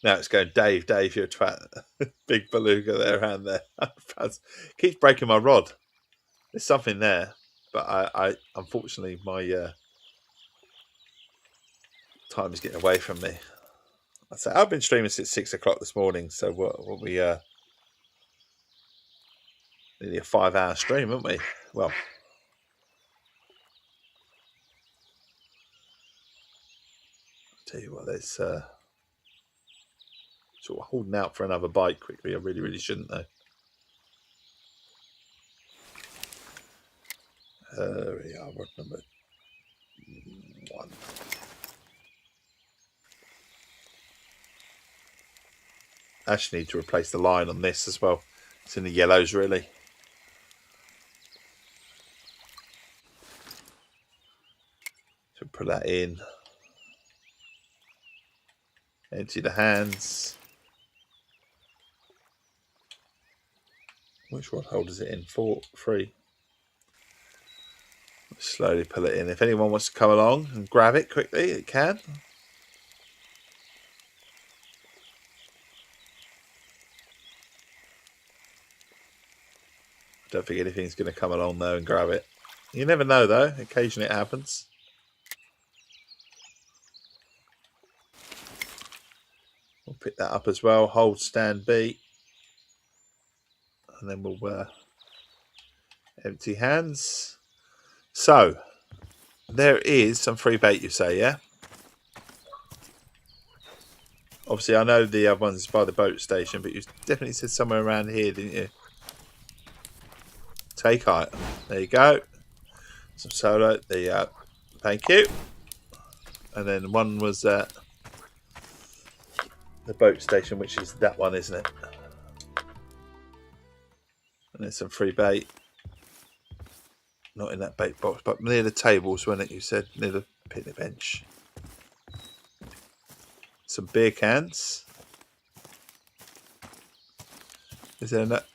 Now it's going, Dave, you're a twat. Big beluga there around there. Keeps breaking my rod. There's something there, but I unfortunately my time is getting away from me. I say I've been streaming since 6 o'clock this morning, so what we nearly a 5-hour stream, haven't we? Well, I'll tell you what, let's sort of holding out for another bite quickly. I really shouldn't though. There we are, rod number 1. I actually need to replace the line on this as well. It's in the yellows, really. So put that in. Empty the hands. Which rod holders it in? 4, 3. Slowly pull it in. If anyone wants to come along and grab it quickly, it can. I don't think anything's going to come along though and grab it. You never know though. Occasionally it happens. We'll pick that up as well. Hold stand B. And then we'll empty hands. So, there is some free bait, you say, yeah? Obviously, I know the other one's by the boat station, but you definitely said somewhere around here, didn't you? Take item. There you go. Some solo. There you go. Thank you. And then one was the boat station, which is that one, isn't it? And there's some free bait. Not in that bait box, but near the tables, wasn't it? You said near the picnic bench. Some beer cans. Is there not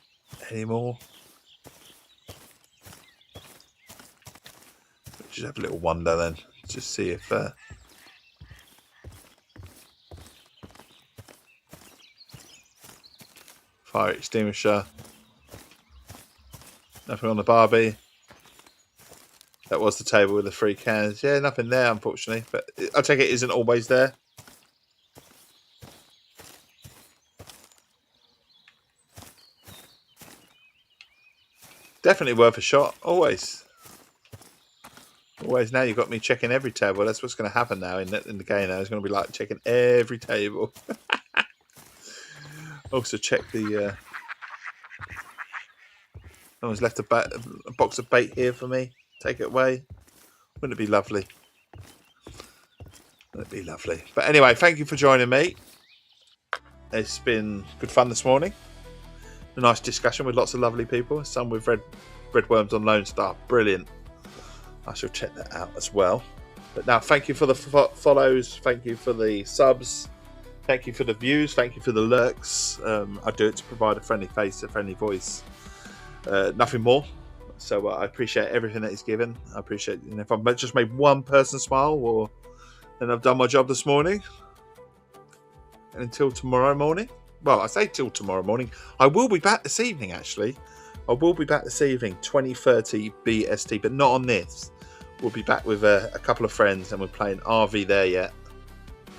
any more? Just have a little wander then. Just see if fire extinguisher. Nothing on the Barbie. That was the table with the 3 cans. Yeah, nothing there, unfortunately. But I take it isn't always there. Definitely worth a shot. Always. Always. Now you've got me checking every table. That's what's going to happen now in the game. Now it's going to be like checking every table. Also check the... no one's left a box of bait here for me. Take it away. Wouldn't it be lovely? Wouldn't it be lovely? But anyway, thank you for joining me. It's been good fun this morning. A nice discussion with lots of lovely people. Some with red worms on Lone Star. Brilliant. I shall check that out as well. But now, thank you for the follows. Thank you for the subs. Thank you for the views. Thank you for the lurks. I do it to provide a friendly face, a friendly voice. Nothing more. So I appreciate everything that is given. I appreciate, if I've just made one person smile, then I've done my job this morning. And until tomorrow morning. Well, I say till tomorrow morning. I will be back this evening, actually. I will be back this evening, 2030 BST, but not on this. We'll be back with a couple of friends, and we're playing RV there yet.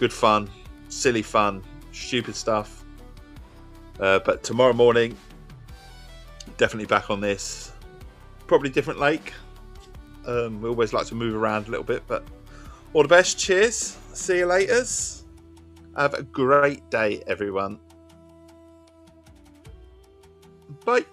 Good fun, silly fun, stupid stuff. But tomorrow morning, definitely back on this. Probably different lake. We always like to move around a little bit, but all the best. Cheers. See you later. Have a great day, everyone. Bye.